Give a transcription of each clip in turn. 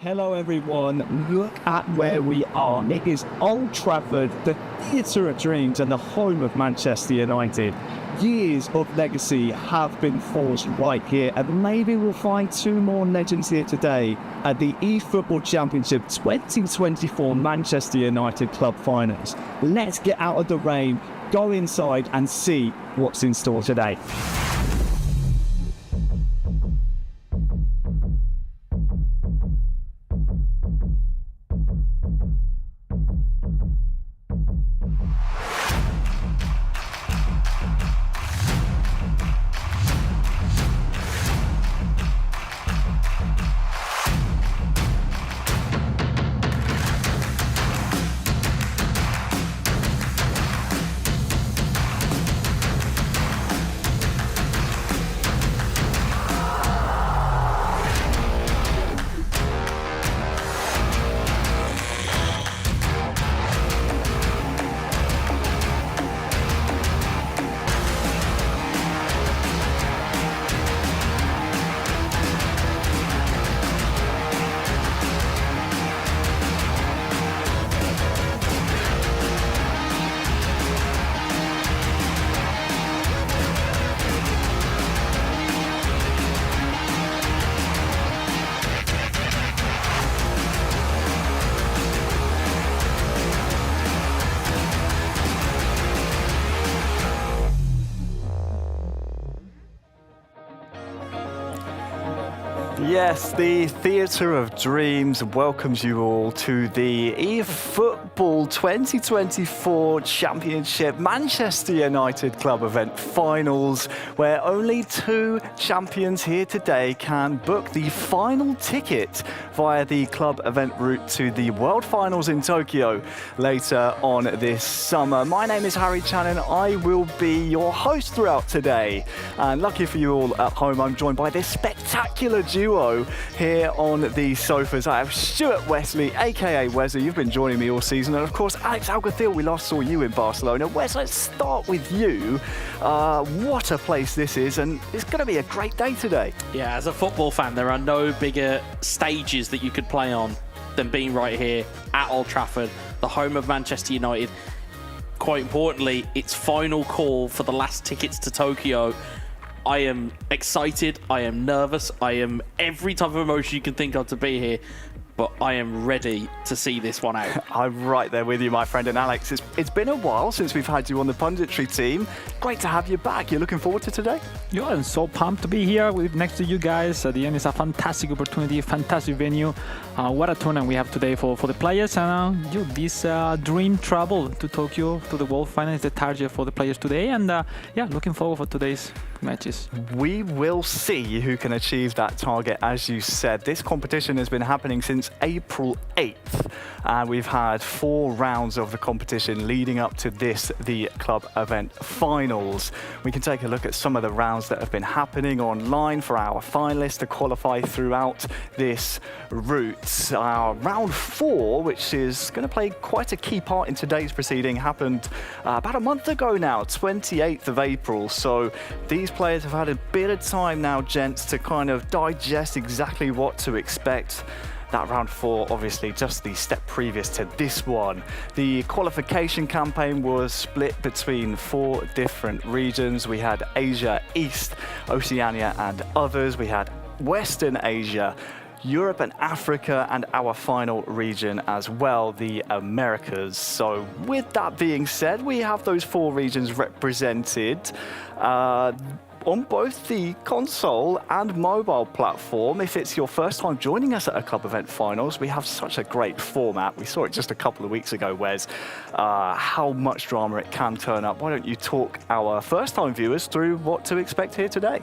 Hello everyone, look at where we are. It is Old Trafford, the theatre of dreams and the home of Manchester United. Years of legacy have been forged right here, and maybe we'll find two more legends here today at the eFootball Championship 2024 Manchester United Club Finals. Let's get out of the rain, go inside and see what's in store today. Yes, the Theatre of Dreams welcomes you all to the eFootball 2024 Championship Manchester United Club Event Finals, where only two champions here today can book the final ticket via the club event route to the World Finals in Tokyo later on this summer. My name is Harry Channon. I will be your host throughout today. And lucky for you all at home, I'm joined by this spectacular duo here on the sofas. I have Stuart Wesley, aka Wesley. You've been joining me all season, and of course Alex Alguacil. We last saw you in Barcelona. Wes, let's start with you. What a place this is, and it's going to be a great day today. Yeah, as a football fan, there are no bigger stages that you could play on than being right here at Old Trafford, the home of Manchester United. Quite importantly, it's final call for the last tickets to Tokyo. I am excited, I am nervous, I am every type of emotion you can think of to be here, but I am ready to see this one out. I'm right there with you, my friend. And Alex, it's been a while since we've had you on the punditry team. Great to have you back. You're looking forward to today? Yeah, I'm so pumped to be here next to you guys. At the end, it's a fantastic opportunity, fantastic venue. What a tournament we have today for the players. And this dream travel to Tokyo, to the World Final, is the target for the players today. And yeah, looking forward for today's matches. We will see who can achieve that target, as you said. This competition has been happening since April 8th, and we've had 4 rounds of the competition leading up to this, the club event finals. We can take a look at some of the rounds that have been happening online for our finalists to qualify throughout this route. Our round 4, which is going to play quite a key part in today's proceeding, happened about a month ago now, 28th of April. So these players have had a bit of time now, gents, to kind of digest exactly what to expect. That round 4, obviously, just the step previous to this one. The qualification campaign was split between 4 different regions. We had Asia, East, Oceania, and others. We had Western Asia, Europe and Africa, and our final region as well, the Americas. So with that being said, we have those 4 regions represented on both the console and mobile platform. If it's your first time joining us at a club event finals, we have such a great format. We saw it just a couple of weeks ago, Wes, how much drama it can turn up. Why don't you talk our first time viewers through what to expect here today?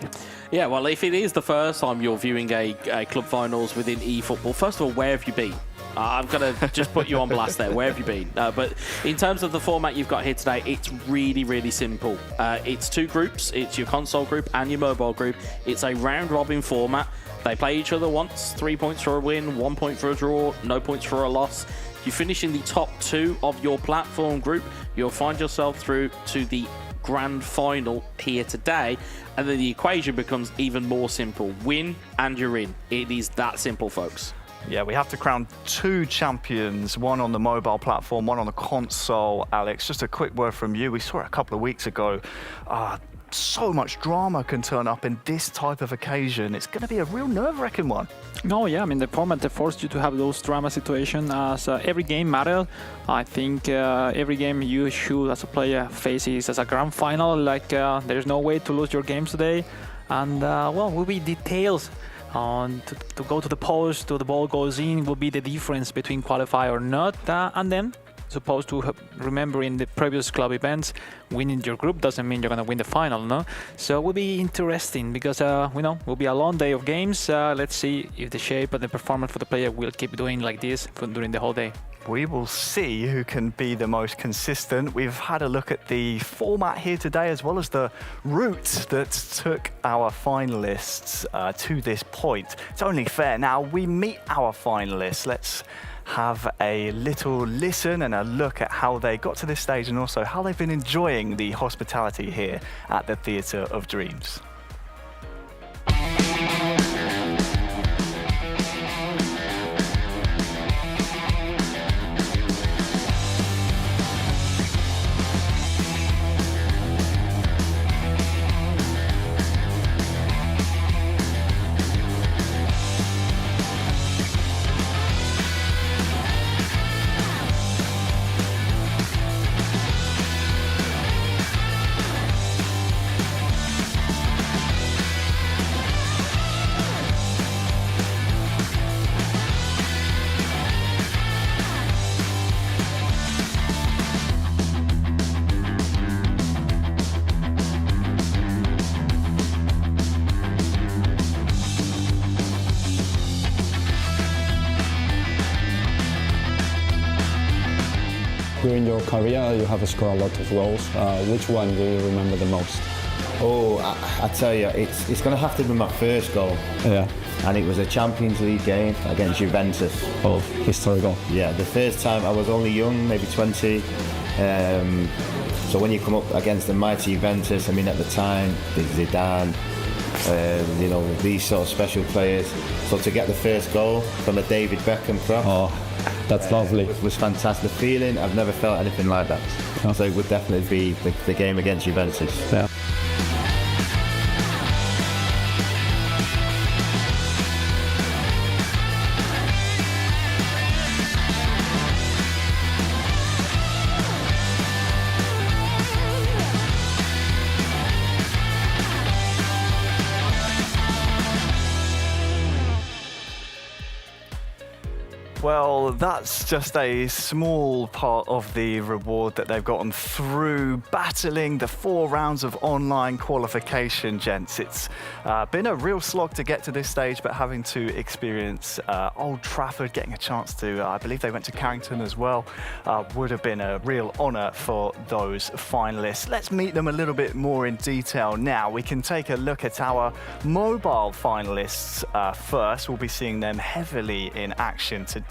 Yeah, well, if it is the first time you're viewing a club finals within eFootball, first of all, where have you been? I'm going to just put you on blast there. Where have you been? But in terms of the format you've got here today, it's really, really simple. It's 2 groups. It's your console group and your mobile group. It's a round-robin format. They play each other once, 3 points for a win, 1 point for a draw, no points for a loss. You finish in the top 2 of your platform group, you'll find yourself through to the grand final here today, and then the equation becomes even more simple. Win and you're in. It is that simple, folks. Yeah, we have to crown 2 champions, one on the mobile platform, one on the console. Alex, just a quick word from you. We saw it a couple of weeks ago. So much drama can turn up in this type of occasion. It's going to be a real nerve-wracking one. No, yeah, I mean, the format forced you to have those drama situations as every game matters. I think every game you should, as a player, face it as a grand final. Like, there's no way to lose your games today. And, well, will be details on to go to the post, to the ball goes in, will be the difference between qualify or not. And then, supposed to remember in the previous club events, winning your group doesn't mean you're going to win the final, no? So it will be interesting because, we know, it will be a long day of games. Let's see if the shape and the performance for the player will keep doing like this during the whole day. We will see who can be the most consistent. We've had a look at the format here today, as well as the route that took our finalists to this point. It's only fair now we meet our finalists. Let's have a little listen and a look at how they got to this stage and also how they've been enjoying the hospitality here at the Theatre of Dreams. During your career, you have scored a lot of goals. Which one do you remember the most? Oh, I tell you, it's going to have to be my first goal. Yeah. And it was a Champions League game against Juventus. Oh, historical. Yeah, the first time I was only young, maybe 20. So when you come up against the mighty Juventus, I mean, at the time, Zidane, you know, these sort of special players. So to get the first goal from a David Beckham cross. Oh, that's lovely. Was fantastic. The feeling, I've never felt anything like that. Oh. So it would definitely be the game against Juventus. Yeah. Well, that's just a small part of the reward that they've gotten through battling the 4 rounds of online qualification, gents. It's been a real slog to get to this stage, but having to experience Old Trafford, getting a chance to, I believe they went to Carrington as well, would have been a real honour for those finalists. Let's meet them a little bit more in detail now. We can take a look at our mobile finalists first. We'll be seeing them heavily in action today.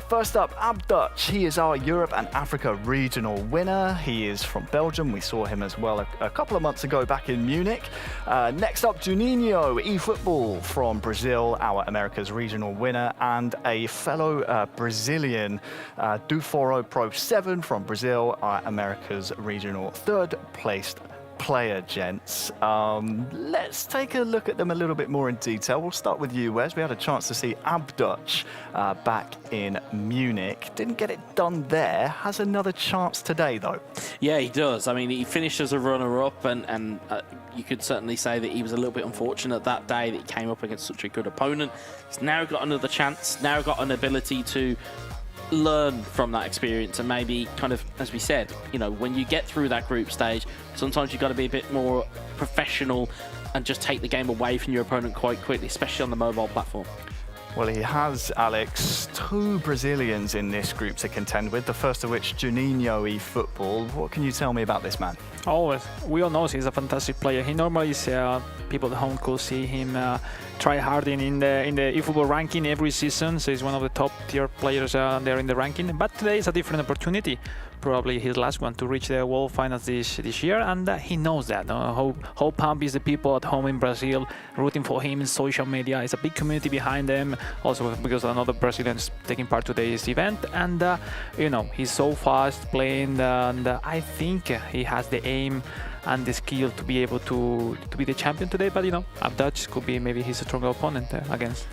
First up, ABDUTCH. He is our Europe and Africa regional winner. He is from Belgium. We saw him as well a couple of months ago back in Munich. Next up, Juninho, eFootball from Brazil, our America's regional winner, and a fellow Brazilian, Duforo Pro 7 from Brazil, our America's regional 3rd placed player, gents. Let's take a look at them a little bit more in detail. We'll start with you, Wes. We had a chance to see ABDUTCH back in Munich. Didn't get it done there. Has another chance today, though. Yeah, he does. I mean, he finished as a runner-up, and you could certainly say that he was a little bit unfortunate that day that he came up against such a good opponent. He's now got another chance, now got an ability to learn from that experience, and maybe kind of, as we said, you know, when you get through that group stage, sometimes you've got to be a bit more professional and just take the game away from your opponent quite quickly, especially on the mobile platform. Well, he has, Alex, 2 Brazilians in this group to contend with, the first of which, Juninho eFootball. What can you tell me about this man? Always. We all know he's a fantastic player. He normally is people at home could see him try hard in the eFootball ranking every season. So he's one of the top tier players there in the ranking. But today is a different opportunity, probably his last one, to reach the World Finals this year, and he knows that. How pumped is the people at home in Brazil rooting for him in social media. It's a big community behind them, also because another Brazilian is taking part today's event, and he's so fast playing, and I think he has the aim and the skill to be able to be the champion today. But ABDUTCH could be maybe his stronger opponent against.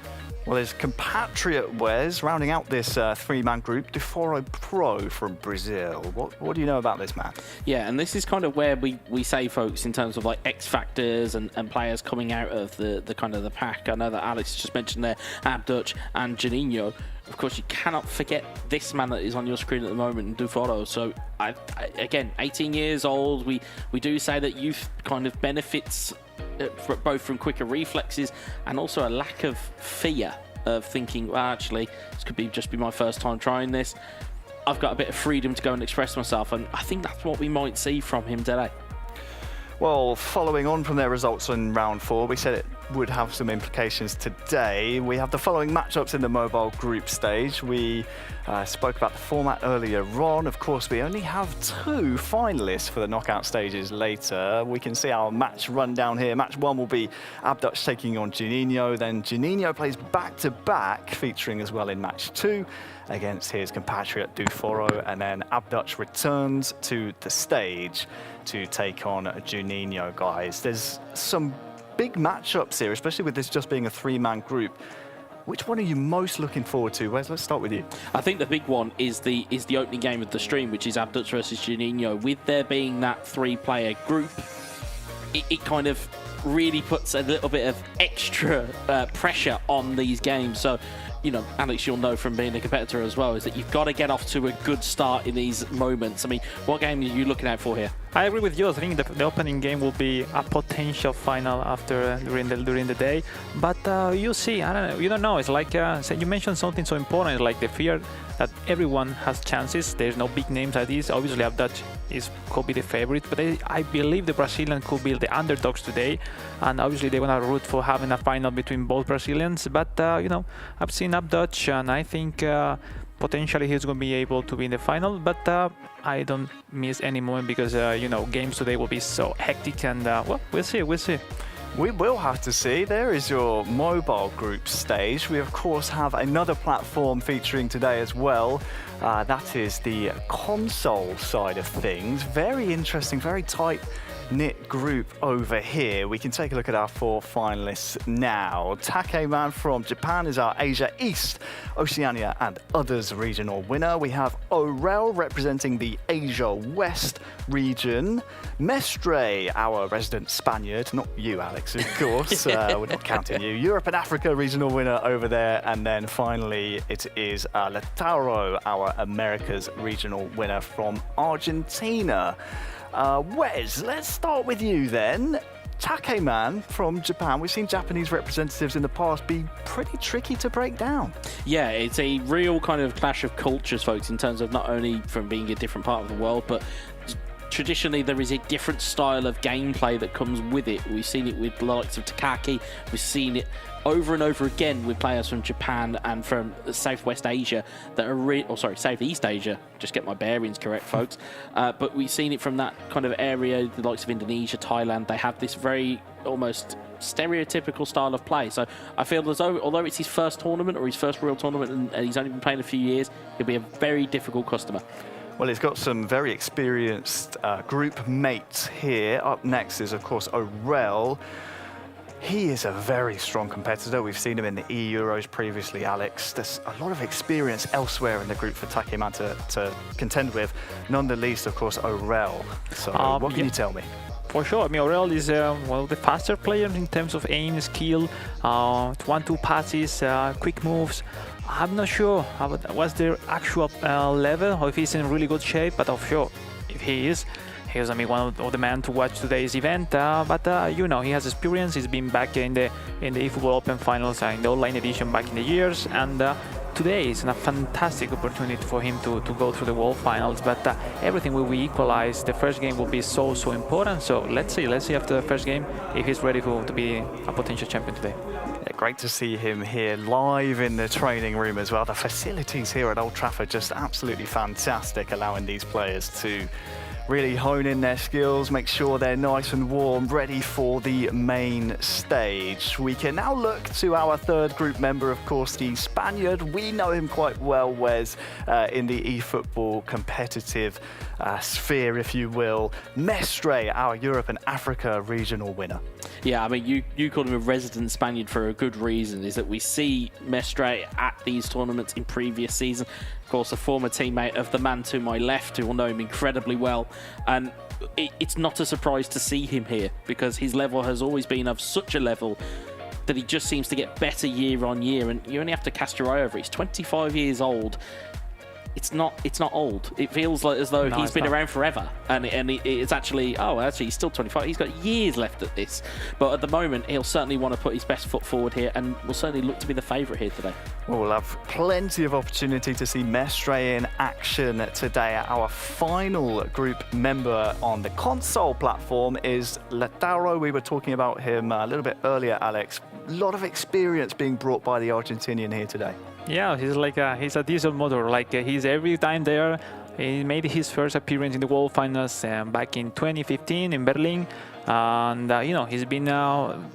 Well, his compatriot Wes rounding out this three-man group, Deforo Pro from Brazil. What do you know about this man? Yeah, and this is kind of where we say, folks, in terms of like X factors and players coming out of the kind of the pack. I know that Alex just mentioned there ABDUTCH and Juninho. Of course, you cannot forget this man that is on your screen at the moment, Deforo. So, again, 18 years old. We do say that youth kind of benefits both from quicker reflexes and also a lack of fear of thinking, well, actually, this could just be my first time trying this. I've got a bit of freedom to go and express myself, and I think that's what we might see from him today. Well, following on from their results in round 4, we said it would have some implications today. We have the following matchups in the mobile group stage. We spoke about the format earlier on. Of course, we only have 2 finalists for the knockout stages later. We can see our match rundown here. Match 1 will be ABDUTCH taking on Juninho. Then Juninho plays back-to-back, featuring as well in match 2 against his compatriot Deforo. And then ABDUTCH returns to the stage to take on Juninho, guys. There's some big matchups here, especially with this just being a 3-man group. Which one are you most looking forward to? Wes, let's start with you. I think the big one is the opening game of the stream, which is ABDUTCH versus Juninho. With there being that 3-player group, it kind of really puts a little bit of extra pressure on these games. So, Alex, you'll know from being a competitor as well, is that you've got to get off to a good start in these moments. I mean, what game are you looking out for here? I agree with you. I think the opening game will be a potential final after during the day. But you see, I don't know. You don't know. It's like you mentioned something so important. It's like the fear that everyone has chances. There's no big names like this. Obviously, ABDUTCH could be the favorite, but I believe the Brazilian could be the underdogs today. And obviously, they're gonna root for having a final between both Brazilians. But I've seen ABDUTCH, and I think potentially he's going to be able to be in the final, but I don't miss any moment because games today will be so hectic, and well, we'll see. We will have to see. There is your mobile group stage. We of course have another platform featuring today as well. That is the console side of things. Very interesting, very tight-knit group over here. We can take a look at our 4 finalists now. TAKEMAN from Japan is our Asia East, Oceania and Others regional winner. We have Orel representing the Asia West region. MESTRE, our resident Spaniard, not you, Alex, of course. We're not counting you. Europe and Africa regional winner over there. And then finally, it is Lautaro, our Americas regional winner from Argentina. Wes, let's start with you then. TAKEMAN from Japan. We've seen Japanese representatives in the past be pretty tricky to break down. Yeah, it's a real kind of clash of cultures, folks, in terms of not only from being a different part of the world, but traditionally there is a different style of gameplay that comes with it. We've seen it with the likes of Takaki. We've seen it over and over again with players from Japan and from Southwest Asia that are Southeast Asia. Just get my bearings correct, folks. But we've seen it from that kind of area, the likes of Indonesia, Thailand. They have this very almost stereotypical style of play. So I feel as though, although it's his first tournament or his first real tournament and he's only been playing a few years, he'll be a very difficult customer. Well, he's got some very experienced group mates here. Up next is, of course, Orel. He is a very strong competitor. We've seen him in the E-Euros previously, Alex. There's a lot of experience elsewhere in the group for TAKEMAN to contend with. None the least, of course, Orel. So what can you tell me? For sure. I mean, Orel is one of the faster players in terms of aim, skill, 1-2 passes, quick moves. I'm not sure what's their actual level, or if he's in really good shape, but for sure, if he is, he's one of the men to watch today's event. But he has experience. He's been back in the eFootball Open finals in the online edition back in the years, and today is a fantastic opportunity for him to go through the World Finals, but everything will be equalized. The first game will be so important. So let's see after the first game if he's ready to be a potential champion today. Yeah, great to see him here live in the training room as well. The facilities here at Old Trafford just absolutely fantastic, allowing these players to really hone in their skills, make sure they're nice and warm, ready for the main stage. We can now look to our third group member, of course, the Spaniard. We know him quite well, Wes, in the eFootball competitive sphere, if you will. Mestre, our Europe and Africa regional winner. Yeah, I mean, you called him a resident Spaniard for a good reason, is that we see Mestre at these tournaments in previous seasons. Of course, a former teammate of the man to my left, who will know him incredibly well. And it's not a surprise to see him here, because his level has always been of such a level that he just seems to get better year on year. And you only have to cast your eye over it. He's 25 years old. It's not old. It feels like as though he's been around forever, and it's actually he's still 25. He's got years left at this, but at the moment he'll certainly want to put his best foot forward here, and will certainly look to be the favourite here today. We'll have plenty of opportunity to see Mestre in action today. Our final group member on the console platform is Lautaro. We were talking about him a little bit earlier, Alex. A lot of experience being brought by the Argentinian here today. Yeah, he's a diesel motor. He's every time there. He made his first appearance in the World Finals back in 2015 in Berlin. And he's been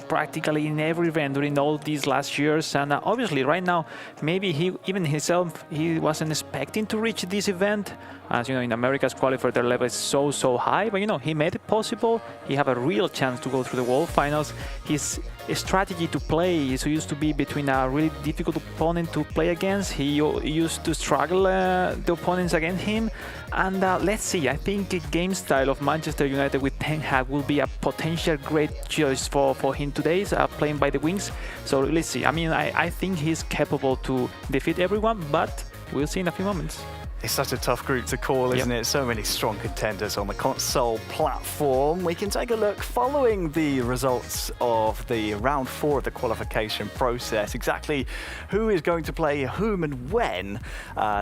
practically in every event during all these last years, and obviously right now maybe he wasn't expecting to reach this event. As you know, in America's qualifier their level is so high, but he made it possible. He have a real chance to go through the World Finals. His strategy to play is used to be between a really difficult opponent to play against. He used to struggle the opponents against him, and let's see. I think the game style of Manchester United with Ten Hag will be a potential great choice for him today, playing by the wings. So let's see. I mean, I think he's capable to defeat everyone, but we'll see in a few moments. It's such a tough group to call, isn't it? So many strong contenders on the console platform. We can take a look following the results of the round 4 of the qualification process, exactly who is going to play whom and when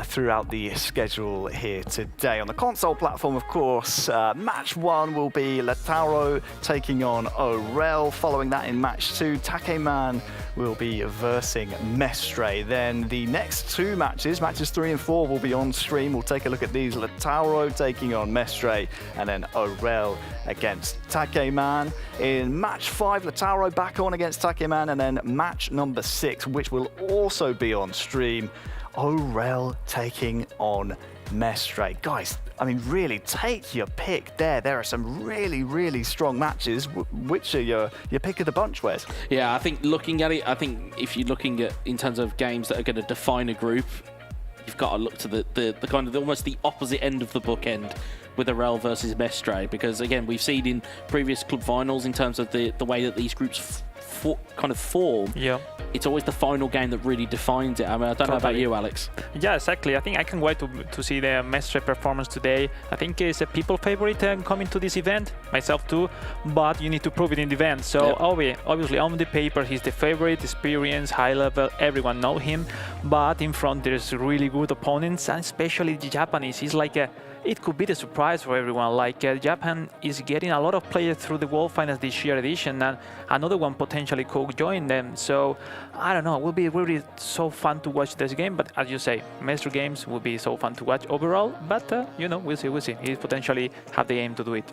throughout the schedule here today. On the console platform, of course, match 1 will be Lautaro taking on Orel. Following that in match 2, TAKEMAN will be versing Mestre. Then the next 2 matches 3 and 4, will be on stream. We'll take a look at these. Lautaro taking on Mestre, and then Orel against TAKEMAN. In match 5, Lautaro back on against TAKEMAN, and then match number 6, which will also be on stream, Orel taking on Mestre. Guys, I mean, really take your pick there. There are some really strong matches. Which are your pick of the bunch, Wes? Yeah, I think looking at it, if you're looking at in terms of games that are going to define a group, you've got to look to the kind of almost the opposite end of the bookend with Orel versus Mestre, because again, we've seen in previous club finals in terms of the way that these groups kind of form. Yeah. It's always the final game that really defines it. I mean, I don't know about you, Alex. Yeah, exactly. I think I can wait to see the Mestre performance today. I think it's a people favorite coming to this event, myself too, but you need to prove it in the event. So obviously on the paper, he's the favorite, experience, high level, everyone know him, but in front there's really good opponents, and especially the Japanese. He's like it could be the surprise for everyone. Japan is getting a lot of players through the World Finals this year edition, and another one potentially could join them. So I don't know, it will be really so fun to watch this game. But as you say, Mestre games will be so fun to watch overall. But we'll see. He potentially have the aim to do it.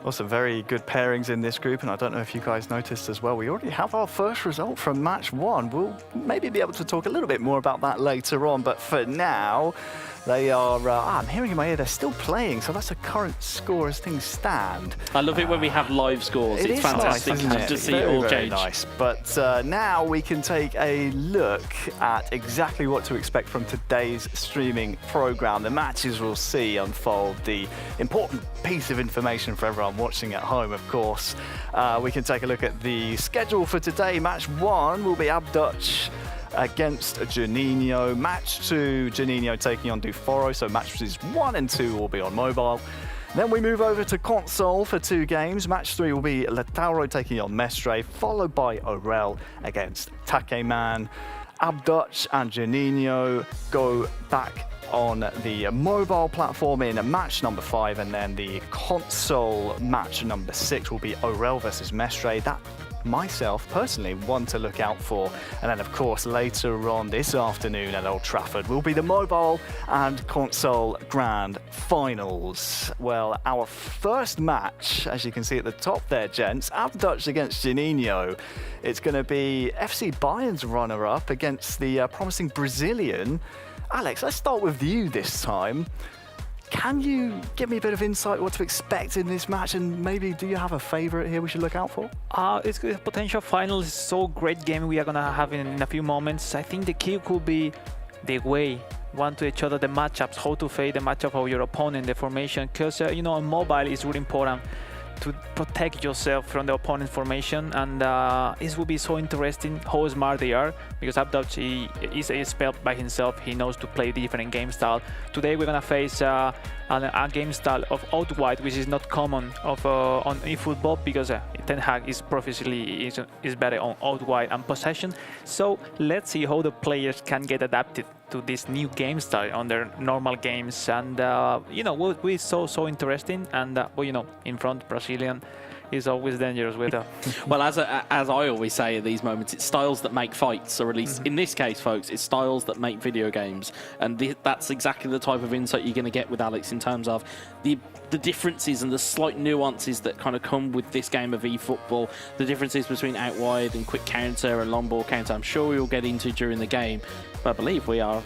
Also, very good pairings in this group, and I don't know if you guys noticed as well, we already have our first result from match 1. We'll maybe be able to talk a little bit more about that later on, but for now, they are, I'm hearing in my ear, they're still playing, so that's a current score as things stand. I love it when we have live scores. It's fantastic nice, to see it all change. Nice. But now we can take a look at exactly what to expect from today's streaming program. The matches we'll see unfold, the important piece of information for everyone watching at home, of course. We can take a look at the schedule for today. Match 1 will be ABDUTCH against Juninho. Match 2, Juninho taking on Duforo. So matches 1 and 2 will be on mobile. Then we move over to console for 2 games. Match 3 will be Lautaro taking on Mestre, followed by Orel against TAKEMAN. ABDUTCH and Juninho go back on the mobile platform in match number 5, and then the console match number 6 will be Orel versus Mestre. That myself personally one to look out for. And then of course later on this afternoon at Old Trafford will be the mobile and console grand finals. Well, our first match, as you can see at the top there, gents, ABDUTCH against Juninho. It's going to be FC Bayern's runner-up against the promising Brazilian. Alex, let's start with you this time. Can you give me a bit of insight what to expect in this match, and maybe do you have a favourite here we should look out for? It's a potential final. It's so great game we are gonna have in a few moments. I think the key could be the way one to each other, the matchups, how to fade the matchup of your opponent, the formation, because you know, on mobile is really important to protect yourself from the opponent's formation, and it will be so interesting how smart they are, because ABDUTCH is a spell by himself. He knows to play different game style. Today we're gonna face a game style of out wide, which is not common on eFootball, because Ten Hag is proficiently is better on out wide and possession. So let's see how the players can get adapted to this new game style on their normal games, and you know, will be so interesting. And well, you know, in front Brazilian is always dangerous with her. Well, as I always say at these moments, it's styles that make fights, or at least in this case, folks, it's styles that make video games. And that's exactly the type of insight you're going to get with Alex in terms of the differences and the slight nuances that kind of come with this game of eFootball, the differences between out wide and quick counter and long ball counter. I'm sure we'll get into during the game, but I believe we are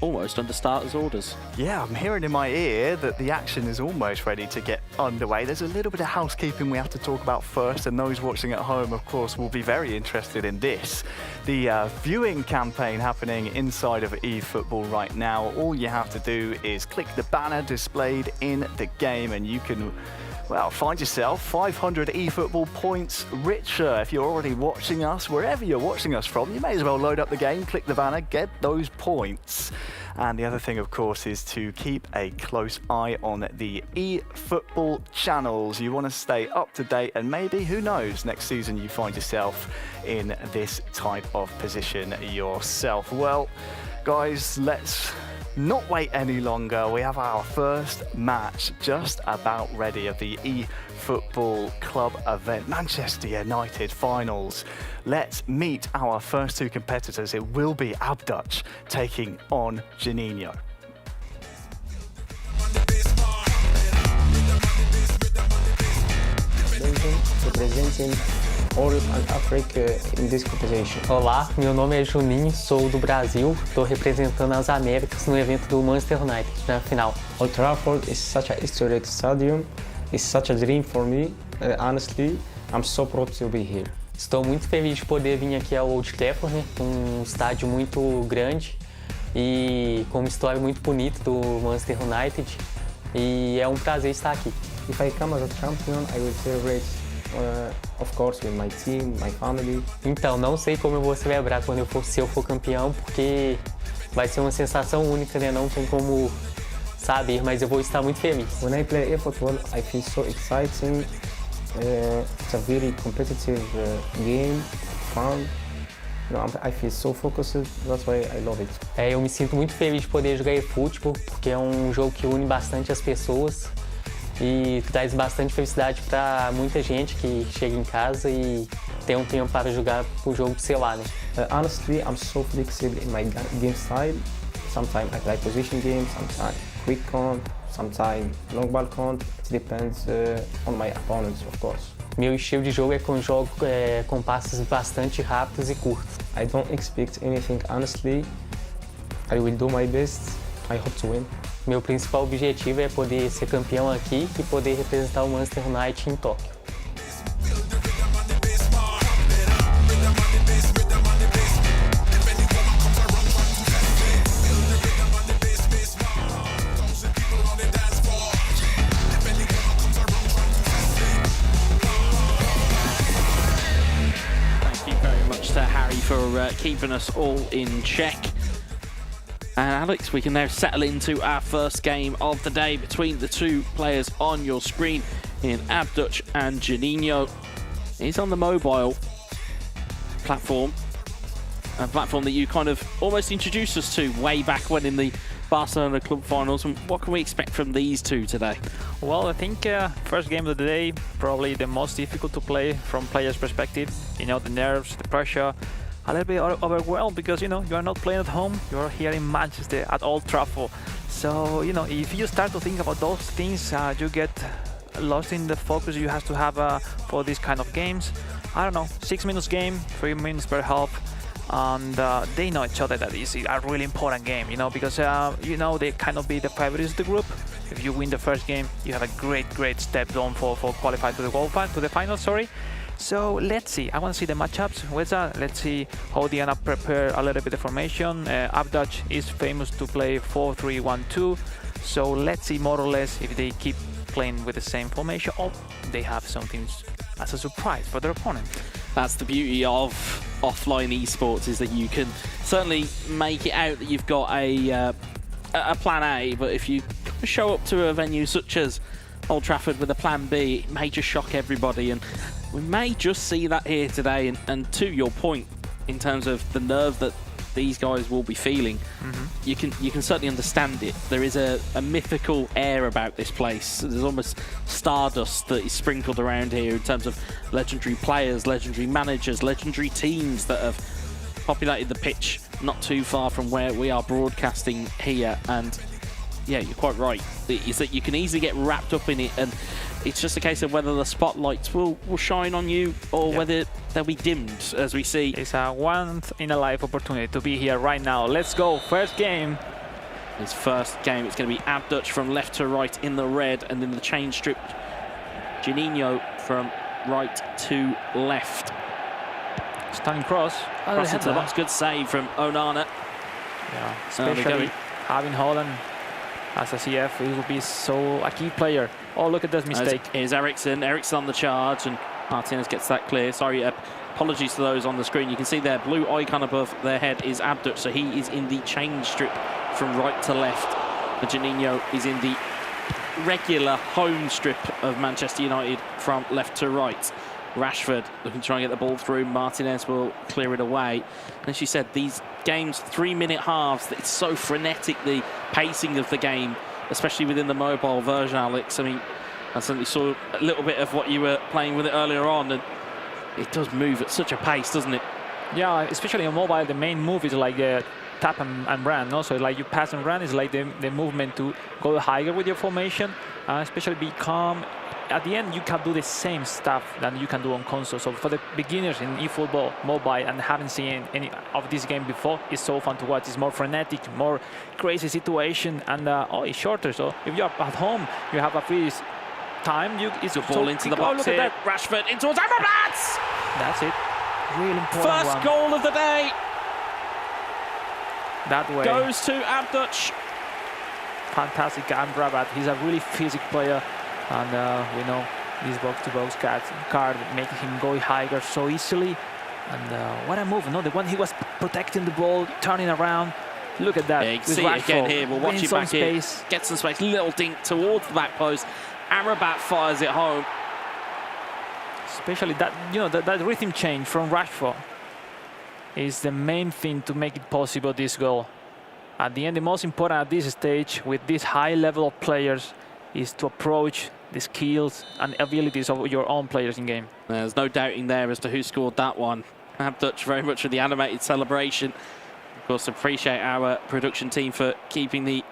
almost under starters' orders. Yeah, I'm hearing in my ear that the action is almost ready to get underway. There's a little bit of housekeeping we have to talk about first, and those watching at home, of course, will be very interested in this. The viewing campaign happening inside of eFootball right now. All you have to do is click the banner displayed in the game, and you can, well, find yourself 500 eFootball points richer. If you're already watching us, wherever you're watching us from, you may as well load up the game, click the banner, get those points. And the other thing, of course, is to keep a close eye on the eFootball channels. You want to stay up to date, and maybe, who knows, next season you find yourself in this type of position yourself. Well, guys, let's not wait any longer. We have our first match just about ready of the eFootball club event, Manchester United finals. Let's meet our first two competitors. It will be ABDUTCH taking on Juninho. Representing Europe and Africa in this competition. Olá, meu nome é Juninho, sou do Brasil, estou representando as Américas no evento do Manchester United na final. Old Trafford is such a historic stadium. It's such a dream for me. Honestly, I'm so proud to be here. Estou muito feliz de poder vir aqui ao Old Trafford, né? Um estádio muito grande e com uma história muito bonita do Manchester United, e é um prazer estar aqui. If I come as a champion, I will celebrate, of course, with my team, my family. Então, não sei como eu vou celebrar quando se eu for campeão, porque vai ser uma sensação única, né? Não tem como saber, mas eu vou estar muito feliz. When I play eFootball, I feel so exciting. It's a very competitive game, fun. You know, I feel so focused. That's why I love it. Eu me sinto muito feliz de poder jogar eFootball, porque é um jogo que une bastante as pessoas e traz bastante felicidade para muita gente que chega em casa e tem um tempo para jogar o jogo de celular, né? Honestly, I'm so flexible in my game style. Sometimes I play position games, sometimes quick count, sometimes long ball count. It depends on my opponents, of course. Meu estilo de jogo é com passes bastante rápidos e curtos. I don't expect anything, honestly. I will do my best. I hope to win. Meu principal objetivo é poder ser campeão aqui e poder representar o Manchester United em Tóquio. For keeping us all in check. And Alex, we can now settle into our first game of the day between the two players on your screen in ABDUTCH and Juninho. He's on the mobile platform. a platform that you kind of almost introduced us to way back when in the Barcelona Club Finals. And what can we expect from these two today? Well, I think first game of the day, probably the most difficult to play from players' perspective. You know, the nerves, the pressure, a little bit overwhelmed because, you know, you are not playing at home, you are here in Manchester at Old Trafford. So, you know, if you start to think about those things, you get lost in the focus you have to have for these kind of games. I don't know, 6 minutes game, 3 minutes per half. And they know each other. That is a really important game, you know, because you know, they cannot be the favorites of the group. If you win the first game, you have a great step down for qualifying to the final. Sorry. So let's see. I want to see the matchups. Let's see how they're gonna prepare a little bit of formation. ABDUTCH is famous to play 4-3-1-2. So let's see more or less if they keep playing with the same formation or they have something as a surprise for their opponent. That's the beauty of offline esports, is that you can certainly make it out that you've got a plan A, but if you show up to a venue such as Old Trafford with a plan B, it may just shock everybody, and we may just see that here today. And to your point, in terms of the nerves that these guys will be feeling, you can certainly understand it. There is a mythical air about this place. There's almost stardust that is sprinkled around here in terms of legendary players, legendary managers, legendary teams that have populated the pitch not too far from where we are broadcasting here. And yeah, you're quite right. Is that you can easily get wrapped up in it, and it's just a case of whether the spotlights will shine on you or whether they'll be dimmed, as we see. It's a once-in-a-life opportunity to be here right now. Let's go, first game. His first game, it's going to be ABDUTCH from left to right in the red, and in the change strip, Juninho from right to left. Stunning cross. Cross into the box, good save from Onana. Yeah, especially having Holland as a CF, he will be so a key player. Oh, look at this mistake. Here's Ericsson. Ericsson on the charge, and Martinez gets that clear. Sorry, apologies to those on the screen. You can see their blue icon above their head is ABDUTCH, so he is in the change strip from right to left. And Juninho is in the regular home strip of Manchester United from left to right. Rashford looking to try and get the ball through. Martinez will clear it away. And as you said, these games, 3-minute halves, it's so frenetic, the pacing of the game, especially within the mobile version, Alex. I mean, I certainly saw a little bit of what you were playing with it earlier on, and it does move at such a pace, doesn't it? Yeah, especially on mobile, the main move is like tap and run. Also, like you pass and run is like the movement to go higher with your formation, especially be calm. At the end, you can do the same stuff that you can do on console. So for the beginners in eFootball mobile and haven't seen any of this game before, it's so fun to watch. It's more frenetic, more crazy situation, and it's shorter. So if you're at home, you have a free time. It's a ball into the box here. Rashford in towards Amrabat. That's it. Really important. First goal of the day. That way goes to ABDUTCH. Fantastic Amrabat. He's a really physical player. And we know this box-to-box card making him go higher so easily. And what a move, no? The one he was protecting the ball, turning around. Look at that. Yeah, you can see it again here. We'll watch it back here. Get some space, little dink towards the back post. Amrabat fires it home. Especially that, you know, that rhythm change from Rashford is the main thing to make it possible, this goal. At the end, the most important at this stage with this high level of players is to approach the skills and abilities of your own players in game. There's no doubting there as to who scored that one. ABDUTCH very much with the animated celebration. Of course, appreciate our production team for keeping the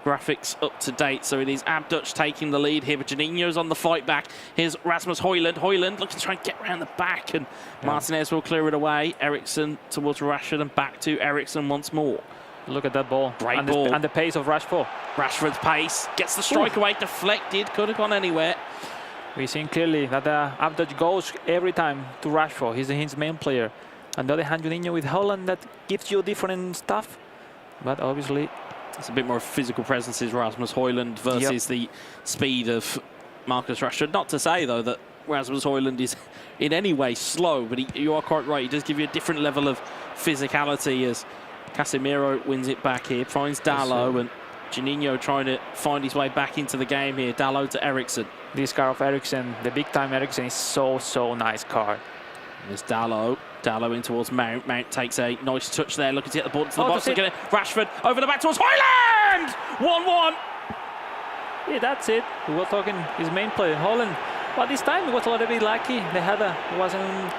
graphics up to date. So it is ABDUTCH taking the lead here, but Juninho's on the fight back. Here's Rasmus Højlund. Højlund looking to try and get around the back, and Martinez will clear it away. Ericsson towards Rashford and back to Ericsson once more. Look at that ball. Great ball. And the pace of Rashford. Rashford's pace. Gets the strike away. Deflected. Could have gone anywhere. We've seen clearly that ABDUTCH goes every time to Rashford. He's his main player. On the other hand, Juninho with Holland, that gives you different stuff. But obviously, it's a bit more physical presence is Rasmus Højlund versus the speed of Marcus Rashford. Not to say, though, that Rasmus Højlund is in any way slow, but you are quite right. He does give you a different level of physicality as Casemiro wins it back here, finds Dalot, and Juninho trying to find his way back into the game here. Dalot to Ericsson. This card of Ericsson, the big-time Ericsson, is so nice card. There's Dallow. Dallow in towards Mount. Mount takes a nice touch there, looking to get the ball to the box. Again, Rashford over the back towards Højlund! 1-1. Yeah, that's it. We were talking his main player, Holland. But this time he was a little bit lucky. The header wasn't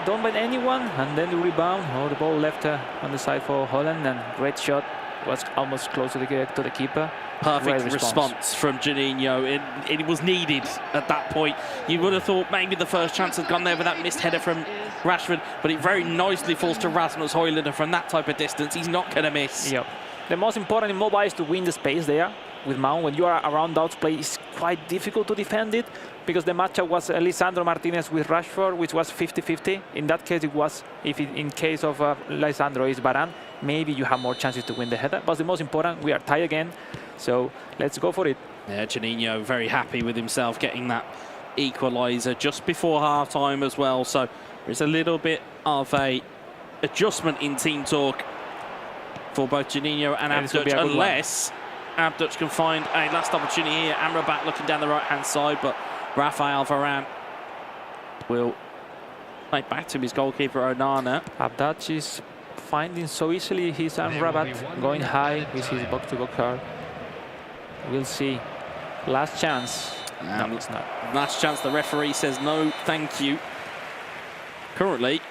done by anyone, and then the rebound. Oh, the ball left on the side for Holland, and great shot. Was almost close to the keeper. Perfect response from Juninho. It was needed at that point. You would have thought maybe the first chance had gone there with that missed header from Rashford, but it very nicely falls to Rasmus Højlund, and from that type of distance, he's not going to miss. Yep. The most important in mobile is to win the space there with Mount. When you are around Dutch play, it's quite difficult to defend it, because the matchup was Lisandro Martinez with Rashford, which was 50-50. In that case, it was, in case of Lisandro is Varane, maybe you have more chances to win the header. But the most important, we are tied again, so let's go for it. Yeah, Juninho very happy with himself getting that equaliser just before half-time as well. So there's a little bit of a adjustment in team talk for both Juninho and ABDUTCH, unless ABDUTCH can find a last opportunity here. Amrabat looking down the right-hand side, but Rafael Varane will play back to his goalkeeper, Onana. ABDUTCH is finding so easily his Amrabat, going high with his box-to-box card. We'll see. Last chance. No, it's not. Last chance. The referee says no, thank you. Currently,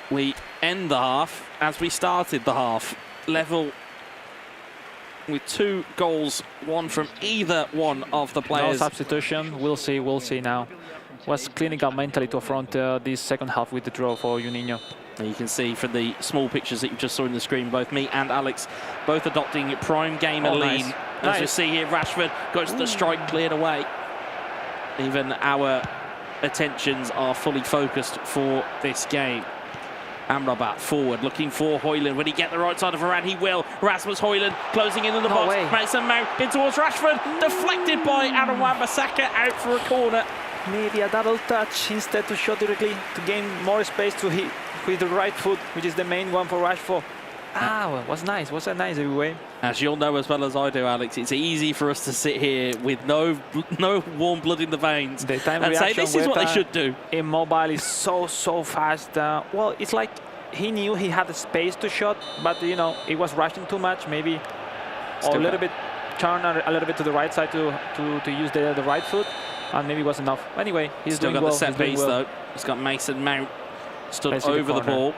we end the half as we started the half. Level with 2 goals, one from either one of the players. No substitution. We'll see now. Was clinical mentally to affront this second half with the draw for Juninho. And you can see from the small pictures that you just saw on the screen, both me and Alex both adopting prime gamer lean. Nice. As you see here, Rashford goes to the strike, cleared away. Even our attentions are fully focused for this game. Amrabat forward, looking for Højlund. When he get the right side of Varane, he will. Rasmus Højlund closing in on the box. Mason Mount in towards Rashford. Deflected by Aaron Wan-Bissaka, out for a corner. Maybe a double touch instead to shot directly to gain more space to hit with the right foot, which is the main one for Rashford. Well, was nice. Was a nice everyway. As you'll know as well as I do, Alex, it's easy for us to sit here with no warm blood in the veins The time and say this is what they should do. Immobile is so fast. Well, it's like he knew he had the space to shot, but you know, he was rushing too much. Maybe a little bit turn a little bit to the right side to use the right foot, and maybe it was enough. Anyway, he's still doing got the set piece well. though. He's got Mason Mount stood over the ball.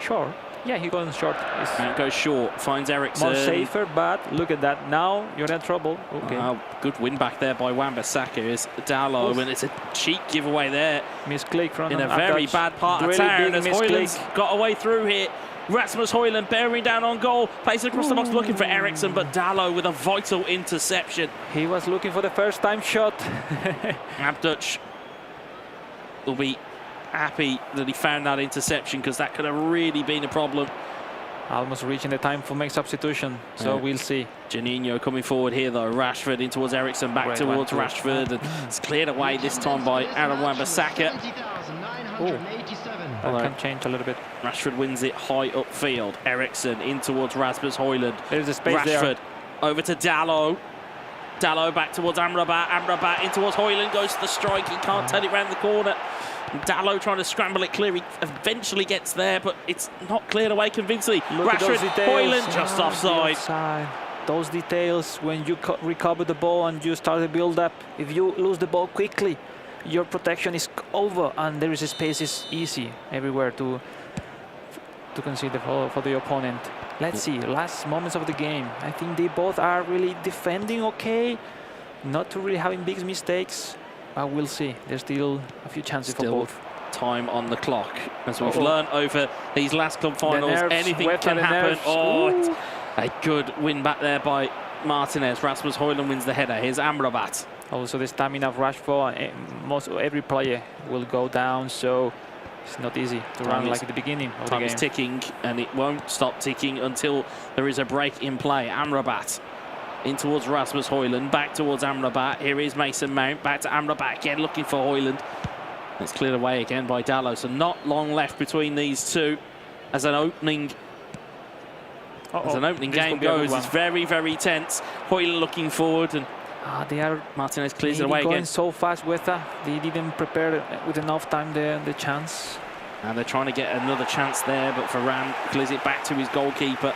Sure. Yeah, he goes short. Mount goes short, finds Eriksen. More safer, but look at that. Now you're in trouble. Okay. Good win back there by Wan-Bissaka. Is Dallow, and it's a cheap giveaway there. Misclick from in a very bad part of town as Højlund's got away through here. Rasmus Højlund bearing down on goal, plays it across the box looking for Eriksen, but Dallow with a vital interception. He was looking for the first time shot. ABDUTCH will be happy that he found that interception, because that could have really been a problem. Almost reaching the time for make substitution, so we'll see. Juninho coming forward here though. Rashford in towards Eriksen, back towards Rashford, and it's cleared away this time by Aaron Wan-Bissaka. That can change a little bit. Rashford wins it high upfield. Eriksen in towards Rasmus Højlund. There's a space Rashford over to Dallow. Dallow back towards Amrabat. Amrabat in towards Højlund, goes to the strike. He can't turn it round the corner. Dallow trying to scramble it clear. He eventually gets there, but it's not cleared away convincingly. Rashford, Højlund just offside. Those details when you recover the ball and you start the build-up. If you lose the ball quickly, your protection is over, and there is a space. Is easy everywhere to consider for the opponent. Let's see, last moments of the game. I think they both are really defending okay, not really having big mistakes. But we'll see. There's still a few chances for both. Time on the clock. As we've learned over these last club finals, anything can happen. It's a good win back there by Martinez. Rasmus Højlund wins the header. Here's Amrabat. Also the stamina of Rashford. Every player will go down, so it's not easy to run like at the beginning of the game. Time is ticking, and it won't stop ticking until there is a break in play. Amrabat in towards Rasmus Højlund, back towards Amrabat. Here is Mason Mount, back to Amrabat again, looking for Højlund. It's cleared away again by Dallow, so not long left between these two as an opening game goes. It's very, very tense. Højlund looking forward, and They are Martinez clears it maybe away going again. so fast with they didn't prepare with enough time the chance. And they're trying to get another chance there, but Varane clears it back to his goalkeeper.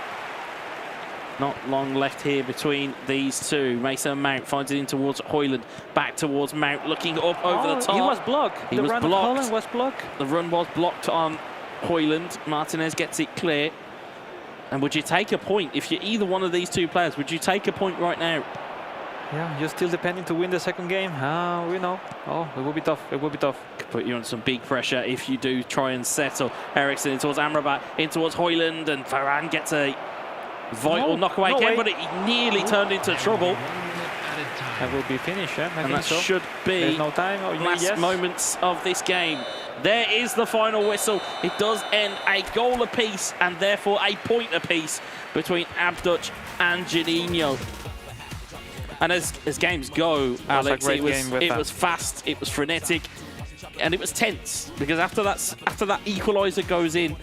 Not long left here between these two. Mason Mount finds it in towards Højlund. Back towards Mount, looking up over the top. He was blocked. He the was run of blocked. Holland was blocked. The run was blocked on Højlund. Martinez gets it clear. And would you take a point? If you're either one of these two players, would you take a point right now? Yeah, you're still depending to win the second game. We know. Oh, it will be tough. It will be tough. Could put you on some big pressure if you do try and settle. Eriksson in towards Amrabat, in towards Højlund, and Varane gets a vital knockaway again, but it nearly turned into trouble. That will be finished, yeah? And that should be There's no time. last moments of this game. There is the final whistle. It does end a goal apiece and therefore a point apiece between ABDUTCH and Juninho. And as games go, Alex, it was fast, it was frenetic, and it was tense because after that equaliser goes in,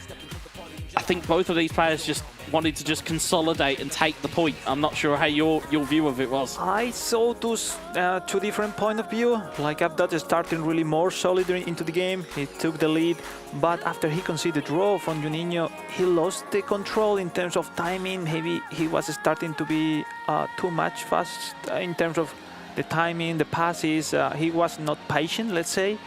I think both of these players just wanted to just consolidate and take the point. I'm not sure how your view of it was. I saw those two different point of view. Like ABDUTCH is starting really more solid into the game. He took the lead, but after he conceded draw from Juninho, he lost the control in terms of timing. Maybe he was starting to be too much fast in terms of the timing, the passes. He was not patient, let's say.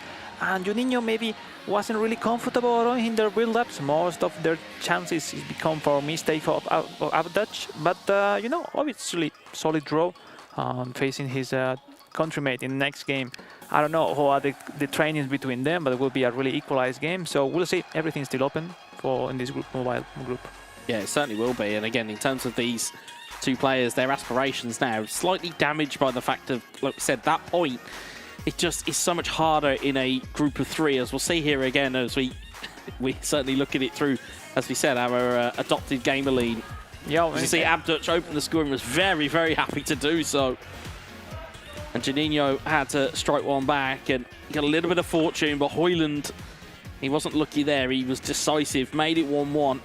And Juninho maybe wasn't really comfortable in their build-ups. Most of their chances become for mistake of ABDUTCH. But, you know, obviously solid draw facing his countrymate in the next game. I don't know how are the trainings between them, but it will be a really equalized game. So we'll see. Everything's still open in this mobile group. Yeah, it certainly will be. And again, in terms of these two players, their aspirations now slightly damaged by the fact of, like we said, that point. It just is so much harder in a group of three, as we'll see here again, as we certainly look at it through, as we said, our adopted gamer lead. Yeah, you see ABDUTCH open the score and was very, very happy to do so. And Juninho had to strike one back and got a little bit of fortune, but Højlund, he wasn't lucky there. He was decisive, made it 1-1.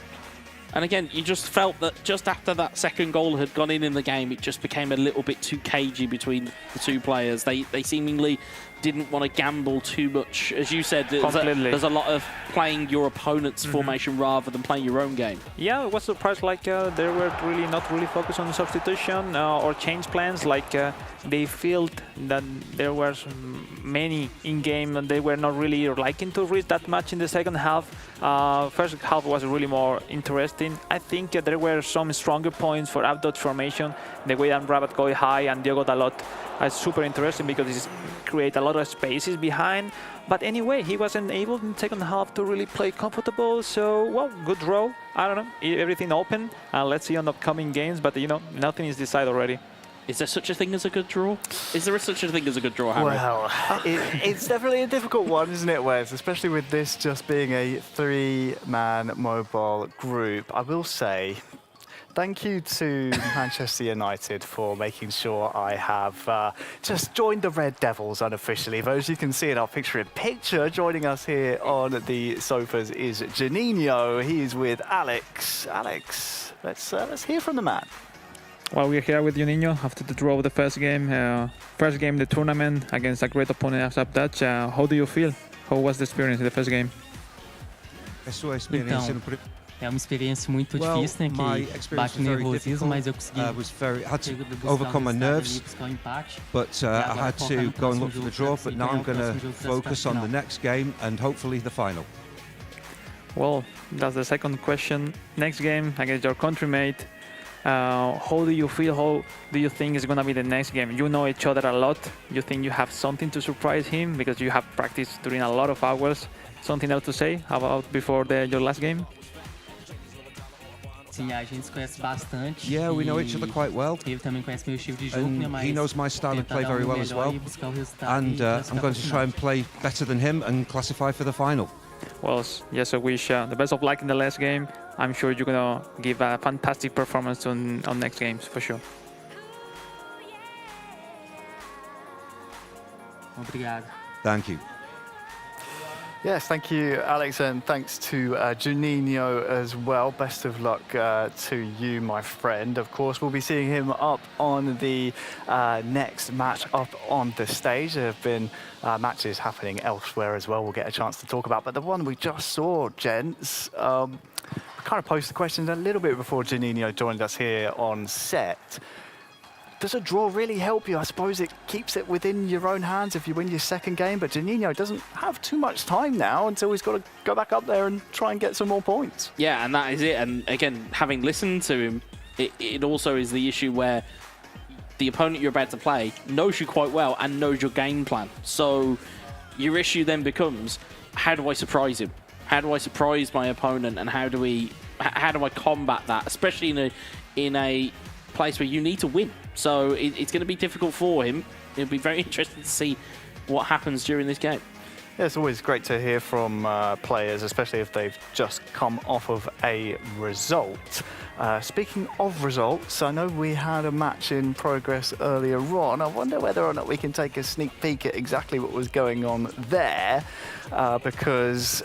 And again, you just felt that just after that second goal had gone in the game, it just became a little bit too cagey between the two players. They seemingly didn't want to gamble too much. As you said, there's a lot of playing your opponent's formation rather than playing your own game. Yeah, I was surprised. Like they were not really focused on substitution or change plans. Like they felt that there were many in game, and they were not really liking to reach that much in the second half. First half was really more interesting. I think there were some stronger points for ABDUTCH formation. The way Amrabat go high and Diogo Dalot is super interesting because it create a lot of spaces behind. But anyway, he wasn't able in the second half to really play comfortable. So, well, good draw. I don't know. Everything open. Let's see on upcoming games. But, you know, nothing is decided already. Is there such a thing as a good draw? Is there such a thing as a good draw, Harry? Well, it's definitely a difficult one, isn't it, Wes? Especially with this just being a three-man mobile group. I will say, thank you to Manchester United for making sure I have just joined the Red Devils unofficially. But as you can see in our picture-in-picture, joining us here on the sofas is Juninho. He's with Alex. Alex, let's hear from the man. Well, we're here with Juninho after the draw of the first game in the tournament against a great opponent as ABDUTCH. How do you feel? How was the experience in the first game? Então, é uma experiência muito difícil, né? Que bate nervosismo, mas eu consegui had to overcome my nerves, but I had to go and look for the draw. But now I'm going to focus on the next game and hopefully the final. Well, that's the second question. Next game against your countrymate. How do you feel? How do you think is going to be the next game? You know each other a lot. You think you have something to surprise him because you have practiced during a lot of hours. Something else to say about before your last game? Sim, a gente se conhece bastante. Yeah, we know each other quite well. Ele também conhece meu estilo de jogo, né? Mas he knows my style of play very well as well. And I'm going to try and play better than him and classify for the final. Well, yes, I wish the best of luck in the last game. I'm sure you're going to give a fantastic performance on next games, for sure. Obrigado. Thank you. Yes, thank you, Alex, and thanks to Juninho as well. Best of luck to you, my friend. Of course, we'll be seeing him up on the next match up on the stage. There have been matches happening elsewhere as well we'll get a chance to talk about. But the one we just saw, gents, I kind of posed the question a little bit before Juninho joined us here on set. Does a draw really help you? I suppose it keeps it within your own hands if you win your second game, but Juninho doesn't have too much time now until he's got to go back up there and try and get some more points. Yeah, and that is it. And again, having listened to him, it also is the issue where the opponent you're about to play knows you quite well and knows your game plan. So your issue then becomes, how do I surprise him? How do I surprise my opponent, and how do I combat that, especially in a place where you need to win? So it's going to be difficult for him. It'll be very interesting to see what happens during this game. Yeah, it's always great to hear from players, especially if they've just come off of a result. Speaking of results, I know we had a match in progress earlier on. I wonder whether or not we can take a sneak peek at exactly what was going on there, because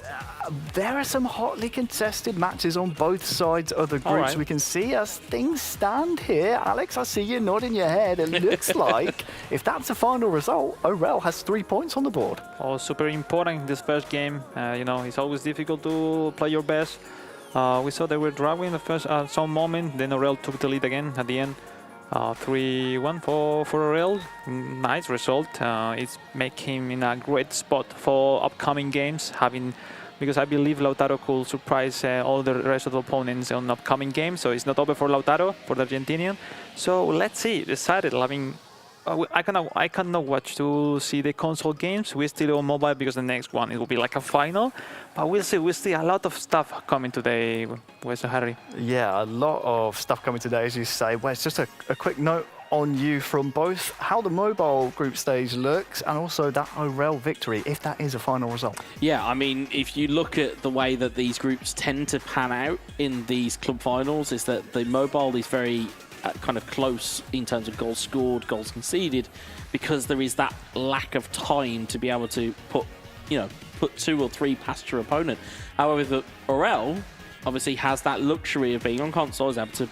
there are some hotly contested matches on both sides of the groups. Right. We can see as things stand here. Alex, I see you nodding your head. It looks like if that's a final result, Orel has 3 points on the board. Oh, super important this first game. You know, it's always difficult to play your best. We saw they were drawing in the first some moment. Then Orel took the lead again at the end. 3-1 for Orel. Nice result. It's making him in a great spot for upcoming games, because I believe Lautaro could surprise all the rest of the opponents on upcoming games. So it's not over for Lautaro, for the Argentinian. So let's see. Decided. I cannot watch to see the console games. We're still on mobile because the next one it will be like a final. But we'll see. We'll see a lot of stuff coming today. Where's Harry? Yeah, a lot of stuff coming today, as you say. Wes, just a quick note on you from both how the mobile group stage looks and also that Orel victory, if that is a final result. Yeah, I mean, if you look at the way that these groups tend to pan out in these club finals, is that the mobile is very kind of close in terms of goals scored, goals conceded, because there is that lack of time to be able to put 2 or 3 past your opponent. However, the Orel obviously has that luxury of being on console, is able to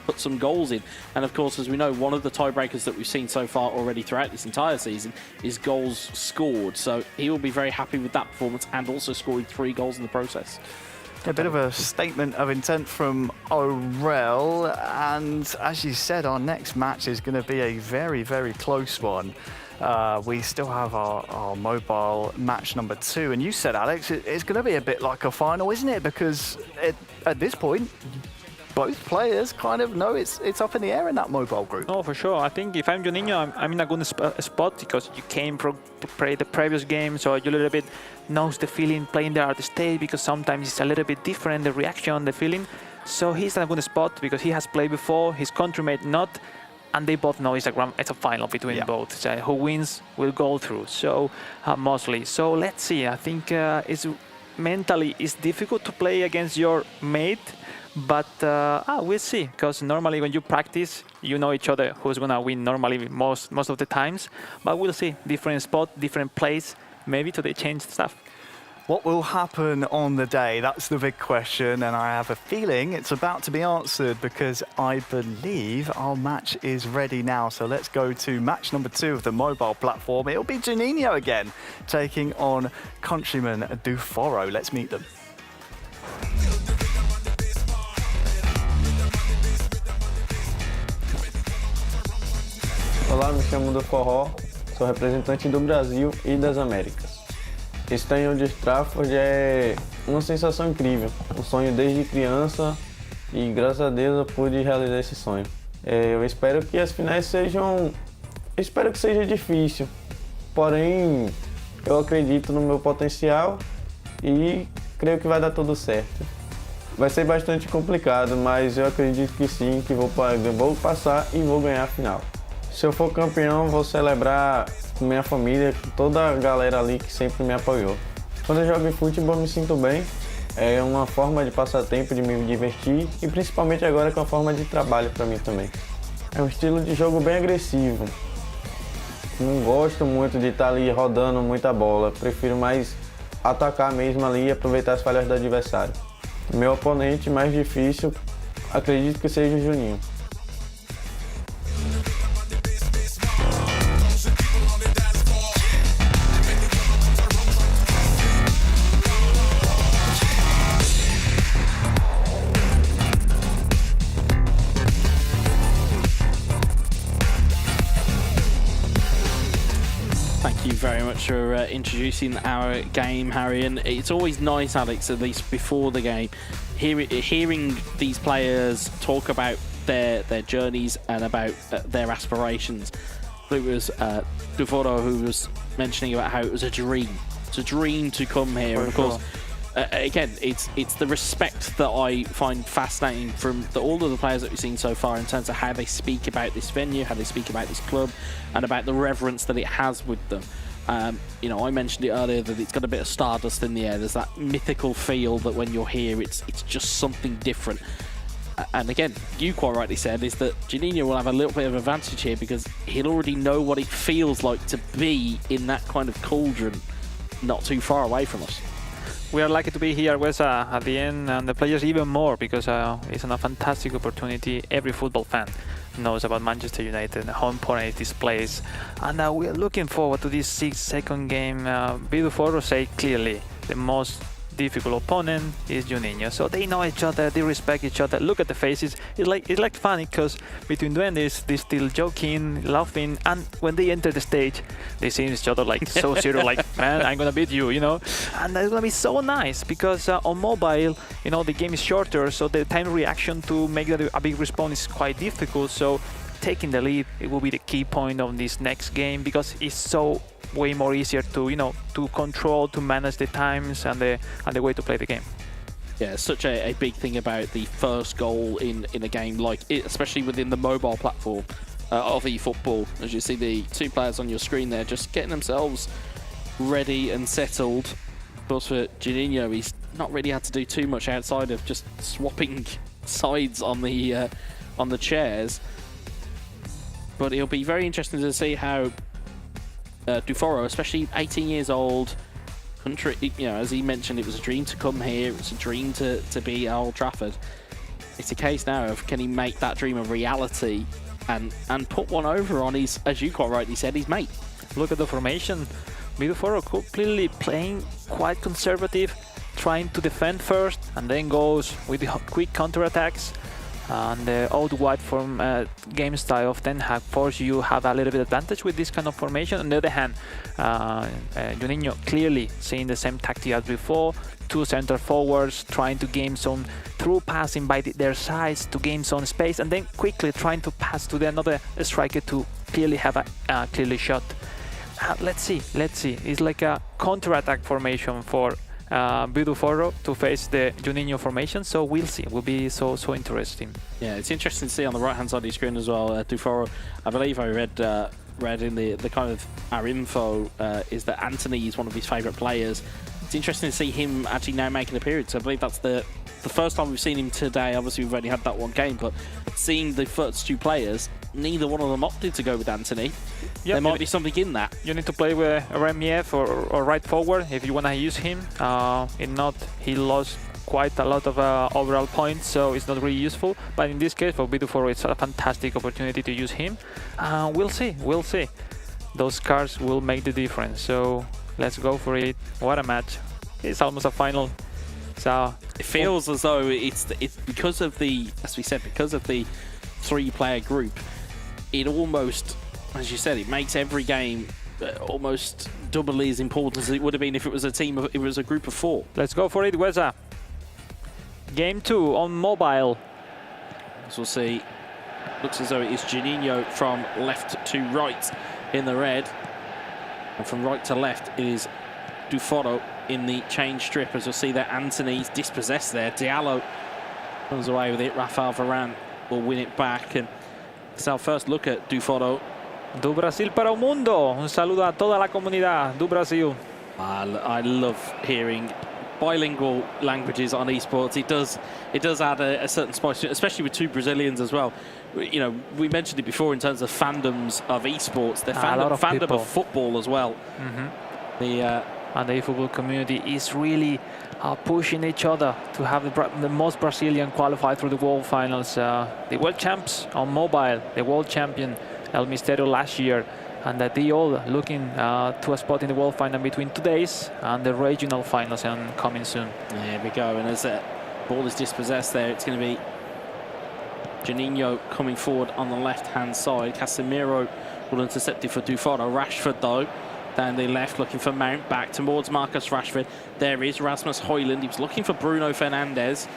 put some goals in. And of course, as we know, one of the tiebreakers that we've seen so far already throughout this entire season is goals scored. So he will be very happy with that performance and also scoring 3 goals in the process. A bit of a statement of intent from Orel, and as you said, our next match is going to be a very, very close one. We still have our mobile match number 2, and you said, Alex, it's going to be a bit like a final, isn't it? Because at this point, both players kind of know it's up in the air in that mobile group. Oh, for sure. I think if I'm Juninho, I'm in a good spot because you came from play the previous game, so you a little bit knows the feeling playing there at the stage, because sometimes it's a little bit different, the reaction, the feeling. So he's in a good spot because he has played before, his countrymen not, and they both know it's a final between both. So who wins will go through. So mostly. So let's see. I think it's mentally it's difficult to play against your mate. But we'll see, because normally when you practice, you know each other who's gonna win normally most of the times. But we'll see, different spot, different place. Maybe today change stuff. What will happen on the day? That's the big question, and I have a feeling it's about to be answered because I believe our match is ready now. So let's go to match number 2 of the mobile platform. It'll be Juninho again, taking on countryman Duforo. Let's meet them. Olá, me chamo Duforo, sou representante do Brasil e das Américas. Estar em Old Trafford é uma sensação incrível, um sonho desde criança e graças a Deus eu pude realizar esse sonho. Eu espero que as finais espero que seja difícil, porém eu acredito no meu potencial e creio que vai dar tudo certo. Vai ser bastante complicado, mas eu acredito que sim, que vou passar e vou ganhar a final. Se eu for campeão, vou celebrar com minha família, com toda a galera ali que sempre me apoiou. Quando eu jogo futebol, eu me sinto bem. É uma forma de passar tempo, de me divertir e principalmente agora com a forma de trabalho para mim também. É um estilo de jogo bem agressivo. Não gosto muito de estar ali rodando muita bola. Prefiro mais atacar mesmo ali e aproveitar as falhas do adversário. Meu oponente mais difícil, acredito que seja o Juninho. Thank you very much for introducing our game, Harry. And it's always nice, Alex, at least before the game, hearing these players talk about their journeys and about their aspirations. It was Duforo who was mentioning about how it was a dream. It's a dream to come here. And of course, again, it's the respect that I find fascinating from all of the players that we've seen so far in terms of how they speak about this venue, how they speak about this club, and about the reverence that it has with them. You know, I mentioned it earlier that it's got a bit of stardust in the air. There's that mythical feel that when you're here, it's just something different. And again, you quite rightly said is that Juninho will have a little bit of advantage here because he'll already know what it feels like to be in that kind of cauldron, not too far away from us. We are lucky to be here, Wesa, at the end, and the players even more because it's a fantastic opportunity. Every football fan knows about Manchester United, how important is this place, and we are looking forward to this 6-second game. Biduforo say clearly the most difficult opponent is Juninho, so they know each other, they respect each other. Look at the faces. It's like funny because between duendes they're still joking, laughing, and when they enter the stage they see each other like so serious, like, man, I'm gonna beat you, you know. And that's gonna be so nice because on mobile, you know, the game is shorter, so the time reaction to make that a big response is quite difficult. So taking the lead, it will be the key point of this next game because it's so way more easier to, you know, to control, to manage the times and the way to play the game. Yeah, such a big thing about the first goal in a game like it, especially within the mobile platform of eFootball. As you see the two players on your screen there, just getting themselves ready and settled. Of course, for Juninho, he's not really had to do too much outside of just swapping sides on the chairs. But it'll be very interesting to see how Duforo, especially 18 years old, country, you know, as he mentioned, it was a dream to come here, it was a dream to be at Old Trafford. It's a case now of can he make that dream a reality and put one over on his, as you quite rightly said, his mate. Look at the formation. Biduforo completely playing quite conservative, trying to defend first and then goes with the quick counterattacks. And the old white form game style of Ten Hag force you have a little bit advantage with this kind of formation. On the other hand, Juninho clearly seeing the same tactic as before, two center forwards trying to gain some through passing by their sides to gain some space, and then quickly trying to pass to the another striker to clearly have a clearly shot. Let's see. It's like a counter-attack formation for Biduforo to face the Juninho formation, so we'll see. Will be so interesting. Yeah, it's interesting to see on the right hand side of the screen as well. Duforo, I believe I read in the kind of our info is that Anthony is one of his favourite players. It's interesting to see him actually now make an appearance. I believe that's the first time we've seen him today. Obviously, we've only had that one game, but seeing the first two players, neither one of them opted to go with Anthony. Yep, there might be something in that. You need to play with Remief or right forward if you want to use him. If not, he lost quite a lot of overall points, so it's not really useful. But in this case, for Biduforo, it's a fantastic opportunity to use him. We'll see. Those cards will make the difference. So let's go for it. What a match! It's almost a final. So it feels as though it's because of the, as we said, because of the three-player group. It almost, as you said, it makes every game almost doubly as important as it would have been if it was a group of four. Let's go for it, Weza. Game 2 on mobile. As we'll see, looks as though it is Juninho from left to right in the red, and from right to left it is Duforo in the change strip. As we'll see that Anthony's dispossessed there. Diallo comes away with it. Rafael Varane will win it back, and it's our first look at Duforo. Do Brasil para o mundo. Un saludo a toda la comunidad do Brasil. I love hearing bilingual languages on esports. It does add a certain spice, especially with two Brazilians as well. You know, we mentioned it before in terms of fandoms of esports. They're fandom of football as well. Mm-hmm. and the eFootball community is really pushing each other to have the most Brazilian qualify through the World Finals. The world champs on mobile, the world champion El Misterio last year, and that they all looking to a spot in the World Final between today's and the regional finals and coming soon. There we go, and as that ball is dispossessed there, it's going to be Juninho coming forward on the left-hand side. Casemiro will intercept it for Dufaro. Rashford, though, down the left, looking for Mount, back towards Marcus Rashford. There is Rasmus Højlund. He was looking for Bruno Fernandes.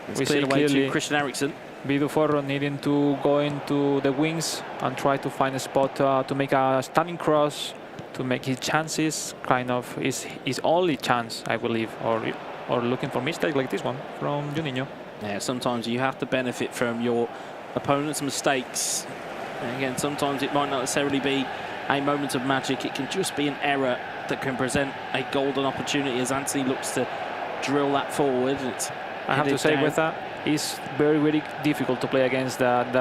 It's cleared away to Christian Eriksen. Biduforo needing to go into the wings and try to find a spot to make a stunning cross, to make his chances kind of his only chance, I believe, or looking for mistake like this one from Juninho. Yeah, sometimes you have to benefit from your opponent's mistakes. And again, sometimes it might not necessarily be a moment of magic. It can just be an error that can present a golden opportunity as Anthony looks to drill that forward. I have to say with that, it's very, very difficult to play against that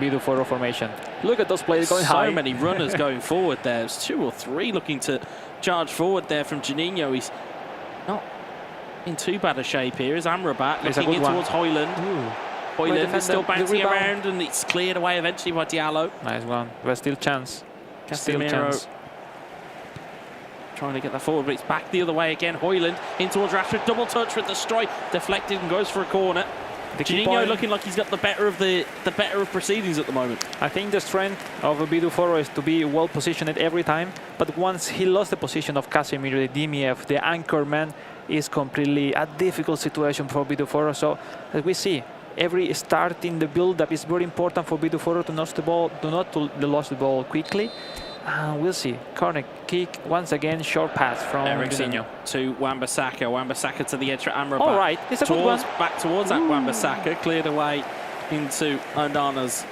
Biduforo formation. Look at those players going high. So many runners going forward there. There's 2 or 3 looking to charge forward there from Juninho. He's not in too bad a shape here. Is Amrabat looking in towards Højlund. Højlund is still bouncing around, and it's cleared away eventually by Diallo. Nice one. There's still chance. Casemiro trying to get that forward, but it's back the other way again. Højlund in towards Rashford. Double touch with the strike. Deflected and goes for a corner. Juninho looking like he's got the better of proceedings at the moment. I think the strength of Biduforo is to be well positioned every time, but once he lost the position of Casemiro, the DMF, the anchor man, is completely a difficult situation for Biduforo. So as we see, every start in the build-up is very important for Biduforo to lose the ball, lose the ball quickly. We'll see. Corner kick once again. Short pass from Juninho to Wan-Bissaka. Wan-Bissaka to the edge for Amrabat. All right, it's a good one. Back towards that Wan-Bissaka, cleared away into Ondana's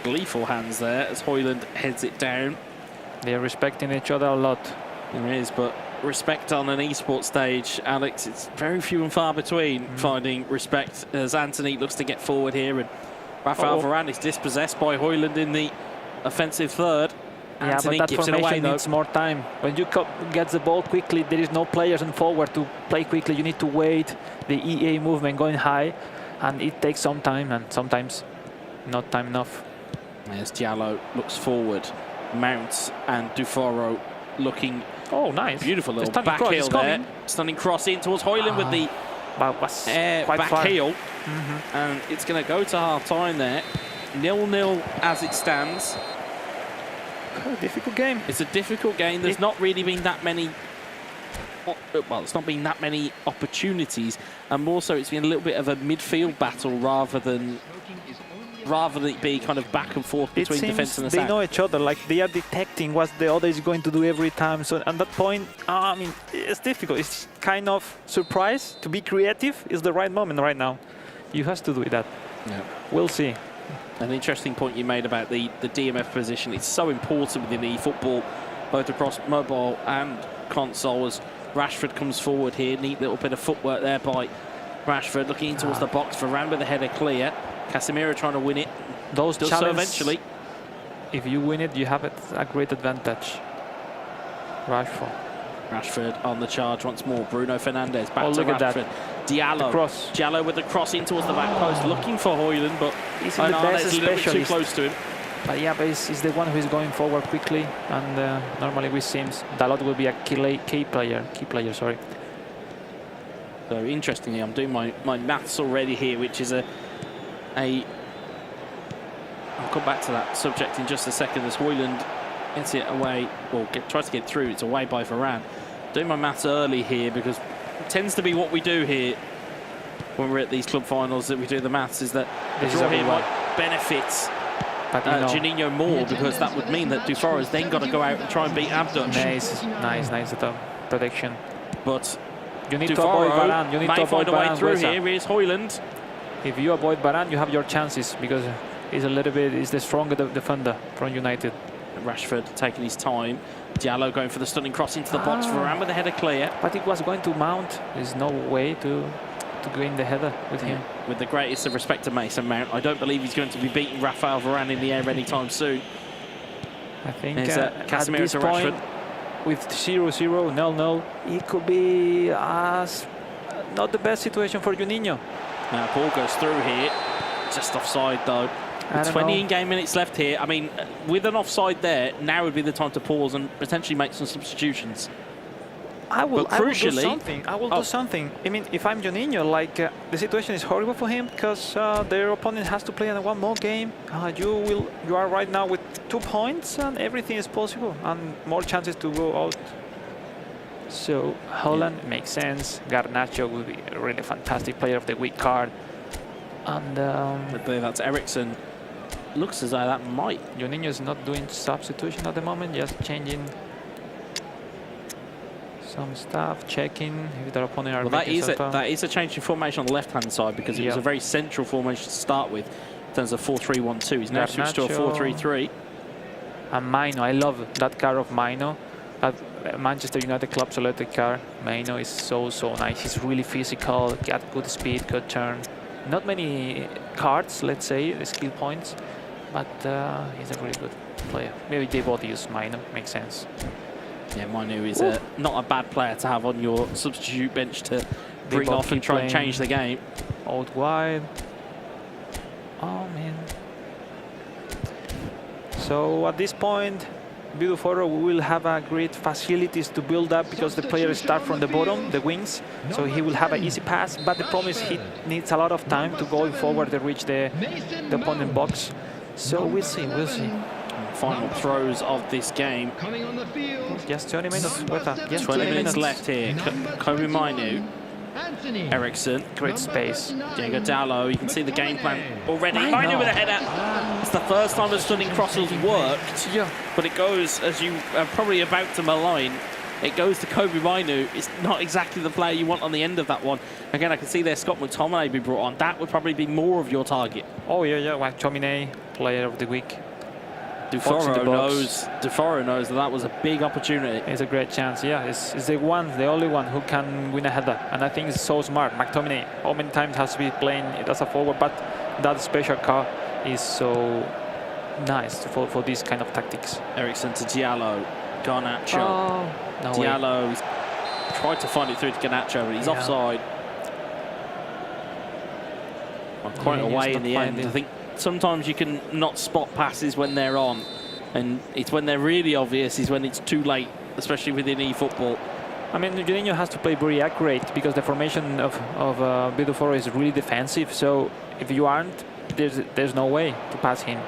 gleeful hands there as Højlund heads it down. They're respecting each other a lot. There is, but respect on an esports stage, Alex, it's very few and far between finding respect as Anthony looks to get forward here, and Rafael Varane is dispossessed by Højlund in the offensive third. Yeah, Anthony but that gives formation it away, needs more time. When you get the ball quickly, there is no players in forward to play quickly. You need to wait the EA movement going high, and it takes some time, and sometimes not time enough. As Diallo looks forward, Mount and Dufaro looking nice. Beautiful little back heel there. Stunning cross in towards Højlund with the back heel. And it's going to go to half-time there. 0-0 as it stands. A difficult game. It's a difficult game. There's not really been that many... Well, it's not been that many opportunities. And more so, it's been a little bit of a midfield battle rather than it be kind of back and forth between defence and attack. They know each other, like they are detecting what the other is going to do every time. So at that point, I mean, it's difficult. It's kind of surprise. To be creative is the right moment right now. You have to do that. Yeah. We'll see. An interesting point you made about the DMF position. It's so important within eFootball, both across mobile and console, as Rashford comes forward here. Neat little bit of footwork there by Rashford, looking in towards the box. Varane with the header clear. Casemiro trying to win it. Those does so eventually. If you win it, you have a great advantage. Rashford on the charge once more. Bruno Fernandes back to Rashford. Diallo with the cross in towards the back post, looking for Højlund, but he's in the best a little bit too close to him. But yeah, but he's the one who is going forward quickly, and normally with Sims, Dalot will be a key player. Sorry. So interestingly, I'm doing my maths already here, which is I'll come back to that subject in just a second. As Højlund gets it away, or tries to get through, it's away by Varane. Doing my maths early here because it tends to be what we do here when we're at these club finals, that we do the maths, is that the draw here might benefit Juninho more, because that would mean that Dufaro has then got to go out and try and beat ABDUTCH. Nice protection. But you need to avoid Varane. You need to avoid Varane. Find a way through here. Here's Højlund. If you avoid Varane, you have your chances, because he's the stronger defender from United. Rashford taking his time. Diallo going for the stunning cross into the box. Varane with the header clear. But it was going to Mount. There's no way to go in the header with him. With the greatest of respect to Mason Mount, I don't believe he's going to be beating Rafael Varane in the air anytime soon. I think Casemiro to Rashford. with 0-0, 0-0, it could be not the best situation for Juninho. Now ball goes through here, just offside though. With 20 in-game minutes left here. I mean, with an offside there, now would be the time to pause and potentially make some substitutions. I will do Oh. something. I mean, if I'm Juninho, like the situation is horrible for him because their opponent has to play one more game. You are right now with 2 points, and everything is possible, and more chances to go out. So Holland makes sense. Garnacho will be a really fantastic player of the week card, and I believe that's Ericsson. Looks as though that might. Juninho is not doing substitution at the moment, just changing some stuff, checking if their opponent are. Well, that is a change in formation on the left-hand side because it was a very central formation to start with in terms of 4-3-1-2. He's now switched to a 4-3-3. And Maino, I love that car of Maino. That Manchester United club selected car. Maino is so nice. He's really physical, got good speed, good turn. Not many cards, let's say, the skill points, but he's a really good player. Maybe they both use Maino, makes sense. Yeah, Mainu is not a bad player to have on your substitute bench to bring off and try and change the game. Out wide. Oh, man. So at this point, Beautiforo will have great facilities to build up because the players start from the bottom, the wings. So he will have an easy pass, but the problem is he needs a lot of time to go forward to reach the opponent box. So we'll see. Final throws of this game. Just 20 minutes. Just 20 minutes left here. Kobe Mainu, Ericsson, great space. Diego Dallo. You can see the game plan already. Mainu with a header. It's the first time the stunning cross has worked. Yeah. But it goes, as you are probably about to malign, it goes to Kobe Mainu. It's not exactly the player you want on the end of that one. Again, I can see there Scott McTominay be brought on. That would probably be more of your target. Oh, yeah. McTominay, player of the week. Duforo knows that was a big opportunity. It's a great chance, yeah. It's the only one who can win a header. And I think it's so smart. McTominay, how many times has to be playing it as a forward, but that special car is so nice for these kind of tactics. Ericsson to Diallo, Garnacho. Oh, no Diallo tried to find it through to Garnacho, but he's offside. Well, quite away in the end. I think sometimes you can not spot passes when they're on, and it's when they're really obvious is when it's too late, especially within eFootball. I mean, Juninho has to play very accurate because the formation of Beautiforo is really defensive. So if you aren't, there's no way to pass him.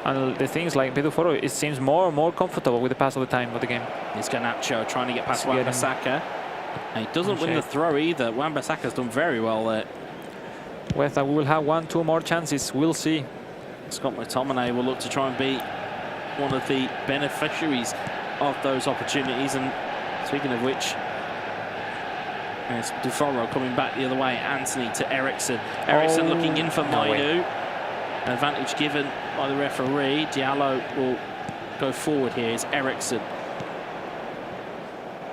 And the things like Beautiforo, it seems more and more comfortable with the pass of the time of the game. It's Garnacho trying to get past Wan-Bissaka. And he doesn't win the throw either. Wan-Bissaka's done very well there. We will have 1-2 more chances. We'll see. Scott McTominay will look to try and be one of the beneficiaries of those opportunities. And speaking of which, there's Duforo coming back the other way. Anthony to Ericsson. Ericsson looking in for Mainu. An advantage given by the referee. Diallo will go forward here. It's Ericsson.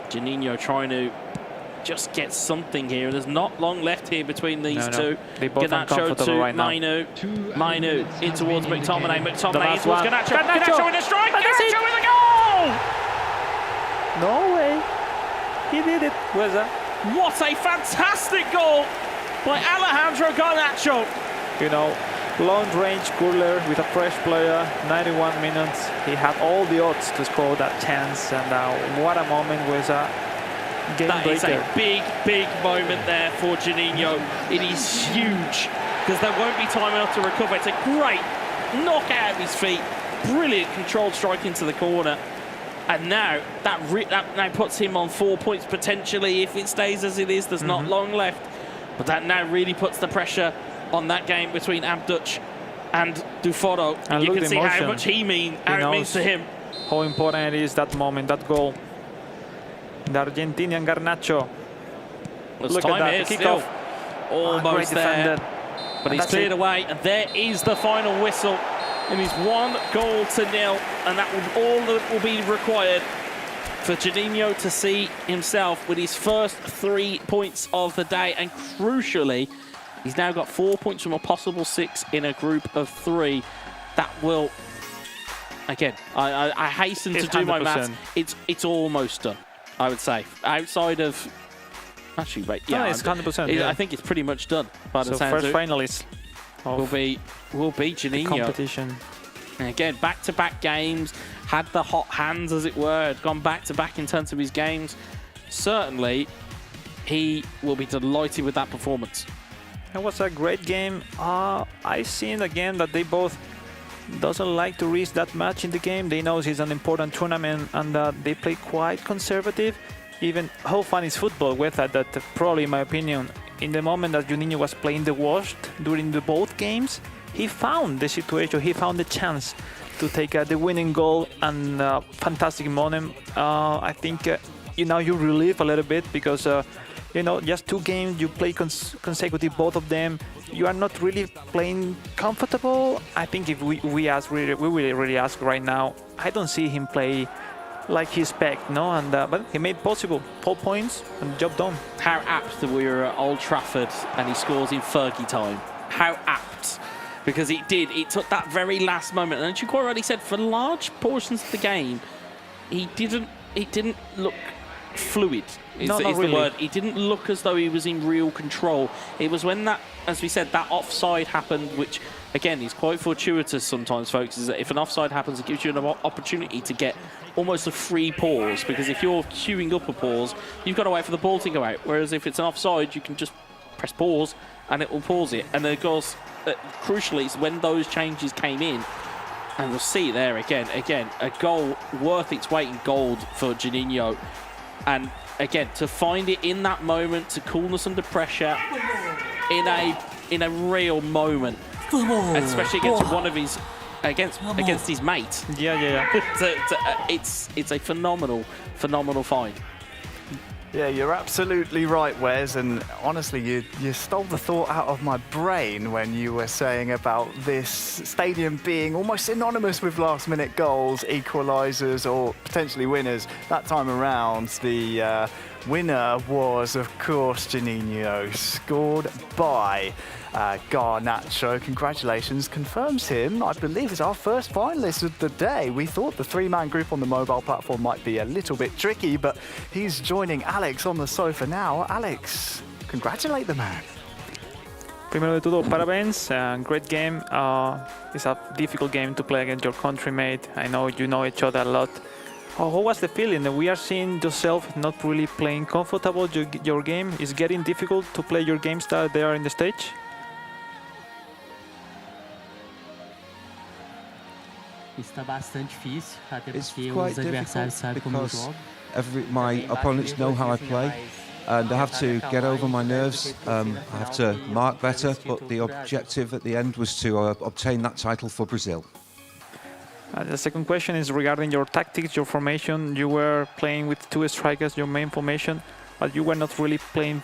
Juninho trying to just get something here. There's not long left here between these two. They both Garnacho to right Mainu. Mainu in towards McTominay. McTominay in towards Garnacho. Garnacho with a strike. Garnacho with a goal! No way. He did it. Where's that? What a fantastic goal by Alejandro Garnacho. You know, long-range curler with a fresh player, 91 minutes. He had all the odds to score that chance, and what a moment was a game that breaker. Is a big moment there for Juninho. It is huge because there won't be time enough to recover. It's a great knock out of his feet, brilliant controlled strike into the corner, and now that now puts him on 4 points potentially if it stays as it is. There's not long left, but that now really puts the pressure on that game between ABDUTCH and Duforo. And you can see how much it means to him. How important it is that moment, that goal. The Argentinian Garnacho. Look at that, the kickoff. Almost there, but he's cleared away, and there is the final whistle. It is 1-0, and that will all that will be required for Juninho to see himself with his first 3 points of the day, and crucially, he's now got 4 points from a possible 6 in a group of 3. That will again, I hasten to do my maths. It's almost done, I would say. Outside of... Actually, wait, yeah. It's 100%. I think it's pretty much done. By the first finalist will be Juninho. Competition. And again, back-to-back games, had the hot hands, as it were, had gone back-to-back in terms of his games. Certainly, he will be delighted with that performance. It was a great game. I've seen again that they both doesn't like to risk that much in the game. They know it's an important tournament and they play quite conservative. Even how fun is football with that probably, in my opinion, in the moment that Juninho was playing the worst during both games, he found the situation, he found the chance to take the winning goal, and fantastic moment. I think you relieve a little bit because just 2 games you play consecutive, both of them. You are not really playing comfortable. I think if we really ask right now, I don't see him play like he expect, no? And but he made possible 4 points and job done. How apt that we were at Old Trafford and he scores in Fergie time. How apt. Because it took that very last moment. And Chico already said for large portions of the game, it didn't look fluid. Is the word. It didn't look as though he was in real control. It was when that, as we said, that offside happened, which again is quite fortuitous sometimes, folks, is that if an offside happens, it gives you an opportunity to get almost a free pause, because if you're queuing up a pause, you've got to wait for the ball to go out. Whereas if it's an offside, you can just press pause and it will pause it. And of course, crucially, it's when those changes came in, and we'll see there again, a goal worth its weight in gold for Juninho. And again, to find it in that moment, to coolness under pressure, in a real moment, especially against one of his, against his mate. Yeah. It's a phenomenal find. Yeah, you're absolutely right, Wes, and honestly, you stole the thought out of my brain when you were saying about this stadium being almost synonymous with last-minute goals, equalisers, or potentially winners. That time around, the winner was, of course, Juninho, scored by Garnacho. Congratulations, confirms him, I believe, is our first finalist of the day. We thought the 3-man group on the mobile platform might be a little bit tricky, but he's joining Alex on the sofa now. Alex, congratulate the man. Primero de todo, parabéns, great game. It's a difficult game to play against your countrymate. I know you know each other a lot. How was the feeling? We are seeing yourself not really playing comfortable. Your game is getting difficult to play your game style there in the stage. Está bastante difícil, até It's porque quite os adversários sabem como eu because jogo. my opponents know how I play, and I have to get over my nerves. I have to mark better, but the objective at the end was to obtain that title for Brazil. The second question is regarding your tactics, your formation. You were playing with 2 strikers, your main formation, but you were not really playing,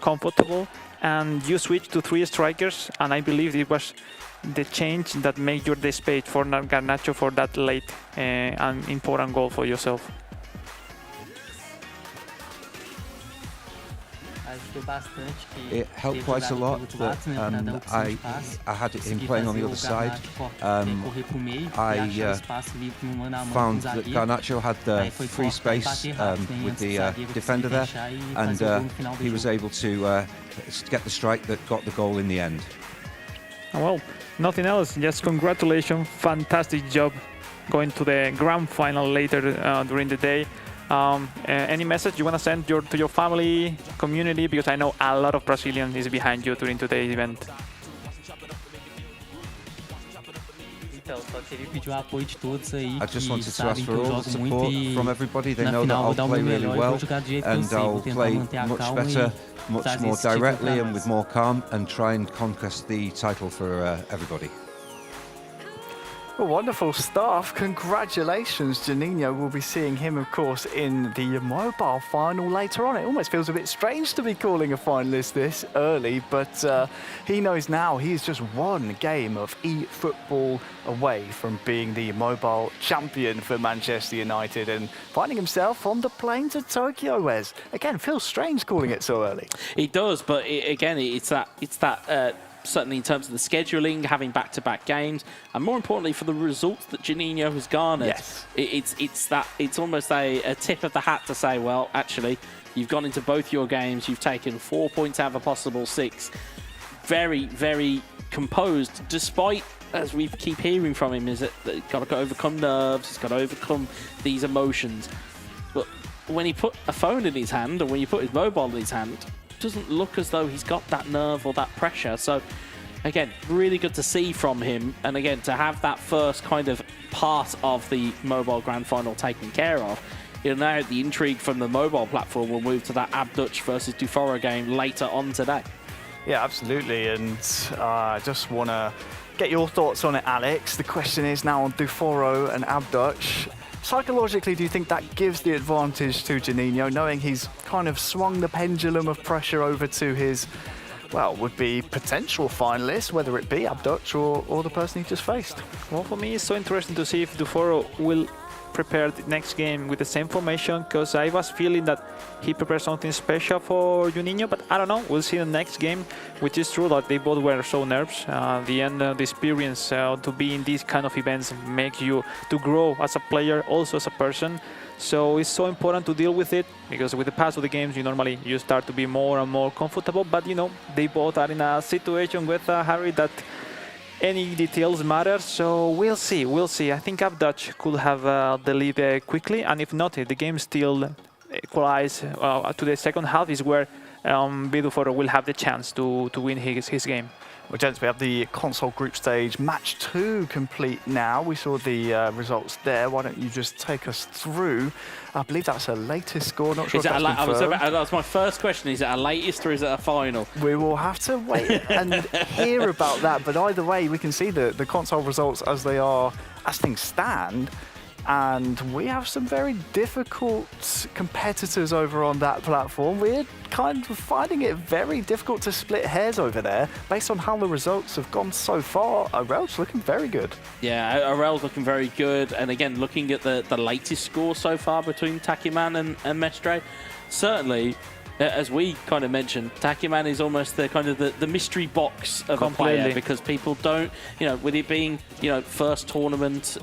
comfortable. And you switched to 3 strikers, and I believe it was the change that made you the space for Garnacho for that late and important goal for yourself. It helped quite a lot, but I had him playing on the other side. I found that Garnacho had the free space with the defender there, and he was able to get the strike that got the goal in the end. Well, nothing else, just congratulations, fantastic job going to the grand final later during the day. Any message you want to send to your family, community, because I know a lot of Brazilians is behind you during today's event. I just wanted to ask for all the support from everybody. They know that I'll play really well, and I'll play much better, much more directly and with more calm, and try and conquest the title for everybody. Well, wonderful stuff. Congratulations, Juninho. We'll be seeing him, of course, in the mobile final later on. It almost feels a bit strange to be calling a finalist this early, but he knows now he's just one game of eFootball away from being the mobile champion for Manchester United and finding himself on the plane to Tokyo, Wes. Again, feels strange calling it so early. It does, but it's that certainly in terms of the scheduling, having back-to-back games, and more importantly for the results that Juninho has garnered. Yes. It's almost a tip of the hat to say, well, actually, you've gone into both your games, you've taken 4 points out of a possible 6. Very, very composed, despite, as we keep hearing from him, is that he's got to overcome nerves, he's got to overcome these emotions. But when he put a phone in his hand, or when you put his mobile in his hand, it doesn't look as though he's got that nerve or that pressure. So, again, really good to see from him. And again, to have that first kind of part of the mobile grand final taken care of, now the intrigue from the mobile platform will move to that ABDUTCH versus Duforo game later on today. Yeah, absolutely. And I just want to get your thoughts on it, Alex. The question is now on Duforo and ABDUTCH. Psychologically, do you think that gives the advantage to Juninho, knowing he's kind of swung the pendulum of pressure over to his, well, would-be potential finalist, whether it be ABDUTCH or the person he just faced? Well, for me, it's so interesting to see if Duforo will prepare the next game with the same formation, because I was feeling that he prepared something special for Juninho, but I don't know. We'll see the next game, which is true that they both were so nervous. The end, the experience to be in these kind of events makes you to grow as a player, also as a person. So it's so important to deal with it, because with the pass of the games, you start to be more and more comfortable. But they both are in a situation with Harry that any details matter, so we'll see. I think ABDUTCH could have the lead quickly, and if not, if the game still equalize to the second half, is where Duforo will have the chance to win his game. Well, gents, we have the console group stage match 2 complete now. We saw the results there. Why don't you just take us through? I believe that's a latest score. Not sure if that's confirmed. That was my first question. Is it a latest or is it a final? We will have to wait and hear about that. But either way, we can see the console results as they are, as things stand. And we have some very difficult competitors over on that platform. We're kind of finding it very difficult to split hairs over there based on how the results have gone so far. Arel's looking very good. Yeah, Arel's looking very good. And again, looking at the latest score so far between TAKEMAN and MESTRE, certainly, as we kind of mentioned, TAKEMAN is almost the kind of the mystery box of a player, because people don't, with it being, first tournament,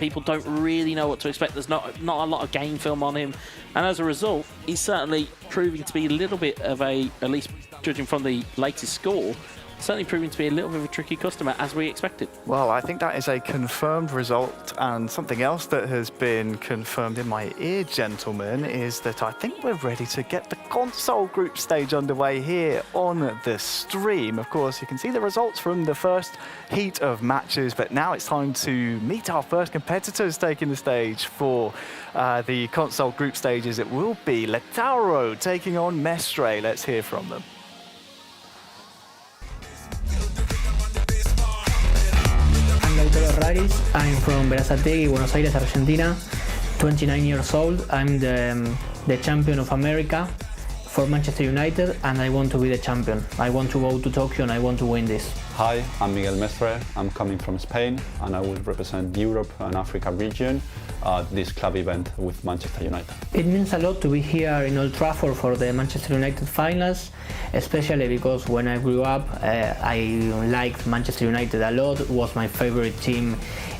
people don't really know what to expect. There's not a lot of game film on him, and as a result, he's certainly proving to be a little bit of a, at least judging from the latest score, certainly proving to be a little bit of a tricky customer, as we expected. Well, I think that is a confirmed result, and something else that has been confirmed in my ear, gentlemen, is that I think we're ready to get the console group stage underway here on the stream. Of course, you can see the results from the first heat of matches, but now it's time to meet our first competitors taking the stage for the console group stages. It will be Lautaro taking on MESTRE. Let's hear from them. Lautaroraris. I'm from Berazategui, Buenos Aires, Argentina. 29 years old. I'm the champion of America for Manchester United, and I want to be the champion. I want to go to Tokyo and I want to win this. Hi, I'm Miguel Mestre. I'm coming from Spain and I will represent Europe and Africa region at this club event with Manchester United. It means a lot to be here in Old Trafford for the Manchester United finals, especially because when I grew up, I liked Manchester United a lot. It was my favorite team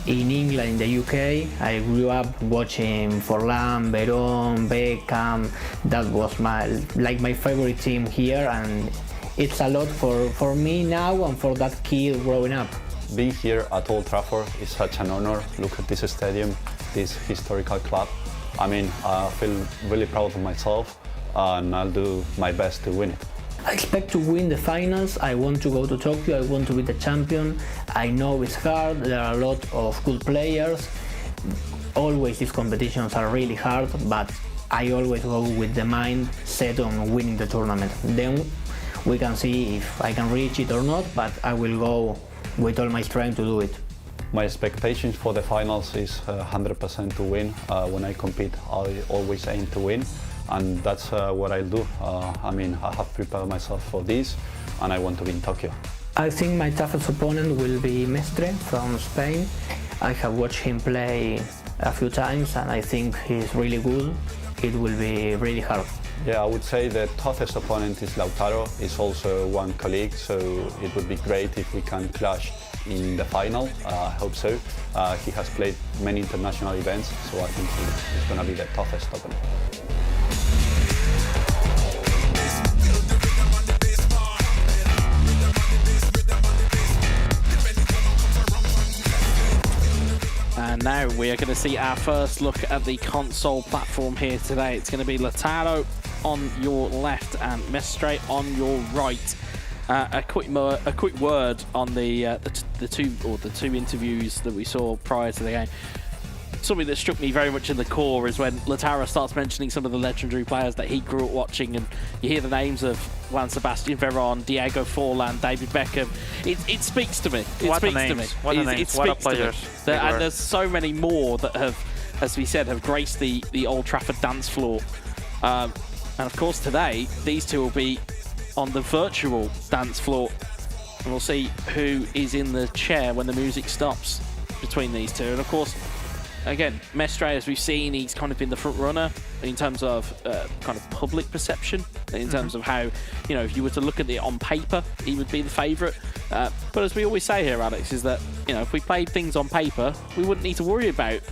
in England, in the UK. I grew up watching Forlan, Veron, Beckham. That was my favorite team here, and it's a lot for me now and for that kid growing up. Being here at Old Trafford is such an honor. Look at this stadium, this historical club. I mean, I feel really proud of myself and I'll do my best to win it. I expect to win the finals. I want to go to Tokyo. I want to be the champion. I know it's hard. There are a lot of good players. Always these competitions are really hard, but I always go with the mind set on winning the tournament. Then we can see if I can reach it or not, but I will go with all my strength to do it. My expectations for the finals is 100% to win. When I compete, I always aim to win, and that's what I'll do. I mean, I have prepared myself for this, and I want to be in Tokyo. I think my toughest opponent will be Mestre from Spain. I have watched him play a few times, and I think he's really good. It will be really hard. Yeah, I would say the toughest opponent is Lautaro. It's also one colleague, so it would be great if we can clash in the final. I hope so. He has played many international events, so I think he's going to be the toughest opponent. And now we are going to see our first look at the console platform here today. It's going to be Lautaro on your left and Mestre on your right. A quick word on the two interviews that we saw prior to the game. Something that struck me very much in the core is when Lautaro starts mentioning some of the legendary players that he grew up watching, and you hear the names of Juan Sebastian Veron, Diego Forlan, David Beckham. It speaks to me. It speaks to me. It speaks to me. And there's so many more that have, as we said, have graced the Old Trafford dance floor. And of course today, these two will be on the virtual dance floor. And we'll see who is in the chair when the music stops between these two. And of course, again, Mestre, as we've seen, he's kind of been the front runner in terms of kind of public perception, in terms of how, you know, if you were to look at it on paper, he would be the favourite. But as we always say here, Alex, is that, you know, if we played things on paper, we wouldn't need to worry about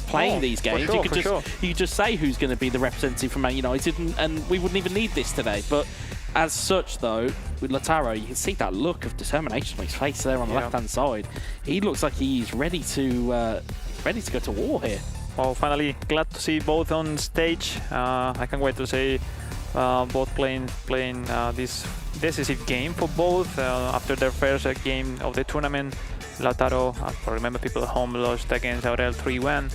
playing these games. You could just say who's going to be the representative from Man United, and we wouldn't even need this today. But as such, though, with Lautaro, you can see that look of determination on his face there on the left-hand side. He looks like he's ready to go to war here. Well, finally, glad to see both on stage. I can't wait to see both playing this decisive game for both. After their first game of the tournament, Lautaro, for remember people at home, lost against Aurel 3-1.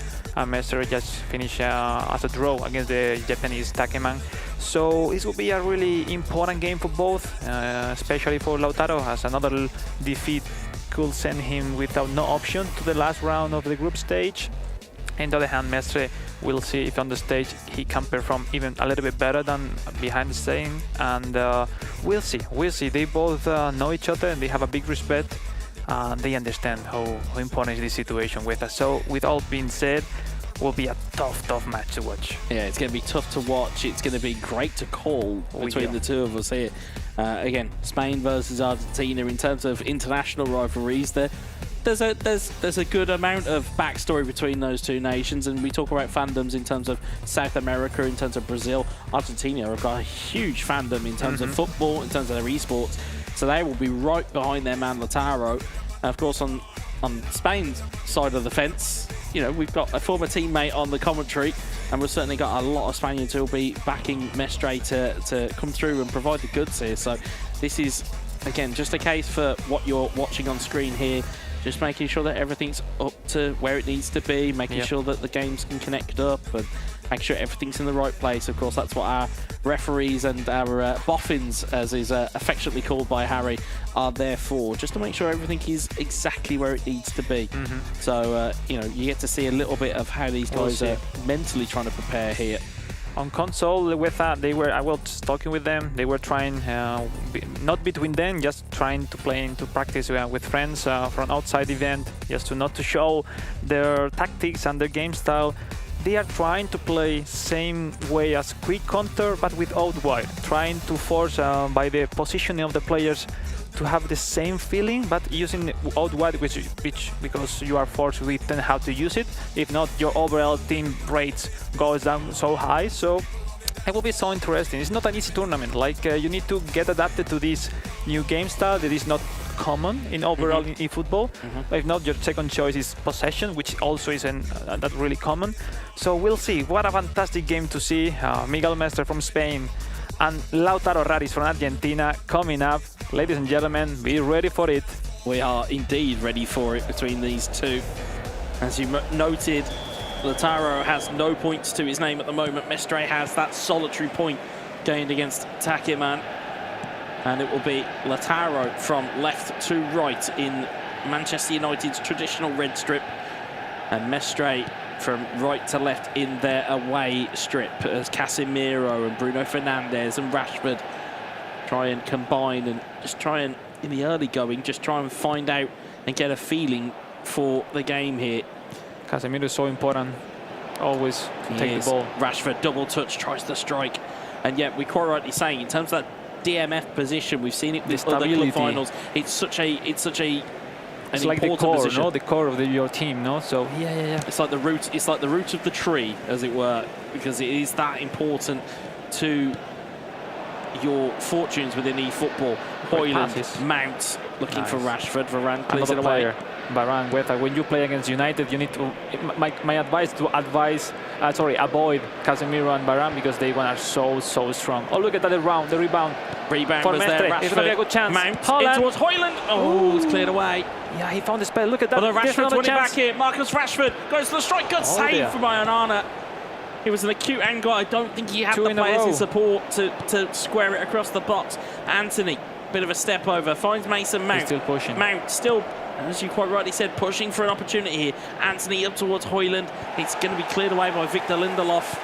Mestre just finished as a draw against the Japanese TAKEMAN. So this will be a really important game for both, especially for Lautaro, as another defeat could send him without no option to the last round of the group stage. On the other hand, Mestre will see if on the stage he can perform even a little bit better than behind the scene, and we'll see. They both know each other and they have a big respect. They understand how important is this situation with us. So with all being said, will be a tough match to watch. Yeah, it's going to be tough to watch. It's going to be great to call between the two of us here. Again, Spain versus Argentina. In terms of international rivalries, there's a good amount of backstory between those two nations, and we talk about fandoms in terms of South America, in terms of Brazil. Argentina have got a huge fandom in terms of football, in terms of their esports, so they will be right behind their man Lautaro. And of course, on Spain's side of the fence, you know, we've got a former teammate on the commentary, and we've certainly got a lot of Spaniards who will be backing Mestre to come through and provide the goods here. So this is, again, just a case for what you're watching on screen here. Just making sure that everything's up to where it needs to be, making sure that the games can connect up, and make sure everything's in the right place. Of course, that's what our referees and our boffins, as is affectionately called by Harry, are there for, just to make sure everything is exactly where it needs to be. So, you know, you get to see a little bit of how these guys are mentally trying to prepare here. On console, with that, I was talking with them. They were trying, not between them, just trying to practice with friends from outside event, just not to show their tactics and their game style. They are trying to play same way as quick counter, but without wide, trying to force by the positioning of the players to have the same feeling, but using out wide, which because you are forced with how to use it. If not, your overall team rates goes down so high. So it will be so interesting. It's not an easy tournament. Like you need to get adapted to this new game style that is not common in overall in eFootball. If not, your second choice is possession, which also isn't not really common. So we'll see. What a fantastic game to see. Miguel Mestre from Spain and Lautaroraris from Argentina coming up. Ladies and gentlemen, be ready for it. We are indeed ready for it between these two. As you noted, Lautaro has no points to his name at the moment. Mestre has that solitary point gained against TAKEMAN. And it will be Lautaro from left to right in Manchester United's traditional red strip, and Mestre from right to left in their away strip, as Casemiro and Bruno Fernandes and Rashford try and combine and just try and, in the early going, just try and find out and get a feeling for the game here. Casemiro is so important, always to take the ball. Rashford double touch, tries to strike. And yet, we're quite rightly saying, in terms of that DMF position, we've seen it with other club finals. It's like the core, position. No, the core of your team, no. So yeah. It's like the root. It's like the root of the tree, as it were, because it is that important to your fortunes within eFootball. Hoyland, Mount looking for Rashford. Varane clears it away. Varane, when you play against United, you need to. My advice to avoid Casemiro and Varane because they are so strong. Oh, look at that the rebound. Rebound for was Mestre. there. Rashford, it's gonna be a good chance. Mount in towards Hoyland. Oh, it's cleared away. Yeah, he found the spell. Look at that. Although Rashford's winning back here. Marcus Rashford goes to the strike. Good save from Onana. It was an acute angle. I don't think he had the players in support to square it across the box. Anthony, bit of a step over, finds Mason Mount. He's still pushing. Mount still, as you quite rightly said, pushing for an opportunity here. Anthony up towards Hoyland. It's going to be cleared away by Victor Lindelof.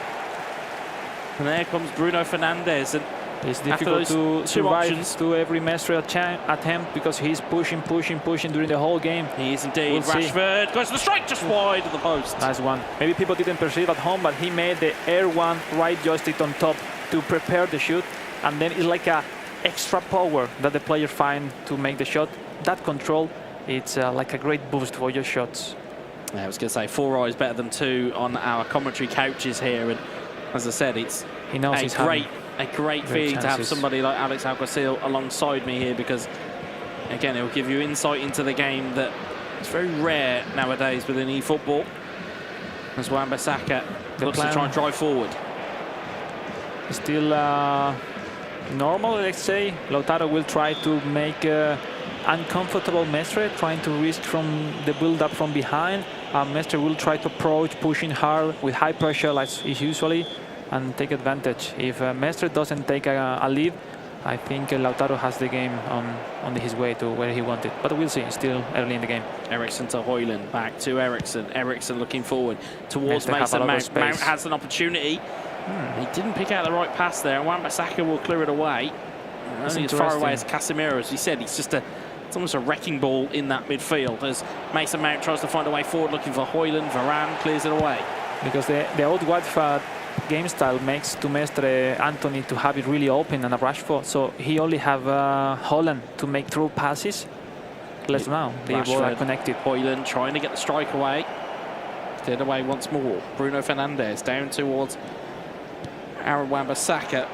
And there comes Bruno Fernandes. And it's difficult to survive to every Mestre attempt because he's pushing during the whole game. He is indeed. Rashford goes to the strike, just wide of the post. Nice one. Maybe people didn't perceive at home, but he made the Air 1 right joystick on top to prepare the shoot. And then it's like a extra power that the player finds to make the shot. That control, it's like a great boost for your shots. Yeah, I was going to say 4 eyes better than 2 on our commentary couches here. And as I said, it's a great feeling to have somebody like Alex Alguacil alongside me here because, again, it will give you insight into the game that is very rare nowadays within eFootball. As Wan-Bissaka looks to try and drive forward. Still normal, let's say. Lautaro will try to make uncomfortable Mestre, trying to risk from the build-up from behind. Mestre will try to approach, pushing hard with high pressure like usually, and take advantage. If Mestre doesn't take a lead, I think Lautaro has the game on his way to where he wanted. But we'll see, still early in the game. Eriksen to Hoyland, back to Eriksen. Eriksen looking forward towards Mason Mount. Mount has an opportunity. He didn't pick out the right pass there, and Wan-Bissaka will clear it away. Only as far away as Casemiro, as he said. It's almost a wrecking ball in that midfield as Mason Mount tries to find a way forward looking for Hoyland. Varane clears it away. Because the old Watford game style makes to Mestre Anthony to have it really open and a Rashford, so he only have Holland to make through passes. Let's now they all are connected. Hoyland trying to get the strike away. Cleared away once more. Bruno Fernandes down towards Aaron Wan-Bissaka.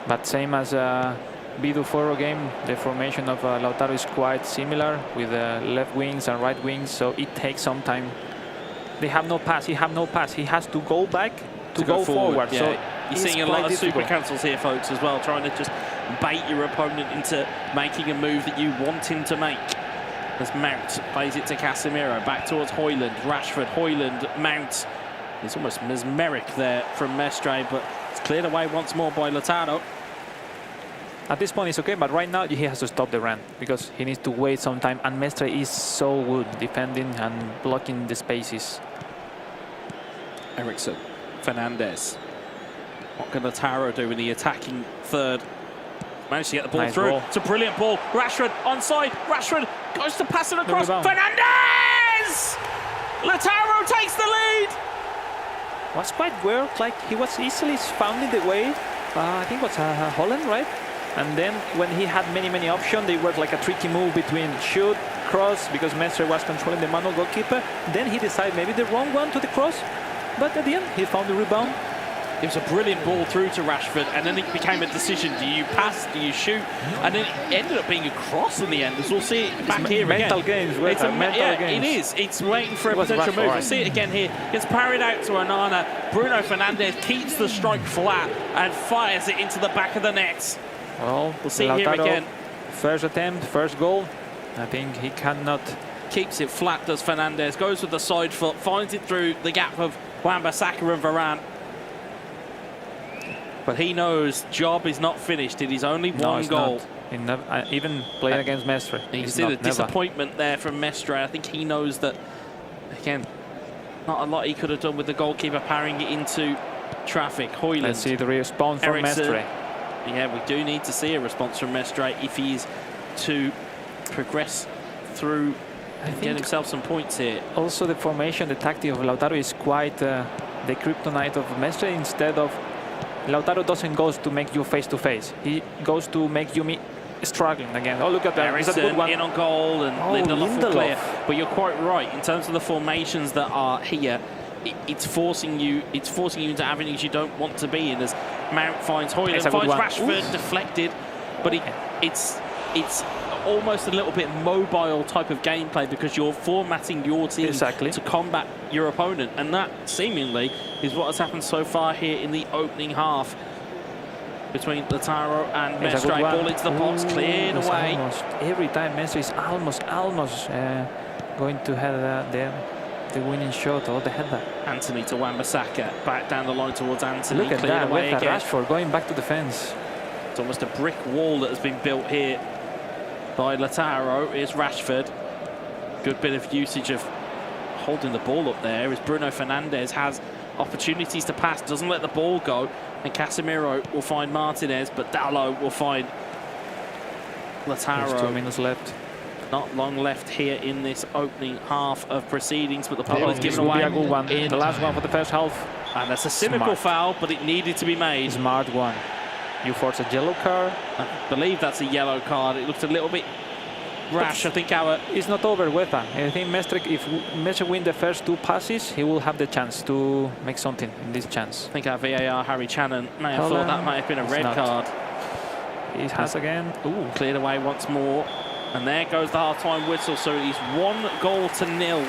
But same as Bidu Foro game, the formation of Lautaro is quite similar with left wings and right wings, so it takes some time. They have no pass. He have no pass. He has to go back to go forward. Yeah. So you're seeing a lot of super cancels here, folks, as well, trying to just bait your opponent into making a move that you want him to make. As Mount plays it to Casemiro, back towards Hoyland, Rashford, Hoyland, Mount. It's almost mesmeric there from Mestre, but it's cleared away once more by Lautaro. At this point, it's okay, but right now he has to stop the run because he needs to wait some time. And Mestre is so good defending and blocking the spaces. Eriksen, Fernandes. What can Lautaro do in the attacking third? Managed to get the ball through. Ball. It's a brilliant ball. Rashford onside. Rashford goes to pass it across. Fernandes! Lautaro takes the lead. Was quite weird. Like he was easily found in the way. I think it was Holland, right? And then when he had many options, they were like a tricky move between shoot, cross, because Mestre was controlling the manual goalkeeper. Then he decided maybe the wrong one to the cross, but at the end he found the rebound. It was a brilliant ball through to Rashford, and then it became a decision: do you pass, do you shoot? And then it ended up being a cross in the end, as we'll see it back here mental again. Games, it's mental games. It is. It's waiting for a potential move. We'll see it again here. Gets parried out to Onana. Bruno Fernandes keeps the strike flat and fires it into the back of the net. Well, we'll see it here again. First attempt, first goal. I think he cannot. Keeps it flat, does Fernandes. Goes with the side foot, finds it through the gap of Wan-Bissaka and Varane. But he knows job is not finished. It is only one goal. Even playing against Mestre. You see the disappointment there from Mestre. I think he knows that, again, not a lot he could have done with the goalkeeper parrying it into traffic. Hoyland. Let's see the response from Mestre. Yeah, we do need to see a response from Mestre if he is to progress through and get himself some points here. Also, the formation, the tactic of Lautaro is quite the kryptonite of Mestre. Instead of Lautaro doesn't go to make you face to face. He goes to make you struggling again. Oh, look at that. It's a good one. In on goal, and Lindelof will clear. But you're quite right in terms of the formations that are here. It's forcing you into avenues you don't want to be in. As Mount finds Højlund, finds Rashford, deflected, but it's almost a little bit mobile type of gameplay because you're formatting your team to combat your opponent, and that seemingly is what has happened so far here in the opening half between Lautaro and Mestre. Ball into the box, cleared away. Every time Mestre is almost going to have the winning shot or the header. Anthony to Wan-Bissaka, back down the line towards Anthony. Look at cleared that, away with again. Rashford going back to defense. It's almost a brick wall that has been built here by Lautaro. Is Rashford. Good bit of usage of holding the ball up there as Bruno Fernandes has opportunities to pass, doesn't let the ball go, and Casemiro will find Martinez, but Dalot will find Lautaro. There's 2 minutes left. Not long left here in this opening half of proceedings, but the ball is given away. A good one. The last one for the first half. And that's a cynical foul, but it needed to be made. Smart one. You force a yellow card. I believe that's a yellow card. It looked a little bit rash. I think it's not over with that. I think Mestre, if Mestre wins the first 2 passes, he will have the chance to make something in this chance. I think our VAR, Harry Channon, may have thought that might have been a red card. He has again. Ooh, cleared away once more. And there goes the half-time whistle. So it is 1-0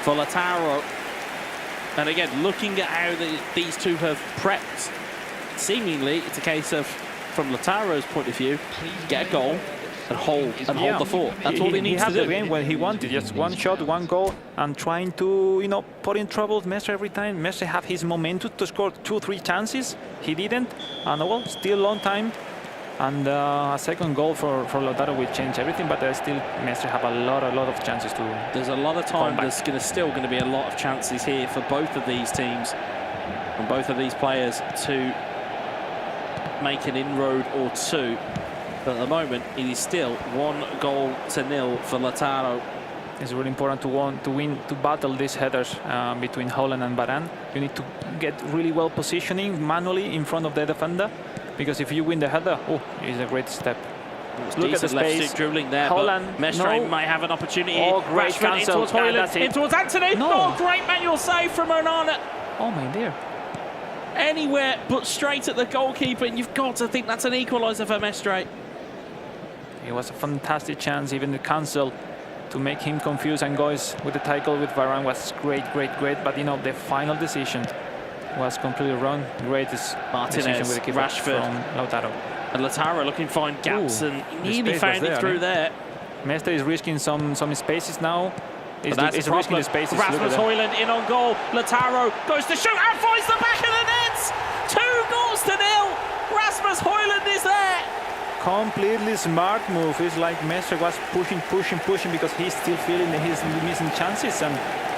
for Lautaro. And again, looking at how these two have prepped, seemingly it's a case of, from Lautaro's point of view, get a goal and hold the fort. That's all he needs to do. He had the game when he wanted, just 1 shot, 1 goal, and trying to, put in trouble Mestre every time. Mestre have his momentum to score 2-3 chances. He didn't, and well, still long time. And a second goal for Lautaro will change everything, but there's still Mestre have a lot of chances to. There's a lot of time. There's still going to be a lot of chances here for both of these teams and both of these players to make an inroad or 2. But at the moment, it is still 1-0 for Lautaro. It's really important to battle these headers between Højlund and Varane. You need to get really well positioning manually in front of the defender. Because if you win the header, it's a great step. Look at the space. Dribbling there, but Mestre might have an opportunity. Oh, great Rashford in towards Højlund, in towards Anthony. No. Oh, great manual save from Onana. Oh, my dear. Anywhere but straight at the goalkeeper, and you've got to think that's an equaliser for Mestre. It was a fantastic chance, even the cancel, to make him confused and goes with the tackle with Varane was great. But the final decision was completely wrong. Greatest Martinez, with the keeper Rashford, from Lautaro. And Lautaro looking to find gaps, and he nearly found it through there. Mestre is risking some spaces now. He's risking the spaces. Rasmus Højlund in on goal. Lautaro goes to shoot and finds the back of the nets. 2-0. Rasmus Højlund is there. Completely smart move. It's like Mestre was pushing because he's still feeling his missing chances. And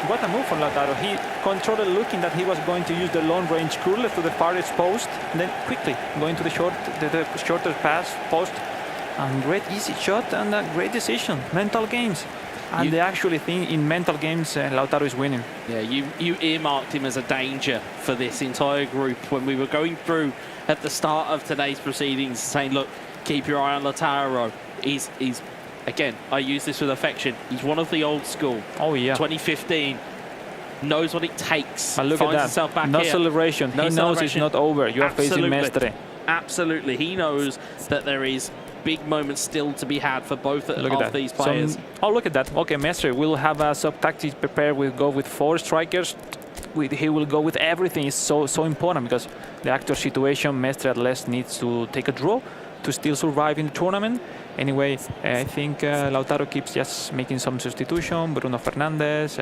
what a move from Lautaro. He controlled looking that he was going to use the long range curler to the farthest post, and then quickly going to the shorter pass post. And great easy shot and a great decision. Mental games. And the actual thing in mental games, Lautaro is winning. Yeah, you earmarked him as a danger for this entire group when we were going through at the start of today's proceedings, saying, look, keep your eye on Lautaro. He's again, I use this with affection. He's one of the old school. Oh yeah. 2015. Knows what it takes. But look finds at that. himself back no here. celebration. No he knows it's not over. You are facing Mestre. Absolutely. He knows that there is big moments still to be had for both of these players. Look at that. Okay, Mestre will have a sub-tactics prepared. We'll go with 4 strikers. He will go with everything. It's so important because the actual situation, Mestre at least needs to take a draw to still survive in the tournament. Anyway, I think Lautaro keeps just making some substitution. Bruno Fernandes,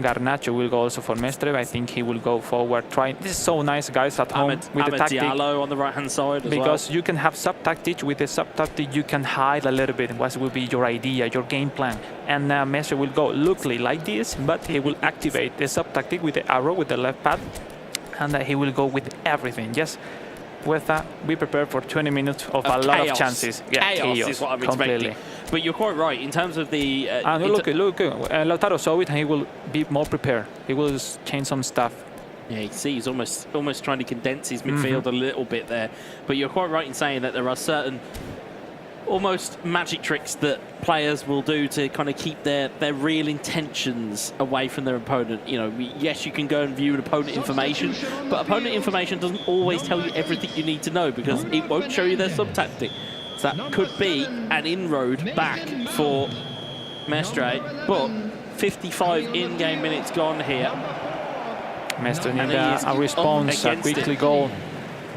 Garnacho will go also for Mestre. I think he will go forward. This is so nice, guys, at home with the tactic. Diallo on the right-hand side because you can have sub-tactics. With the sub-tactic, you can hide a little bit what will be your idea, your game plan. And Mestre will go loosely like this, but he will activate the sub-tactic with the arrow, with the left pad, and he will go with everything. Yes. With that, be prepared for 20 minutes of a lot of chances. Yeah, chaos is what I'm expecting. But you're quite right in terms of the. Look, Lautaro saw it, and he will be more prepared. He will change some stuff. Yeah, you see he's almost trying to condense his midfield a little bit there. But you're quite right in saying that there are certain almost magic tricks that players will do to kind of keep their real intentions away from their opponent. You know, yes, you can go and view an opponent information, but opponent information doesn't always tell you everything you need to know because it won't show you their sub-tactic. So that could be an inroad back for Mestre, but 55 in-game minutes gone here. Mestre need a response, a quickly goal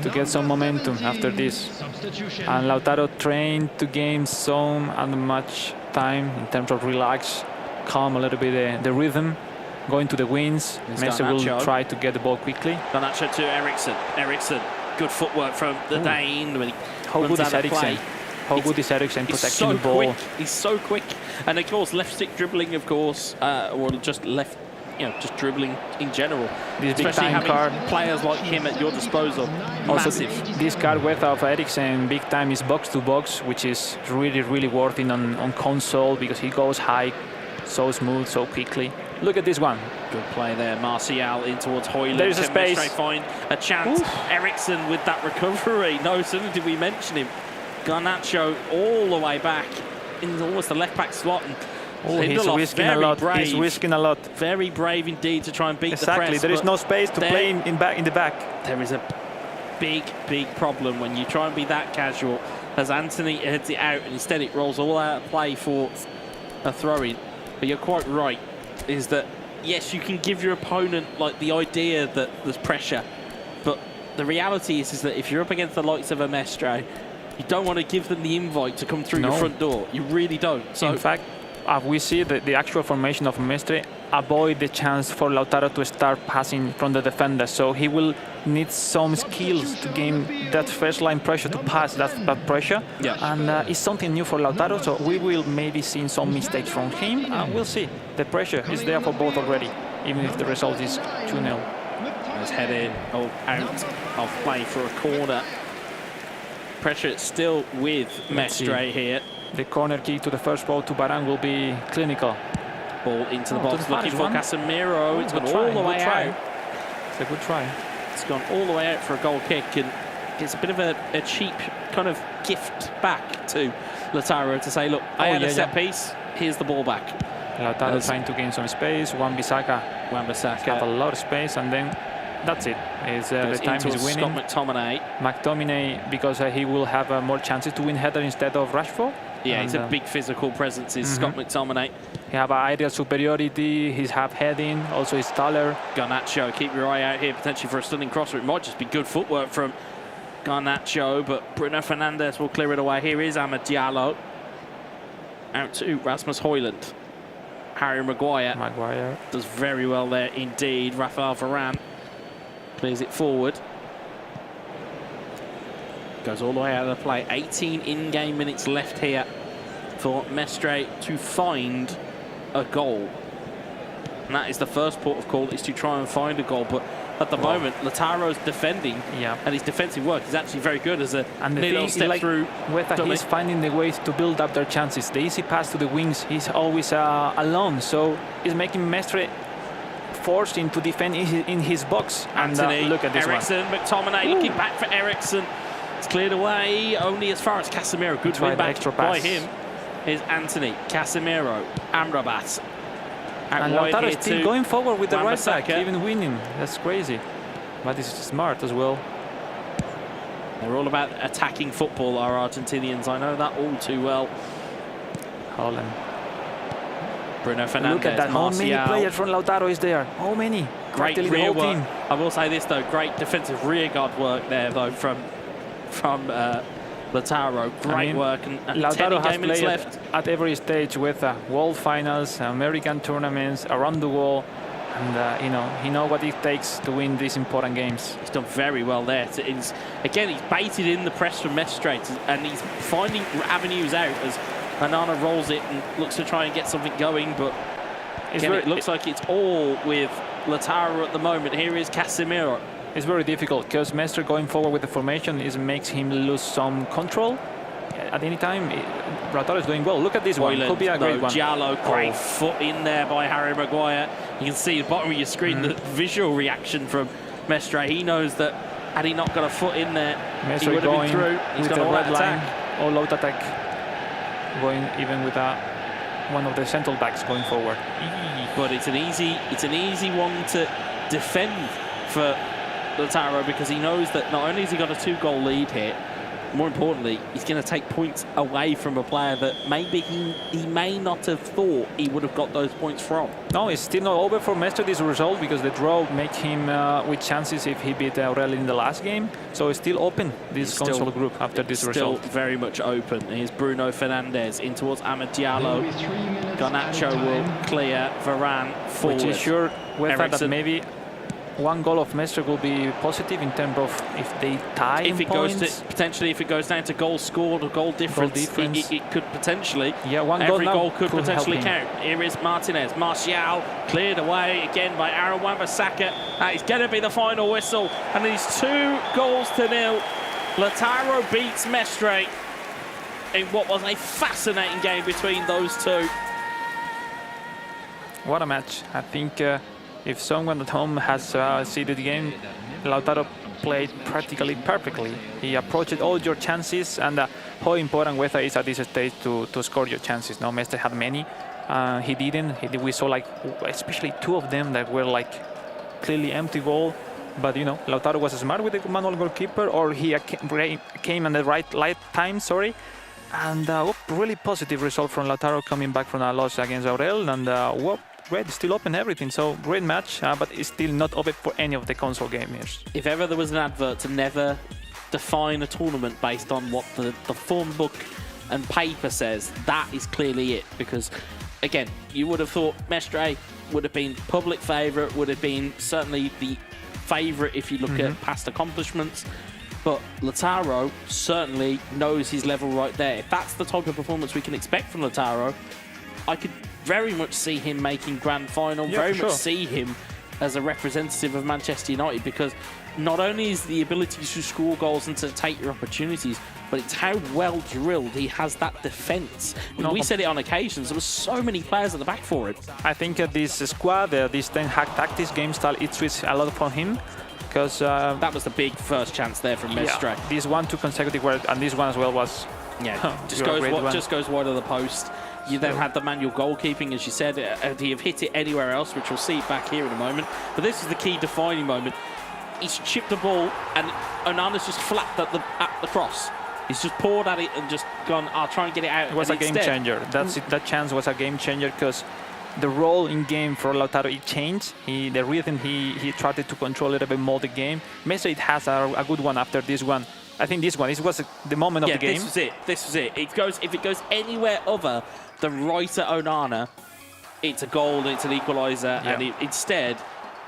to get some momentum after this. And Lautaro trained to gain some and much time in terms of relax, calm a little bit the rhythm, going to the wings. Mestre will try to get the ball quickly. Garnacho to Eriksson. Eriksson, good footwork from the Dane. When he How good is Eriksson? How good is Eriksson protecting the ball? He's so quick. And of course, left stick dribbling, of course, or just left, just dribbling in general. This Especially big time having card. players like him at your disposal. Also, Massive. this card width of Eriksson big time is box to box, which is really working on console because he goes high, so smooth, so quickly. Look at this one. Good play there. Martial in towards Højlund. There's a space. Mestre find a chance. Eriksson with that recovery. No sooner did we mention him. Garnacho all the way back in almost the left back slot. And he's risking a lot. Brave. He's risking a lot. Very brave indeed to try and beat the press. Exactly. There is no space to play in the back. There is a big problem when you try and be that casual as Anthony heads it out and instead it rolls all out of play for a throw-in. But you're quite right, is that yes, you can give your opponent like the idea that there's pressure, but the reality is that if you're up against the likes of a Mestre, you don't want to give them the invite to come through your front door. You really don't. So in fact, we see the actual formation of Mestre avoid the chance for Lautaro to start passing from the defender. So he will need some skills to gain that first line pressure, to pass that pressure. Yeah. And it's something new for Lautaro, so we will maybe see some mistakes from him. And we'll see. The pressure is there for both already, even if the result is 2-0. Let's head in, out of play for a corner. Pressure still with Mestre here. The corner kick to the first ball to Varane will be clinical. Ball into the box, looking for Casemiro. It's gone all the way out. It's a good try. It's gone all the way out for a goal kick, and it's a bit of a cheap kind of gift back to Lautaro to say, look, I had a set piece, here's the ball back. Lautaro trying to gain some space. Wan-Bissaka have a lot of space, and then that's it. The time is winning. Scott McTominay, because he will have more chances to win header instead of Rashford. Yeah, he's a big physical presence, is Scott McTominay. He have an aerial superiority, he's half heading, also he's taller. Garnacho, keep your eye out here potentially for a stunning crosser. It might just be good footwork from Garnacho, but Bruno Fernandes will clear it away. Here is Amad Diallo. Out to Rasmus Højlund. Harry Maguire does very well there indeed. Rafael Varane clears it forward. Goes all the way out of the play. 18 in-game minutes left here for Mestre to find a goal. And that is the first port of call, is to try and find a goal. But at the moment, Lautaro's defending, and his defensive work is actually very good as a little step through. He's finding the ways to build up their chances. The easy pass to the wings, he's always alone. So he's making Mestre forced to defend in his box. Anthony, and look at this Eriksson, McTominay looking back for Eriksson. It's cleared away only as far as Casemiro. Good win back by him is Anthony, Casemiro, Amrabat. And Lautaro is still going forward with the right back, even winning. That's crazy. But he's smart as well. They're all about attacking football, our Argentinians. I know that all too well. Holland. Bruno Fernandes, look at that. How many players from Lautaro is there? How many? Great rear work. I will say this though, great defensive rearguard work there though from Lautaro. Great work, and Lautaro has minutes played left at every stage with world finals, American tournaments, around the world, and he knows what it takes to win these important games. He's done very well there. Again, he's baited in the press from Mestre, and he's finding avenues out as Onana rolls it and looks to try and get something going, but again, it looks like it's all with Lautaro at the moment. Here is Casemiro. It's very difficult because Mestre going forward with the formation makes him lose some control. at any time, Lautaro is doing well. Look at this one. Could be a great one. Giallo, great foot in there by Harry Maguire. You can see at the bottom of your screen the visual reaction from Mestre. He knows that had he not got a foot in there, Mestre he would have been through. He's got a red line. All out attack. Going even with one of the central backs going forward. But it's an easy one to defend for Lautaro, because he knows that not only has he got a 2-goal lead here, more importantly, he's going to take points away from a player that maybe he may not have thought he would have got those points from. No, it's still not over for Mestre, this result, because the draw make him with chances if he beat Aurel in the last game. So it's still open, this console group, after this result. Still very much open. Here's Bruno Fernandes in towards Amad Diallo. Garnacho will clear Varane forward. Which is sure that maybe one goal of Mestre will be positive in terms of if they tie if it points. goes to, potentially if it goes down to goals scored or goal difference, it could potentially, every goal could potentially count. Here is Martinez. Martial cleared away again by Aaron Wan-Bissaka. That is going to be the final whistle, and it is 2-0. Lautaro beats Mestre in what was a fascinating game between those two. What a match. I think if someone at home has seen the game, Lautaro played practically perfectly. He approached all your chances, and how important Weza is at this stage to score your chances. Now, Mestre had many. He didn't. We saw especially 2 of them that were clearly empty goal. But, Lautaro was smart with the manual goalkeeper, or he came in the right time, And really positive result from Lautaro coming back from a loss against Aurel. And Red still open everything, so great match, but it's still not over for any of the console gamers. If ever there was an advert to never define a tournament based on what the form book and paper says, that is clearly it. Because, again, you would have thought Mestre would have been public favourite, would have been certainly the favourite if you look at past accomplishments. But Lautaro certainly knows his level right there. If that's the type of performance we can expect from Lautaro, I could very much see him making grand final, much see him as a representative of Manchester United, because not only is the ability to score goals and to take your opportunities, but it's how well drilled he has that defence. We said it on occasions, there were so many players at the back for it. I think this squad, this Ten Hag tactics game style, it suits a lot for him. Because that was the big first chance there from Mestre. This 1-2 consecutive, and this one as well was just goes wide of the post. You then had the manual goalkeeping, as you said. He have hit it anywhere else, which we'll see back here in a moment. But this is the key defining moment. He's chipped the ball, and Onana's just flapped at the cross. He's just poured at it and just gone, I'll try and get it out. It was a game changer. That chance was a game changer, because the role in game for Lautaro, it changed. The rhythm, he tried to control a little bit more the game. Mestre has a good one after this one. I think this was the moment of the game. This was it. If it goes anywhere other than right at Onana, it's a goal and it's an equaliser. And instead,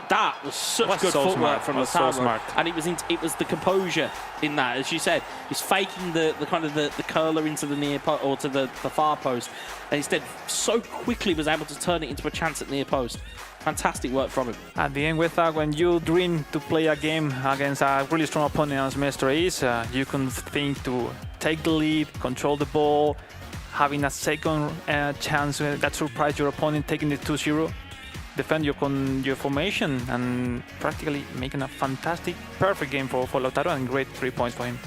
that was such good footwork from Lautaro. And it was the composure in that, as you said. He's faking the kind of the curler into the near post, or to the far post, and instead so quickly was able to turn it into a chance at near post. Fantastic work from him. At the end, when you dream to play a game against a really strong opponent as Mestre is, you can think to take the lead, control the ball, having a second chance that surprise your opponent, taking the 2-0, defend your formation, and practically making a fantastic, perfect game for Lautaro, and great 3 points for him.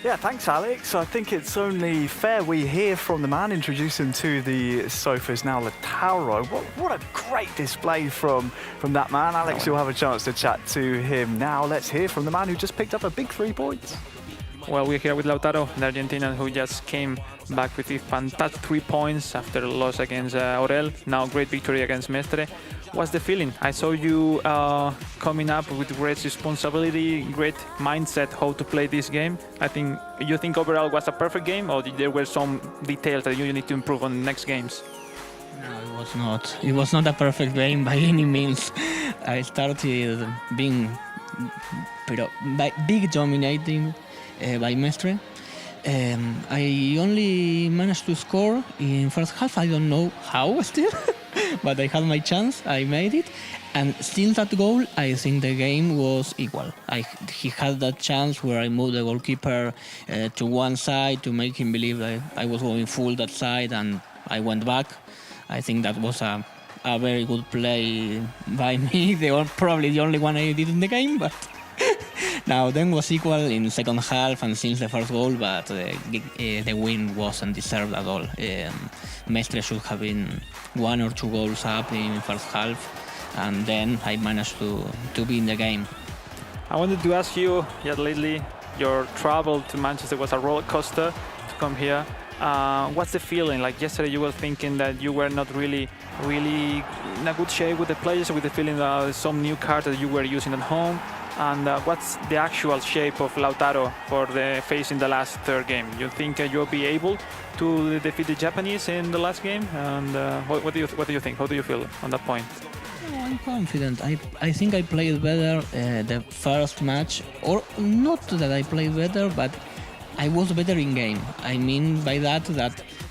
Yeah, thanks, Alex. I think it's only fair we hear from the man, introduce him to the sofas now, Lautaro. What a great display from that man. Alex, you'll have a chance to chat to him now. Let's hear from the man who just picked up a big 3 points. Well, we're here with Lautaro, the Argentinian who just came back with a fantastic 3 points after a loss against Aurel. Now, great victory against Mestre. What's the feeling? I saw you coming up with great responsibility, great mindset how to play this game. You think overall was a perfect game, or there were some details that you need to improve on the next games? No, it was not. It was not a perfect game by any means. I started being big dominating by Mestre. I only managed to score in first half. I don't know how still. but I had my chance. I made it, and since that goal, I think the game was equal. He had that chance where I moved the goalkeeper to one side to make him believe that I was going full that side, and I went back. I think that was a very good play by me. Probably the only one I did in the game, but now then was equal in second half and since the first goal, but the win wasn't deserved at all. Mestre should have been 1 or 2 goals up in first half, and then I managed to be in the game. I wanted to ask you, lately your travel to Manchester was a roller coaster to come here. What's the feeling? Like yesterday you were thinking that you were not really in a good shape with the players, with the feeling that some new cards that you were using at home. And what's the actual shape of Lautaro for facing the last third game? You think you'll be able to defeat the Japanese in the last game? And what do you think? How do you feel on that point? I'm confident. I think I played better the first match, or not that I played better, but I was better in game. I mean by that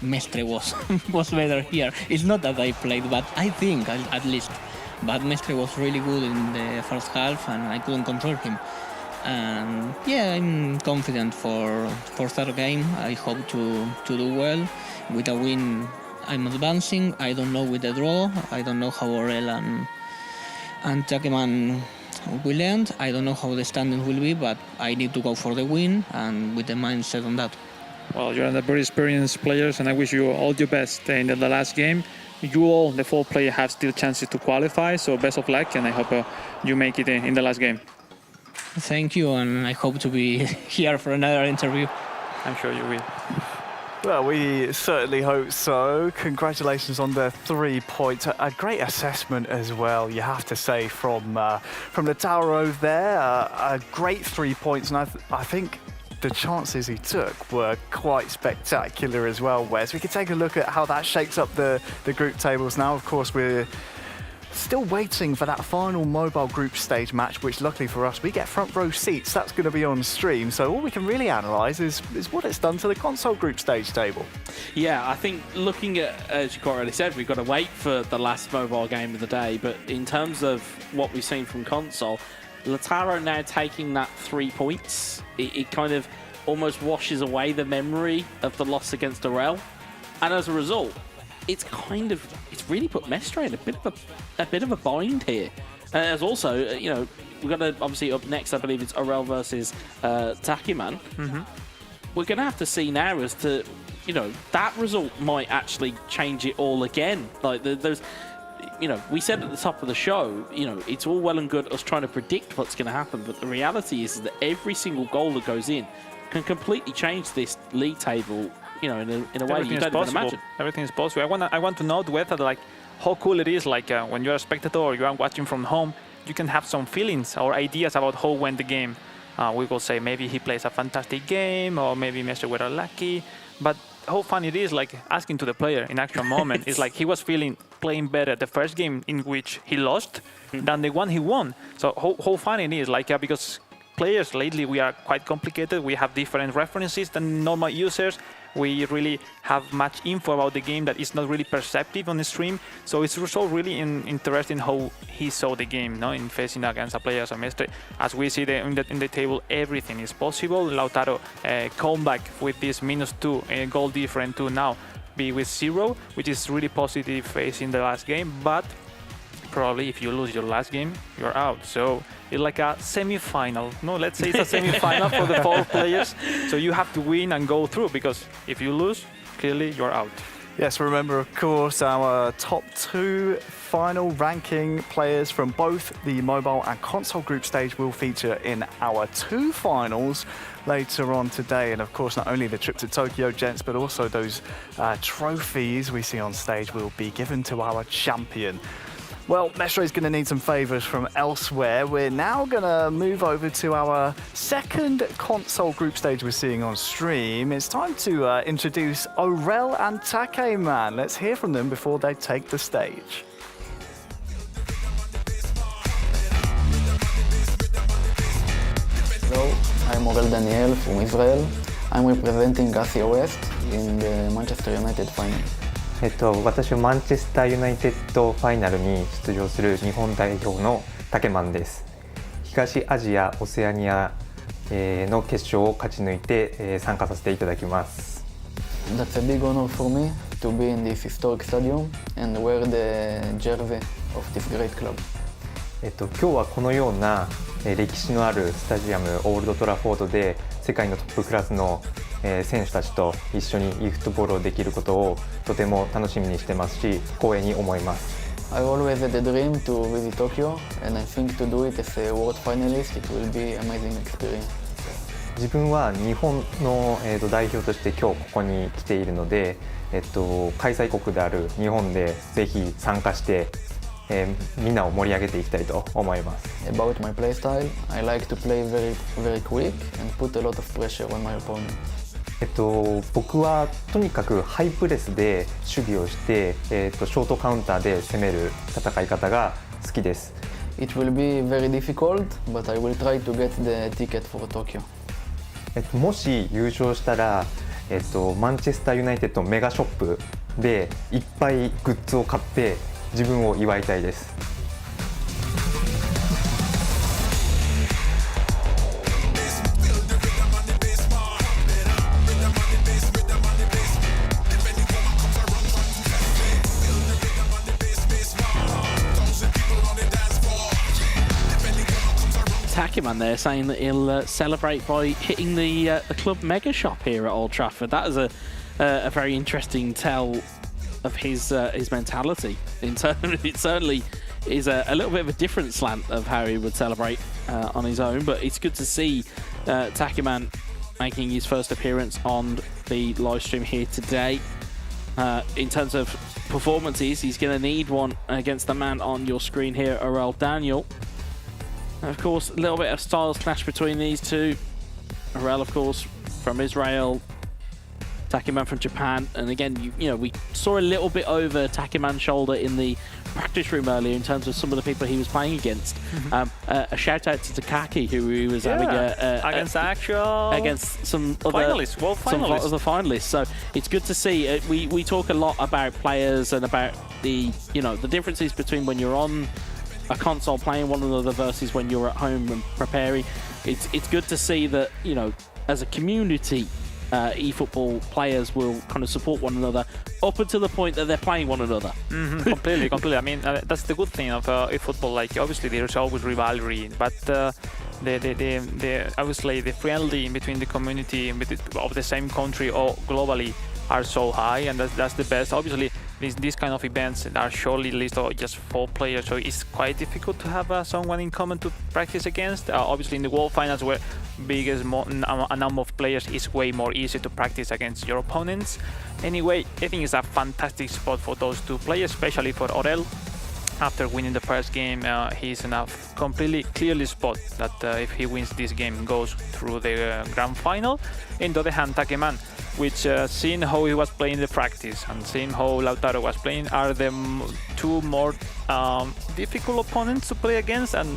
Mestre was better here. It's not that I played, but I think at least. But Mestre was really good in the first half, and I couldn't control him. And yeah, I'm confident for third game. I hope to do well. With a win, I'm advancing. I don't know with the draw. I don't know how Aurel and TAKEMAN will end. I don't know how the standings will be, but I need to go for the win and with the mindset on that. Well, you're a very experienced players, and I wish you all the best in the last game. You all, the 4 players, have still chances to qualify, so best of luck, and I hope you make it in the last game. Thank you, and I hope to be here for another interview. I'm sure you will. Well, we certainly hope so. Congratulations on the 3 points. A great assessment as well, you have to say, from Lautaro there. A great 3 points, and I think the chances he took were quite spectacular as well, Wes. We could take a look at how that shakes up the group tables now. Of course, we're still waiting for that final mobile group stage match, which luckily for us, we get front row seats. That's going to be on stream. So all we can really analyse is what it's done to the console group stage table. Yeah, I think looking at, as you already said, we've got to wait for the last mobile game of the day. But in terms of what we've seen from console, Lautaro now taking that 3 points, it kind of almost washes away the memory of the loss against Aurel, and as a result, it's really put Mestre in a bit of a bind here. And there's also, we've got to obviously up next. I believe it's Aurel versus TAKEMAN. Mm-hmm. We're going to have to see now as to, that result might actually change it all again. Like there's. We said at the top of the show, it's all well and good us trying to predict what's going to happen, but the reality is that every single goal that goes in can completely change this league table, in a way you don't even imagine. Everything is possible. I want to know whether, how cool it is, when you're a spectator or you are watching from home, you can have some feelings or ideas about how went the game. We will say maybe he plays a fantastic game, or maybe Mestre were lucky, but how fun it is, asking to the player in actual moment. It's like he was playing better the first game in which he lost than the one he won. So how fun it is, because players lately, we are quite complicated. We have different references than normal users. We really have much info about the game that is not really perceptive on the stream. So it's also really interesting how he saw the game, in facing against a player as a Mestre. As we see in the table, everything is possible. Lautaro comeback with this -2 goal difference to now be with 0, which is really positive facing the last game. But probably if you lose your last game, you're out. So it's like a semi-final. No, let's say it's a semi-final for the 4 players. So you have to win and go through, because if you lose, clearly you're out. Yes, remember, of course, our top 2 final ranking players from both the mobile and console group stage will feature in our 2 finals later on today. And of course, not only the trip to Tokyo, gents, but also those trophies we see on stage will be given to our champion. Well, Mestre is going to need some favours from elsewhere. We're now going to move over to our second console group stage we're seeing on stream. It's time to introduce Aurel and TAKEMAN. Let's hear from them before they take the stage. Hello, I'm Aurel Daniel from Israel. I'm representing Asia West in the Manchester United final. 私はマンチェスターユナイテッドファイナルに出場する日本代表のタケマンです。東アジア・オセアニアの決勝を勝ち抜いて参加させていただきます。That's a big honor for me to be in this historic stadium and wear the jersey of this great club. 今日はこのような歴史のあるスタジアムオールドトラフォードで世界のトップクラスの選手たちと一緒にeFootballをできることをとても楽しみにしてますし光栄に思います。I always had a dream to visit Tokyo and I think to do it as a world finalist it will be an amazing experience. 自分は日本の代表として今日ここに来ているので、開催国である日本でぜひ参加してみんなを盛り上げていきたいと思います。About my play style, I like to play very quick and put a lot of pressure on my opponent. 僕はとにかくハイプレスで守備をして、ショートカウンターで攻める戦い方が好きです。It will be very difficult, but I will try to get the ticket for Tokyo. もし優勝したら、マンチェスターユナイテッドメガショップでいっぱいグッズを買って自分を祝いたいです。TAKEMAN there saying that he'll celebrate by hitting the club mega shop here at Old Trafford. That is a very interesting tell of his mentality. It certainly is a little bit of a different slant of how he would celebrate on his own, but it's good to see TAKEMAN making his first appearance on the live stream here today. In terms of performances, he's going to need one against the man on your screen here, Aurel Daniel. Of course, a little bit of styles clash between these two. Aurel, of course, from Israel, TAKEMAN from Japan, and again, you know, we saw a little bit over TAKEMAN's shoulder in the practice room earlier in terms of some of the people he was playing against. A shout out to Takaki, who he was having against some other finalists, world finalists. Some other finalists. So it's good to see. We talk a lot about players and about the differences between when you're on a console playing one another versus when you're at home and preparing. It's good to see that, you know, as a community, eFootball players will kind of support one another up until the point that they're playing one another. Completely. I mean, that's the good thing of eFootball. Like, obviously, there's always rivalry, but the obviously the friendly between the community of the same country or globally are so high, and that's the best. Obviously, these kind of events are surely list of just 4 players, so it's quite difficult to have someone in common to practice against. Obviously, in the World Finals, where biggest a number of players, is way more easy to practice against your opponents. Anyway, I think it's a fantastic spot for those 2 players, especially for Aurel. After winning the first game, he's in a completely clearly spot that if he wins this game, goes through the grand final. On the other hand, TAKEMAN, which seeing how he was playing the practice and seeing how Lautaro was playing, are the 2 more difficult opponents to play against, and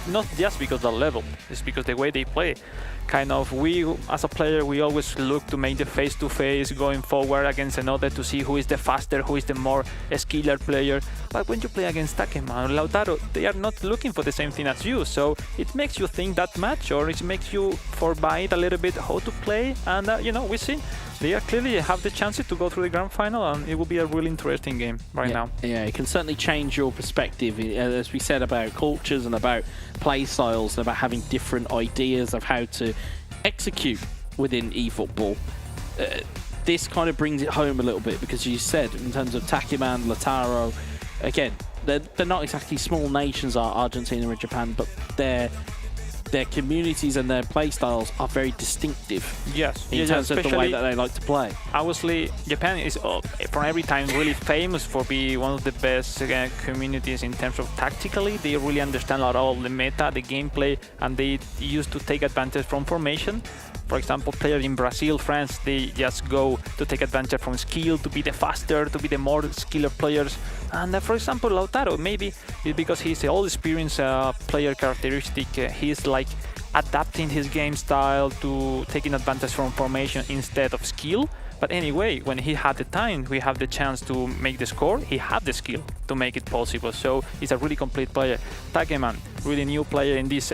not just because of the level, it's because the way they play. Kind of, we as a player, we always look to make the face-to-face going forward against another to see who is the faster, who is the more skilled player. But when you play against TAKEMAN or Lautaro, they are not looking for the same thing as you, so it makes you think that much, or it makes you forbid a little bit how to play. And you know, we see they are clearly have the chances to go through the grand final, and it will be a really interesting game now. Yeah, it can certainly change your perspective, as we said, about cultures and about play styles and about having different ideas of how to execute within eFootball. This kind of brings it home a little bit, because you said in terms of TAKEMAN, Lautaro, again, they're not exactly small nations, are Argentina and Japan, but their communities and their play styles are very distinctive. Yes, in terms of the way that they like to play. Obviously, Japan is from every time really famous for being one of the best communities in terms of tactically. They really understand a lot of the meta, the gameplay, and they used to take advantage from formation. For example, players in Brazil, France, they just go to take advantage from skill, to be the faster, to be the more skilled players. And for example, Lautaro, maybe it's because he's an all-experienced player characteristic. He's like adapting his game style to taking advantage from formation instead of skill. But anyway, when he had the time, we have the chance to make the score. He had the skill to make it possible. So he's a really complete player. TAKEMAN, really new player in this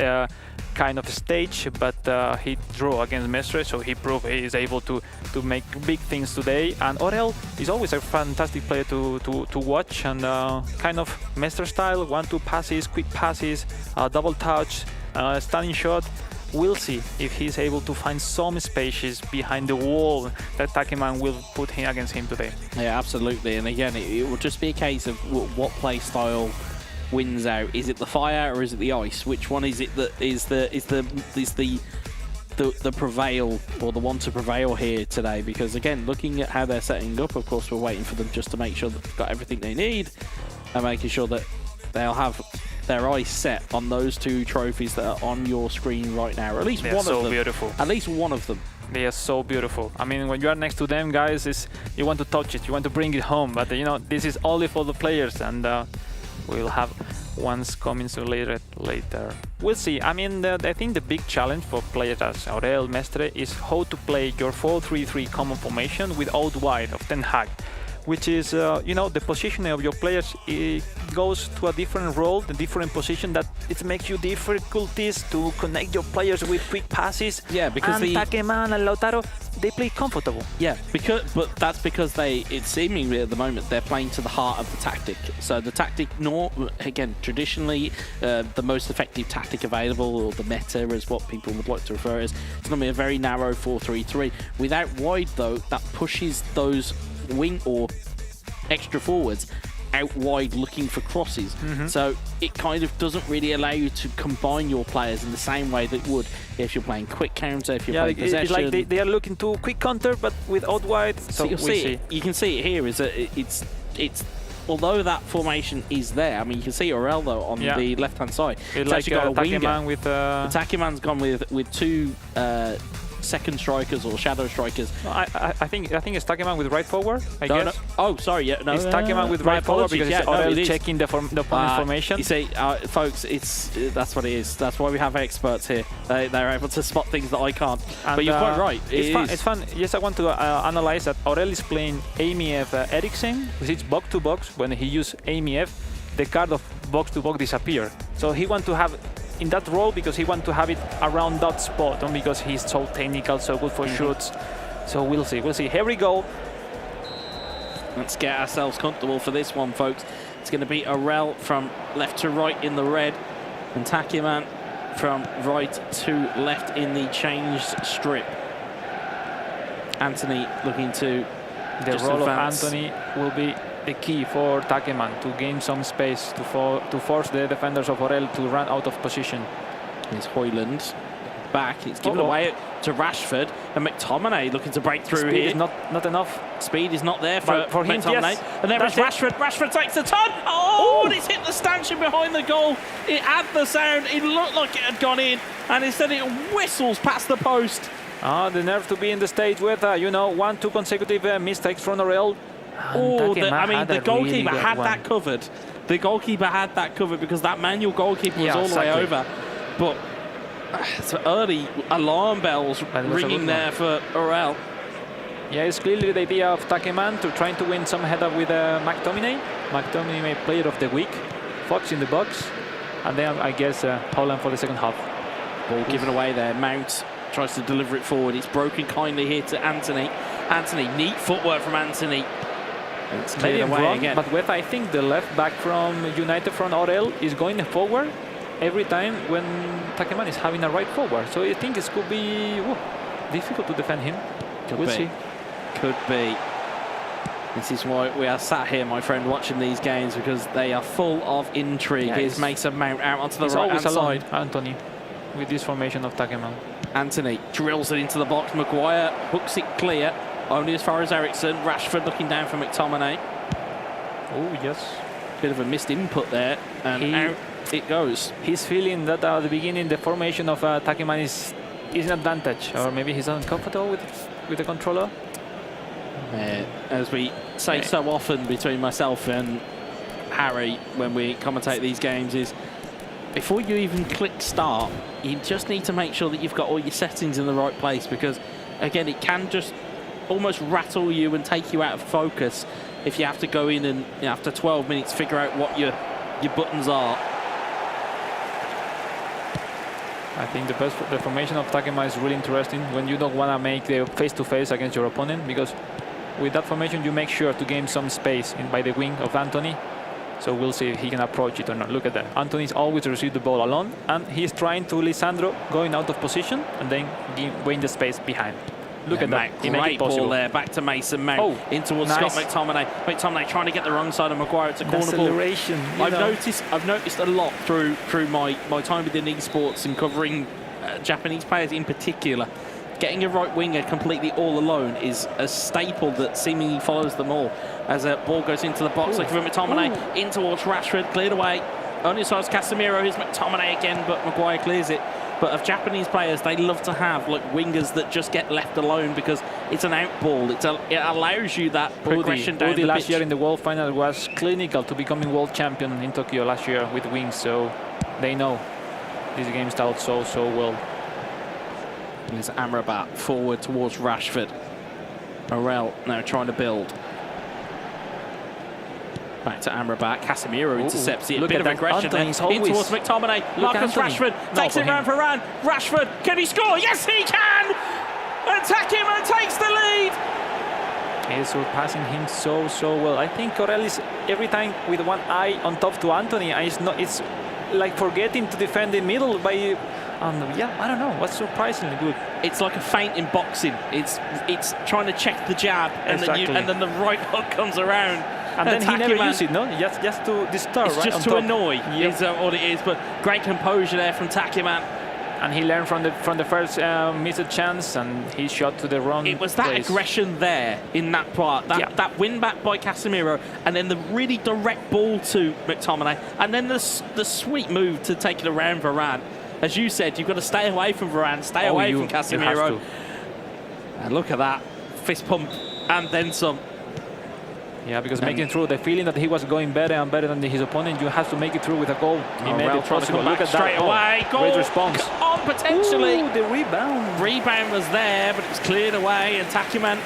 kind of stage, but he drew against Mestre, so he proved he is able to make big things today. And Aurel is always a fantastic player to watch, and kind of Mestre style, 1-2 passes, quick passes, double touch, standing shot. We'll see if he's able to find some spaces behind the wall that TAKEMAN will put him against him today. Yeah, absolutely. And again, it will just be a case of what play style wins out. Is it the fire or is it the ice? Which one is it that is the prevail, or the one to prevail here today? Because again, looking at how they're setting up, of course, we're waiting for them just to make sure that they've got everything they need and making sure that they'll have their eyes set on those two trophies that are on your screen right now, or at least one of them. So beautiful. At least one of them. They are so beautiful. I mean, when you are next to them, guys, you want to touch it, you want to bring it home. But you know, this is only for the players, and we'll have ones coming soon later. We'll see. I mean, I think the big challenge for players as Aurel, Mestre is how to play your 4-3-3 common formation with out wide of Ten Hag, which is, you know, the positioning of your players. It goes to a different role, the different position, that it makes you difficulties to connect your players with quick passes. Yeah, because and TAKEMAN and Lautaro, they play comfortable. Yeah, but that's because it's seemingly at the moment they're playing to the heart of the tactic. So the tactic, again, traditionally the most effective tactic available, or the meta is what people would like to refer as, it's normally a very narrow 4-3-3. Without wide though, that pushes those wing or extra forwards out wide looking for crosses. So it kind of doesn't really allow you to combine your players in the same way that it would if you're playing quick counter, if you're playing possession. It's like they are looking to quick counter, but with out wide. So you'll see. You can see it here. Is that it's although that formation is there. I mean, you can see Aurel though on the left hand side. It's like actually got a winger. TAKEMAN with TAKEMAN's gone with two second strikers or shadow strikers. No, I think it's TAKEMAN with right forward, I guess. No. Oh, sorry, yeah, no. It's TAKEMAN with right forward because it's Aurel checking the opponent formation. You see, folks, that's what it is. That's why we have experts here. They're able to spot things that I can't. And but you're quite right. It's fun. Yes, I want to analyze that Aurel is playing AMF Eriksen, which is box to box. When he uses AMF, the card of box to box disappears. So he wants to have in that role because he wants to have it around that spot, not because he's so technical, so good for shoots. So we'll see. Here we go. Let's get ourselves comfortable for this one, folks. It's going to be Aurel from left to right in the red, and TAKEMAN from right to left in the changed strip. Anthony looking to the role advance. Of Anthony will be the key for TAKEMAN to gain some space to force the defenders of Aurel to run out of position. It's Hoyland back. It's given away to Rashford, and McTominay looking to break through Speed here. Is not enough. Speed is not there for him. McTominay. Yes. And there is Rashford. Rashford takes the turn. Oh, and it's hit the stanchion behind the goal. It had the sound. It looked like it had gone in, and instead it whistles past the post. The nerve to be in the stage with 1-2 consecutive mistakes from Aurel. Oh, the goalkeeper had that covered. The goalkeeper had that covered because that manual goalkeeper was all the way over. But it's early alarm bells ringing there for Aurel. Yeah, it's clearly the idea of TAKEMAN to trying to win some header with McTominay. McTominay player of the week. Fox in the box. And then I guess Holland for the second half. Ball given away there. Mount tries to deliver it forward. It's broken kindly here to Anthony. Anthony, neat footwork from Anthony. It's cleared away again. But with, I think the left back from United from Aurel is going forward every time when TAKEMAN is having a right forward. So I think it could be difficult to defend him. We'll see. Could be. This is why we are sat here, my friend, watching these games, because they are full of intrigue. Here's Mason Mount out onto the right-hand side. Anthony, with this formation of TAKEMAN. Anthony drills it into the box. Maguire hooks it clear. Only as far as Eriksen. Rashford looking down for McTominay. Oh, yes. Bit of a missed input there. And out it goes. He's feeling that at the beginning the formation of TAKEMAN is an advantage. Or maybe he's uncomfortable with the controller. As we say so often between myself and Harry when we commentate these games, is before you even click start, you just need to make sure that you've got all your settings in the right place, because again, it can just almost rattle you and take you out of focus if you have to go in and after 12 minutes figure out what your buttons are. I think the formation of TAKEMAN is really interesting when you don't want to make the face-to-face against your opponent, because with that formation you make sure to gain some space by the wing of Anthony. So we'll see if he can approach it or not. Look at that. Anthony's always receive the ball alone, and he's trying to Lisandro going out of position and then win the space behind. Look at that. He Great ball there. Back to Mason Mount. In towards nice. Scott McTominay. McTominay trying to get the wrong side of Maguire. It's a corner ball. I've noticed a lot through my time within esports and covering Japanese players in particular. Getting a right winger completely all alone is a staple that seemingly follows them all. As a ball goes into the box, looking for McTominay, in towards Rashford, cleared away. Only size Casemiro, here's McTominay again, but Maguire clears it. But of Japanese players, they love to have like wingers that just get left alone because it's an out ball. It allows you that progression down the last pitch. year in the world final was clinical to becoming world champion in Tokyo last year with wings, so they know this game style so well. There's Amrabat forward towards Rashford. Morel now trying to build. Back to Amrabat. Casemiro intercepts it. A bit of aggression there. In towards McTominay. Marcus Rashford takes it round for Varane. Rashford, can he score? Yes, he can! And TAKEMAN takes the lead. He's surpassing him so well. I think Corel is every time with one eye on top to Anthony. It's like forgetting to defend the middle by. Yeah, I don't know. What's surprisingly good? It's like a feint in boxing. It's trying to check the jab, and then the right hook comes around. And then he never uses it, no? Just to disturb, it's right? just to annoy, is what it is. But great composure there from TAKEMAN. And he learned from the first missed chance, and he shot to the wrong It was that place. aggression there in that part. That win back by Casemiro, and then the really direct ball to McTominay, and then the sweet move to take it around Varane. As you said, you've got to stay away from Varane, stay away from Casemiro. And look at that. Fist pump and then some. Yeah, because making through, the feeling that he was going better and better than his opponent, you have to make it through with a goal. He made it possible. Look at straight that. away. Goal. Great response. On potentially. Ooh, the rebound. Rebound was there, but it was cleared away. And TAKEMAN,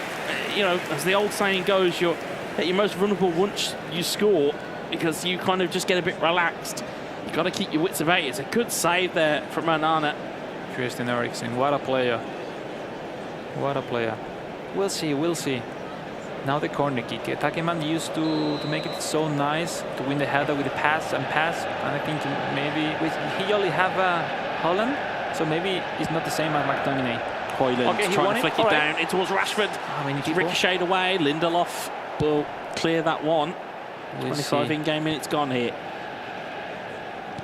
as the old saying goes, you're at your most vulnerable once you score because you kind of just get a bit relaxed. You've got to keep your wits about you. It's a good save there from Onana. Christian Eriksen, what a player. What a player. We'll see. Now the corner kick. TAKEMAN used to make it so nice to win the header with the pass. And I think maybe he only have Holland, so maybe it's not the same as McTominay. Hoyland trying to flick it down in towards Rashford. Ricocheted away. Lindelof will clear that one. 25 in-game minutes gone here.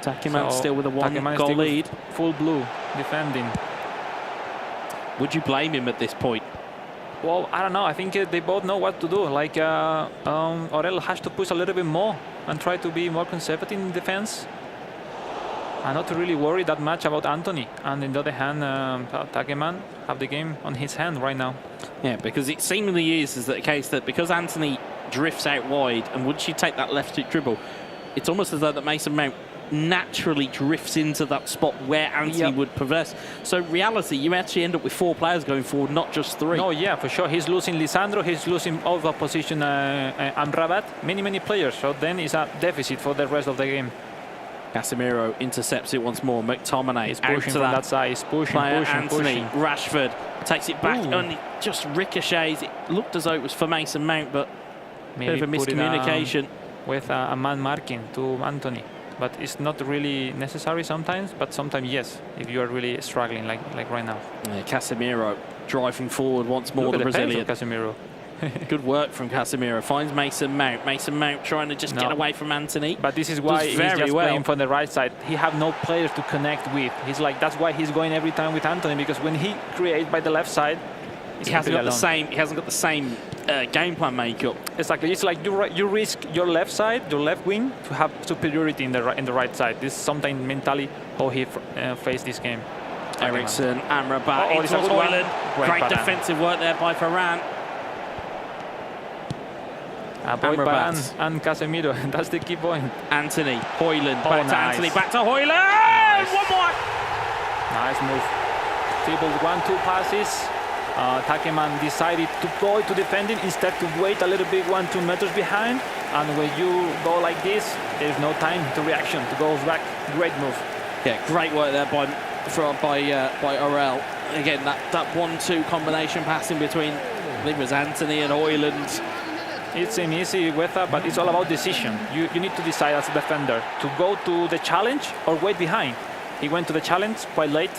TAKEMAN still with a one-goal lead. Full blue defending. Would you blame him at this point? Well, I don't know. I think they both know what to do. Like Aurel has to push a little bit more and try to be more conservative in defense. And not to really worry that much about Anthony. And on the other hand, TAKEMAN have the game on his hand right now. Yeah, because it seemingly is the case that because Anthony drifts out wide, and once you take that left dribble, it's almost as though that Mason Mount naturally drifts into that spot where Anthony would possess. So reality, you actually end up with 4 players going forward, not just 3. No, yeah, for sure. He's losing Lisandro, he's losing over position Amrabat, many players. So then it's a deficit for the rest of the game. Casemiro intercepts it once more. McTominay is pushing from that side. He's pushing. Anthony Rashford takes it back and it just ricochets. It looked as though it was for Mason Mount, but maybe bit of a miscommunication with a man marking to Anthony. But it's not really necessary sometimes, but sometimes yes, if you are really struggling like right now. Yeah, Casemiro driving forward once more. Look the at Brazilian. Casemiro. Good work from Casemiro. Finds Mason Mount. Mason Mount trying to just get away from Anthony. But this is why he's just playing from the right side. He have no players to connect with. He's like, that's why he's going every time with Anthony, because when he creates by the left side, he hasn't got the same game plan makeup. Exactly. It's like you risk your left side, your left wing, to have superiority in the right side. This is sometimes mentally how he faced this game. Eriksen, Amrabat into Hoyland. Great defensive work there by Varane. Varane and Casemiro. That's the key point. Anthony, Hoyland, back to Anthony, back to Hoyland. Nice. One more. Nice move. Triple 1-2 passes. TAKEMAN decided to go to defending instead to wait a little bit 1-2 meters behind. And when you go like this, there's no time to reaction to go back. Great move. Yeah, great work there by Orel. Again, that 1-2 combination passing between, I think it was Anthony and Hoyland. It's an easy weather, but it's all about decision. You need to decide as a defender to go to the challenge or wait behind. He went to the challenge quite late,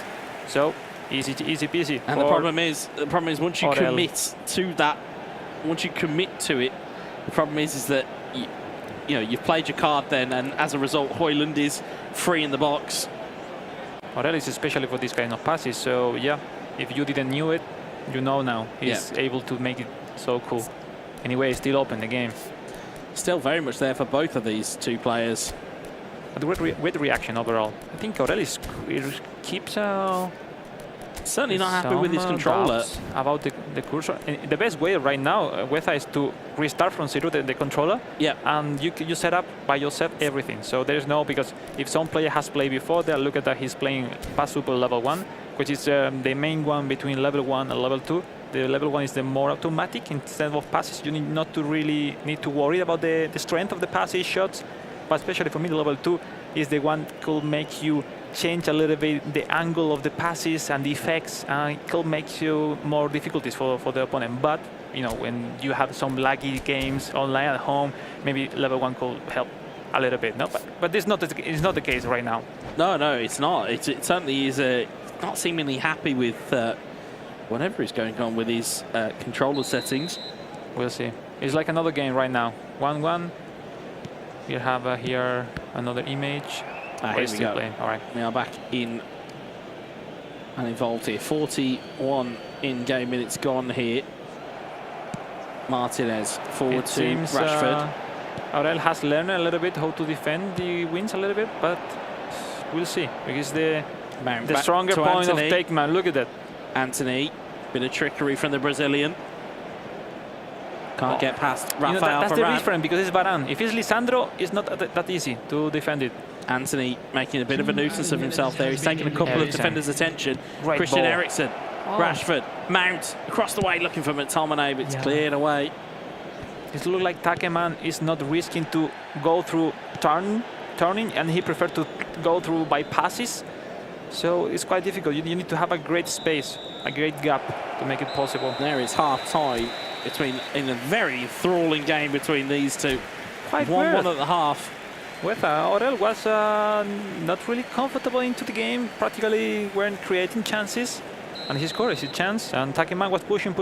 so easy peasy. And the problem is once you commit to that, once you commit to it, the problem is that you know you've played your card then, and as a result, Hoyland is free in the box. Orel is especially for this kind of passes, so yeah, if you didn't knew it, you know now. He's able to make it so cool. Anyway, still open the game. Still very much there for both of these two players. But with reaction overall, I think Orel keeps certainly not happy with his controller. About the cursor. And the best way right now, Wetha, is to restart from zero the controller. Yeah. And you set up by yourself everything. So there's no, because if some player has played before, they'll look at that he's playing Pass Super level 1, which is the main one between level 1 and level 2. The level 1 is the more automatic instead of passes. You need not to really need to worry about the strength of the passes shots, but especially for me, the level 2 is the one could make you change a little bit the angle of the passes and the effects. It could make you more difficulties for the opponent. But you know, when you have some laggy games online at home, maybe level 1 could help a little bit. No, but it's not the case right now. No, it's not. It certainly is not seemingly happy with whatever is going on with his controller settings. We'll see. It's like another game right now. 1-1. We have here another image. Here we go. All right. We are back in and involved here. 41 in-game minutes gone here. Martinez forward to Rashford. Orel has learned a little bit how to defend the wings a little bit, but we'll see. Because the stronger point of TAKEMAN. Look at that. Anthony, bit of trickery from the Brazilian. Can't get past Rafael. That's the difference, because it's Varane. If it's Lisandro, it's not that easy to defend it. Anthony making a bit of a nuisance of himself there. He's taking a couple of defenders' attention. Great Christian ball. Eriksen, Rashford, Mount across the way looking for McTominay, but it's cleared away. It looks like TAKEMAN is not risking to go through turning, and he preferred to go through by passes. So it's quite difficult. You need to have a great space, a great gap to make it possible. There is half time in a very enthralling game between these two. Quite 1-1 at the half. Orel was not really comfortable into the game. Practically weren't creating chances, and he scored his chance. And TAKEMAN was pushing.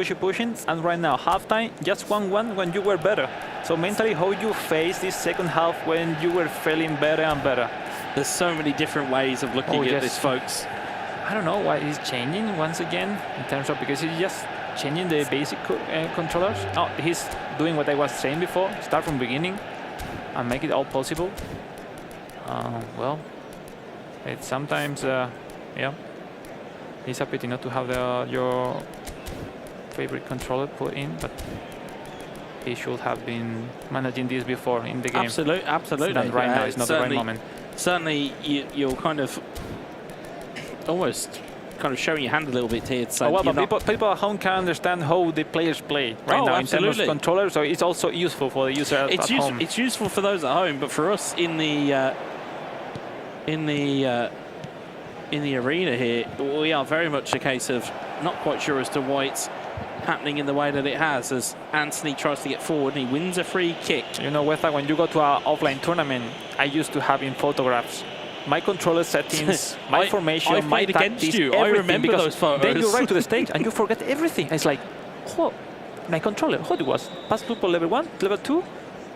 And right now, halftime, just 1-1 when you were better. So mentally, how you face this second half when you were feeling better and better? There's so many different ways of looking at this, folks. I don't know why he's changing once again in terms of, because he's just changing the basic controllers. No, he's doing what I was saying before. Start from beginning and make it all possible. Well, it's sometimes, it's a pity not to have your favorite controller put in, but he should have been managing this before in the game. Absolutely. Right now, it's not the right moment. Certainly, you're kind of almost kind of showing your hand a little bit here. So but people at home can understand how the players play right now in terms of controllers. So it's also useful for the user at home. It's useful for those at home, but for us in the arena here, we are very much a case of not quite sure as to why it's happening in the way that it has, as Anthony tries to get forward and he wins a free kick. You know, Wetha, when you go to an offline tournament, I used to have in photographs my controller settings, my formation, my tactics, I remember those photos. Then you ride to the stage and you forget everything. It's like, oh, my controller, what it was? Pass through level 1, level 2?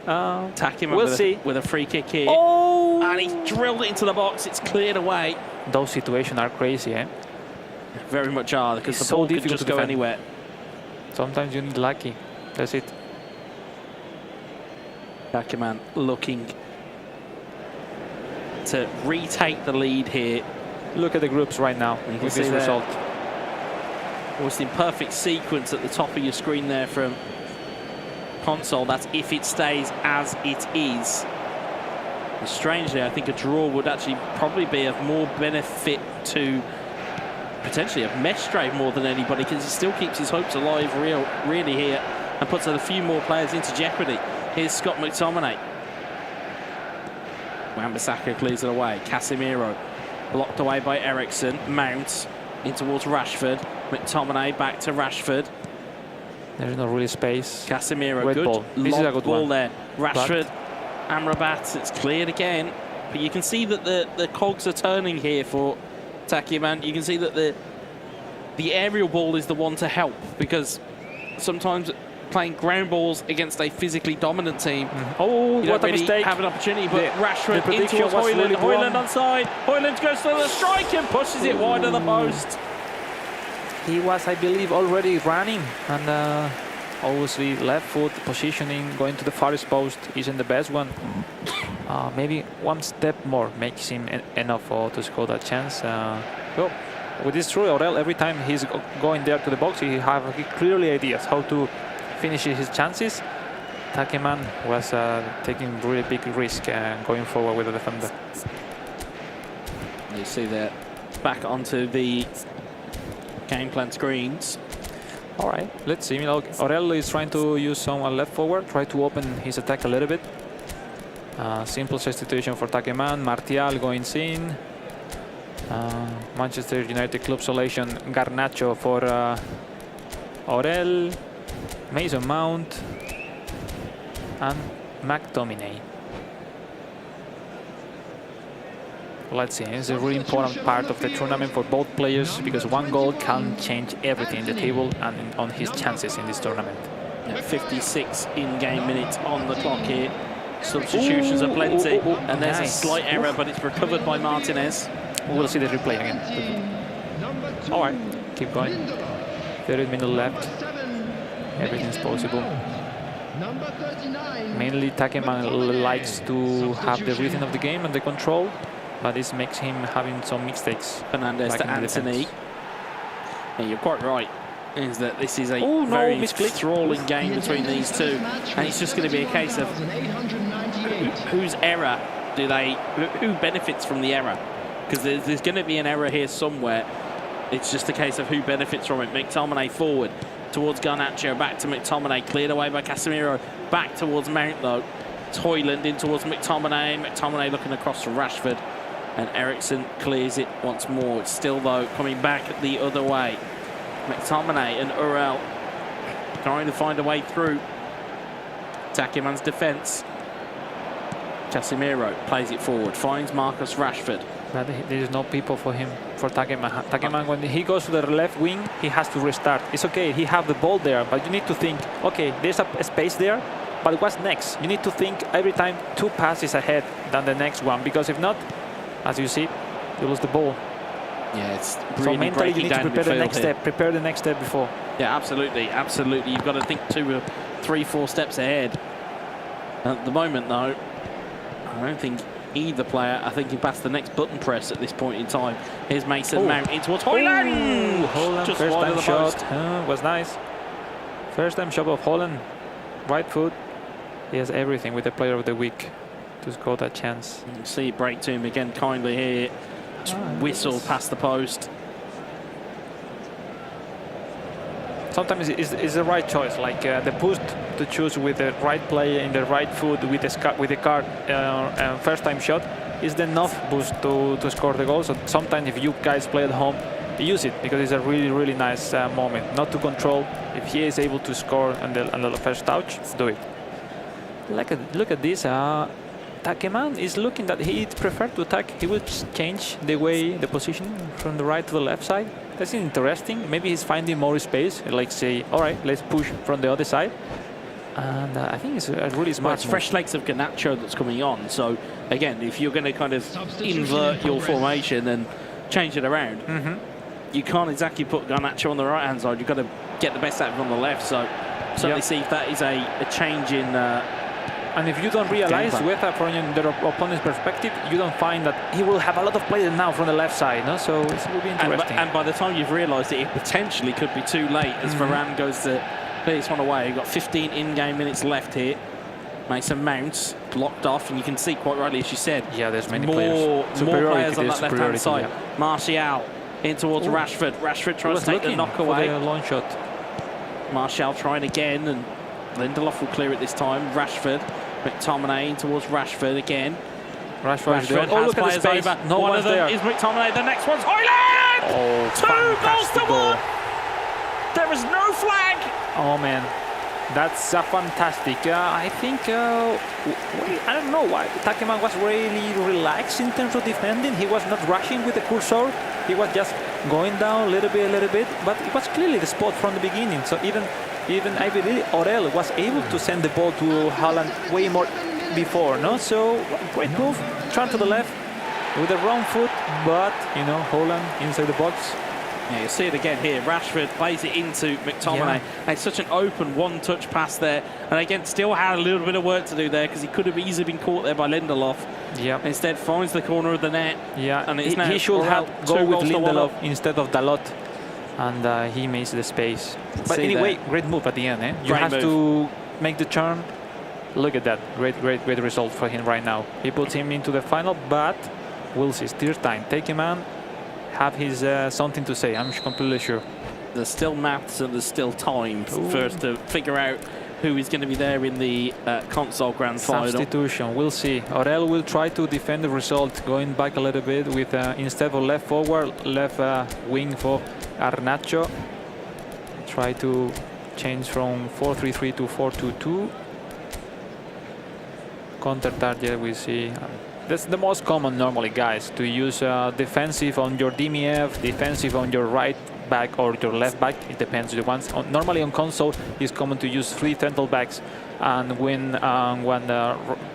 TAKEMAN with a free kick here. Oh! And he's drilled it into the box. It's cleared away. Those situations are crazy, eh? Very much are, because the ball could just go anywhere. Sometimes you need lucky. That's it. TAKEMAN looking to retake the lead here. Look at the groups right now with this result. Almost in perfect sequence at the top of your screen there from console. That's if it stays as it is. And strangely, I think a draw would actually probably be of more benefit to potentially of Mestre more than anybody, because he still keeps his hopes alive really here and puts a few more players into jeopardy. Here's Scott McTominay. Wan-Bissaka clears it away. Casemiro blocked away by Eriksen. Mount in towards Rashford. McTominay back to Rashford. There's no really space. Casemiro, Great good ball. This is a good ball one. there. Rashford, Amrabat, it's cleared again. But you can see that the cogs are turning here for TAKEMAN. You can see that the aerial ball is the one to help, because sometimes playing ground balls against a physically dominant team, oh, you what don't a really mistake. have an opportunity. But Rashford the in towards was Højlund. really Højlund wrong. onside. Højlund goes to the strike and pushes it wide of the post. He was, I believe, already running, and obviously left foot positioning, going to the farthest post isn't the best one. Maybe one step more makes him enough to score that chance. Well, with this true Aurel, every time he's going there to the box, he have clearly ideas how to finish his chances. TAKEMAN was taking really big risk going forward with the defender. You see that back onto the game plan screens. All right, let's see. Aurel is trying to use someone left forward, try to open his attack a little bit. Simple substitution for TAKEMAN. Martial going in. Manchester United club selection. Garnacho for Aurel. Mason Mount. And McTominay. Let's see, it's a really important part of the tournament for both players, because one goal can change everything in the table and on his chances in this tournament. 56 in-game minutes on the clock here. Substitutions are plenty, and there's a slight error, but it's recovered by Martinez. We'll see the replay again. All right, keep going. 30 minutes left. Everything's possible. Mainly TAKEMAN likes to have the rhythm of the game and the control, but this makes him having some mistakes. Fernandez like to Anthony. Yeah, you're quite right. Is that this is a no, very misclick. enthralling game between these two, and it's just going to be a case of whose error who benefits from the error, because there's going to be an error here somewhere. It's just a case of who benefits from it. McTominay forward towards Garnacho, back to McTominay, cleared away by Casemiro, back towards Mount though. Højlund in towards McTominay. McTominay looking across to Rashford, and Eriksen clears it once more. It's still though coming back the other way. McTominay and Aurel trying to find a way through TAKEMAN's defence. Casemiro plays it forward, finds Marcus Rashford. But there is no people for him, for TAKEMAN. TAKEMAN, when he goes to the left wing, he has to restart. It's okay, he have the ball there, but you need to think, okay, there's a space there, but what's next? You need to think every time 2 passes ahead than the next one, because if not, as you see, you lose the ball. Yeah, it's really so mentally you need to prepare the next step. Prepare the next step before. Yeah, absolutely, absolutely. You've got to think 2, 3, 4 steps ahead. At the moment, though, I don't think either player are thinking past the next button press at this point in time. Here's Mason Mount in towards Højlund. Højlund, Just first wide of time the shot. post. Was nice. First time shot of Højlund. Right foot. He has everything with the player of the week to score that chance. You can see it break to him again kindly here. Whistle past the post. Sometimes it's the right choice, like the boost to choose with the right player in the right foot with the card first time shot is the enough boost to score the goal. So sometimes if you guys play at home, use it, because it's a really nice moment. Not to control. If he is able to score on the first touch, do it. Look at this. TAKEMAN is looking that he preferred to attack. He would change the position from the right to the left side. That's interesting. Maybe he's finding more space. Like say, all right, let's push from the other side. And I think it's a really smart. Well, it's fresh legs of Garnacho that's coming on. So again, if you're going to kind of invert your formation and change it around, you can't exactly put Garnacho on the right hand side. You've got to get the best out of him on the left. So certainly see if that is a change in. And if you don't realize, from the opponent's perspective, you don't find that he will have a lot of players now from the left side, no? So it will be interesting. And by the time you've realised it potentially could be too late as Varane goes to clear this one away. You've got 15 in-game minutes left here. Mason Mount blocked off, and you can see quite rightly, as you said, yeah, there's many more players. More players on that left-hand side. Yeah. Martial in towards Rashford. Rashford tries to take the knock away. The long shot. Martial trying again, and Lindelof will clear it this time. Rashford, McTominay in towards Rashford again. Rashford oh, has look at the players space. over. No One of them there. is McTominay. The next one's Højlund! Oh, 2 goals to 1. There is no flag. Oh man, that's fantastic. I think I don't know why TAKEMAN was really relaxed in terms of defending. He was not rushing with the cursor. He was just going down a little bit, but it was clearly the spot from the beginning. So even I believe Orel was able to send the ball to Haaland way more before, no? So great move, turn to the left with the wrong foot, but you know, Haaland inside the box. Yeah, you see it again here. Rashford plays it into McTominay. And it's such an open one-touch pass there. And again, still had a little bit of work to do there because he could have easily been caught there by Lindelof. Yeah. Instead, finds the corner of the net. Yeah, and it's he should have gone with Lindelof instead of Dalot, and he missed the space. But anyway, great move at the end. You have to make the turn. Look at that, great result for him right now. He puts him into the final, but we'll see. Still time. TAKEMAN have his something to say. I'm completely sure. There's still maths and there's still time for us to figure out who is going to be there in the console grand final. Substitution, we'll see. Orel will try to defend the result, going back a little bit with instead of left forward, left wing for Garnacho. Try to change from 4-3-3 to 4-2-2. Counter target, we see. That's the most common normally, guys, to use defensive on your DMF, defensive on your right back or your left back. It depends. The ones normally on console it's common to use 3 central backs, and when one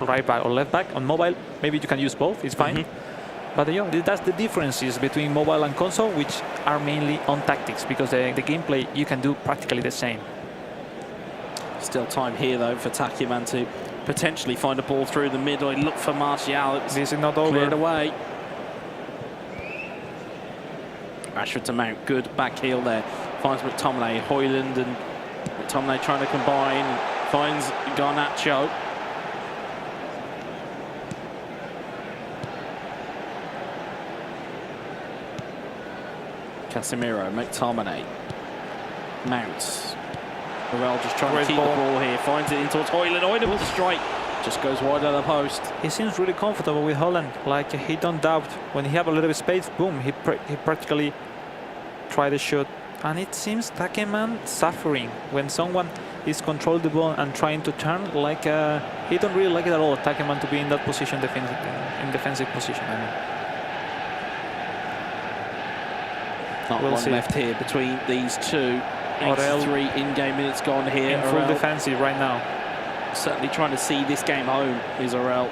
right back or left back. On mobile, maybe you can use both. It's fine. But that's the differences between mobile and console, which are mainly on tactics, because the gameplay you can do practically the same. Still time here though for TAKEMAN to potentially find a ball through the middle. He looked for Martial. This is not over. Cleared away. Rashford to Mount. Good back heel there. Finds McTominay. Højlund and McTominay trying to combine. Finds Garnacho. Casemiro. McTominay. Mount. Orel just trying to keep the ball here. Finds it in towards Højlund. Højlund with the strike. Just goes wide of the post. He seems really comfortable with Haaland. Like he don't doubt when he have a little bit of space. Boom! He practically tried a shot, and it seems TAKEMAN suffering when someone is controlling the ball and trying to turn. Like he don't really like it at all. TAKEMAN to be in that position, defensive position. I mean. Not we'll one see. left here between these two. 83 in-game minutes gone here. In full defensive right now. Certainly trying to see this game home is Orel.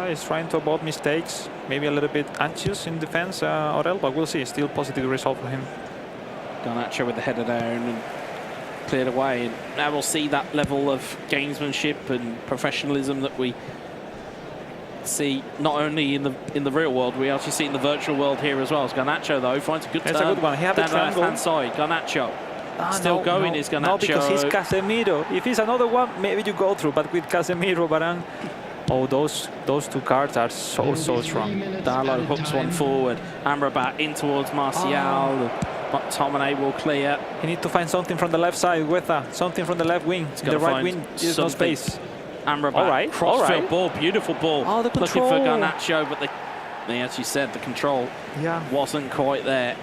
He's trying to avoid mistakes. Maybe a little bit anxious in defense, Orel, but we'll see. Still positive result for him. Garnacho with the header down and cleared away. And now we'll see that level of gamesmanship and professionalism that we see not only in the real world, we actually see it in the virtual world here as well. As Garnacho though finds a good turn. It's a good one. He had down the the left-hand side. Garnacho still going is Garnacho. No, because he's Casemiro. If it's another one, maybe you go through. But with Casemiro, Varane, oh, those two cards are so strong. Darlow hooks one forward. Amrabat in towards Martial. McTominay will clear. He need to find something from the left side. Something from the left wing. The right wing is no space. Amrabat, crossfield ball, beautiful ball. Oh, the control. Looking for Garnacho, but as you said, the control wasn't quite there.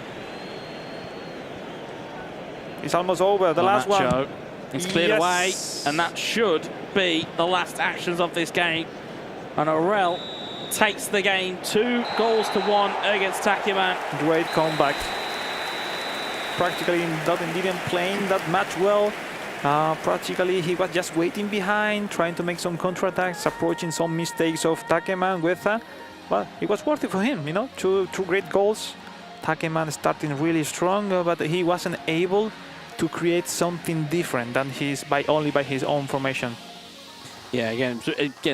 It's almost over. The last one. It's cleared away, and that should be the last actions of this game. And Orel takes the game 2 goals to 1 against TAKEMAN. Great comeback. Practically didn't play that match well. Practically he was just waiting behind, trying to make some counterattacks, approaching some mistakes of TAKEMAN with but it was worth it for him, you know, two great goals. TAKEMAN starting really strong, but he wasn't able to create something different than only by his own formation. Yeah, again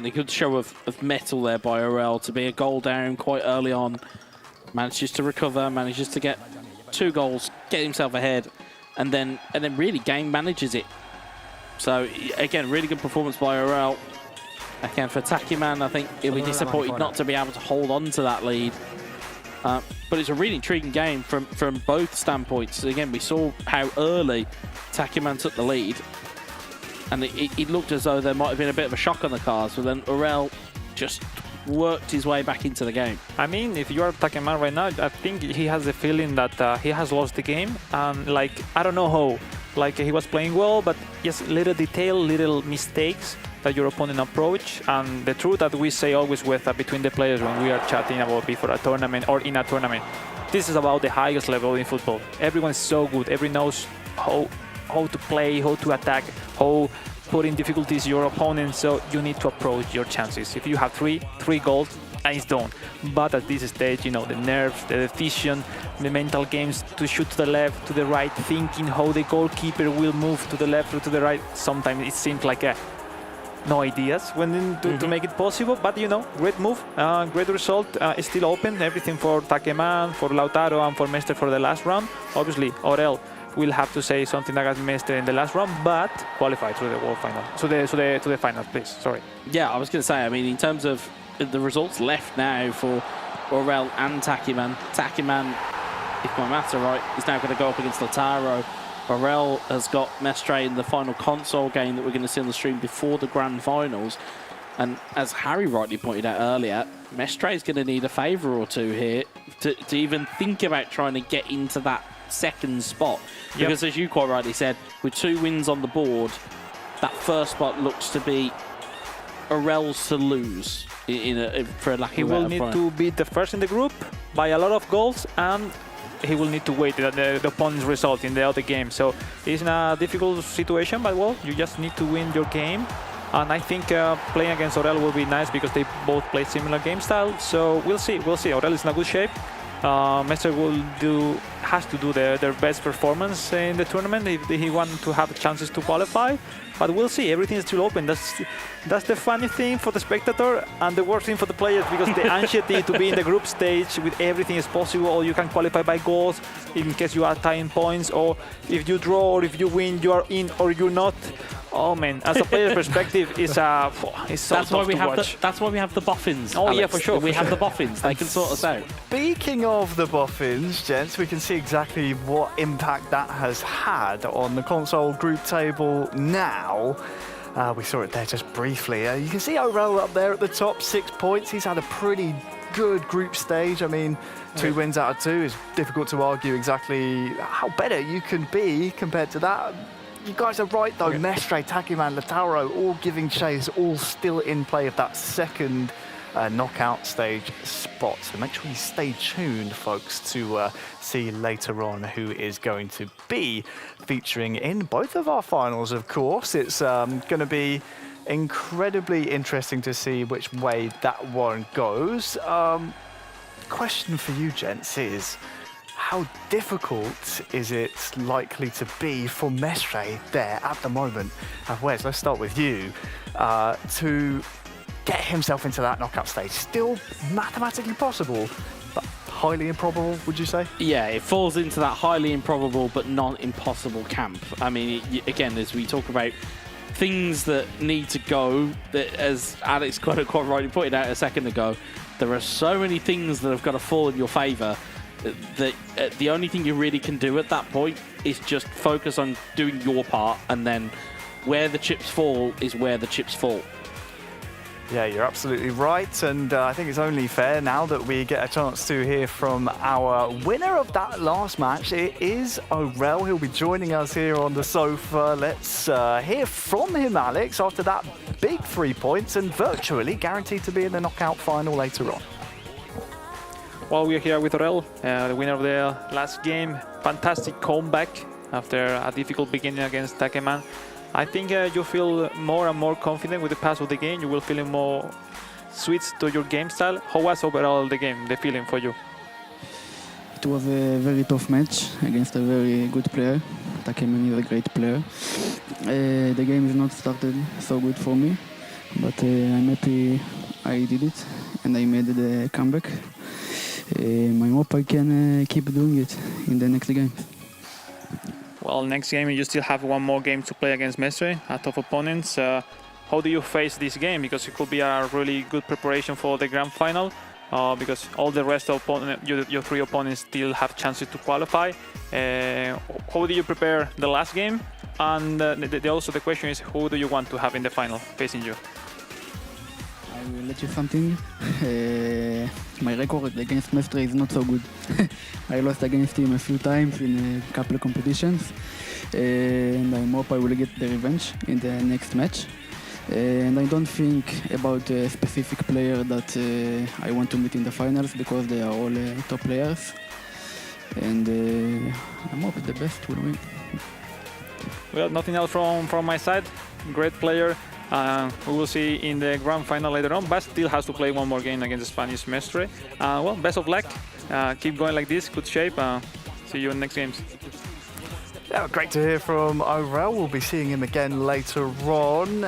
a good show of mettle there by Orel to be a goal down quite early on. Manages to recover, manages to get 2 goals, get himself ahead, and then really game manages it. So again, really good performance by Orel. Again, for TAKEMAN, I think he'll be disappointed not to be able to hold on to that lead. But it's a really intriguing game from both standpoints. Again, we saw how early TAKEMAN took the lead, and it looked as though there might have been a bit of a shock on the cards, but then Aurel just worked his way back into the game. I mean, if you are TAKEMAN right now, I think he has the feeling that he has lost the game, and like, I don't know how, like he was playing well, but just little detail, little mistakes that your opponent approach. And the truth that we say always with between the players when we are chatting about before a tournament or in a tournament, this is about the highest level in football. Everyone is so good, everyone knows how to play, how to attack, how put in difficulties your opponent, so you need to approach your chances. If you have three goals, and it's done. But at this stage, you know, the nerves, the decision, the mental games to shoot to the left, to the right, thinking how the goalkeeper will move to the left or to the right. Sometimes it seems like no ideas when to make it possible, but you know, great move, great result. It's still open, everything for TAKEMAN, for Lautaro, and for Mestre for the last round. Obviously, Aurel will have to say something against Mestre in the last round, but qualify to the world final, to the final, please. Sorry. Yeah, I was going to say, I mean, in terms of the results left now for Aurel and TAKEMAN. TAKEMAN, if my maths are right, is now going to go up against Lautaro. Aurel has got Mestre in the final console game that we're going to see on the stream before the grand finals. And as Harry rightly pointed out earlier, Mestre is going to need a favour or two here to even think about trying to get into that second spot. Because as you quite rightly said, with 2 wins on the board, that first spot looks to be Aurel's to lose, for a lack of a better He will need to beat the first in the group by a lot of goals, and he will need to wait the opponent's result in the other game. So it's in a difficult situation, but well, you just need to win your game. And I think playing against Aurel will be nice because they both play similar game style. So we'll see. Aurel is in a good shape. Mestre has to do their best performance in the tournament if he wants to have chances to qualify. But we'll see. Everything is still open. That's the funny thing for the spectator and the worst thing for the players, because the anxiety to be in the group stage with everything is possible, or you can qualify by goals in case you are tying points, or if you draw or if you win, you are in or you're not. Oh man, as a player's perspective, it's so that's why tough we to have watch. that's why we have the boffins. Oh Alex. yeah, for sure. We have the boffins. They can sort us out. Speaking of the boffins, gents, we can see exactly what impact that has had on the console group table now. We saw it there just briefly. You can see Aurel up there at the top, 6 points. He's had a pretty good group stage. I mean, 2 wins out of 2 is difficult to argue exactly how better you can be compared to that. You guys are right, though. Mestre, TAKEMAN, Lautaro, all giving chase, all still in play of that second knockout stage spot. So make sure you stay tuned, folks, to see later on who is going to be featuring in both of our finals, of course. It's going to be incredibly interesting to see which way that one goes. Question for you, gents, is how difficult is it likely to be for Mestre there at the moment? Wes, let's start with you. To get himself into that knockout stage. Still mathematically possible, but highly improbable, would you say? Yeah, it falls into that highly improbable but not impossible camp. I mean, again, as we talk about things that need to go, that, as Alex quite rightly pointed out a second ago, there are so many things that have got to fall in your favour that the only thing you really can do at that point is just focus on doing your part, and then where the chips fall is where the chips fall. Yeah, you're absolutely right, and I think it's only fair now that we get a chance to hear from our winner of that last match. It is Aurel. He'll be joining us here on the sofa. Let's hear from him, Alex, after that big 3 points and virtually guaranteed to be in the knockout final later on. Well, we're here with Aurel, the winner of the last game. Fantastic comeback after a difficult beginning against TAKEMAN. I think you feel more and more confident with the pass of the game. You will feel more switched to your game style. How was overall the game, the feeling for you? It was a very tough match against a very good player. TAKEMAN is a great player. The game is not started so good for me, but I'm happy I did it and I made the comeback. I hope I can keep doing it in the next game. Well, next game you still have one more game to play against Mestre, a tough opponents. How do you face this game? Because it could be a really good preparation for the grand final. because all the rest of your three opponents still have chances to qualify. How do you prepare the last game? And also the question is, who do you want to have in the final facing you? I will let you something. My record against Mestre is not so good. I lost against him a few times in a couple of competitions, and I hope I will get the revenge in the next match. And I don't think about a specific player that I want to meet in the finals, because they are all top players. And I'm hoping the best will win. Well, nothing else from my side. Great player. We will see in the grand final later on, but still has to play one more game against the Spanish Mestre. Well, best of luck. Keep going like this. Good shape. See you in next games. Yeah, great to hear from Aurel. We'll be seeing him again later on.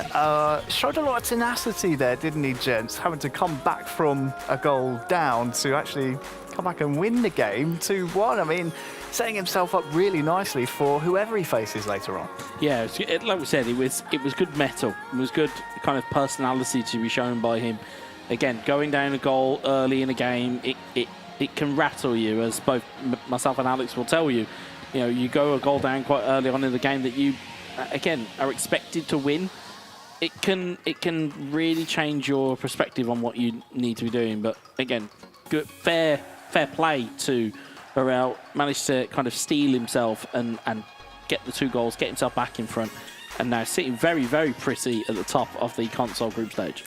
Showed a lot of tenacity there, didn't he, gents? Having to come back from a goal down to actually come back and win the game 2-1. I mean, setting himself up really nicely for whoever he faces later on. Yeah, like we said, it was good mettle. It was good kind of personality to be shown by him. Again, going down a goal early in a game, it can rattle you, as both myself and Alex will tell you. You know, you go a goal down quite early on in the game that you, again, are expected to win. It can really change your perspective on what you need to be doing. But again, good, fair play to Aurel. Managed to kind of steal himself and get the 2 goals, get himself back in front, and now sitting very, very pretty at the top of the console group stage.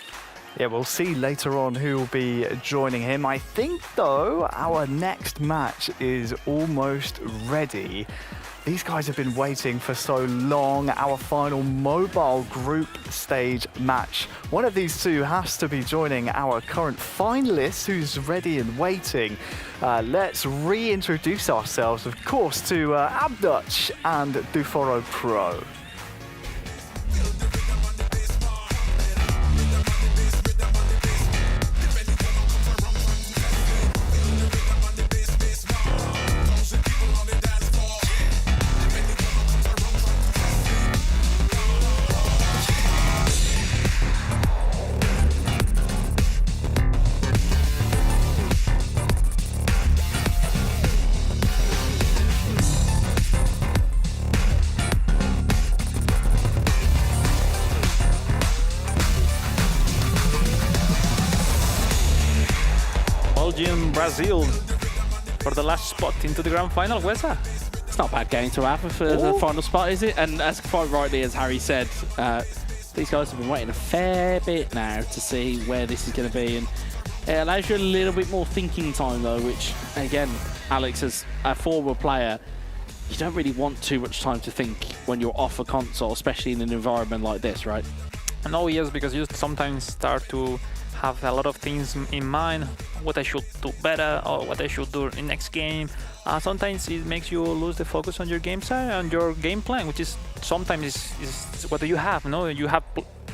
Yeah, we'll see later on who will be joining him. I think, though, our next match is almost ready. These guys have been waiting for so long. Our final mobile group stage match. One of these two has to be joining our current finalist, who's ready and waiting. Let's reintroduce ourselves, of course, to ABDUTCH and Duforo Pro. Brazil for the last spot into the grand final. Where's that? It's not a bad game to have for the final spot, is it? And as quite rightly as Harry said, these guys have been waiting a fair bit now to see where this is going to be, and it allows you a little bit more thinking time though, which again, Alex, as a forward player, you don't really want too much time to think when you're off a console, especially in an environment like this, right? No, yes, because you sometimes start to have a lot of things in mind, what I should do better or what I should do in the next game. Sometimes it makes you lose the focus on your game side and your game plan, which is sometimes is what do you have? No, you have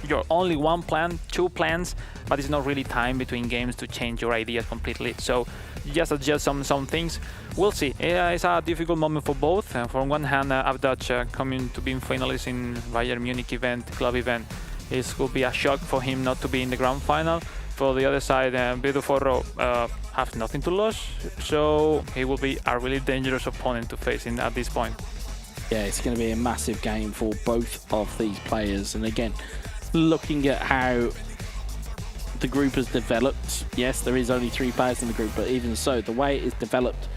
your only one plan, 2 plans, but it's not really time between games to change your ideas completely. So just adjust some things. We'll see. It's a difficult moment for both. From one hand, ABDUTCH coming to being finalists in Bayern Munich event, club event. It could be a shock for him not to be in the grand final. For the other side, Duforo have nothing to lose, so he will be a really dangerous opponent to face at this point. Yeah, it's going to be a massive game for both of these players. And again, looking at how the group has developed, yes, there is only 3 players in the group, but even so, the way it is developed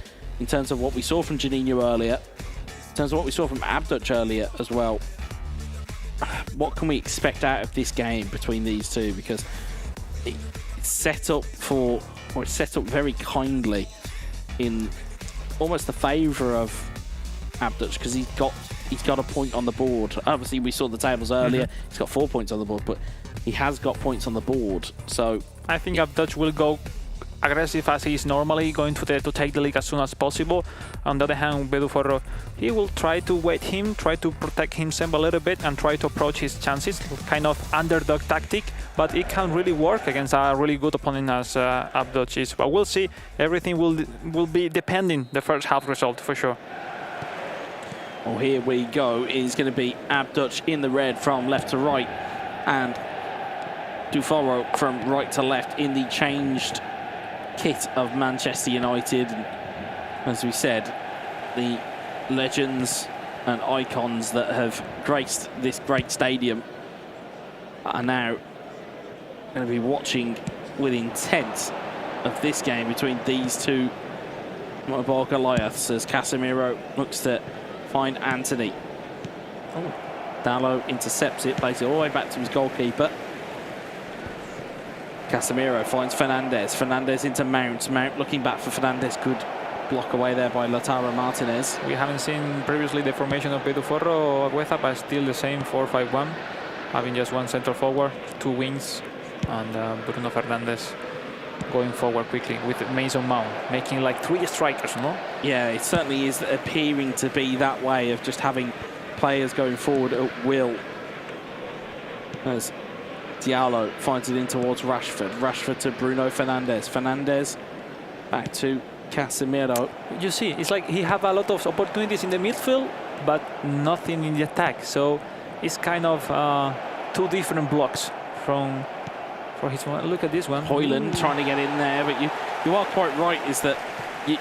in terms of what we saw from Juninho earlier, in terms of what we saw from ABDUTCH earlier as well, what can we expect out of this game between these two? Because it's set up very kindly in almost the favour of ABDUTCH, because he's got a point on the board. Obviously, we saw the tables earlier. He's got 4 points on the board, but he has got points on the board. So I think ABDUTCH will go aggressive as he is normally, going to take the league as soon as possible. On the other hand, Duforo, he will try to wait him, try to protect himself a little bit and try to approach his chances, kind of underdog tactic, but it can really work against a really good opponent as ABDUTCH is. But we'll see. Everything will be depending the first half result for sure. Well, here we go. It's going to be ABDUTCH in the red from left to right, and Duforo from right to left in the changed kit of Manchester United. And as we said, the legends and icons that have graced this great stadium are now going to be watching with intent of this game between these two mobile Goliaths as Casemiro looks to find Anthony. Oh, Dalot intercepts it, plays it all the way back to his goalkeeper. Casemiro finds Fernandes. Fernandes into Mount. Mount looking back for Fernandes. Good block away there by Lautaro Martinez. We haven't seen previously the formation of Pedro Forro Agüeza, but still the same 4-5-1, having just one central forward, two wings, and Bruno Fernandes going forward quickly with Mason Mount, making like 3 strikers, no? Yeah, it certainly is appearing to be that way of just having players going forward at will. As Diallo finds it in towards Rashford. Rashford to Bruno Fernandes. Fernandes back to Casemiro. You see, it's like he have a lot of opportunities in the midfield, but nothing in the attack. So it's kind of 2 different blocks for his one. Look at this one. Højlund trying to get in there, but you are quite right, is that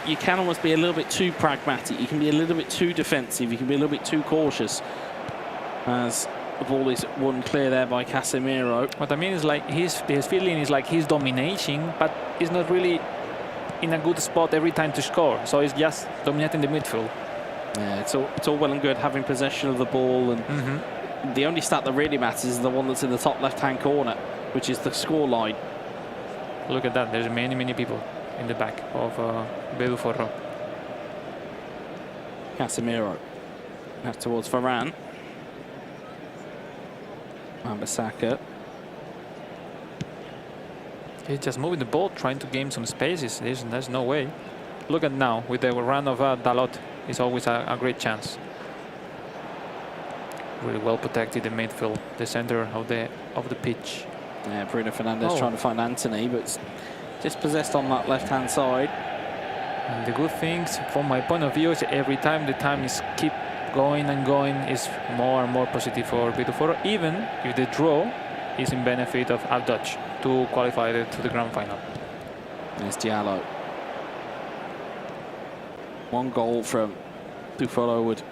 you can almost be a little bit too pragmatic. You can be a little bit too defensive. You can be a little bit too cautious. As the ball is won clear there by Casemiro. What I mean is like his feeling is like he's dominating, but he's not really in a good spot every time to score. So he's just dominating the midfield. Yeah, it's all well and good having possession of the ball, and the only stat that really matters is the one that's in the top left-hand corner, which is the score line. Look at that. There's many people in the back of Pedro Forro. Casemiro out towards Varane. Wan-Bissaka. He's just moving the ball, trying to gain some spaces. There's no way. Look at now, with the run of Dalot, it's always a great chance. Really well protected in midfield, the center of the pitch. Yeah, Bruno Fernandes trying to find Anthony, but just possessed on that left-hand side. And the good things, from my point of view, is every time the time is keep going and going, is more and more positive for Pedro Forro, even if the draw is in benefit of ABDUTCH to qualify to the grand final. There's Diallo. 1 goal from Buffalo would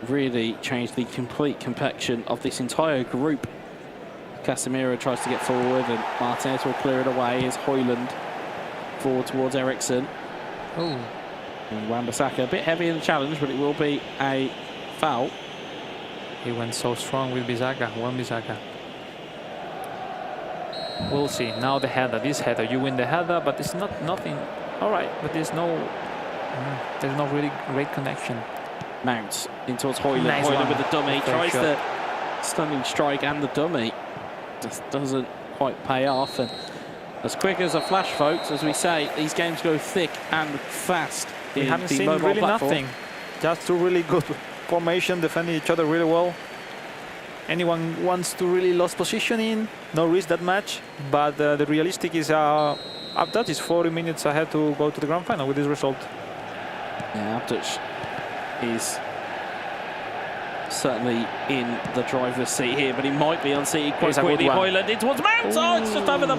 really change the complete complexion of this entire group. Casemiro tries to get forward and Martinez will clear it away as Højlund forward towards Eriksson. Oh. And Wan-Bissaka a bit heavy in the challenge, but it will be a foul. He went so strong with Wan-Bissaka. We'll see. Now the header. This header, you win the header, but it's nothing. All right, but there's no really great connection. Mount in towards Højlund. Nice Højlund one. with the dummy. Tries shot. the stunning strike and the dummy. Just doesn't quite pay off. And as quick as a flash, folks, as we say, these games go thick and fast. We haven't seen really nothing. Just 2 really good formation, defending each other really well. Anyone wants to really lose position in, no risk that much. But the realistic is ABDUTCH is 40 minutes ahead to go to the grand final with this result. Yeah, ABDUTCH is certainly in the driver's seat here, but he might be unseated quite quickly. Højlund in towards Mount. Oh, it's just over the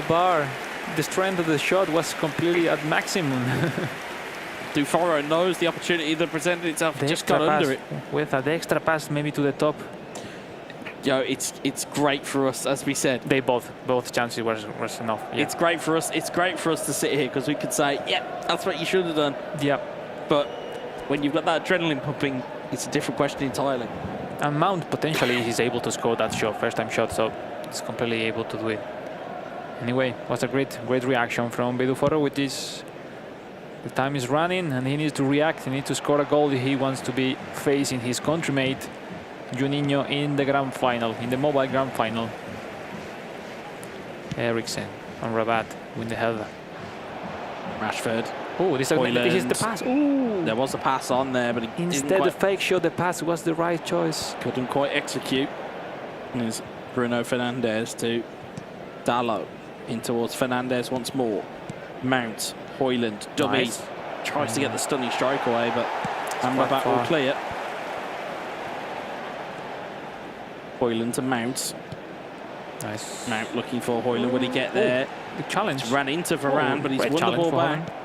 bar. The strength of the shot was completely at maximum. Forro knows the opportunity that presented itself. Just got under it. With the extra pass maybe to the top. It's great for us, as we said. They both chances was enough. Yeah. It's great for us. It's great for us to sit here because we could say, yeah, that's what you should have done. Yeah. But when you've got that adrenaline pumping, it's a different question entirely. And Mount potentially is able to score that shot, first-time shot, so he's completely able to do it. Anyway, was a great reaction from Pedro Forro with this. The time is running and he needs to react. He needs to score a goal if he wants to be facing his countrymate Juninho in the grand final, in the mobile grand final. Eriksson on Rabat with the header. Rashford. Oh, this is the pass. Ooh. There was a pass on there, but instead the fake shot, the pass was the right choice. Couldn't quite execute. There's Bruno Fernandes to Dalot in towards Fernandes once more. Mount, Højlund, dummy. Nice. Tries to get the stunning strike away, but Rabat will clear. Højlund to Mount. Nice. Mount looking for Højlund. Will he get there? the challenge. Ran into Varane, but he's won the ball back. Him.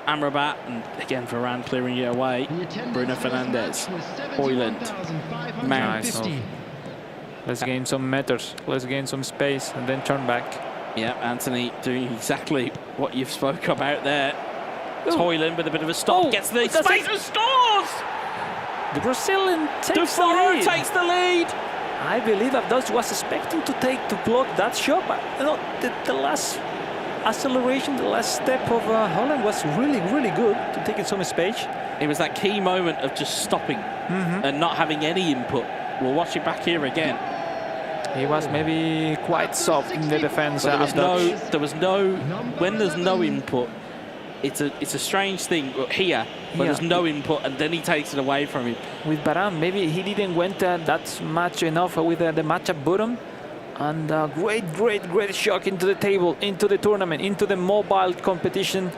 Amrabat, and again Varane clearing it away. Bruno Fernandes, Højlund, Mount. Nice. Let's gain some meters. Let's gain some space and then turn back. Yeah, Anthony doing exactly what you've spoke about there. Højlund with a bit of a stop, gets the space and scores! The Brazilian takes the Dufaro lead. takes the lead. I believe ABDUTCH was expecting to block that shot, but you know, the last acceleration, the last step of Højlund was really, really good to take it some space. It was that key moment of just stopping and not having any input. We'll watch it back here again. He was maybe quite soft in the defense. But when there's no input, it's a strange thing here, but there's no input, and then he takes it away from him. With Varane, maybe he didn't went that much enough with the matchup bottom. And great shock into the table, into the tournament, into the mobile competition.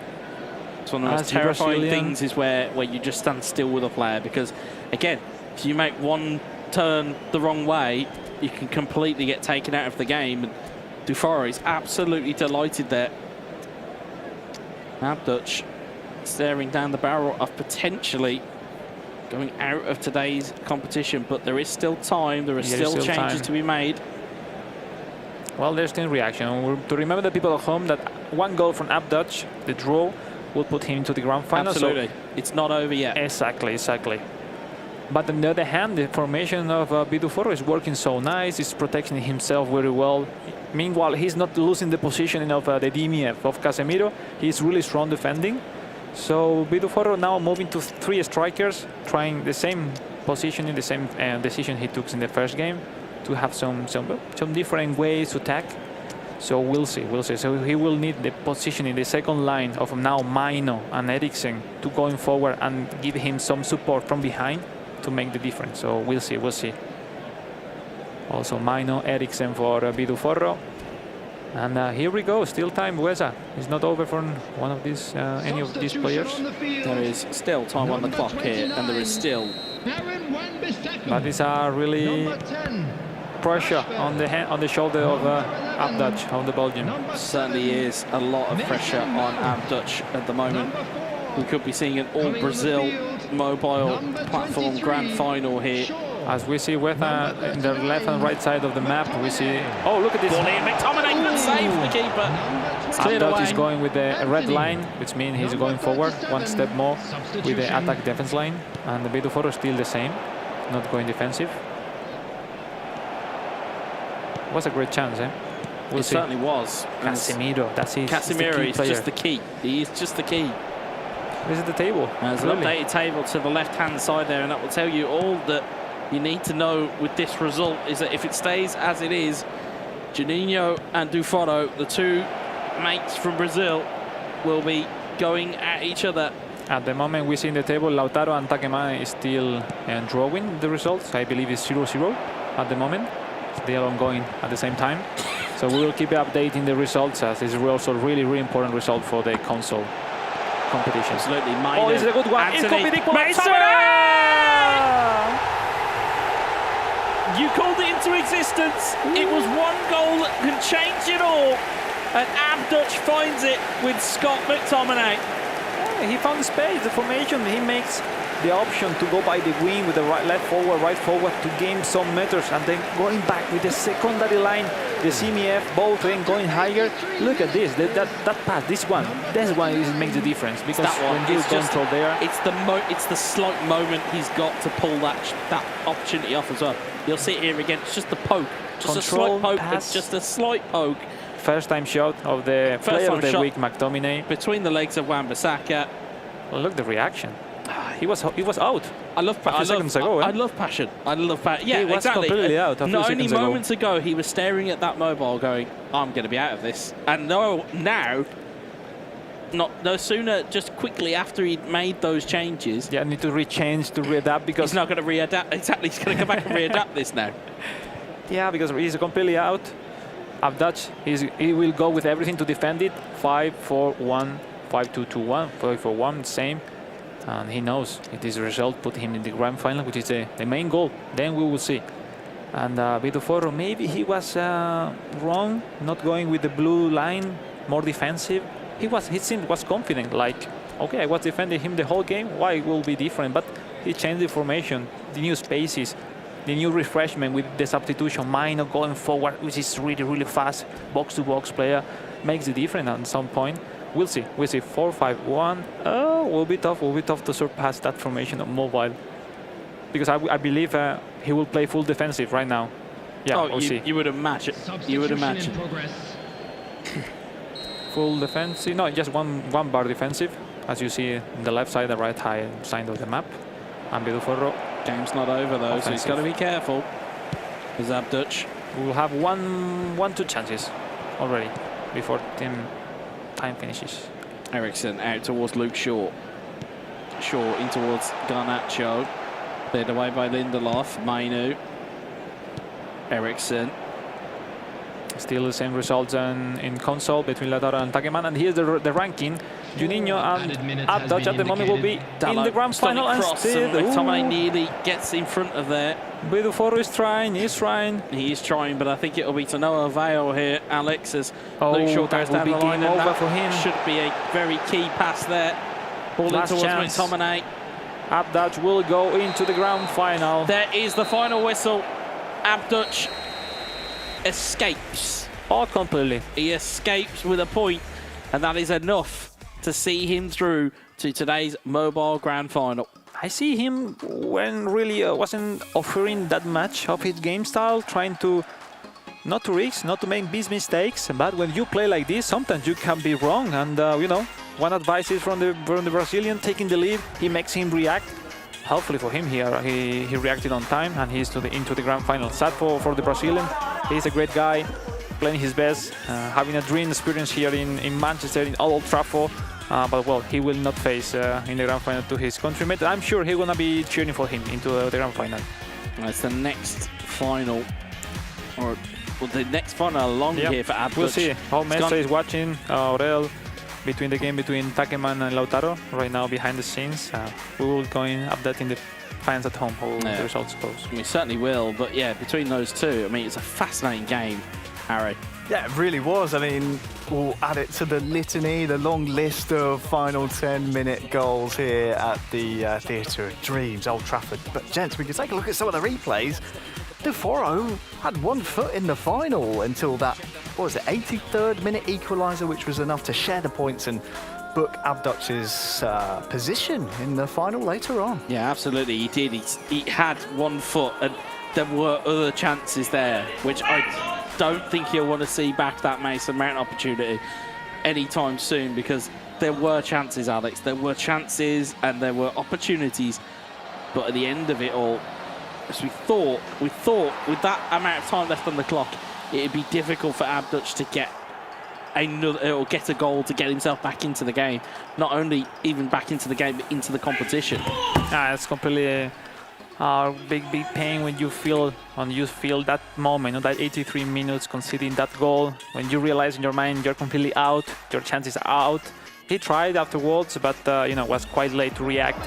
It's one of the most terrifying things is where you just stand still with a player, because again, if you make one turn the wrong way, you can completely get taken out of the game. And Dufaro is absolutely delighted there. ABDUTCH staring down the barrel of potentially going out of today's competition, but there is still time. There are still changes to be made. Well, there's still reaction. To remember the people at home that one goal from ABDUTCH, the draw, will put him into the grand final. Absolutely. So it's not over yet. Exactly. But on the other hand, the formation of Dufaro is working so nice. He's protecting himself very well. Meanwhile, he's not losing the positioning of the DMF of Casemiro. He's really strong defending. So Dufaro now moving to 3 strikers, trying the same positioning, the same decision he took in the first game, to have some different ways to attack. So we'll see. So he will need the position in the second line of now Maino and Eriksen to going forward and give him some support from behind to make the difference. So we'll see. Also Maino, Eriksen for Dufaro. And here we go. Still time, Weza. It's not over for one of these, any of these players. There is still time on the clock here, and there is still. But it's a really pressure on the shoulder of ABDUTCH, of the Belgian. Certainly is a lot of pressure on ABDUTCH at the moment. We could be seeing an all-Brazil mobile platform grand final here. As we see with in the left and right side of the map, we see. Oh, look at this! McTominay, good save from the keeper. ABDUTCH is going with the red line, which means he's going forward one step more with the attack defense line, and the Dufaro still the same, not going defensive. Was a great chance, eh? It certainly was. Casemiro, that's his. Casemiro is just the key. He is just the key. This is the table. There's an updated table to the left-hand side there, and that will tell you all that you need to know with this result. Is that if it stays as it is, Juninho and Dufaro, the two mates from Brazil, will be going at each other. At the moment we see in the table, Lautaro and TAKEMAN is still drawing the results. I believe it's 0-0 at the moment. They are ongoing at the same time. So we will keep updating the results, as this is also a really important result for the console competition. Absolutely. Oh, this is a good one. It could be the equalizer! You called it into existence. It was one goal that can change it all. And ABDUTCH finds it with Scott McTominay. Yeah, he found the space, the formation. He makes the option to go by the wing with the right forward to gain some meters, and then going back with the secondary line, the CMF, both then going higher. Look at this, that pass, this one makes the difference, because that one, when you control there, it's the slight moment he's got to pull that opportunity off as well. You'll see it here again. It's just a poke, just a slight poke. It's just a slight poke. First time shot of the player of the week, McTominay, between the legs of Wan-Bissaka. Look the reaction. He was out. I love passion. I love passion. Yeah, he was exactly. Completely out. Not only moments ago, he was staring at that mobile, going, "I'm going to be out of this." And no sooner, just quickly after he'd made those changes. Yeah, need to rechange to readapt, because he's not going to readapt. Exactly, he's going to come back and readapt this now. Yeah, because he's completely out. ABDUTCH, he will go with everything to defend it. 5-4-1, 5-2-2-1, 5-4-1, same. And he knows if this result put him in the grand final, which is the main goal. Then we will see. And Dufaro, maybe he was wrong, not going with the blue line. more defensive. He seemed confident, like, okay, I was defending him the whole game, why it will be different? But he changed the formation, the new spaces, the new refreshment with the substitution, Maino going forward, which is really, really fast, box-to-box player, makes the difference at some point. We'll see. 4-5-1. Will be tough to surpass that formation of mobile. Because I believe he will play full defensive right now. Yeah, we'll see. You would imagine. You would imagine. Full defensive, no, just one bar defensive, as you see on the left side, the right hand side of the map. And Biduforo. Game's not over though, so he's got to be careful. Is ABDUTCH. We'll have two chances already before time finishes. Eriksson out towards Luke Shaw. Shaw in towards Garnacho. Cleared away by Lindelof. Mainu. Eriksson. Still the same results in console between Lautaro and TAKEMAN. And here's the ranking. Juninho and ABDUTCH at the moment will be in the grand final. And still, McTominay nearly gets in front of there. Biduforo is trying, he's trying. He is trying, but I think it'll be to no avail here, Alex, as Luke Luke Shaw goes down the line. And over for him. Should be a very key pass there. Ball in towards McTominay. ABDUTCH will go into the grand final. There is the final whistle. ABDUTCH escapes. Oh, completely. He escapes with a point, and that is enough to see him through to today's mobile grand final. I see him when really wasn't offering that much of his game style, trying to not to risk, not to make big mistakes. But when you play like this, sometimes you can be wrong. And you know, one advice is from the Brazilian taking the lead. He makes him react. Hopefully for him here, he reacted on time, and he's into the grand final. Sad for the Brazilian. He's a great guy, playing his best, having a dream experience here in Manchester, in Old Trafford. But well, he will not face in the grand final to his countrymen. I'm sure he's gonna be cheering for him into the grand final. It's the next final, or the next final along here for ABDUTCH. We'll see. How Mestre is watching Aurel between the game between TAKEMAN and Lautaro right now behind the scenes. We will go in update in the fans at home how the results goes. We certainly will, but yeah, between those two, I mean, it's a fascinating game, Harry. Yeah, it really was. I mean, we'll add it to the litany, the long list of final 10-minute goals here at the Theatre of Dreams, Old Trafford. But gents, we can take a look at some of the replays. Biduforo had 1 foot in the final until that, what was it, 83rd minute equaliser, which was enough to share the points and book ABDUTCH's position in the final later on. Yeah, absolutely, he did. He had 1 foot, and there were other chances there, which I don't think he'll want to see back that Mason Mount opportunity anytime soon, because there were chances, Alex. There were chances and there were opportunities, but at the end of it all, as we thought with that amount of time left on the clock, it'd be difficult for ABDUTCH to get another or get a goal to get himself back into the game. Not only even back into the game, but into the competition. It's completely big pain when you feel that moment, that 83 minutes conceding that goal, when you realize in your mind you're completely out, your chances are out. He tried afterwards, but you know, was quite late to react.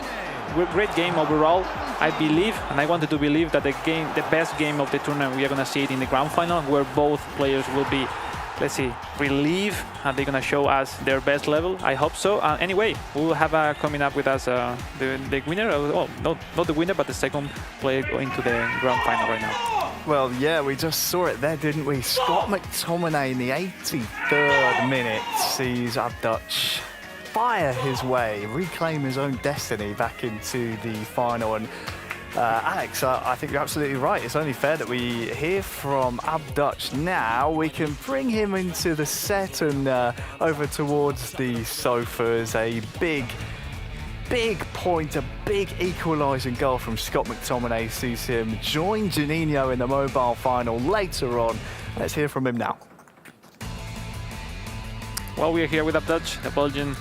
Great game overall. I believe, and I wanted to believe, that the best game of the tournament, we are going to see it in the grand final, where both players will be, let's see, relieved, and they're going to show us their best level. I hope so. Anyway, we will have coming up with us the winner. Oh, not the winner, but the second player going to the grand final right now. Well, yeah, we just saw it there, didn't we? Scott McTominay in the 83rd minute sees ABDUTCH fire his way, reclaim his own destiny back into the final. And Alex, I think you're absolutely right. It's only fair that we hear from ABDUTCH now. We can bring him into the set and over towards the sofas. A big point, a big equalising goal from Scott McTominay sees him join Juninho in the mobile final later on. Let's hear from him now. Well, we are here with ABDUTCH, the Belgian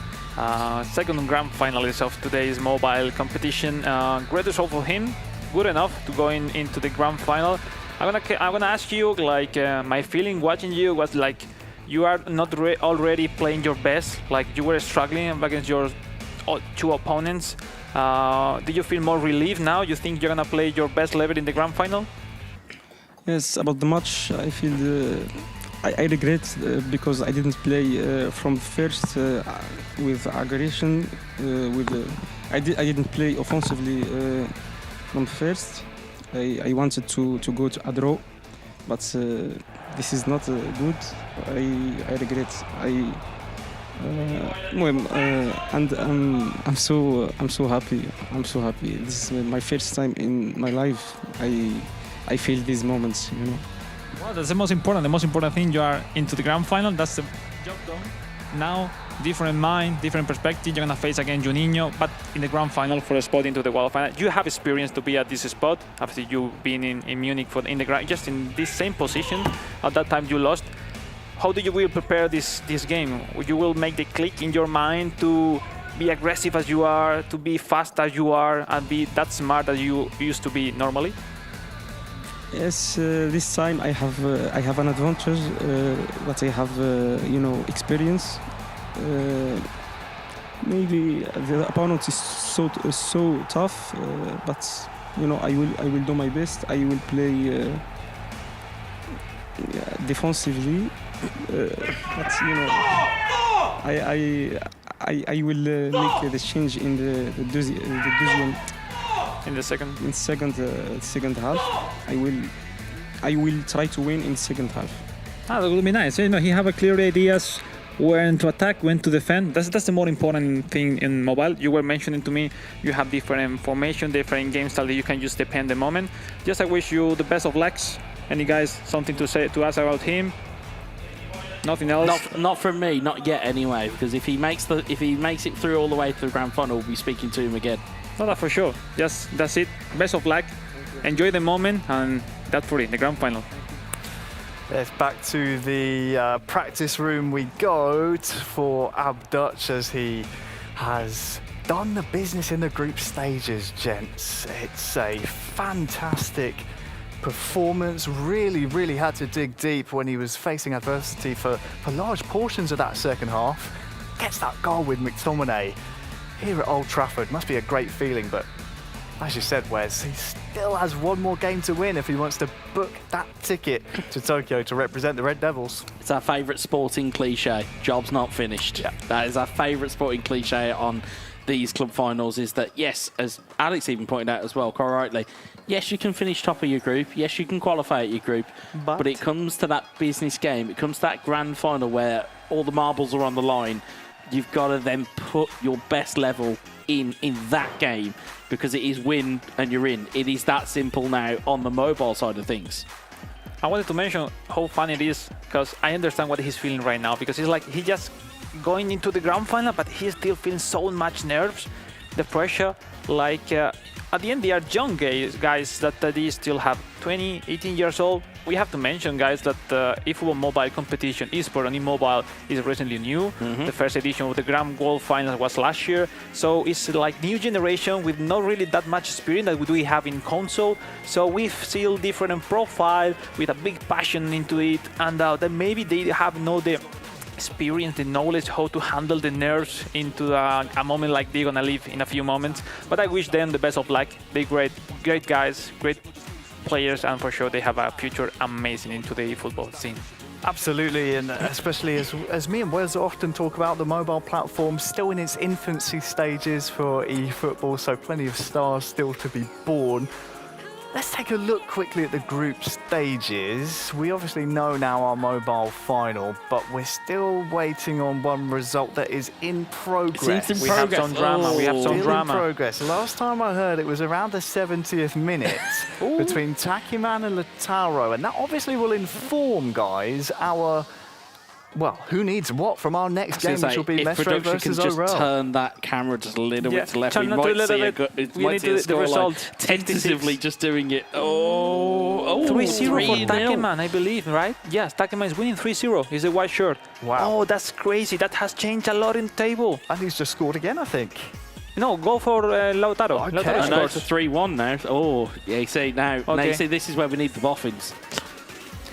second grand finalist of today's mobile competition. Great result for him, good enough to go into the grand final. I'm gonna ask you, like, my feeling watching you was like you are not already playing your best, like you were struggling against your two opponents. Do you feel more relieved now? You think you're gonna play your best level in the grand final? Yes, about the match, I feel I regret because I didn't play from first with aggression. I didn't play offensively from first. I wanted to go to a draw, but this is not good. I regret. And I'm so happy. I'm so happy. This is my first time in my life. I feel these moments, you know. Well, that's the most important. The most important thing, you are into the grand final. That's the job done. Now, different mind, different perspective. You're gonna face again Juninho, but in the grand final for a spot into the qualifier. You have experience to be at this spot after you been in Munich for in the just in this same position. At that time, you lost. How do you will prepare this game? You will make the click in your mind to be aggressive as you are, to be fast as you are, and be that smart as you used to be normally? Yes, this time I have an advantage, but I have experience. Maybe the opponent is so tough, but I will do my best. I will play defensively, but I will make the change in the deuxième. In the second half, I will try to win in the second half. That would be nice. He have a clear ideas when to attack, when to defend. That's the more important thing in mobile. You were mentioning to me you have different formation, different game style that you can just depend the moment. Just I wish you the best of lucks. Any guys something to say to us about him? Nothing else? Not from me, not yet anyway. Because if he makes it through all the way to the grand final, we'll be speaking to him again. No, that for sure. Just that's it. Best of luck. Enjoy the moment, and that's for it. The grand final. Yes, back to the practice room we go for ABDUTCH as he has done the business in the group stages, gents. It's a fantastic performance. Really had to dig deep when he was facing adversity for large portions of that second half. Gets that goal with McTominay here at Old Trafford. Must be a great feeling, but as you said, Wes, he still has one more game to win if he wants to book that ticket to Tokyo to represent the Red Devils. It's our favourite sporting cliche, job's not finished. Yeah. That is our favourite sporting cliche on these club finals, is that, yes, as Alex even pointed out as well, quite rightly, yes, you can finish top of your group, yes, you can qualify at your group, but it comes to that business game, it comes to that grand final where all the marbles are on the line. You've got to then put your best level in that game, because it is win and you're in. It is that simple now on the mobile side of things. I wanted to mention how fun it is, because I understand what he's feeling right now, because it's like he just going into the grand final, but he's still feeling so much nerves, the pressure. Like at the end, they are young guys that they still have 20, 18 years old. We have to mention, guys, that eFootball mobile competition, eSport on eMobile, is recently new. The first edition of the Grand World Final was last year. So it's like new generation with not really that much experience that we have in console. So we've seen different profile with a big passion into it, and then maybe they have the experience, the knowledge how to handle the nerves into a moment like they're gonna live in a few moments. But I wish them the best of luck. They're great guys, great players, and for sure they have a future amazing into the football scene. Absolutely, and especially as me and Wes often talk about, the mobile platform still in its infancy stages for eFootball, so plenty of stars still to be born. Let's take a look quickly at the group stages. We obviously know now our mobile final, but we're still waiting on one result that is in progress. We have some drama. We have some drama. In progress. Last time I heard, it was around the 70th minute between TAKEMAN and Lautaro, and that obviously will inform, guys, our... Well, who needs what from our next game, which will be Mestre versus Orel. Just turn that camera just a little bit to left. We might see a result. Tentatively just doing it. 3-0 for TAKEMAN, I believe, right? Yes, TAKEMAN is winning 3-0. He's a white shirt. Wow. Oh, that's crazy. That has changed a lot in the table. And he's just scored again, I think. No, go for Lautaro. Okay. Lautaro No, it's a 3-1 now. Oh, yeah, you see, now you see, this is where we need the boffins.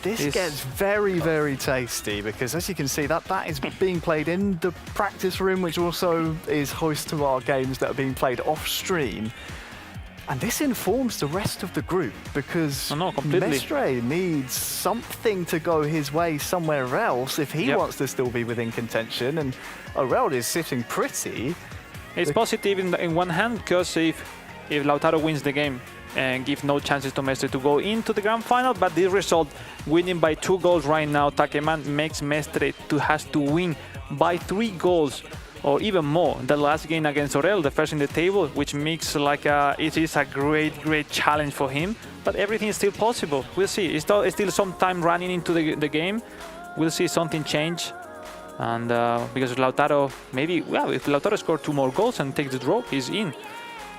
This gets very tasty, because as you can see, that is being played in the practice room, which also is host to our games that are being played off stream. And this informs the rest of the group because completely. Mestre needs something to go his way somewhere else if he wants to still be within contention. And Aurel is sitting pretty. It's positive in one hand because if Lautaro wins the game and give no chances to Mestre to go into the grand final, but this result, winning by 2 goals right now, TAKEMAN makes Mestre has to win by 3 goals. Or even more, the last game against Aurel, the first in the table, which makes it is a great challenge for him. But everything is still possible. We'll see. It's still some time running into the game. We'll see something change. And because Lautaro, maybe, if Lautaro scored 2 more goals and takes the draw, he's in.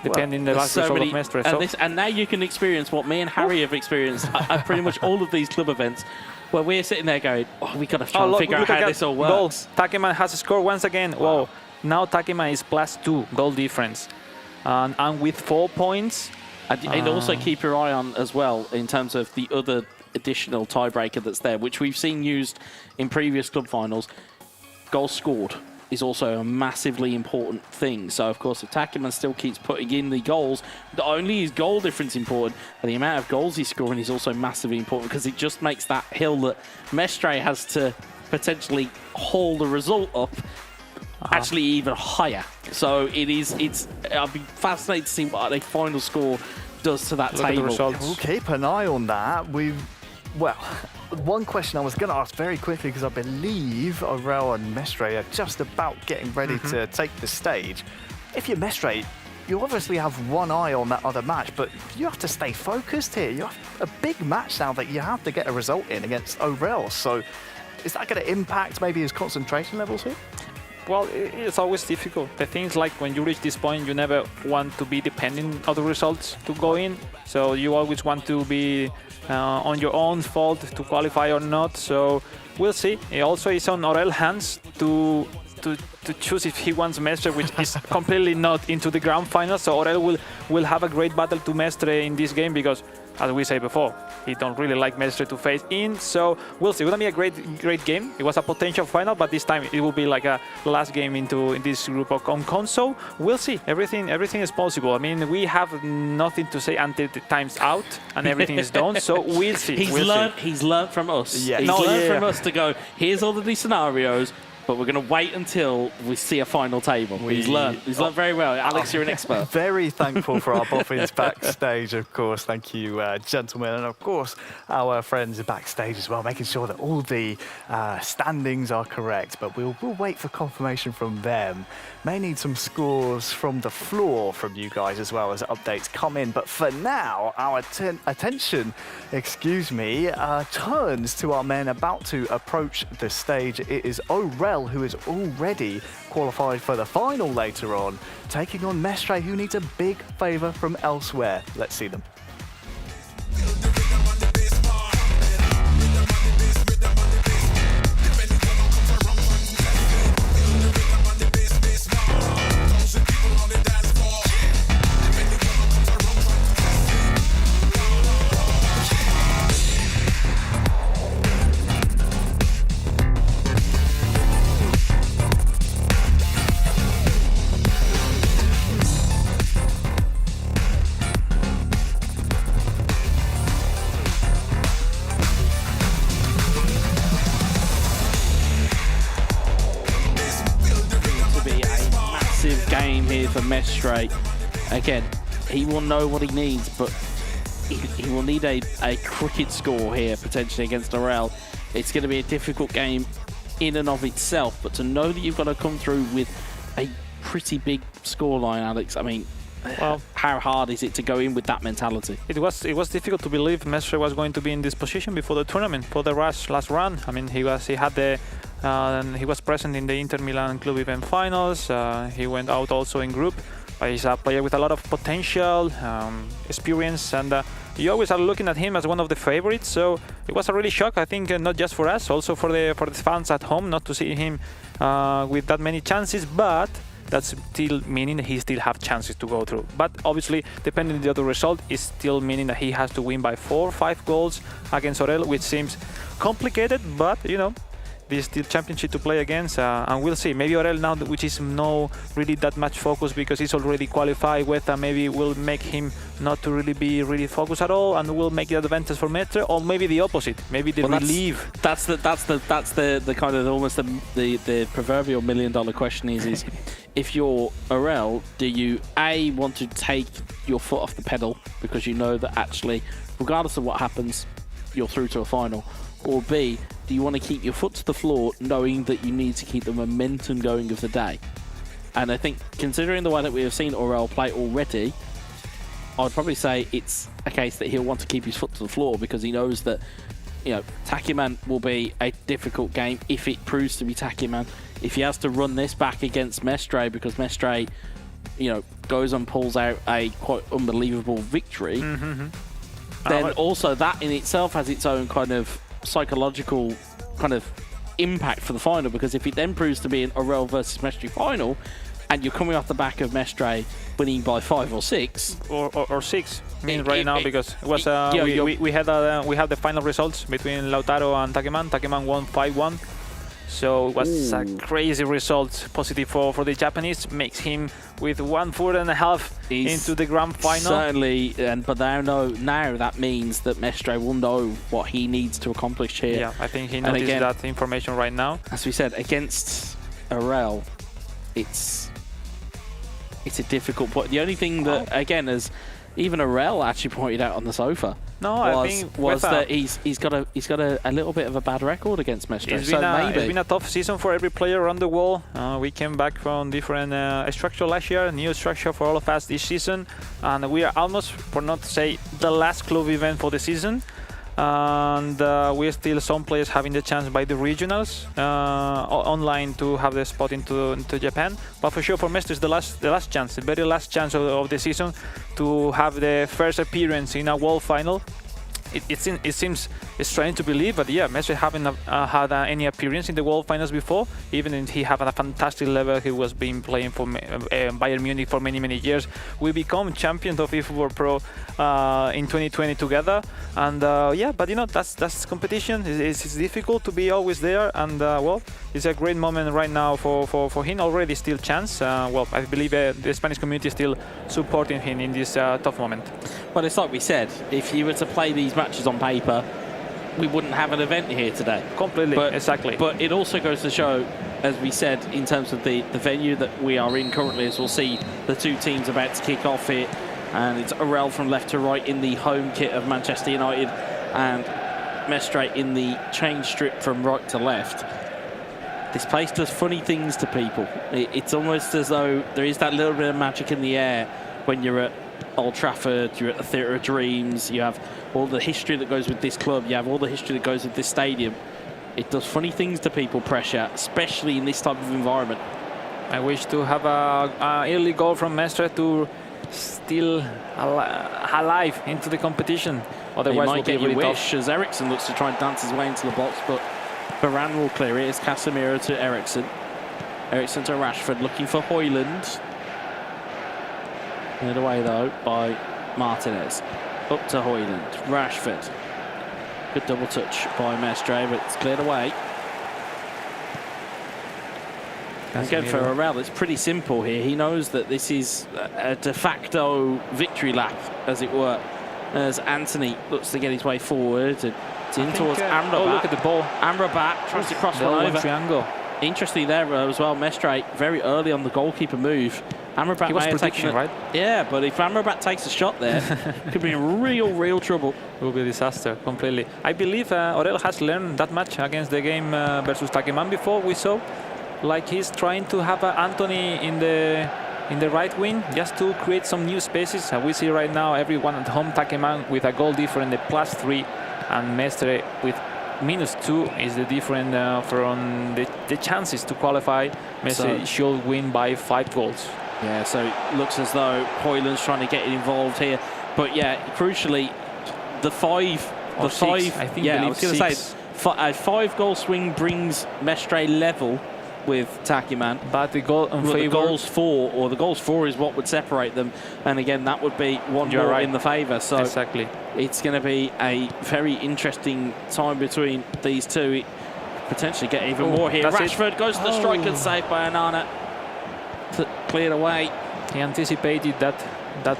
Depending the last result of Mestre. And now you can experience what me and Harry have experienced at pretty much all of these club events, where we're sitting there going, we got to try and figure out how this all works. Goals. TAKEMAN has scored once again. Wow. Now TAKEMAN is +2 goal difference. And with 4 points. And also keep your eye on as well in terms of the other additional tiebreaker that's there, which we've seen used in previous club finals. Goals scored is also a massively important thing. So, of course, if TAKEMAN still keeps putting in the goals, not only is goal difference important, but the amount of goals he's scoring is also massively important because it just makes that hill that Mestre has to potentially haul the result up actually even higher. So I'll be fascinated to see what the final score does to that table. We'll keep an eye on that. One question I was going to ask very quickly, because I believe Aurel and Mestre are just about getting ready to take the stage. If you're Mestre, you obviously have one eye on that other match, but you have to stay focused here. You have a big match now that you have to get a result in against Aurel. So is that going to impact maybe his concentration levels here? Well, it's always difficult. The thing is, like, when you reach this point, you never want to be depending on the results to go in. So you always want to be on your own fault to qualify or not. So we'll see. It also is on Aurel's hands to choose if he wants Mestre, which is completely not into the grand final. So Aurel will have a great battle to Mestre in this game because, as we say before, he don't really like Mestre to face in. So we'll see. It's gonna be a great game. It was a potential final, but this time it will be like a last game in this group on console. We'll see. Everything is possible. I mean, we have nothing to say until the time's out and everything is done. So we'll see. He's learned from us. Yeah. He's learned from us to go, here's all of these scenarios, but we're going to wait until we see a final table. He's learned very well. Alex, you're an expert. Very thankful for our boffins backstage, of course. Thank you, gentlemen. And, of course, our friends are backstage as well, making sure that all the standings are correct. But we'll wait for confirmation from them. May need some scores from the floor from you guys as well as updates come in. But for now, our attention, turns to our men about to approach the stage. It is Aurel, who is already qualified for the final later on, taking on Mestre, who needs a big favour from elsewhere. Let's see them. For Mestre. Again, he will know what he needs, but he will need a crooked score here potentially against Aurel. It's going to be a difficult game in and of itself, but to know that you've got to come through with a pretty big scoreline, Alex, I mean, well, how hard is it to go in with that mentality? It was difficult to believe Mestre was going to be in this position before the tournament, for the last run. I mean, he was present in the Inter Milan club event finals. He went out also in group. He's a player with a lot of potential, experience, and you always are looking at him as one of the favorites. So it was a really shock, I think, not just for us, also for the fans at home, not to see him with that many chances. But that's still meaning that he still have chances to go through. But obviously, depending on the other result, is still meaning that he has to win by 4 or 5 goals against Aurel, which seems complicated. But you know, this still championship to play against, and we'll see. Maybe Aurel now, which is no really that much focus because he's already qualified with, maybe will make him not to really be really focused at all, and will make the advantage for Mestre, or maybe the opposite. Maybe the relief. That's the kind of almost the proverbial $1 million question is if you're Aurel, do you A, want to take your foot off the pedal because you know that actually, regardless of what happens, you're through to a final, or B, do you want to keep your foot to the floor knowing that you need to keep the momentum going of the day? And I think considering the way that we have seen Aurel play already, I'd probably say it's a case that he'll want to keep his foot to the floor because he knows that, you know, TAKEMAN will be a difficult game if it proves to be TAKEMAN. If he has to run this back against Mestre because Mestre, you know, goes and pulls out a quite unbelievable victory, then also that in itself has its own kind of psychological kind of impact for the final, because if it then proves to be an Aurel versus Mestre final and you're coming off the back of Mestre winning by 5 or 6 or 6 right now, because it was we had the final results between Lautaro and TAKEMAN. TAKEMAN won 5-1. So it was a crazy result, positive for the Japanese, makes him with 1 foot and a half into the grand final. Certainly, but now that means that Mestre will know what he needs to accomplish here. Yeah, I think he noticed that information right now. As we said, against Aurel, it's a difficult point. The only thing that, again, as even Aurel actually pointed out on the sofa, was that he's got a little bit of a bad record against Mestre. It's been a tough season for every player around the world. We came back from different structure last year, new structure for all of us this season, and we are almost, for not to say, the last club event for the season. And we still some players having the chance by the regionals online to have the spot into Japan. But for sure, for Mestre, it's the last chance, the very last chance of the season to have the first appearance in a world final. It seems strange to believe, but yeah, Mestre haven't had any appearance in the world finals before. Even if he had a fantastic level, he was been playing for Bayern Munich for many years. We become champions of eFootball Pro in 2020 together, and yeah, but you know that's competition. It's difficult to be always there, and well, it's a great moment right now for him. Already still chance. Well, I believe the Spanish community is still supporting him in this tough moment. Well, it's like we said, if you were to play these matches on paper, we wouldn't have an event here today. Completely, exactly. But it also goes to show, as we said, in terms of the venue that we are in currently, as we'll see the two teams about to kick off here, and it's Aurel from left to right in the home kit of Manchester United, and Mestre in the change strip from right to left. This place does funny things to people. It's almost as though there is that little bit of magic in the air when you're at Old Trafford, you're at the Theatre of Dreams, you have all the history that goes with this club, you have all the history that goes with this stadium. It does funny things to people, pressure, especially in this type of environment. I wish to have a early goal from Mestre to still alive into the competition. Otherwise, he might get really your wish tough. as Eriksson looks to try and dance his way into the box, but Varane will clear it. It's Casemiro to Eriksson. Eriksson to Rashford, looking for Højlund. Cleared away though by Martinez. Up to Højlund. Rashford. Good double touch by Mestre, but it's cleared away. Again, for Aurel, it's pretty simple here. He knows that this is a de facto victory lap, as it were, as Anthony looks to get his way forward. And it's in towards Amrabat. Oh, look at the ball. Amrabat tries to cross one over. Triangle. Interestingly there as well, Mestre very early on the goalkeeper move. Amrabat he was prediction, right? Yeah, but if Amrabat takes a shot there, it could be in real trouble. It will be a disaster completely. I believe Aurel has learned that much against the game versus TAKEMAN before. We saw like he's trying to have Anthony in the right wing just to create some new spaces. We see right now everyone at home, TAKEMAN with a goal different, the +3, and Mestre with -2 is the difference from the chances to qualify. Mestre should win by 5 goals. Yeah, so it looks as though Højlund's trying to get involved here. But yeah, crucially, the 5... Or 6, I think. Yeah, I was going to say, a 5-goal swing brings Mestre level with TAKEMAN. But the goal in favor... the goals for is what would separate them. And again, that would be one more in the favour. So exactly. It's going to be a very interesting time between these two. potentially get even more here. Rashford goes to the strike and saved by Onana. Cleared away. He anticipated that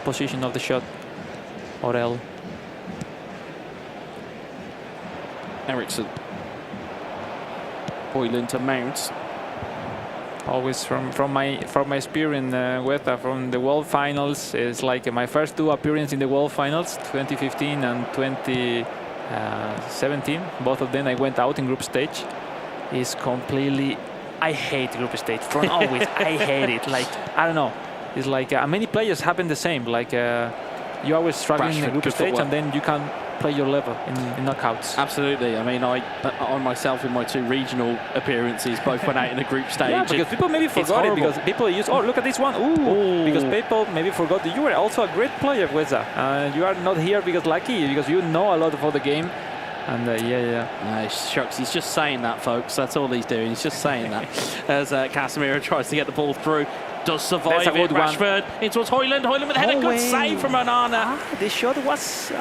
position of the shot. Orel. Eriksen. Højlund to Mount. Always from my experience from the World Finals, it's like my first 2 appearances in the World Finals, 2015 and 2017. Both of them I went out in group stage. It's completely. I hate group stage. From always, I hate it. Like I don't know. It's like many players happen the same. Like you always struggling in the group stage, and then you can play your level in knockouts. Absolutely. I mean, I myself in my 2 regional appearances both went out in a group stage. Yeah, because people maybe forgot it, because people use, oh, look at this one. Ooh. Because people maybe forgot that you were also a great player, Weza. You are not here because lucky, because you know a lot about the game. And shucks, he's just saying that, folks. That's all he's doing. He's just saying that. As Casemiro tries to get the ball through. Does survive it. Rashford in towards Højlund. Højlund with a header. Good save from Onana. The shot was...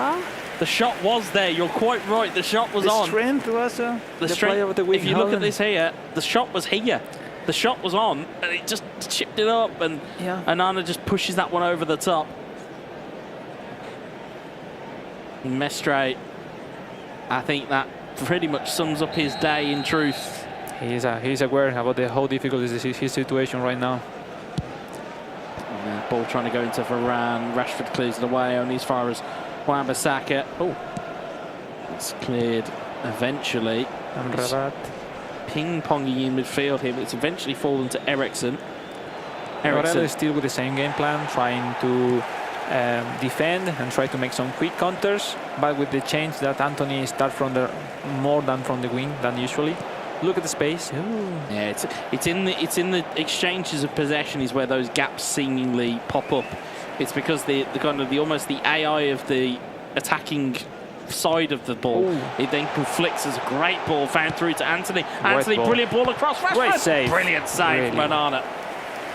The shot was there. You're quite right. The shot was on. The strength was the strength of the wing. If you look at this here, the shot was here. The shot was on, and it just chipped it up, and Onana just pushes that one over the top. Mestre, I think that pretty much sums up his day in truth. He's aware about how difficult is his situation right now. Ball trying to go into Varane. Rashford clears it away only as far as Wan-Bissaka. Oh, it's cleared eventually. Ping-ponging in midfield here, but it's eventually fallen to Eriksen. Eriksen is still with the same game plan, trying to defend and try to make some quick counters, but with the change that Anthony starts from the more than from the wing than usually. Look at the space. Ooh. Yeah, it's in the exchanges of possession is where those gaps seemingly pop up. It's because the almost the AI of the attacking side of the ball. Ooh. It then conflicts as a great ball found through to Anthony. Anthony, brilliant ball across. Rashford. Great save. Brilliant save from Onana.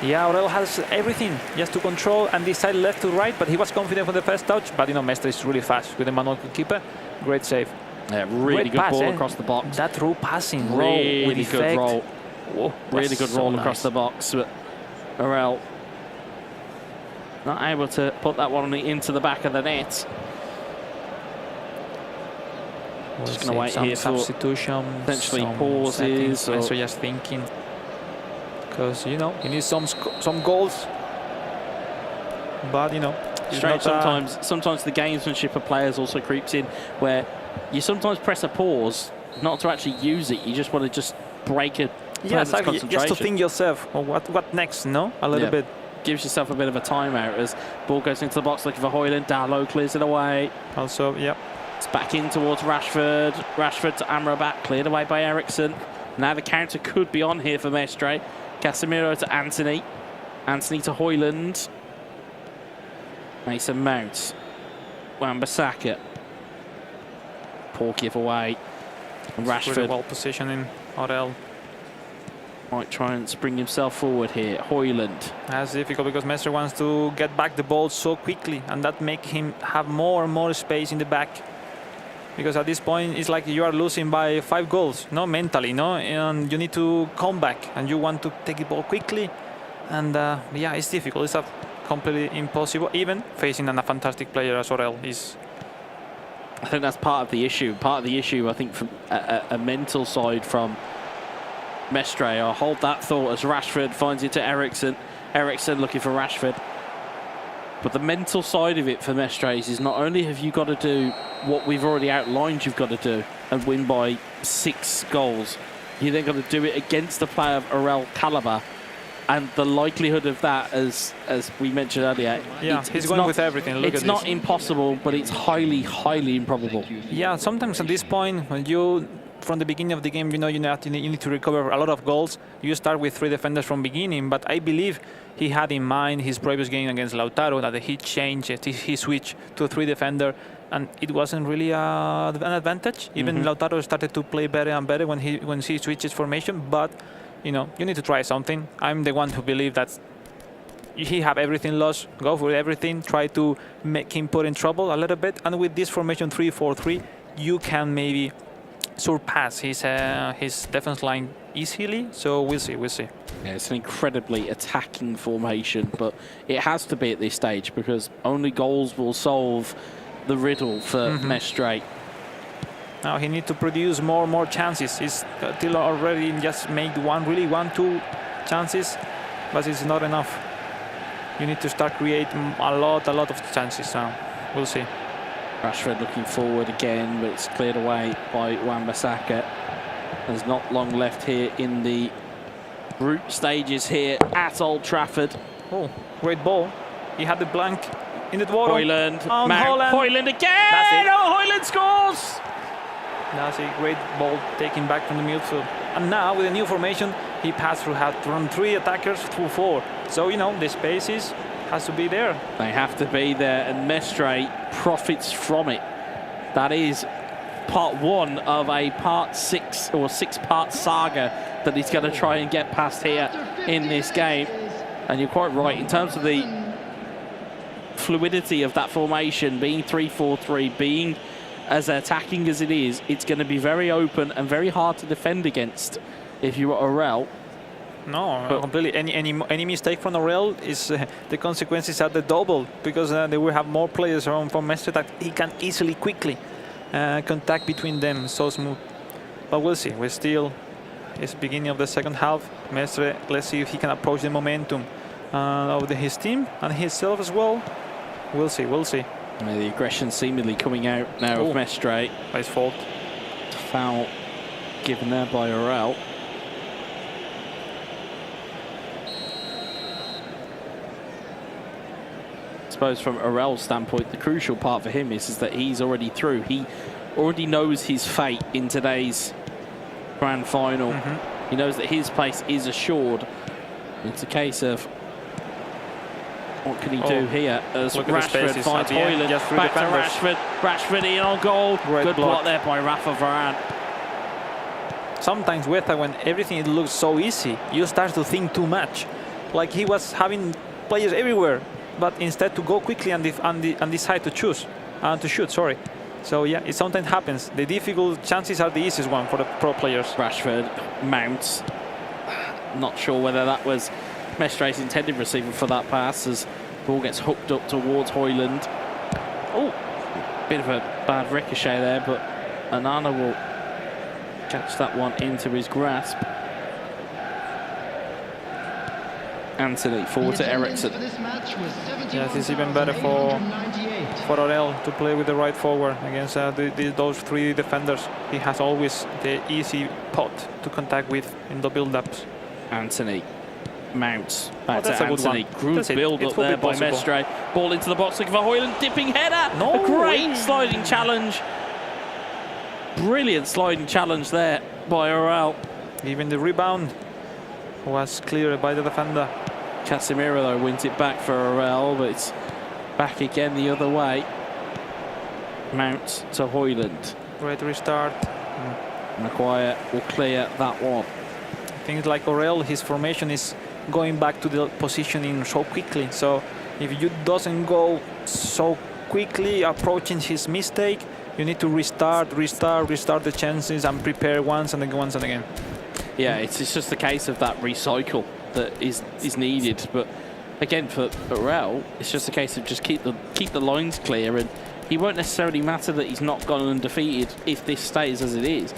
Yeah, Orel has everything just to control and decide left to right, but he was confident for the first touch. But Mestre is really fast with the manual keeper. Great save. Yeah, really good ball across the box. That through passing, really good roll. Whoa, really good roll across the box. But Orel not able to put that one into the back of the net. Just going to wait here for substitution, potentially pauses. So just thinking, because you need some goals, but strange sometimes the gamesmanship of players also creeps in, where you sometimes press a pause not to actually use it. You just want to just break it. Yeah, exactly. Just to think yourself, well, what next? No, a little bit. Gives yourself a bit of a timeout as ball goes into the box looking for Højlund. Down low, clears it away. Also, it's back in towards Rashford. Rashford to Amrabat, cleared away by Eriksen. Now the counter could be on here for Mestre. Casemiro to Anthony. Anthony to Højlund. Mason Mount. Wan-Bissaka. Poor give away. And Rashford. Really well positioning Orel. Might try and spring himself forward here. Højlund. That's difficult because Mestre wants to get back the ball so quickly, and that makes him have more and more space in the back. Because at this point, it's like you are losing by 5 goals, mentally, and you need to come back, and you want to take the ball quickly. And it's difficult. It's completely impossible, even facing a fantastic player as Orel is. I think that's part of the issue. Part of the issue, I think, from a mental side from Mestre. I'll hold that thought as Rashford finds it to Eriksen. Eriksen looking for Rashford. But the mental side of it for Mestre is not only have you got to do what we've already outlined you've got to do and win by 6 goals, you then got to do it against a player of Orel caliber. And the likelihood of that, as we mentioned earlier, he's going with everything. It's not impossible, but it's highly, highly improbable. Yeah, sometimes at this point, when from the beginning of the game, you need to recover a lot of goals. You start with 3 defenders from beginning, but I believe he had in mind his previous game against Lautaro that he changed, he switched to a 3 defender, and it wasn't really an advantage. Even Lautaro started to play better and better when he switches formation, but you need to try something. I'm the one who believe that he have everything lost, go for everything, try to make him put in trouble a little bit, and with this formation 3-4-3, you can maybe surpass his defense line easily. So we'll see. Yeah, it's an incredibly attacking formation, but it has to be at this stage because only goals will solve the riddle for Mestre. Now he needs to produce more chances. He's still already just made two chances, but it's not enough. You need to start creating a lot of chances now. We'll see. Rashford looking forward again, but it's cleared away by Wan-Bissaka. There's not long left here in the group stages here at Old Trafford. Oh, great ball. He had the blank in the water. Hoyland, Hoyland again! That's it. Oh, Hoyland scores! That's a great ball taken back from the midfield. And now with a new formation, he passed through, had from 3 attackers through 4. So, you know, the spaces has to be there. They have to be there, and Mestre profits from it. That is part 1 of a part 6 or 6-part saga that he's going to try and get past here in this game. And you're quite right, in terms of the fluidity of that formation, being 3-4-3, being as attacking as it is, it's going to be very open and very hard to defend against if you're Orel. No, completely. Any mistake from Orel is the consequences are the double, because they will have more players from Mestre that he can easily, quickly contact between them. So smooth. But we'll see. It's beginning of the second half. Mestre, let's see if he can approach the momentum of his team and himself as well. We'll see. The aggression seemingly coming out now of Mestre. By his fault. Foul given there by Orel. I suppose from Orel's standpoint, the crucial part for him is that he's already through. He already knows his fate in today's grand final. He knows that his place is assured. It's a case of what can he do here as Rashford finds Hoyland, back to Rashford. Rashford in on goal. Good block there by Rafa Varane. Sometimes when everything looks so easy, you start to think too much. Like he was having players everywhere, but instead to go quickly and decide to shoot. Sorry. So yeah, it sometimes happens. The difficult chances are the easiest one for the pro players. Rashford mounts. Not sure whether that was Mestre's intended receiver for that pass, as ball gets hooked up towards Hoyland. Oh, bit of a bad ricochet there, but Anana will catch that one into his grasp. Anthony forward to Eriksson. Yes, it's even better for Orel to play with the right forward against those 3 defenders. He has always the easy pot to contact with in the build-ups. Anthony mounts back to that's Anthony. Good build up there by Mestre. Ball into the box looking for Hoyland. Dipping header. A great sliding challenge. Brilliant sliding challenge there by Orel. Even the rebound was cleared by the defender. Casemiro though wins it back for Orel, but it's back again the other way. Mounts to Hoyland. Great restart. Maguire will clear that one. Things like Orel, his formation is going back to the positioning so quickly. So if you doesn't go so quickly approaching his mistake, you need to restart the chances and prepare once and again. Yeah, it's just a case of that recycle that is needed. But again, for Orel, it's just a case of just keep the lines clear, and he won't necessarily matter that he's not gone undefeated if this stays as it is.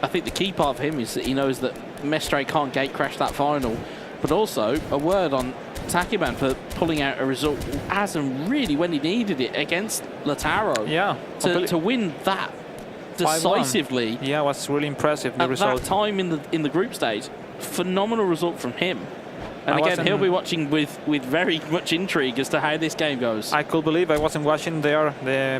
I think the key part for him is that he knows that Mestre can't gate crash that final, but also a word on TAKEMAN for pulling out a result as and really when he needed it against Lautaro. Yeah, to win that decisively. Yeah, it was really impressive, the result. At that time in the group stage, phenomenal result from him. And again, he'll be watching with very much intrigue as to how this game goes. I could believe I wasn't watching there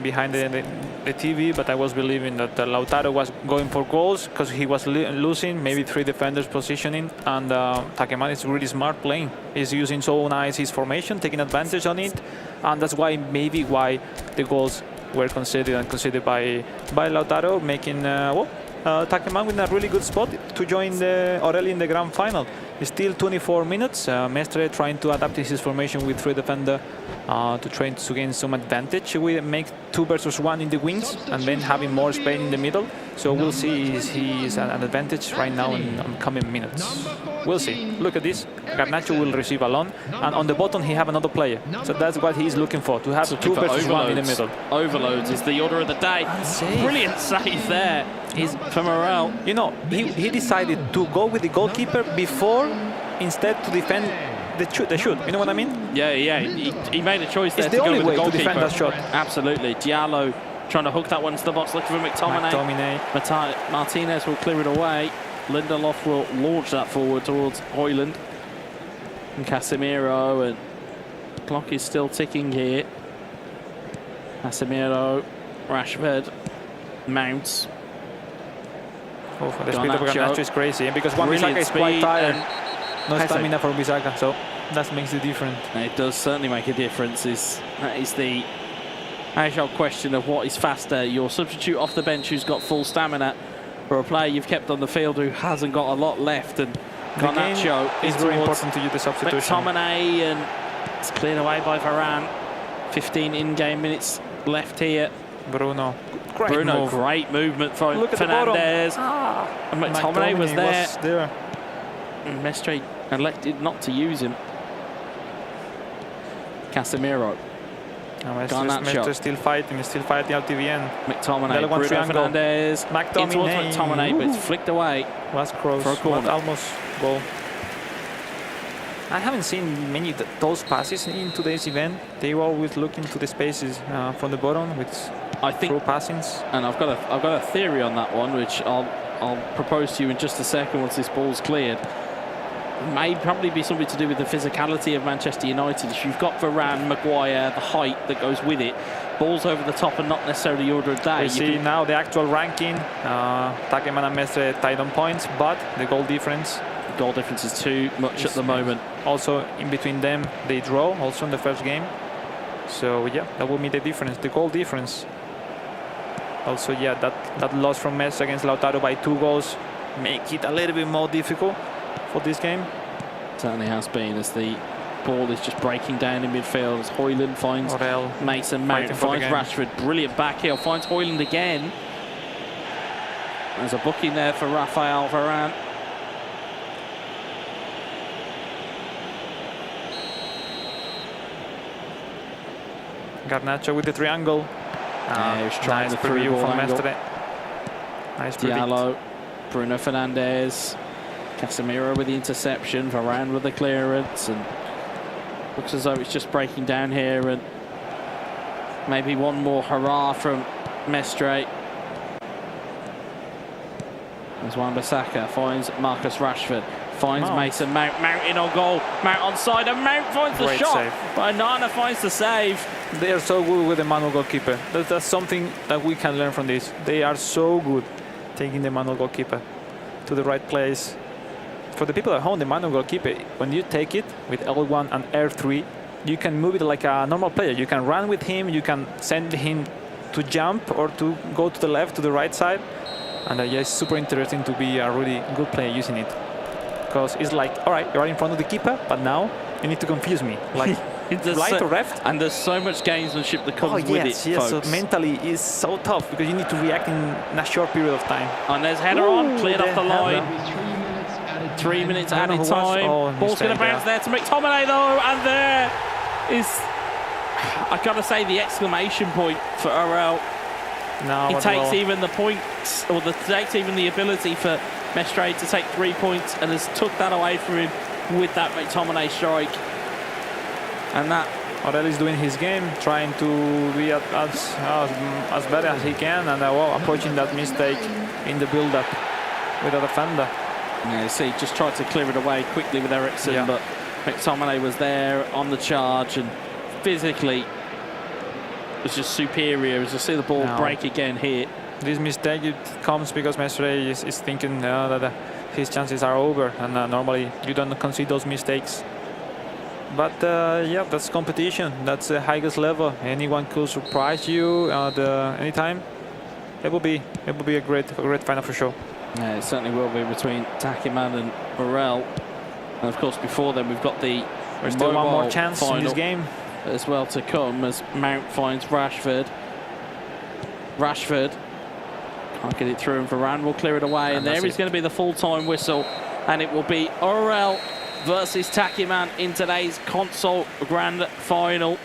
behind the TV, but I was believing that Lautaro was going for goals because he was losing maybe 3 defenders positioning, and TAKEMAN is really smart playing. He's using so nice his formation, taking advantage on it, and that's why the goals were considered by Lautaro, making TAKEMAN in a really good spot to join Orel in the grand final. Still 24 minutes. Mestre trying to adapt his formation with 3 defender to try to gain some advantage. We make 2 versus 1 in the wings and then having more space in the middle. So we'll see if he is an advantage right now in coming minutes. We'll see. Look at this. Garnacho will receive alone, and on the bottom he have another player. So that's what he's looking for, to have 2 versus 1 in the middle. Overloads is the order of the day. Brilliant save there is for Morel. You know, he decided to go with the goalkeeper before, instead to defend the shoot. You know what I mean? Yeah. He made a choice there it's to the go only with way the goalkeeper. to defend that shot. Absolutely. Diallo trying to hook that one to the box, looking for McTominay. Martinez will clear it away. Lindelof will launch that forward towards Højlund. And Casemiro, and the clock is still ticking here. Casemiro, Rashford, Mounts. Oh, the speed of Garnacho is crazy, because Wan-Bissaka is quite tired. No stamina for Bissaka, so that makes the difference. It does certainly make a difference. That is the age-old question of what is faster, your substitute off the bench who's got full stamina, or a player you've kept on the field who hasn't got a lot left. And Garnacho is very important to use the substitution. McTominay, and it's cleared away by Varane. 15 in-game minutes left here. Bruno, great movement from Fernandes. And McTominay was there. And Mestre elected not to use him. Casemiro. Mestre still fighting out to the end. McTominay, Bruno Fernandes. In towards McTominay, but it's flicked away. Was close, for a corner. Almost goal. I haven't seen many of those passes in today's event. They were always looking to the spaces from the bottom with through passings. And I've got a theory on that one, which I'll propose to you in just a second once this ball's cleared. May probably be something to do with the physicality of Manchester United. If you've got Varane, Maguire, the height that goes with it, balls over the top and not necessarily the order of day. We see now the actual ranking. TAKEMAN and Mestre tied on points, but the goal difference. Goal difference is too much at the moment. Also, in between them, they draw also in the first game. So yeah, that will be the difference, the goal difference. Also, yeah, that loss from Messi against Lautaro by 2 goals make it a little bit more difficult for this game. Certainly has been, as the ball is just breaking down in midfield. As Højlund finds Mason Mount, finds Rashford, brilliant back heel, finds Højlund again. There's a booking there for Rafael Varane. Garnacho with the triangle. He's trying nice the preview through from angle. Mestre. Nice Diallo, Bruno Fernandes, Casemiro with the interception, Varane with the clearance, and looks as though it's just breaking down here, and maybe one more hurrah from Mestre. As Wan-Bissaka finds Marcus Rashford, finds Mason Mount, Mount in on goal, Mount onside, and Mount finds the shot. Save. But Nana finds the save. They are so good with the manual goalkeeper. That's something that we can learn from this. They are so good taking the manual goalkeeper to the right place. For the people at home, the manual goalkeeper, when you take it with L1 and R3, you can move it like a normal player. You can run with him, you can send him to jump or to go to the left, to the right side. And yeah, it's super interesting to be a really good player using it. Because it's like, all right, you're in front of the keeper, but now you need to confuse me. Like, right or left? And there's so much gamesmanship that comes with it, yes, folks. so mentally it's so tough because you need to react in a short period of time. And there's header on, cleared off the line. 3 minutes added time. Ball's going to bounce there to McTominay though, and there is, I've got to say, the exclamation point for Orel. No, it takes even the points, or takes even the ability for Mestre to take 3 points, and has took that away from him with that McTominay strike. And that Orel is doing his game, trying to be as better as he can, and approaching that mistake in the build-up with a defender. Yeah, see, just tried to clear it away quickly with Eriksson, but McTominay was there on the charge and physically was just superior. As you see the ball break again here. This mistake, it comes because Mestre is thinking that his chances are over, and normally you don't concede those mistakes. But yeah, that's competition. That's the highest level. Anyone could surprise you at any time. It will be a great final for sure. Yeah, it certainly will be between TAKEMAN and Orel. And of course, before then, we've got the There's still one more mobile chance in final this game. as well to come as Mount finds Rashford. Rashford can't get it through, and Varane will clear it away. And there is going to be the full-time whistle, and it will be Orel versus TAKEMAN in today's console grand final.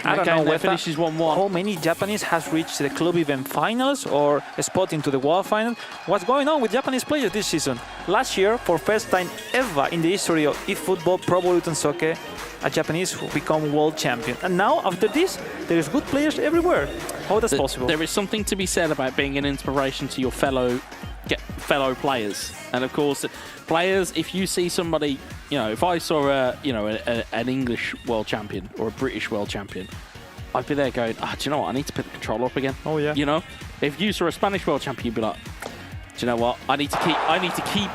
I don't know that whether finishes 1-1. how many Japanese has reached the club event finals or a spot into the world final. What's going on with Japanese players this season? Last year, for first time ever in the history of eFootball Pro Evolution Soccer, a Japanese become world champion. And now, after this, there is good players everywhere. How that's possible? There is something to be said about being an inspiration to your fellow players. And of course, players, if you see somebody, you know, if I saw an English world champion or a British world champion, I'd be there going, do you know what? I need to pick the controller up again. Oh yeah. You know, if you saw a Spanish world champion, you'd be like, do you know what? I need to keep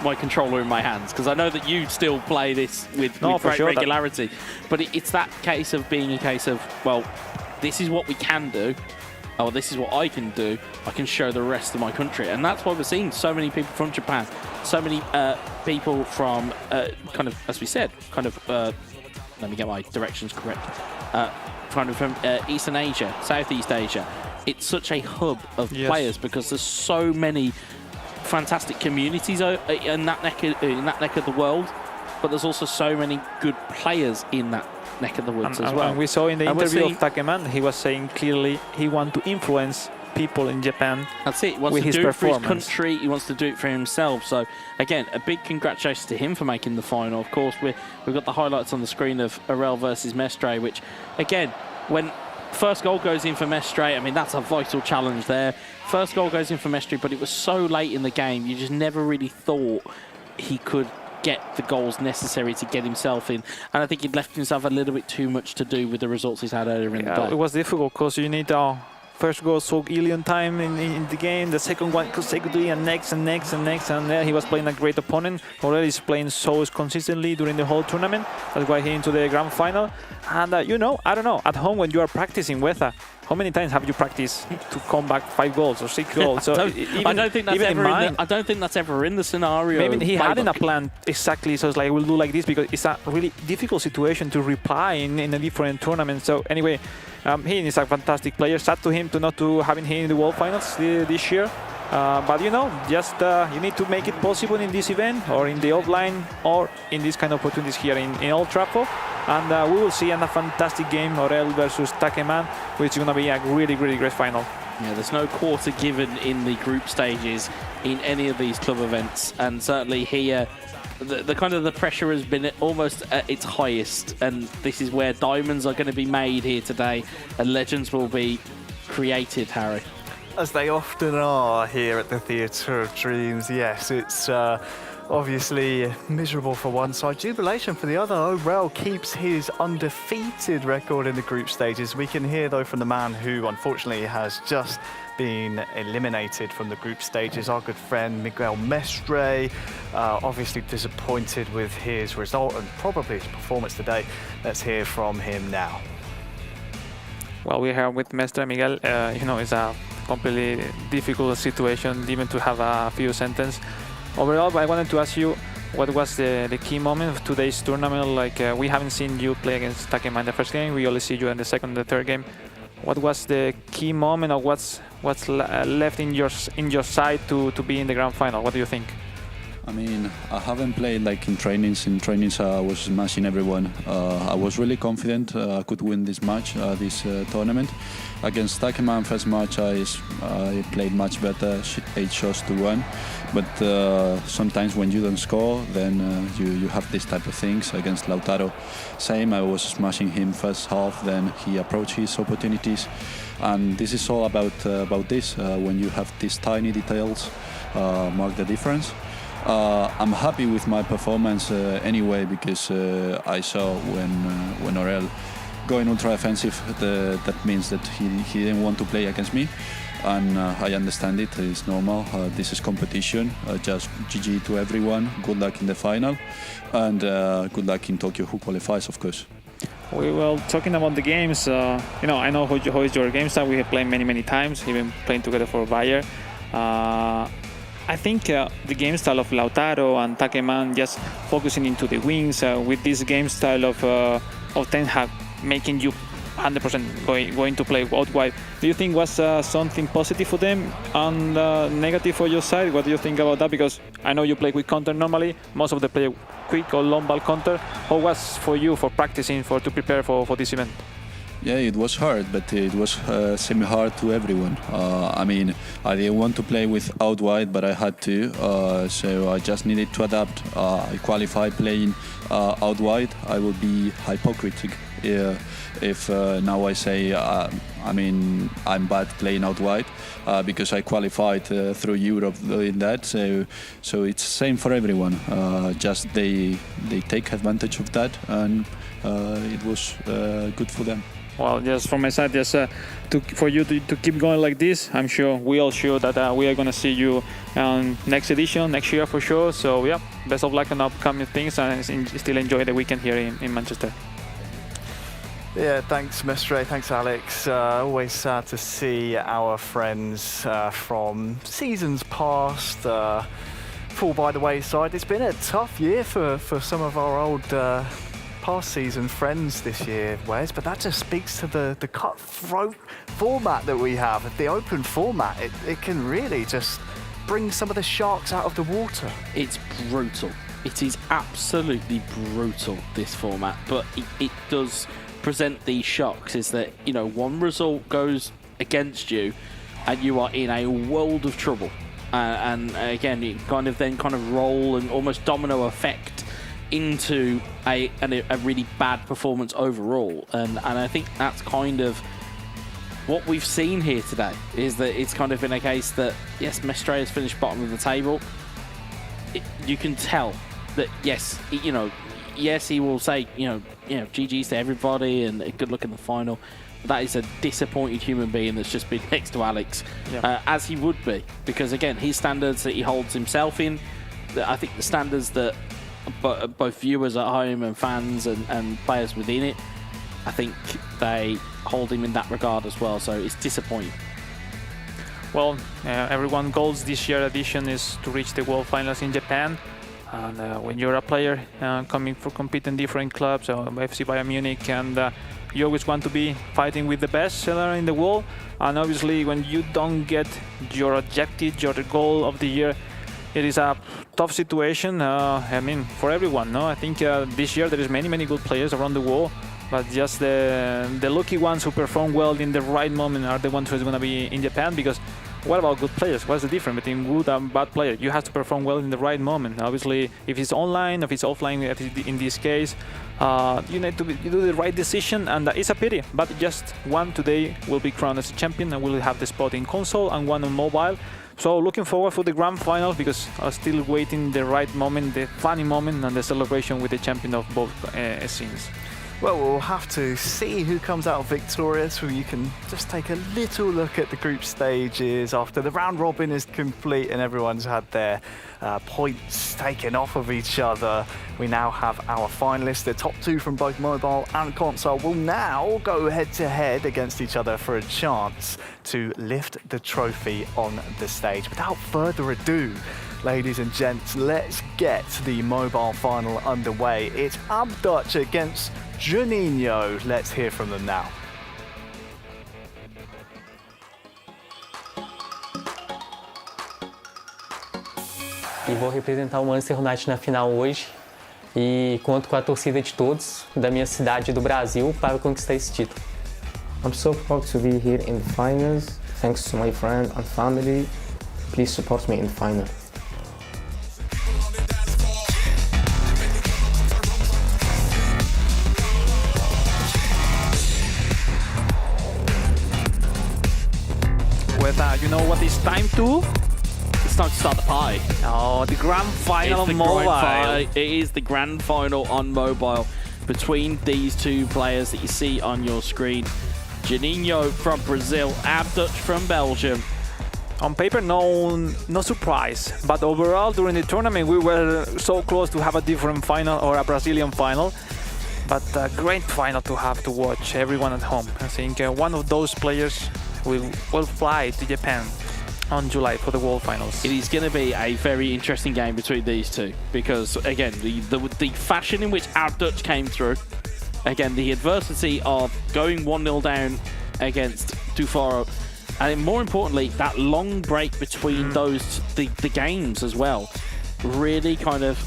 my controller in my hands, because I know that you still play this with great regularity. But it's that case of being a case of, well, this is what we can do. Oh, this is what I can do. I can show the rest of my country. And that's why we're seeing so many people from Japan, so many people from, kind of, as we said, kind of, let me get my directions correct, kind of from Eastern Asia, Southeast Asia. It's such a hub of players because there's so many fantastic communities in that neck of the world, but there's also so many good players in that neck of the woods as well. And we saw in the interview of TAKEMAN, he was saying clearly he wants to influence people in Japan. That's it. He wants to do it for his country. He wants to do it for himself. So again, a big congratulations to him for making the final. Of course, we've got the highlights on the screen of Orel versus Mestre, which again, when first goal goes in for Mestre, I mean, that's a vital challenge there. First goal goes in for Mestre, but it was so late in the game, you just never really thought he could get the goals necessary to get himself in. And I think he'd left himself a little bit too much to do with the results he's had earlier in the day. It was difficult because you need first goal so early on time in the game, the second one consecutively, and next, and there he was playing a great opponent. Already he's playing so consistently during the whole tournament. That's why he into the grand final. And you know, I don't know, at home when you are practicing weather, how many times have you practiced to come back 5 goals or 6 goals? So I don't think that's ever in the scenario. Maybe he hadn't a plan exactly, so it's like we'll do like this because it's a really difficult situation to reply in a different tournament. So anyway, he is a fantastic player. Sad to him to not to having him in the World Finals this year. But you know, just you need to make it possible in this event or in the offline or in these kind of opportunities here in Old Trafford. And we will see a fantastic game, Orel versus TAKEMAN, which is going to be a really, really great final. Yeah, there's no quarter given in the group stages in any of these club events. And certainly here, the kind of the pressure has been almost at its highest. And this is where diamonds are going to be made here today and legends will be created, Harry. As they often are here at the Theatre of Dreams, yes, it's obviously miserable for one side, jubilation for the other. Orel keeps his undefeated record in the group stages. We can hear, though, from the man who, unfortunately, has just been eliminated from the group stages, our good friend Miguel Mestre, obviously disappointed with his result and probably his performance today. Let's hear from him now. Well, we're here with Mestre Miguel. You know, it's a completely difficult situation, even to have a few sentences. Overall, I wanted to ask you, what was the key moment of today's tournament? Like, we haven't seen you play against TAKEMAN in the first game. We only see you in the second and the third game. What was the key moment, or what's left in your side to be in the grand final? What do you think? I mean, I haven't played like in trainings. In trainings, I was smashing everyone. I was really confident I could win this match, this tournament. Against TAKEMAN, first match, I played much better, 8 shots to 1. But sometimes when you don't score, then you have this type of things. Against Lautaro, same. I was smashing him first half, then he approached his opportunities. And this is all about this. When you have these tiny details, mark the difference. I'm happy with my performance anyway, because I saw when Orel going ultra offensive, that means that he didn't want to play against me, and I understand it. It's normal. This is competition. Just GG to everyone. Good luck in the final, and good luck in Tokyo, who qualifies, of course. We were talking about the games. You know, I know how is your game style. We have played many times, even playing together for Bayer. I think the game style of Lautaro and TAKEMAN just focusing into the wings with this game style of Ten Hag making you 100% going to play out wide. Do you think was something positive for them and negative for your side? What do you think about that? Because I know you play with counter normally. Most of the play quick or long ball counter. How was for you for practicing to prepare for this event? Yeah, it was hard, but it was semi-hard to everyone. I mean, I didn't want to play with out wide, but I had to, so I just needed to adapt. I qualified playing out wide. I would be hypocritical if now I say, I mean, I'm bad playing out wide because I qualified through Europe doing that. So it's the same for everyone. Just they take advantage of that, and it was good for them. Well, just from my side, just for you to keep going like this, I'm sure we all sure that we are going to see you next edition, next year for sure. So yeah, best of luck on upcoming things and still enjoy the weekend here in Manchester. Yeah, thanks Mestre, thanks Alex. Always sad to see our friends from seasons past fall by the wayside. It's been a tough year for some of our old past season friends this year, Wes, but that just speaks to the cutthroat format that we have. The open format, it can really just bring some of the sharks out of the water. It's brutal. It is absolutely brutal, this format, but it does present these shocks. Is that, you know, one result goes against you and you are in a world of trouble, and again it kind of roll and almost domino effect into a really bad performance overall, and I think that's kind of what we've seen here today. Is that it's kind of been a case that yes, Mestre has finished bottom of the table. You can tell that yes, he will say GG's to everybody and good luck in the final. That is a disappointed human being that's just been next to Alex, as he would be, because again his standards that he holds himself in, I think the standards that both viewers at home and fans and players within it, I think they hold him in that regard as well, so it's disappointing. Well, everyone's goals this year edition is to reach the World Finals in Japan, and when you're a player coming for competing different clubs, FC Bayern Munich, and you always want to be fighting with the best seller in the world, and obviously when you don't get your objective, your goal of the year, it is a tough situation. I mean, for everyone. No, I think this year there is many good players around the world, but just the lucky ones who perform well in the right moment are the ones who's going to be in Japan. Because what about good players? What's the difference between good and bad player? You have to perform well in the right moment. Obviously, if it's online, if it's offline, in this case, you need to do the right decision, and it's a pity. But just one today will be crowned as a champion, and will have the spot in console and one on mobile. So looking forward for the grand final, because I'm still waiting the right moment, the funny moment, and the celebration with the champion of both scenes. Well, we'll have to see who comes out victorious. You can just take a little look at the group stages after the round robin is complete and everyone's had their points taken off of each other. We now have our finalists. The top two from both mobile and console will now go head-to-head against each other for a chance to lift the trophy on the stage. Without further ado, ladies and gents, let's get the mobile final underway. It's ABDUTCH against Juninho. Let's hear from them now. E vou representar o Manchester United na final hoje e conto com a torcida de todos da minha cidade e do Brasil para conquistar esse título. I'm so proud to be here in the finals. Thanks to my friends and family. Please support me in the final. You know what it's time to? It's time to start the party. Oh, the grand final on mobile. It is the grand final on mobile between these two players that you see on your screen. Juninho from Brazil, ABDUTCH from Belgium. On paper, no surprise, but overall during the tournament we were so close to have a different final or a Brazilian final. But a great final to have to watch everyone at home. I think one of those players will fly to Japan. on July for the World Finals. It is going to be a very interesting game between these two because, again, the fashion in which ABDUTCH came through, again, the adversity of going 1-0 down against Dufaro, and then more importantly, that long break between the games as well, really kind of,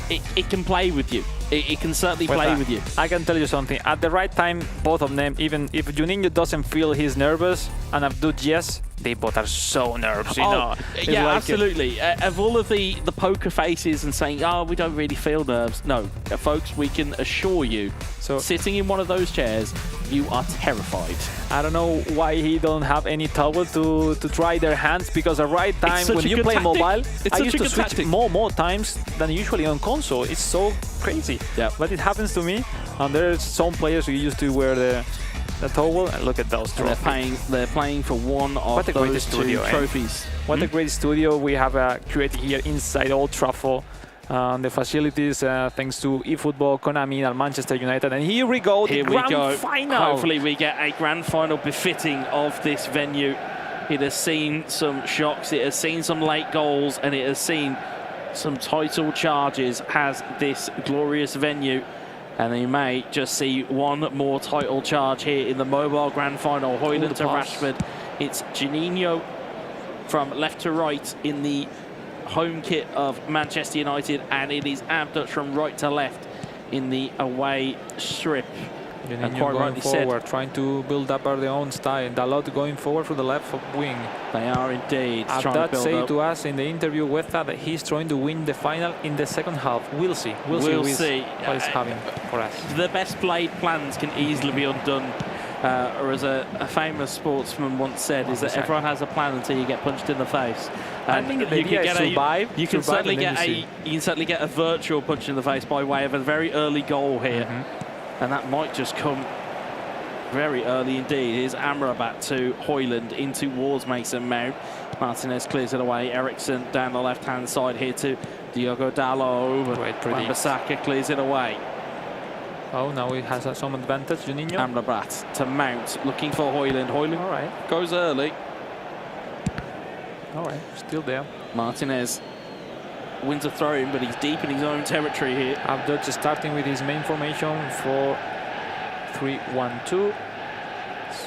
it can play with you. It can certainly play with you. I can tell you something. At the right time, both of them, even if Juninho doesn't feel he's nervous, and ABDUTCH, yes, they both are so nervous, you know. Yeah, like absolutely. Of all of the poker faces and saying, oh, we don't really feel nerves. No, folks, we can assure you, sitting in one of those chairs, you are terrified. I don't know why he don't have any towel to try their hands, because at the right time, when you play mobile, I used to switch more times than usually on console. It's so crazy. Yeah. But it happens to me, and there's some players who used to wear the towel, and look at those trophies. They're playing for one of those two trophies. What a great studio we have created here inside Old Trafford. The facilities, thanks to eFootball, konami, and Manchester United. And here we go, the grand final. Hopefully we get a grand final befitting of this venue. It has seen some shocks, it has seen some late goals, and it has seen some title charges, has this glorious venue. And you may just see one more title charge here in the mobile grand final. Højlund to Rashford. It's Juninho from left to right in the home kit of Manchester United, and it is ABDUTCH from right to left in the away strip. And quite rightly forward, trying to build up their own style. Dalot going forward for the left wing. They are indeed trying to build said up. to us in the interview with that he's trying to win the final in the second half. We'll see. We'll see what he's having for us. The best played plans can easily be undone. Or as a famous sportsman once said, is that everyone has a plan until you get punched in the face. I think you can certainly get a virtual punch in the face by way of a very early goal here, and that might just come very early indeed. Here's Amrabat to Højlund in towards Mason Mount. Martinez clears it away. Eriksson down the left-hand side here to Diogo Dalot. Wan-Bissaka clears it away. Oh, now he has some advantage, Juninho. Amrabat to Mount, looking for Højlund. Højlund goes early. All right, still there. Martinez wins a throw-in, but he's deep in his own territory here. ABDUTCH starting with his main formation for 3-1-2.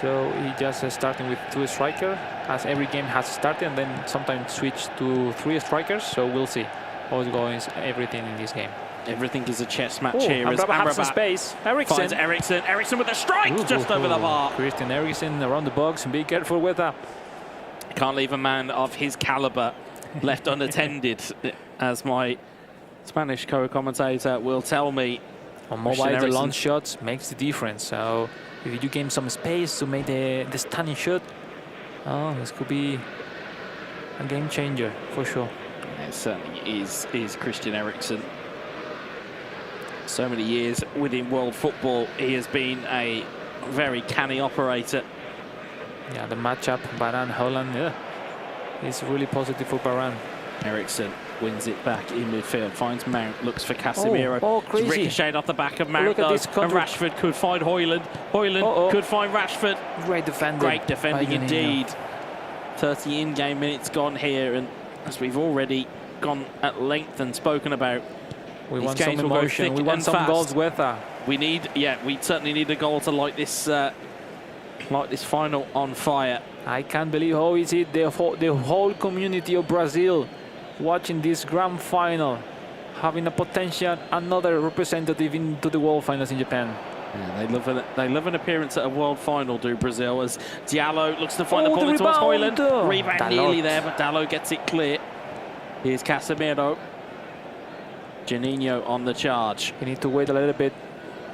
So he just starting with 2 strikers, as every game has started, and then sometimes switch to 3 strikers. So we'll see how it goes, everything in this game. Everything is a chess match here. Amrabat has some space. Eriksson. Eriksson with a strike just over the bar. Christian Eriksen around the box. Be careful with that. Can't leave a man of his caliber left unattended, as my Spanish co-commentator will tell me. On mobile, the long shots makes the difference. So if you gain some space to make the stunning shot, this could be a game changer for sure. It certainly is Christian Eriksen. So many years within world football, he has been a very canny operator. Yeah, the matchup, Varane-Haaland, is really positive for Varane. Eriksson wins it back in midfield, finds Mount, looks for Casemiro. Crazy. It's ricocheted off the back of Mount, though, and Rashford could find Højlund. Højlund could find Rashford. Great defending. Great defending indeed. 30 in-game minutes gone here, and as we've already gone at length and spoken about, we want some emotion. We want some goals with her. We certainly need a goal to light this final on fire. I can't believe how is it the whole community of Brazil watching this grand final, having a potential another representative into the world finals in Japan. Yeah, they love an appearance at a world final, do Brazil, as Diallo looks to find the ball towards Højlund. Rebound nearly there, but Dalot gets it clear. Here's Casemiro. Juninho on the charge. You need to wait a little bit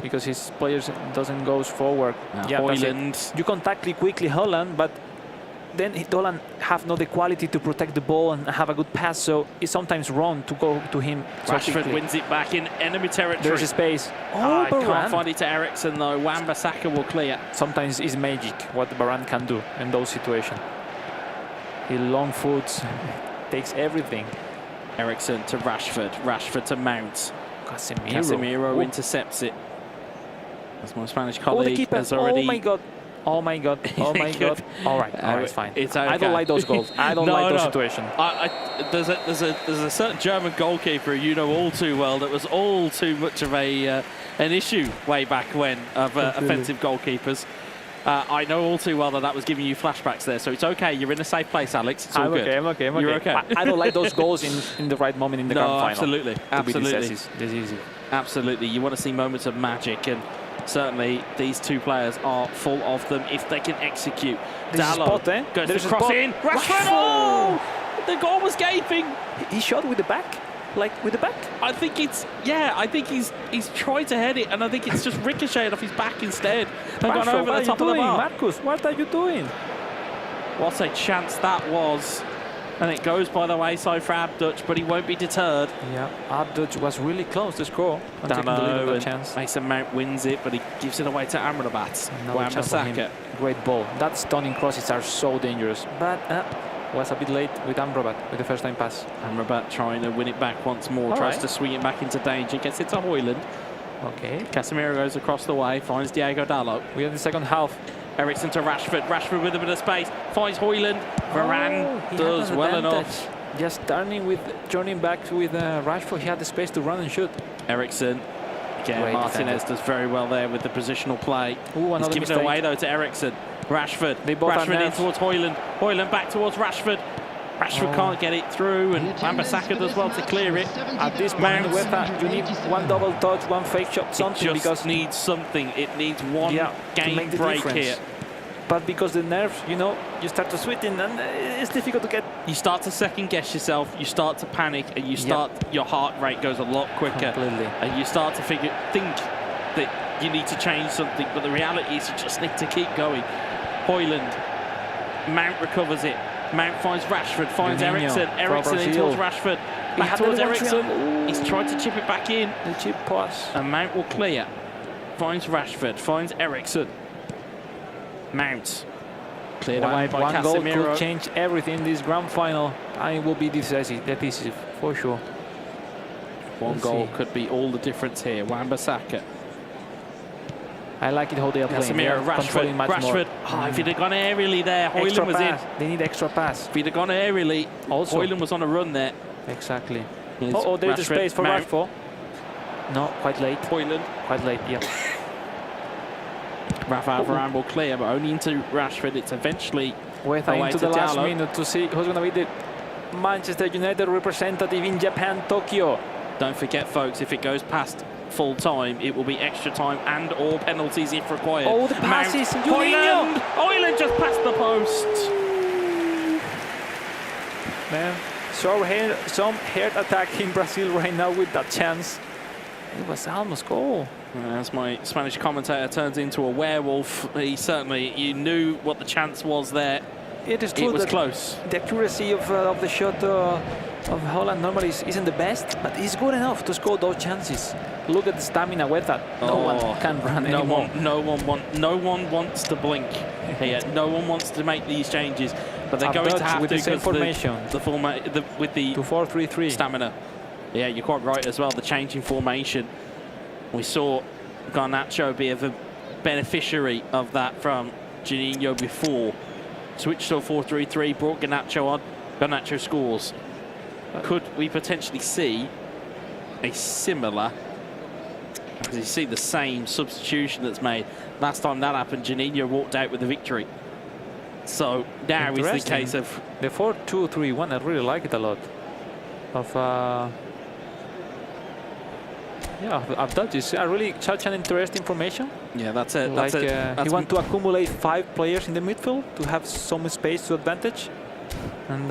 because his players doesn't go forward. Højlund. You contact quickly Haaland, but then Haaland have not the quality to protect the ball and have a good pass, so it's sometimes wrong to go to him. Rashford wins it back in enemy territory. There's a space. Can't find it to Eriksson though. Wan-Bissaka will clear. Sometimes it's magic what Varane can do in those situations. He long foots, takes everything. Eriksson to Rashford. Rashford to Mount. Casemiro intercepts it. As my Spanish colleague has already Oh my god. Oh my god. All right, it's fine. It's okay. I don't like those goals. I don't like those situations. There's a certain German goalkeeper you know all too well that was all too much of an issue way back when of offensive goalkeepers. I know all too well that was giving you flashbacks there, so it's okay. You're in a safe place, Alex. It's all good. I'm okay. You're okay. I don't like those goals in the right moment in the grand final. Absolutely. This easy. Absolutely. You want to see moments of magic, and certainly these two players are full of them if they can execute. Dalot goes to cross in. Rashford! Oh! The goal was gaping. He shot with the back? Like with the back? I think it's, I think he's tried to head it, and I think it's just ricocheted off his back instead. And gone over the top of the bar. Marcus, what are you doing? What a chance that was. And it goes by the wayside for ABDUTCH, but he won't be deterred. Yeah, ABDUTCH was really close to score. Mason Mount wins it, but he gives it away to Amrabat. Wan-Bissaka. Great ball. That stunning crosses are so dangerous. But was a bit late with Amrabat with the first time pass. Amrabat trying to win it back once more. Tries to swing it back into danger. Gets it to Højlund. Okay. Casemiro goes across the way. Finds Diogo Dalot. We are in the second half. Eriksen to Rashford. Rashford with a bit of space. Finds Højlund. Varane does well enough. Just joining back with Rashford. He had the space to run and shoot. Eriksen. Again, Martinez does very well there with the positional play. He's giving it away though to Eriksen. Rashford. Rashford in towards Højlund. Højlund back towards Rashford. Rashford can't get it through, and Wan-Bissaka does well to clear it. At this point, you need one double touch, one fake shot, something. It just needs something. It needs one game break here. But because the nerves, you start to sweating, and it's difficult to get. You start to second guess yourself. You start to panic, and your heart rate goes a lot quicker. Completely. And you start to think that you need to change something. But the reality is, you just need to keep going. Højlund. Mount recovers it. Mount finds Rashford, finds Eriksen. Eriksen in towards Rashford. Back towards Eriksen. He's tried to chip it back in. The chip pass. And Mount will clear. Finds Rashford, finds Eriksen. Mount. Cleared away by Casemiro. One goal could change everything in this grand final. And it will be decisive for sure. One goal could be all the difference here. Wan-Bissaka. I like it how they are playing. Casemiro, Rashford. If he'd have gone aerially there, Højlund was in. They need extra pass. If he'd have gone aerially, Højlund was on a run there. Exactly. There's the space for Rashford. No, quite late. Højlund. Quite late, yeah. Rafael Varane will clear, but only into Rashford. It's eventually into the last minute to see who's going to be the Manchester United representative in Japan, Tokyo. Don't forget, folks, if it goes past full time, it will be extra time and or penalties if required. Oh, the passes! Højlund just passed the post. Man, some heart attack in Brazil right now with that chance. It was almost goal. As my Spanish commentator turns into a werewolf, you knew what the chance was there. It is true. It was close. The accuracy of the shot of Holland normally isn't the best, but it's good enough to score those chances. Look at the stamina with that. No one can run anymore. No one wants to blink here. No one wants to make these changes, but they're going to have with to the same formation. With the 2-4-3-3 stamina. Yeah, you're quite right as well. The changing formation. We saw Garnacho be a beneficiary of that from Juninho before. Switched to a 4-3-3, brought Garnacho on. Garnacho scores. Could we potentially see a similar, as you see the same substitution that's made? Last time that happened, Juninho walked out with the victory. So now is the case of the 4-2-3-1. I really like it a lot. ABDUTCH is really such an interesting formation. Yeah, that's it. He wants to accumulate 5 players in the midfield to have some space to advantage, and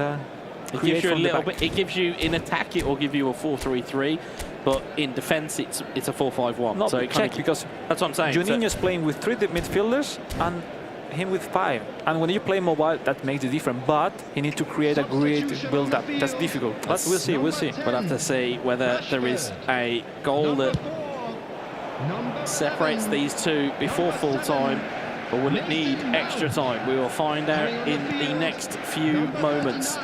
it gives you a little bit. It gives you in attack. It will give you a 4-3-3, but in defence, it's a 4-5-1. No, so because that's what I'm saying. Juninho's playing with 3 midfielders and him with 5. And when you play mobile, that makes it different. But you need to create a great build-up. That's difficult. But we'll see. We'll see. We'll have to see whether there is a goal that separates these two before full time, or will it need extra time? We will find out in the next few moments.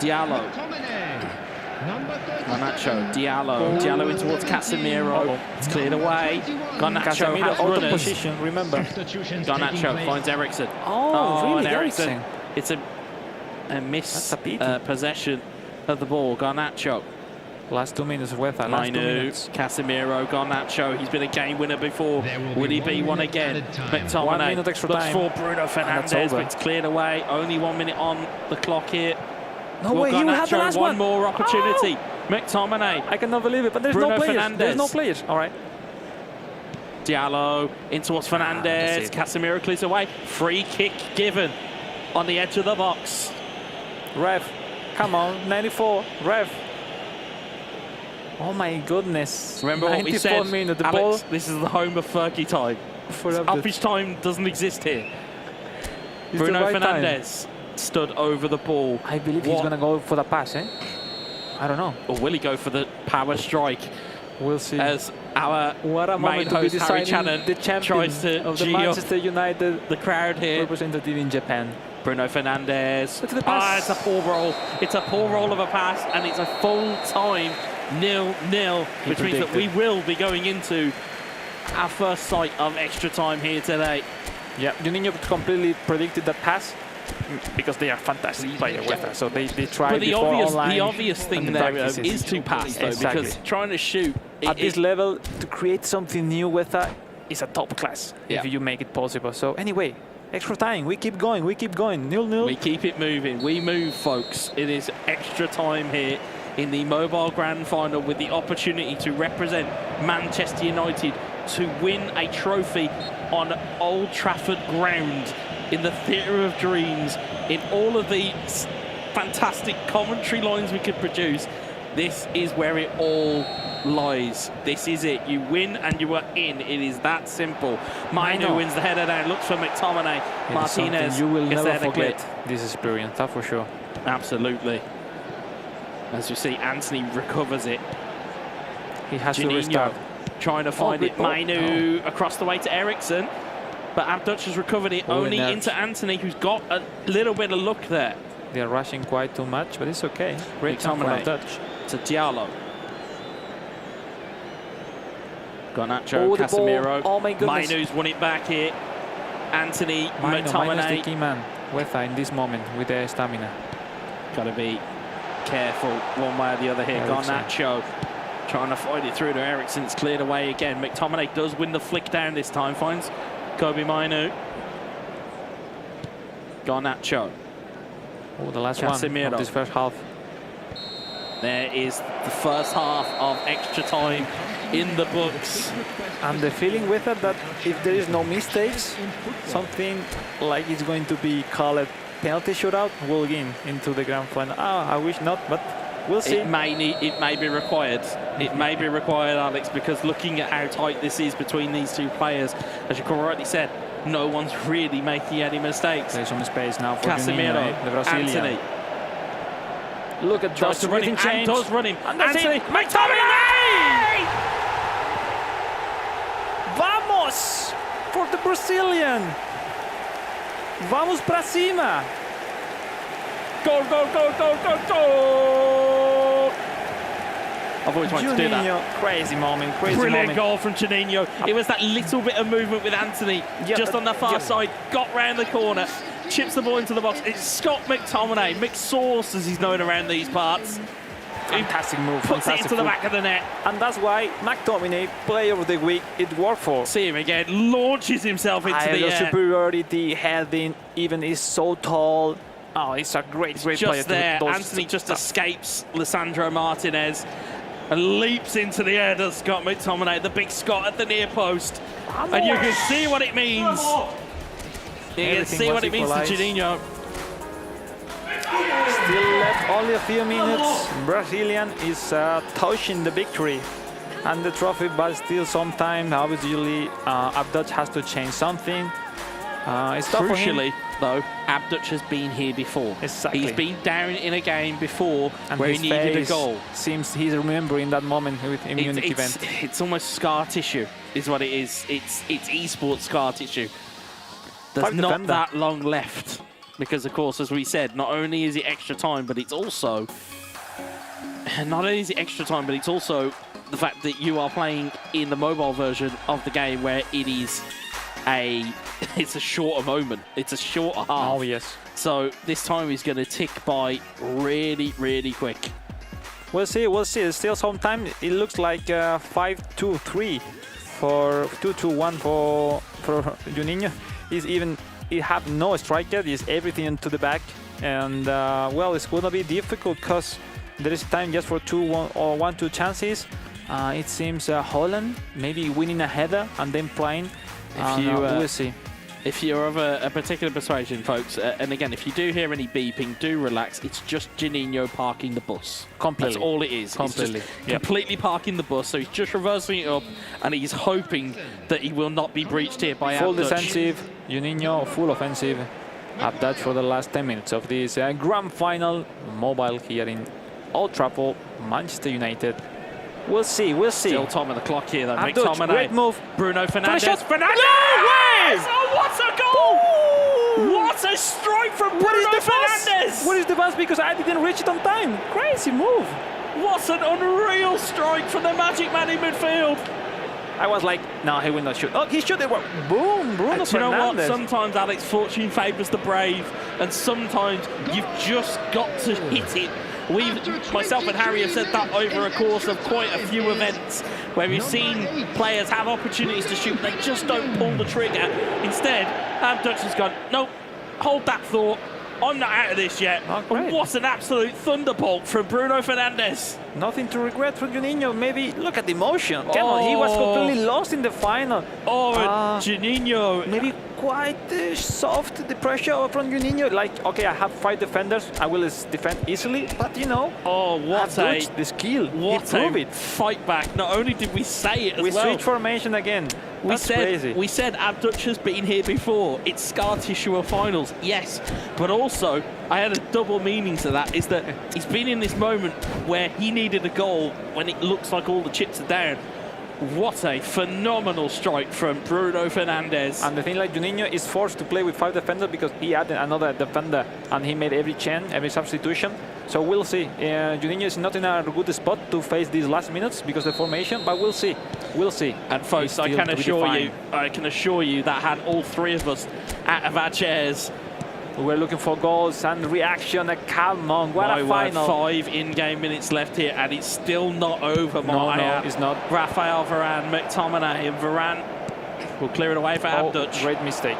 Diallo Garnacho, Diallo in towards Casemiro. It's cleared away. Garnacho Casemiro has out of runners. position, remember. Garnacho finds Eriksen. Really? And Eriksen. It's a miss possession of the ball. Garnacho. Last 2 minutes, UEFA. Last 2 minutes. Casemiro, Garnacho. He's been a game winner before. Will he be one again? McTominay 1 minute extra looks time. for Bruno Fernandes, but it's cleared away. Only 1 minute on the clock here. No way, you had the last one more opportunity. McTominay. I cannot believe it, but there's Bruno no players. Fernandes. There's no players. All right. Diallo in towards Fernandes. Casemiro clears away. Free kick given on the edge of the box. Ref, come on, 94. Ref. Oh my goodness. Remember what we 94 said, minutes, the Alex, ball. this is the home of Fergie time. Uppage time doesn't exist here. It's Bruno the right Fernandes stood over the ball. I believe he's going to go for the pass, eh? I don't know. Or will he go for the power strike? We'll see. As our what a main moment to be host, Harry deciding Channon, the champion tries to of the gee up Manchester United the crowd here. Representative in Japan. Bruno Fernandes. Look at the pass. It's a poor roll. It's a poor roll of a pass, and it's a full time 0-0, which means that we will be going into our first sight of extra time here today. Yeah, Juninho completely predicted that pass because they are fantastic players with us. So they tried before online. The obvious thing there is to pass, though, because trying to shoot at this level to create something new with that is a top class if you make it possible. So anyway, extra time. We keep going. We keep going. 0-0. We keep it moving. We move, folks. It is extra time here in the Mobile Grand Final with the opportunity to represent Manchester United to win a trophy on Old Trafford ground in the Theatre of Dreams, in all of the fantastic commentary lines we could produce. This is where it all lies. This is it. You win and you are in. It is that simple. Mainu wins the header down, looks for McTominay. Martinez you will gets never there to clear. forget this experience, that's for sure. Absolutely. As you see, Anthony recovers it. He has Juninho to restart. Trying to find it. Mainu across the way to Eriksen. But ABDUTCH has recovered it only into Anthony, who's got a little bit of luck there. They are rushing quite too much, but it's okay. Great time for ABDUTCH. To Diallo. Garnacho, Casemiro. Oh my goodness. Mainu's won it back here. Anthony, Mainu is the McTominay. key man with in this moment with the stamina. Got to be careful one way or the other here. Garnacho trying to fight it through to Eriksen. It's cleared away again. McTominay does win the flick down this time. Finds Kobe Mainu. Garnacho. Oh, the last Casemiro. one of this first half. There is the first half of extra time in the books. And the feeling with it that if there is no mistakes, something like it's going to be called penalty shootout will win into the grand final. I wish not, but we'll see. It may be required. It may be required, Alex, because looking at how tight this is between these two players, as you correctly said, no one's really making any mistakes. There's some space now for Casemiro, the Brazilian. Anthony. Look at Tries to run him, and does run him. Anthony, McTominay! Vamos! For the Brazilian! Vamos pra cima! Go, go, go, go, go, go! I've always wanted to do that. Crazy moment, crazy Brilliant moment. goal from Juninho. It was that little bit of movement with Anthony just on the far side, got round the corner, chips the ball into the box. It's Scott McTominay, McSauce as he's known around these parts. Fantastic move. Puts it into the back of the net. And that's why McTominay, player of the week, it worked for. See him again, launches himself into the air. Superiority, heading, even is so tall. Oh, it's a great player. Just there, Anthony just escapes Lisandro Martinez and leaps into the air, does Scott McTominay, the big Scot at the near post. And you can see what it means. You can see what it means to Juninho. Still left only a few minutes. Brazilian is touching the victory and the trophy, but still some time. Obviously, ABDUTCH has to change something. It's tough for him. Crucially, though, ABDUTCH has been here before. Exactly. He's been down in a game before and where he needed a goal. Seems he's remembering that moment with immunity event. It's almost scar tissue, is what it is. It's esports scar tissue. There's not that long left. Because, of course, as we said, not only is it extra time, but it's also not only is it extra time, but it's also the fact that you are playing in the mobile version of the game where it is it's a shorter moment. It's a shorter half. Oh, yes. So this time is going to tick by really, really quick. We'll see. There's still some time. It looks like 5-2-3 for 2-2-1 for Juninho. He have no striker. He's everything to the back, and well, it's gonna be difficult because there is time just for 2-1 or 1-2 chances. It seems Holland maybe winning a header and then playing. We'll see. If you're of a particular persuasion, folks, and again, if you do hear any beeping, do relax. It's just Juninho parking the bus. Completely. That's all it is. Completely. Completely parking the bus. So he's just reversing it up, and he's hoping that he will not be breached here by Full ABDUTCH. defensive, Juninho, full offensive. ABDUTCH for the last 10 minutes of this grand final mobile here in Old Trafford, Manchester United. We'll see. Still time on the clock here, though. ABDUTCH, great move. Bruno Fernandes. Fernandes! No way! Oh, what a goal! Ooh. What a strike from Bruno Fernandes! What is the pass? Because I didn't reach it on time. Crazy move. What an unreal strike from the Magic Man in midfield. I was like, no, he will not shoot. Oh, he shot it. Boom, Bruno Fernandes. You know what? Sometimes, Alex, fortune favours the brave, and sometimes you've just got to hit it. Myself and Harry have said that over a course of quite a few events where we've seen players have opportunities to shoot, they just don't pull the trigger. Instead, ABDUTCH has gone, nope, hold that thought. I'm not out of this yet. What an absolute thunderbolt from Bruno Fernandes. Nothing to regret for Juninho. Maybe look at the emotion. Come on, he was completely lost in the final. Juninho. Maybe quite soft, the pressure from Juninho. Like, okay, I have 5 defenders. I will defend easily, but you know. Oh, what the skill. What a fight back. Not only did we say it as well. We switch formation again. That's crazy. We said ABDUTCH has been here before. It's scar tissue of finals, yes. But also, I had a double meaning to that, is that he's been in this moment where he needed a goal when it looks like all the chips are down. What a phenomenal strike from Bruno Fernandes. And the thing, like, Juninho is forced to play with 5 defenders because he added another defender and he made every change, every substitution. So we'll see. Juninho is not in a good spot to face these last minutes because of the formation, but we'll see. We'll see. And folks, I can assure you that had all 3 of us out of our chairs. We were looking for goals and reaction. Come on, what a final. 5 in-game minutes left here, and it's still not over. No, it's not. Raphael Varane, McTominay, and Varane will clear it away for ABDUTCH. Great mistake.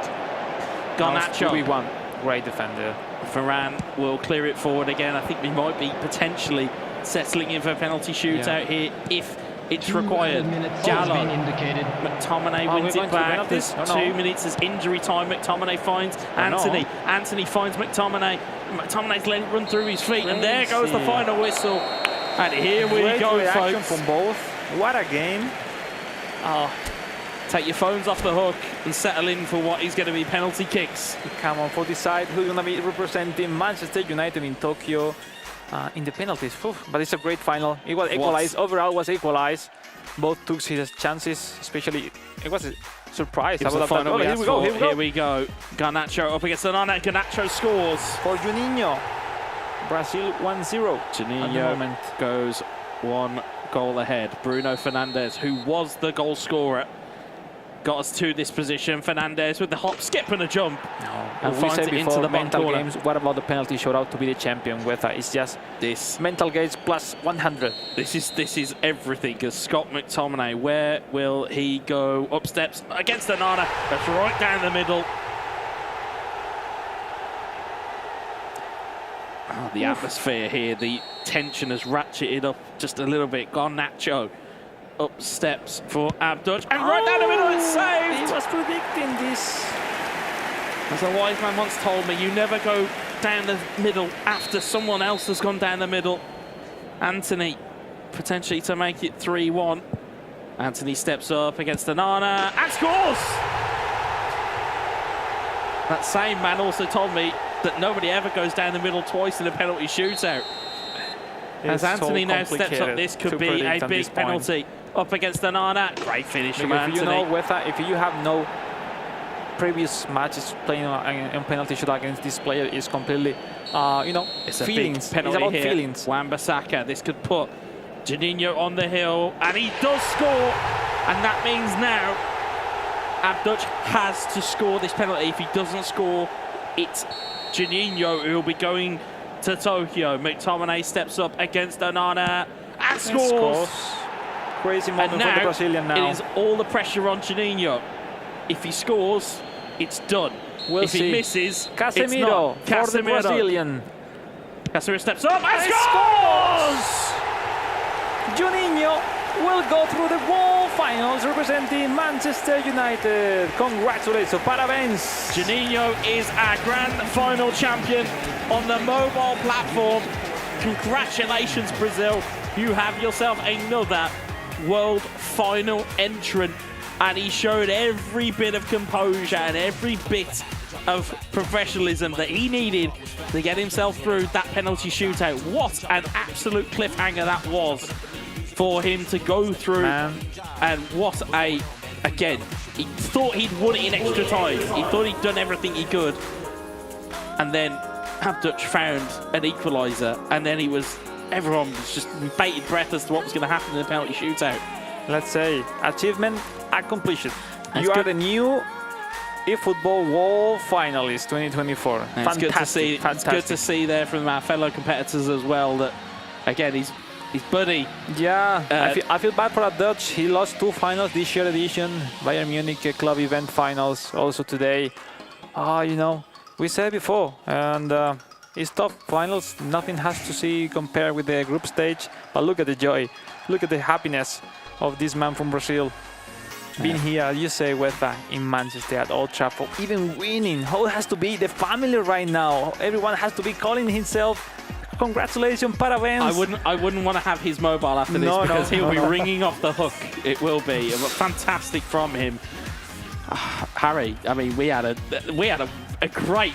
Garnacho. 2v1. Great defender. Varane will clear it forward again. I think we might be potentially settling in for a penalty shootout here if it's required. Gallo. McTominay wins it back. There's 2 minutes as injury time. McTominay finds Anthony. Anthony finds McTominay. McTominay's let it run through his feet. And there goes the final whistle. And here we go, folks. From both. What a game. Take your phones off the hook and settle in for what is going to be penalty kicks. Come on, for decide who's going to be representing Manchester United in Tokyo. In the penalties, but it's a great final. It was equalized. Overall, was equalized. Both took his chances, especially. It was a surprise. Here we go. Garnacho up against Onana. Garnacho scores for Juninho. Brazil 1-0. Juninho goes 1 goal ahead. Bruno Fernandes, who was the goal scorer, got us to this position. Fernandes with the hop, skip and a jump. And we said it before, into the mental games. What about the penalty shootout to be the champion? With it's just this mental games plus 100. This is everything. As Scott McTominay, where will he go? Up steps against Onana. That's right down the middle. The atmosphere here, the tension has ratcheted up just a little bit. Garnacho. Up steps for ABDUTCH, and right down the middle, it's saved! He was predicting this. As a wise man once told me, you never go down the middle after someone else has gone down the middle. Anthony, potentially to make it 3-1. Anthony steps up against Onana and scores! That same man also told me that nobody ever goes down the middle twice in a penalty shootout. As Anthony now steps up, this could be a big penalty. Up against Onana. Great finish from Anthony. You know, if you have no previous matches playing in penalty shootout against this player is completely, it's a feelings. Big penalty it's about here. feelings. Wan-Bissaka, this could put Juninho on the hill, and he does score, and that means now ABDUTCH has to score this penalty. If he doesn't score, it's Juninho who will be going to Tokyo. McTominay steps up against Onana and scores. Crazy moment and for the Brazilian now. It is all the pressure on Juninho. If he scores, it's done. We'll if see. he misses, Casemiro it's not. for the Brazilian. Casemiro steps up and scores! Juninho will go through the wall finals representing Manchester United. Congratulations, parabéns. Juninho is our grand final champion on the mobile platform. Congratulations, Brazil. You have yourself another world final entrant. And he showed every bit of composure and every bit of professionalism that he needed to get himself through that penalty shootout. What an absolute cliffhanger that was for him to go through. Man. And what a, again, he thought he'd won it in extra time. He thought he'd done everything he could. And then ABDUTCH found an equaliser, and then everyone was just bated breath as to what was going to happen in the penalty shootout. Let's say, achievement accomplished. That's You are good. the new eFootball World Finalist 2024. It's good to see. It's Fantastic. good to see there from our fellow competitors as well that, again, his buddy. Yeah, I feel bad for ABDUTCH. He lost 2 finals this year edition. Bayern Munich club event finals also today. We said before, and it's tough finals. Nothing has to see compared with the group stage. But look at the joy, look at the happiness of this man from Brazil. Being here, you say, UEFA in Manchester at Old Trafford, even winning. How it has to be the family right now. Everyone has to be calling himself. Congratulations, parabéns. I wouldn't want to have his mobile after this because he'll be ringing off the hook. It will be fantastic from him. Harry, I mean, we had a great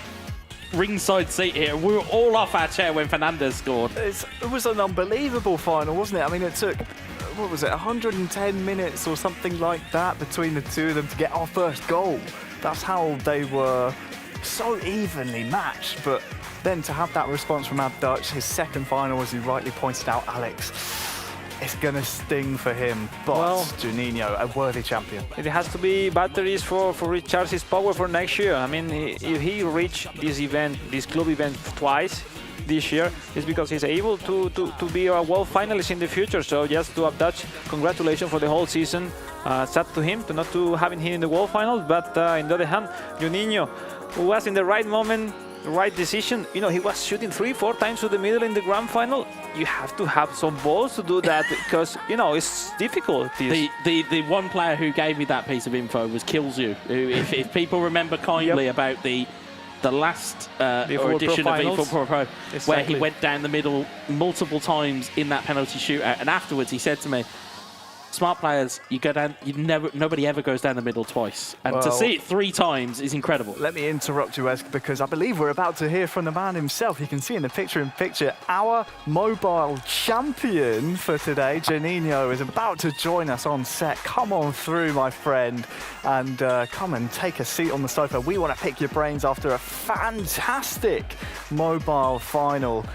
ringside seat here. We were all off our chair when Fernandes scored. It was an unbelievable final, wasn't it? I mean, it took, 110 minutes or something like that between the two of them to get our first goal. That's how they were so evenly matched. But then to have that response from ABDUTCH, his second final, as you rightly pointed out, Alex, it's going to sting for him. But Juninho, a worthy champion. It has to be batteries for recharge his power for next year. I mean, if he reached this club event twice this year, it's because he's able to be a world finalist in the future. So just to ABDUTCH, congratulations for the whole season. Sad to him to not to having him in the world finals, but on the other hand, Juninho was in the right moment, right decision. He was shooting 3-4 times to the middle in the grand final. You have to have some balls to do that because it's difficult. The one player who gave me that piece of info was Killsu, who, if people remember kindly about the last edition of eFootball Pro, where he went down the middle multiple times in that penalty shootout, and afterwards he said to me, smart players, you go down. Nobody ever goes down the middle twice, and to see it 3 times is incredible. Let me interrupt you, Esk, because I believe we're about to hear from the man himself. You can see in the picture, our mobile champion for today, Juninho, is about to join us on set. Come on through, my friend, and come and take a seat on the sofa. We want to pick your brains after a fantastic mobile final.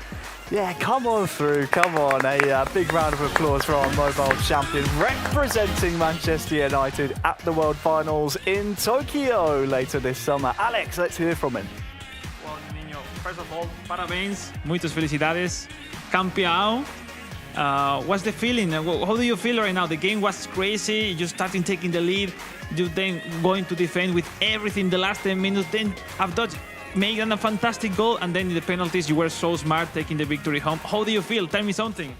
Yeah, come on through, come on. A big round of applause for our mobile champion representing Manchester United at the World Finals in Tokyo later this summer. Alex, let's hear from him. Well, Juninho, first of all, parabéns, muitas felicidades, campeão. What's the feeling? How do you feel right now? The game was crazy. You starting taking the lead. You then going to defend with everything the last 10 minutes. Then ABDUTCH making a fantastic goal, and then in the penalties you were so smart taking the victory home. How do you feel? Tell me something.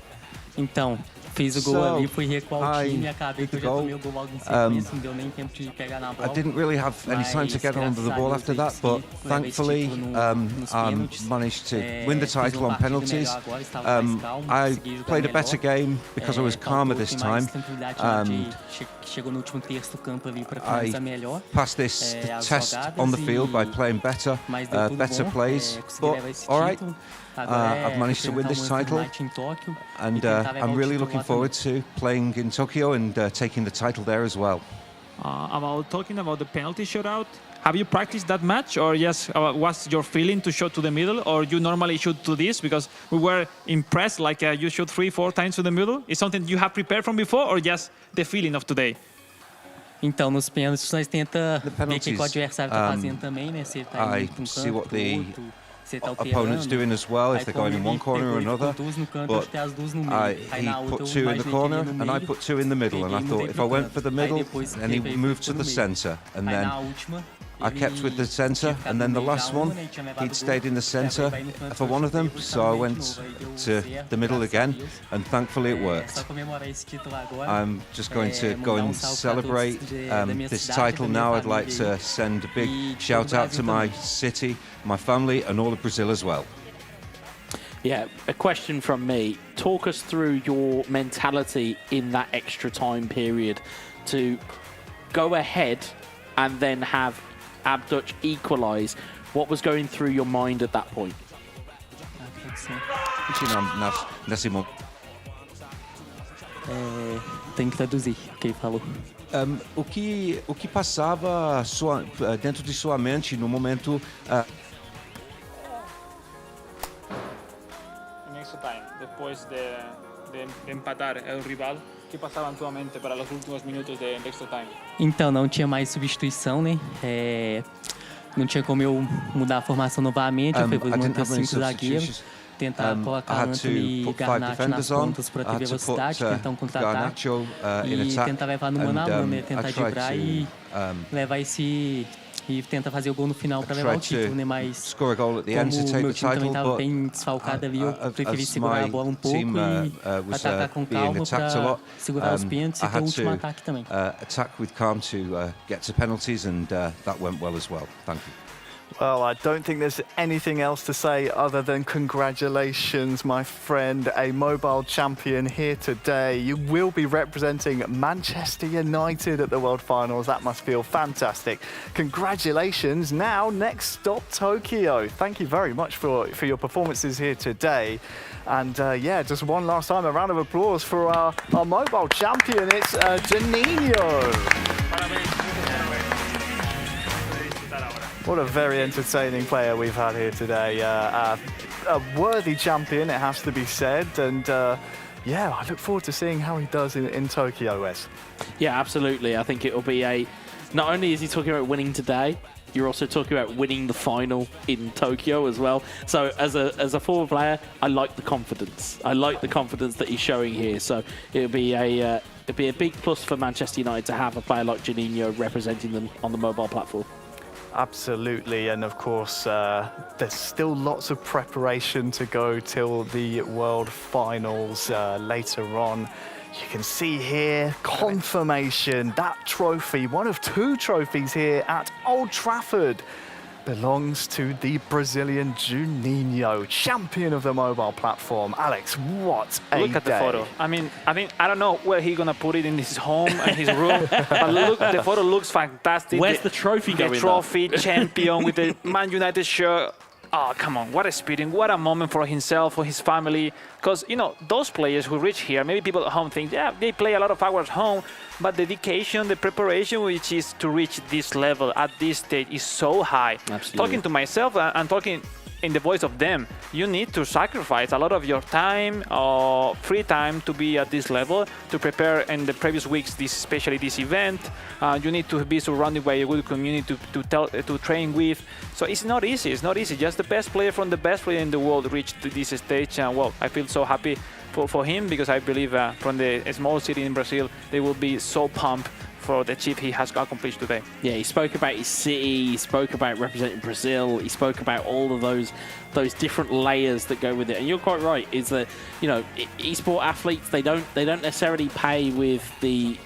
Então, fez o gol ali, fui recuar o time, acabei que eu já tomei o gol logo em sequência, não deu nem tempo de pegar na bola. I didn't really have any time to get onto the ball after that, but thankfully I managed to win the title on penalties. I played a better game because I was calmer this time. I passed this test on the field by playing better plays, but all right. I've managed to win this title, and I'm really looking forward to playing in Tokyo and taking the title there as well. Talking about the penalty shootout, have you practiced that much, or yes, was your feeling to shoot to the middle, or you normally shoot to this? Because we were impressed, like you shoot 3-4 times to the middle. Is something you have prepared from before, or just the feeling of today? Então, nos pênaltis, nós tenta ver o que o adversário está fazendo também, né? Se ele está indo para see what canto, the outro, se ele está opponent's doing as well, if they're going in one corner or another. But he put 2 in the corner, and I put 2 in the middle, and I thought if I went for the middle, then he moved to the centre, and then I kept with the centre, and then the last one, he'd stayed in the centre for one of them, so I went to the middle again, and thankfully it worked. I'm just going to go and celebrate this title now. I'd like to send a big shout out to my city, my family, and all of Brazil as well. Yeah, a question from me. Talk us through your mentality in that extra time period to go ahead and then have ABDUTCH equalise. What was going through your mind at that point? Tem que traduzir o que ele falou. O que passava dentro de sua mente no momento? En extra time, después de empatar el rival, ¿qué pasaba en tu mente para los últimos minutos de extra time? Então, não tinha mais substituição, né? Não tinha como eu mudar a formação novamente. Eu fui manter 5 zagueiros, tentar colocar Anthony e Garnacho nas pontas para ter velocidade, tentar um contra-ataque e tentar levar no mano a mano, né? Tentar driblar e levar esse... E tenta fazer o gol no final para levar o título, né? Mas como o meu time também estava bem desfalcado ali, eu preferi segurar a bola um pouco e atacar com calma para segurar os pênaltis e ter o último ataque também. Attack with calm to get to penalties, and that went well as well. Thank you. Well, I don't think there's anything else to say other than congratulations, my friend, a mobile champion here today. You will be representing Manchester United at the World Finals. That must feel fantastic. Congratulations. Now, next stop, Tokyo. Thank you very much for your performances here today. And yeah, just one last time, a round of applause for our mobile champion. It's Juninho. What a very entertaining player we've had here today. A worthy champion, it has to be said. And yeah, I look forward to seeing how he does in Tokyo, Wes. Yeah, absolutely. I think it'll be not only is he talking about winning today, you're also talking about winning the final in Tokyo as well. So as a forward player, I like the confidence. I like the confidence that he's showing here. So it'll be a big plus for Manchester United to have a player like Juninho representing them on the mobile platform. Absolutely, and of course there's still lots of preparation to go till the World Finals later on. You can see here confirmation, that trophy, one of 2 trophies here at Old Trafford, belongs to the Brazilian Juninho, champion of the mobile platform. Alex, what a Look at day. the photo. I mean, I don't know where he's gonna put it in his home and his room, but look, the photo looks fantastic. Where's the trophy going? The trophy, champion with the Man United shirt. Oh, come on, what a experience, what a moment for himself, for his family. Because, you know, those players who reach here, maybe people at home think, yeah, they play a lot of hours home, but the dedication, the preparation, which is to reach this level at this stage is so high. Absolutely. Talking to myself and talking in the voice of them, you need to sacrifice a lot of your time or free time to be at this level, to prepare in the previous weeks, especially this event. You need to be surrounded by a good community to train with. So it's not easy. It's not easy. Just the best player from the best player in the world reached this stage. Well, I feel so happy for him, because I believe from the small city in Brazil, they will be so pumped for the achievement he has accomplished today. Yeah, he spoke about his city, he spoke about representing Brazil, he spoke about all of those different layers that go with it. And you're quite right, is that, you know, esport athletes, they don't necessarily pay with the,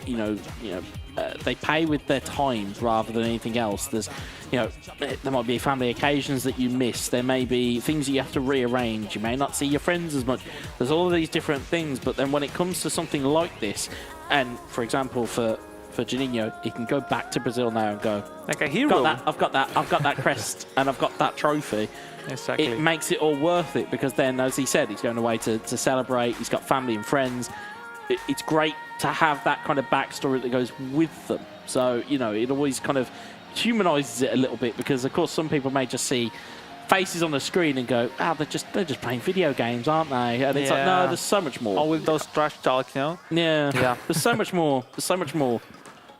they pay with their time rather than anything else. There's, there might be family occasions that you miss. There may be things you have to rearrange. You may not see your friends as much. There's all of these different things. But then when it comes to something like this, and for example, for Juninho, he can go back to Brazil now and go, like a hero. I've got that crest and I've got that trophy. Exactly. It makes it all worth it, because then, as he said, he's going away to celebrate. He's got family and friends. It's great to have that kind of backstory that goes with them. So, it always kind of humanises it a little bit, because of course some people may just see faces on the screen and go, they're just playing video games, aren't they? And it's like, no, there's so much more. All with those trash talk, you know? Yeah. There's so much more. There's so much more.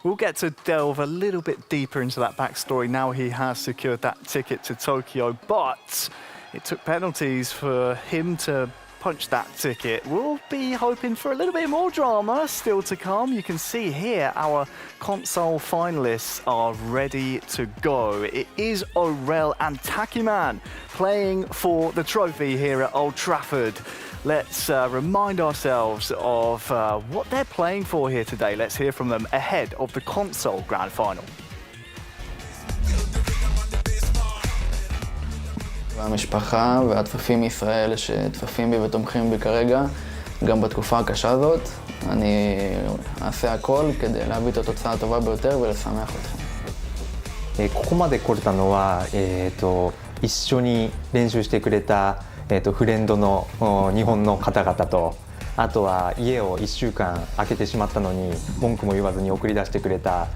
We'll get to delve a little bit deeper into that backstory now he has secured that ticket to Tokyo, but it took penalties for him to punch that ticket. We'll be hoping for a little bit more drama still to come. You can see here our console finalists are ready to go. It is Aurel and TAKEMAN playing for the trophy here at Old Trafford. Let's remind ourselves of what they're playing for here today. Let's hear from them ahead of the console grand final. והמשפחה והתפפים מישראל שתפפים בי ותומכים בי כרגע, גם בתקופה הקשה הזאת, אני אעשה הכל כדי להביא את התוצאה הטובה ביותר ולשמח אתכם. ここまで来れたのは、一緒に練習してくれた、フレンドの日本の方々と、あとは家を1週間空けてしまったのに文句も言わずに送り出してくれた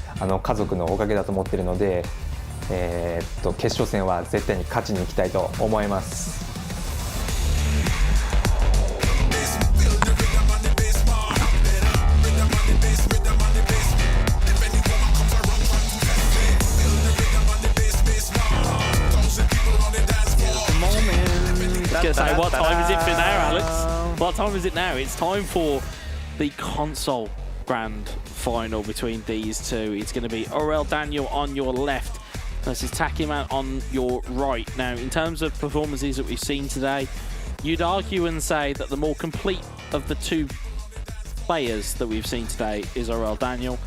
家族のおかげだと思っているので、決勝戦は絶対に勝ちに行きたいと思います。Say, what time is it for now, Alex? What time is it now? It's time for the console grand final between these two. It's going to be Aurel Daniel on your left versus TAKEMAN on your right. Now, in terms of performances that we've seen today, you'd argue and say that the more complete of the two players that we've seen today is Aurel Daniel.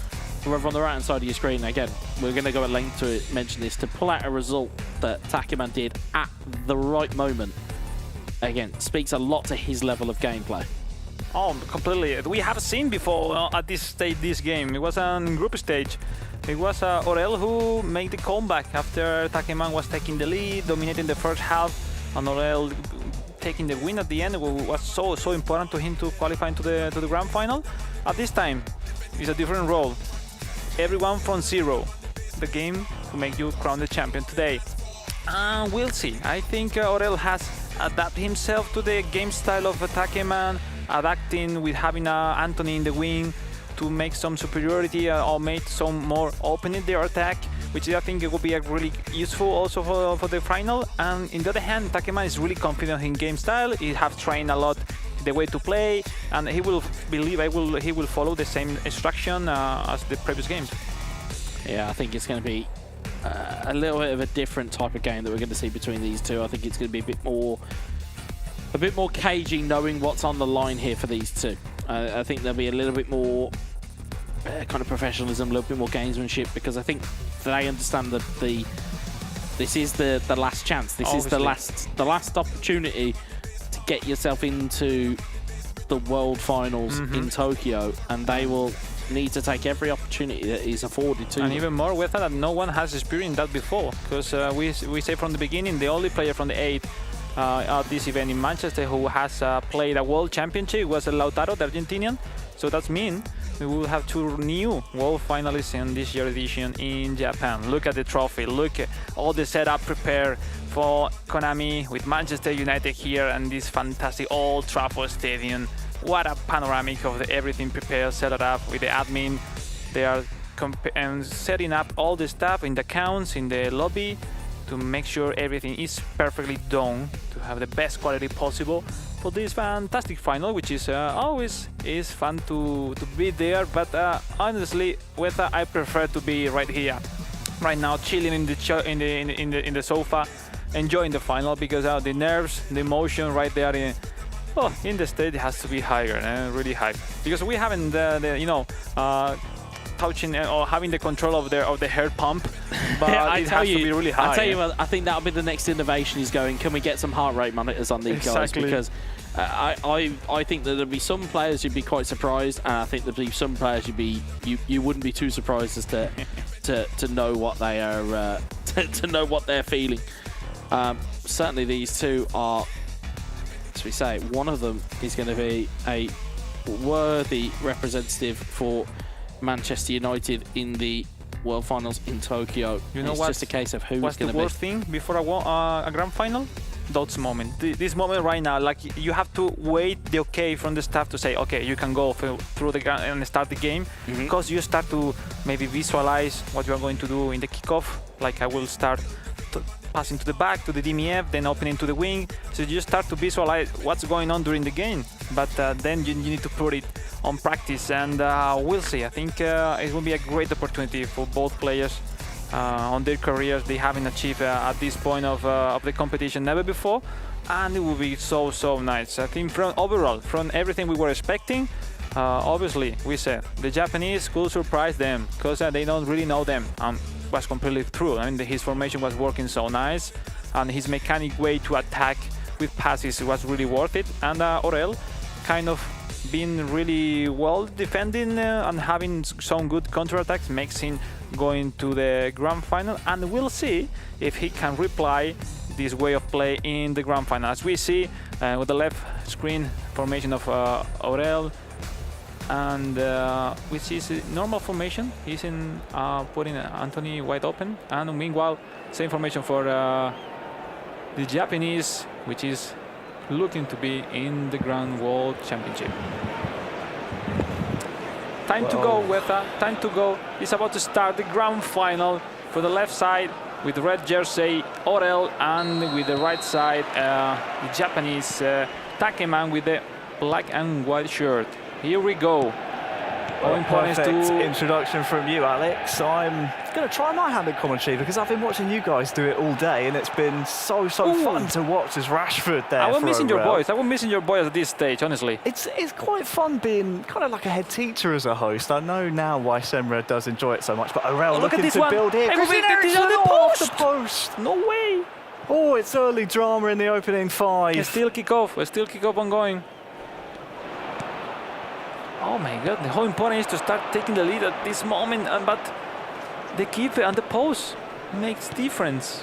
However, on the right-hand side of your screen, again, we're going to go at length to mention this, to pull out a result that TAKEMAN did at the right moment. Again, speaks a lot to his level of gameplay. Oh, completely. We have seen before at this stage, this game. It was a group stage. It was Aurel who made the comeback after TAKEMAN was taking the lead, dominating the first half, and Aurel taking the win at the end. It was so important to him to qualify into the grand final. At this time, it's a different role. Everyone from zero. The game to make you crown the champion today. We'll see. I think Aurel has adapted himself to the game style of TAKEMAN, adapting with having Anthony in the wing to make some superiority or make some more opening their attack, which I think it will be really useful also for the final. And on the other hand, TAKEMAN is really confident in game style. He has trained a lot the way to play, and he will he will follow the same instruction as the previous games. Yeah, I think it's going to be a little bit of a different type of game that we're going to see between these two. I think it's going to be a bit more cagey, knowing what's on the line here for these two. I think there'll be a little bit more kind of professionalism, a little bit more gamesmanship, because I think they understand that this is the last chance. This is the last opportunity to get yourself into the world finals in Tokyo, and they will need to take every opportunity that is afforded to them. And even more with that, no one has experienced that before, because we say from the beginning, the only player from the 8 at this event in Manchester who has played a world championship was Lautaro, the Argentinian. So that means we will have 2 new world finalists in this year's edition in Japan. Look at the trophy, look at all the setup prepared for Konami with Manchester United here and this fantastic Old Trafford Stadium. What a panoramic of everything prepared, set it up with the admin. They are setting up all the stuff in the accounts, in the lobby, to make sure everything is perfectly done to have the best quality possible for this fantastic final, which is always is fun to be there. But honestly, I prefer to be right here, right now, chilling in the sofa, enjoying the final, because the nerves, the emotion right there in the stage has to be higher, really high, because we haven't touching or having the control of the heart pump, but it has to be really high. I tell you what, I think that'll be the next innovation. Is going, can we get some heart rate monitors on these guys? Because I think that there'll be some players you'd be quite surprised, and I think there'll be some players you wouldn't be too surprised as to know what they are to know what they're feeling. Certainly these two are, as we say, one of them is going to be a worthy representative for Manchester United in the World Finals in Tokyo. You know it's what's just a case of who's what's the going to be. worst thing before a grand final? Those moment. This moment right now, like you have to wait the okay from the staff to say, okay, you can go through the ground and start the game, because you start to maybe visualize what you are going to do in the kickoff. Like I will start passing to the back to the DMF, then opening to the wing. So you start to visualize what's going on during the game. But then you need to put it on practice, and we'll see. I think it will be a great opportunity for both players on their careers. They haven't achieved at this point of the competition never before, and it will be so nice. I think overall, from everything we were expecting, obviously we said the Japanese could surprise them because they don't really know them. Was completely true. I mean, his formation was working so nice, and his mechanic way to attack with passes was really worth it. And Aurel kind of being really well defending and having some good counterattacks makes him going to the grand final, and we'll see if he can reply this way of play in the grand final. As we see with the left screen formation of Aurel, and which is a normal formation. He's in putting Anthony wide open, and meanwhile same formation for the Japanese, which is looking to be in the Grand World Championship. Time to go, Weta. Time to go. It's about to start the grand final for the left side with the red jersey, Aurel, and with the right side, the Japanese Takeman with the black and white shirt. Here we go. Perfect introduction from you, Alex. I'm going to try my hand at commentary because I've been watching you guys do it all day, and it's been so fun to watch as Rashford there. I was missing your voice. I was missing your voice at this stage, honestly. It's quite fun being kind of like a head teacher as a host. I know now why Semra does enjoy it so much, but Aurel looking to build here. Off the post. No way. Oh, it's early drama in the opening 5. It's still kick off. It's still kick off ongoing. Oh my God, the whole important is to start taking the lead at this moment, but the keeper and the post makes difference.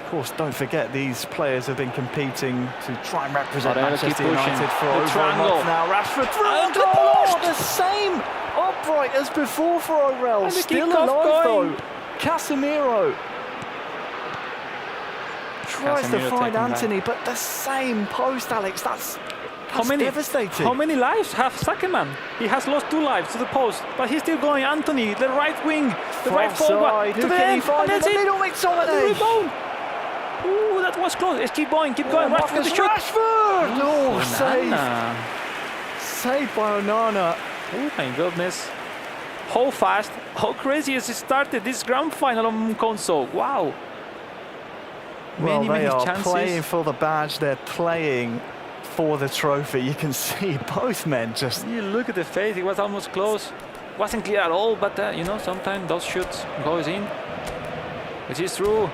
Of course, don't forget these players have been competing to try and represent Aurel Manchester United for over a triangle. month now. Rashford through the post! The same upright as before for Aurel. And Still alive though. Casemiro tries to find Anthony, but the same post, Alex. That's devastating. How many lives have TAKEMAN? He has lost 2 lives to the post, but he's still going. Anthony, the right wing, the right forward, to the end, and that's it. The rebound. Ooh, that was close. Let's keep going, Rashford, the shoot. Rashford! Oh, saved by Onana. Oh my goodness. How fast, how crazy has it started this grand final on console. Wow. Well, many are chances. Playing for the badge. They're playing for the trophy. You can see both men just... You look at the face, it was almost close. Wasn't clear at all, but you know, sometimes those shoots goes in. Which is true.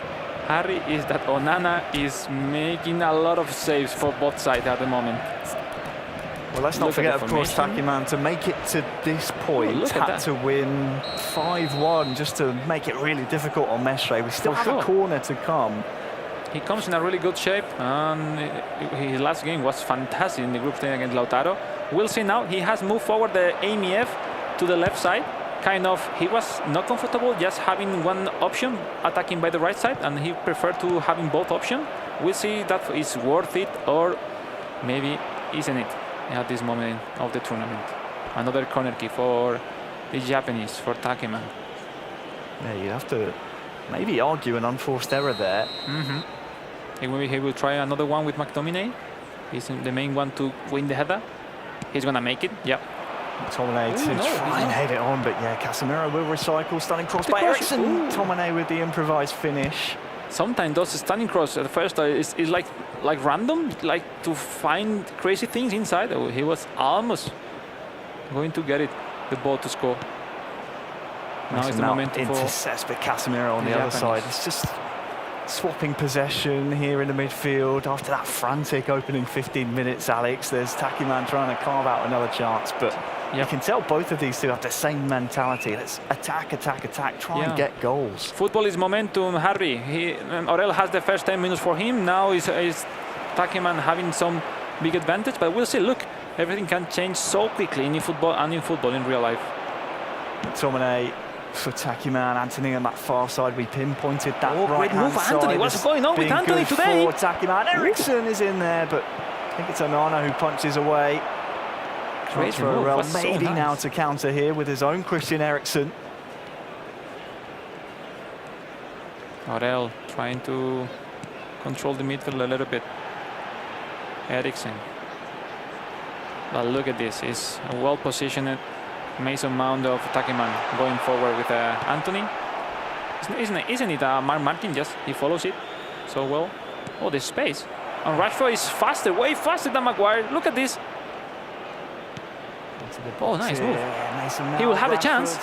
Harry, is that Onana is making a lot of saves for both sides at the moment. Well, let's not forget, of course, TAKEMAN, to make it to this point, had to win 5-1 just to make it really difficult on Mestre. We still have a corner to come. He comes in a really good shape, and his last game was fantastic in the group stage against Lautaro. We'll see now. He has moved forward the AMF to the left side. Kind of, he was not comfortable just having one option, attacking by the right side, and he preferred to having both options. We'll see if that is worth it, or maybe isn't it at this moment of the tournament. Another corner kick for the Japanese, for TAKEMAN. Yeah, you'd have to maybe argue an unforced error there. Maybe he will try another one with McTominay. He's the main one to win the header. He's gonna make it. Yep. Tominay to try and head it on, but yeah, Casemiro will recycle. Stunning cross by Eriksson. Tominay with the improvised finish. Sometimes those stunning cross at first is like random, like to find crazy things inside. Oh, he was almost going to get it, the ball to score. Now it's the momentum for intercepts, but Casemiro on the other side. It's just swapping possession here in the midfield after that frantic opening 15 minutes, Alex. There's TAKEMAN trying to carve out another chance, but you can tell both of these two have the same mentality. Let's attack, try and get goals. Football is momentum, Harry. Aurel has the first 10 minutes for him. Now is TAKEMAN having some big advantage, but we'll see. Look, everything can change so quickly in football and in real life. Tominay for TAKEMAN. Anthony on that far side, we pinpointed that great right-hand move, side. Anthony. What's going on with Anthony today? For TAKEMAN. Ericsson is in there, but I think it's Onana who punches away. Great For move. Orel, That's so maybe nice. now to counter here with his own Christian Eriksen. Orel trying to control the midfield a little bit. Eriksen. But look at this. He's a well-positioned Mason Mount of TAKEMAN going forward with Anthony. Isn't it Mark Martin? Just he follows it so well. Oh, the space. And Rashford is faster, way faster than Maguire. Look at this. Oh, nice move. He will have a chance.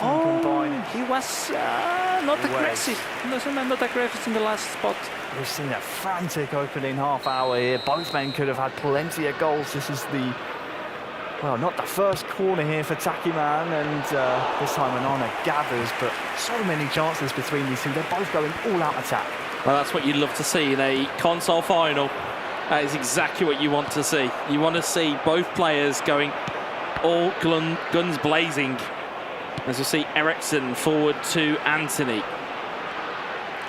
Oh, he was not aggressive. Not aggressive in the last spot. We've seen a frantic opening half hour here. Both men could have had plenty of goals. This is the, well, not the first corner here for TAKEMAN, and this time Onana gathers, but so many chances between these two. They're both going all-out attack. Well, that's what you'd love to see in a console final. That is exactly what you want to see. You want to see both players going all guns blazing. As you see Eriksen forward to Anthony.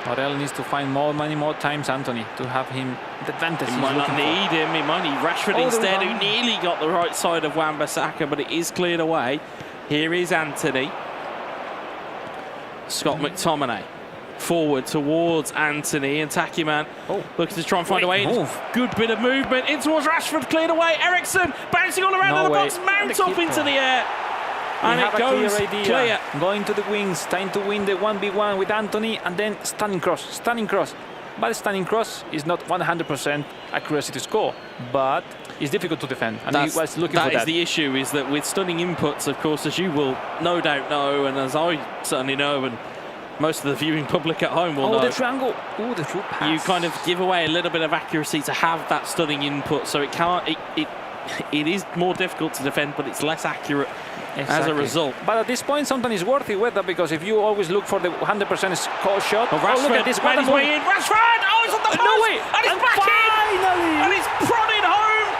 Orel needs to find many more times Anthony to have him the advantage. He might not need him. He might need Rashford instead, who nearly got the right side of Wan-Bissaka, but it is cleared away. Here is Anthony. Scott McTominay forward towards Anthony, and TAKEMAN looking to try and find a way in. Good bit of movement in towards Rashford, cleared away. Eriksen bouncing all around the box, mounts up into the air. And it goes clear. Going to the wings, trying to win the 1v1 with Anthony, and then stunning cross. But stunning cross is not 100% accuracy to score, but it's difficult to defend. And he was looking for that. That is the issue, is that with stunning inputs, of course, as you will no doubt know, and as I certainly know, and most of the viewing public at home will know. The triangle. Oh, the through pass. You kind of give away a little bit of accuracy to have that stunning input, so it can't. It is more difficult to defend, but it's less accurate as a result. But at this point, sometimes it's worth it with that, because if you always look for the 100% score shot. Oh, Rashford, look at this. made his way in. Rashford! Oh, it's on the post! No way! And it's back finally. in! And it's prodded home!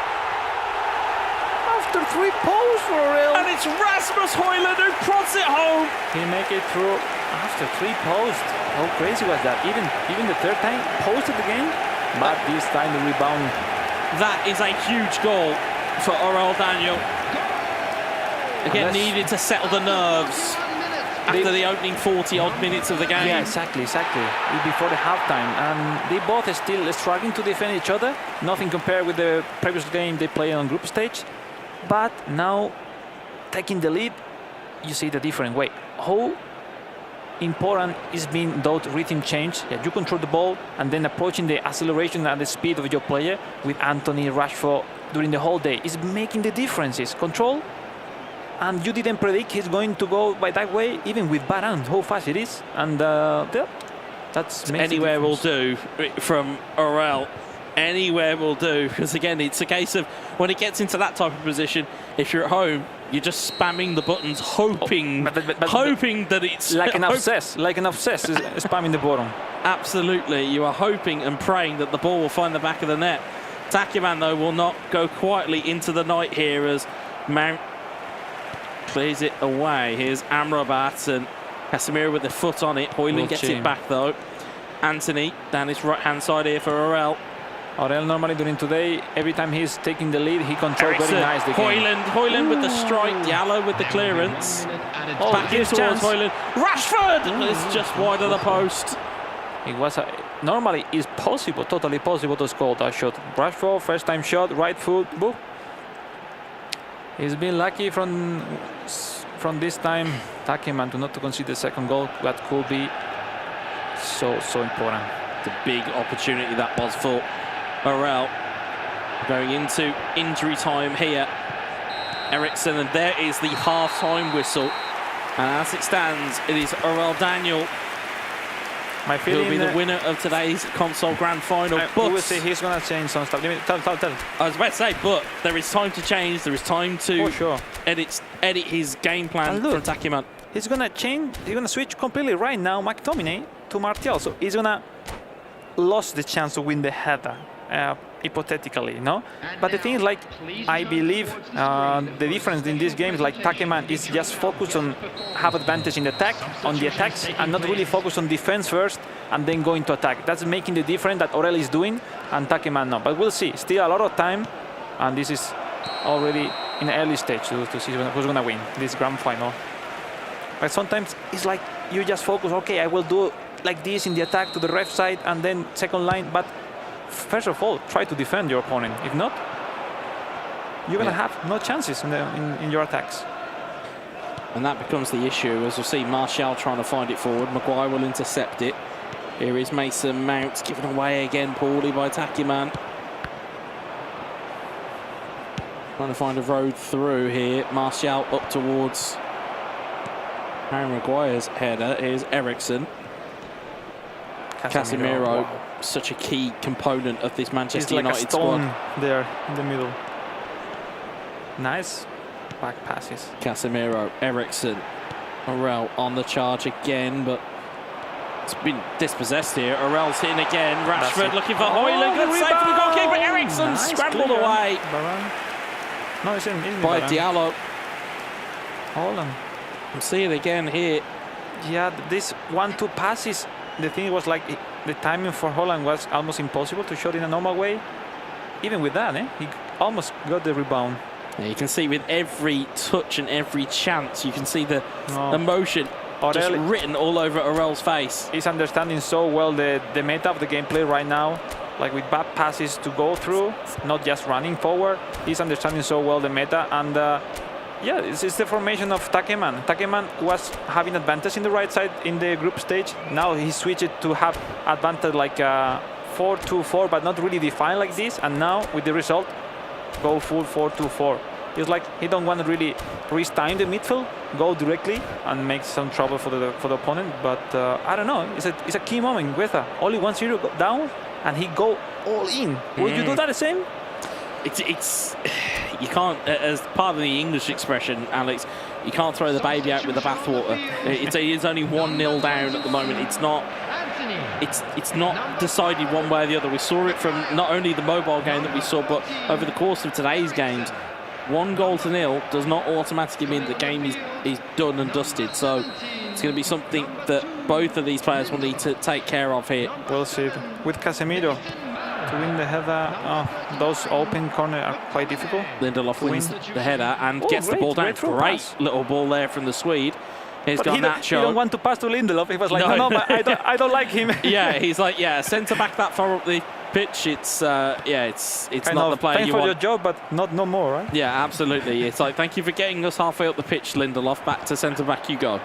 After 3 posts for Orel. And it's Rasmus Højlund who prods it home! He make it through after 3 posts. How crazy was that? Even the third time, posted again, but this time the rebound. That is a huge goal for Orel Daniel. Again, needed to settle the nerves after the opening 40-odd minutes of the game. Yeah, exactly. Before the halftime, and they both are still struggling to defend each other. Nothing compared with the previous game they played on group stage. But now, taking the lead, you see the different way. How important is being that rhythm change? Yeah, you control the ball and then approaching the acceleration and the speed of your player with Anthony, Rashford during the whole day is making the differences. Control. And you didn't predict he's going to go by that way, even with Varane, how fast it is. And that's anywhere will do from Orel. Anywhere will do, because again, it's a case of when it gets into that type of position, if you're at home, you're just spamming the buttons, hoping, hoping that it's like an obsessed, spamming the button. Absolutely, you are hoping and praying that the ball will find the back of the net. TAKEMAN though will not go quietly into the night here as Mount clears it away. Here's Amrabat and Casemiro with the foot on it. Højlund gets it back though. Anthony down his right-hand side here for Orel. Orel normally during today, every time he's taking the lead, he controls very nice the game. Højlund with the strike, Jallow with the clearance. Back in towards Højlund. Rashford! It's just wide of the post. It was normally it's possible, totally possible to score that shot. Rashford, first time shot, right foot, boom. He's been lucky from this time, TAKEMAN, to not to concede the second goal. That could be so important. The big opportunity that was for Orel. Going into injury time here. Eriksen, and there is the half-time whistle. And as it stands, it is Orel Daniel My feeling who will be the winner of today's console grand final. But we'll see, he's going to change some stuff. Tell. I was about to say, but there is time to change. There is time to edit his game plan from TAKEMAN. He's going to change. He's going to switch completely right now, McTominay to Martial. So he's going to lose the chance to win the header. hypothetically, no? But the thing is, like, I believe the difference in this game is like TAKEMAN is just focused on have advantage in the attack, on the attacks, and not really focus on defense first and then going to attack. That's making the difference that Aurel is doing and TAKEMAN no. But we'll see. Still a lot of time, and this is already in the early stage to see who's going to win this grand final. But sometimes it's like you just focus, okay, I will do like this in the attack to the left side and then second line, but first of all, try to defend your opponent. If not, you're going to have no chances in your attacks. And that becomes the issue, as you'll see Martial trying to find it forward. Maguire will intercept it. Here is Mason Mount, given away again poorly by TAKEMAN. Trying to find a road through here. Martial up towards Harry Maguire's header. Here's Eriksson. Casemiro, wow. Such a key component of this Manchester United squad. There in the middle. Nice back passes. Casemiro, Eriksson, Aurel on the charge again, but it's been dispossessed here. Aurel's hitting again. Rashford looking for Højlund. Good save from the goalkeeper. Eriksson scrambled away. No, it's in by Diallo. Holland. I'm seeing it again here. Yeah, this 1-2 passes. The thing was like the timing for Holland was almost impossible to shot in a normal way. Even with that, he almost got the rebound. Yeah, you can see with every touch and every chance, you can see the emotion just written all over Aurel's face. He's understanding so well the meta of the gameplay right now. Like with bad passes to go through, not just running forward. He's understanding so well the meta, and yeah, it's the formation of TAKEMAN. TAKEMAN was having advantage in the right side in the group stage. Now he switched it to have advantage like 4-2-4, but not really defined like this. And now with the result, go full 4-2-4. It's like he don't want to really risk time the midfield, go directly and make some trouble for the opponent. But I don't know. It's a key moment. Guetta only 1-0 down, and he go all in. Would you do that the same? It's you can't, as part of the English expression, Alex, you can't throw the baby out with the bathwater. It's only 1-0 down at the moment. It's not decided one way or the other. We saw it from not only the mobile game that we saw, but over the course of today's games. 1-0 does not automatically mean the game is done and dusted. So it's going to be something that both of these players will need to take care of here. We'll see. With Casemiro to win the header, those open corners are quite difficult. Lindelof wins the header and gets the ball down. Great little ball there from the Swede. He's got Nacho. He don't want to pass to Lindelof. He was like, no, I don't like him. Yeah, he's like, yeah, centre back that far up the pitch. It's not the player you want. Thanks for your job, but no more, right? Yeah, absolutely. It's like, thank you for getting us halfway up the pitch, Lindelof. Back to centre back you go.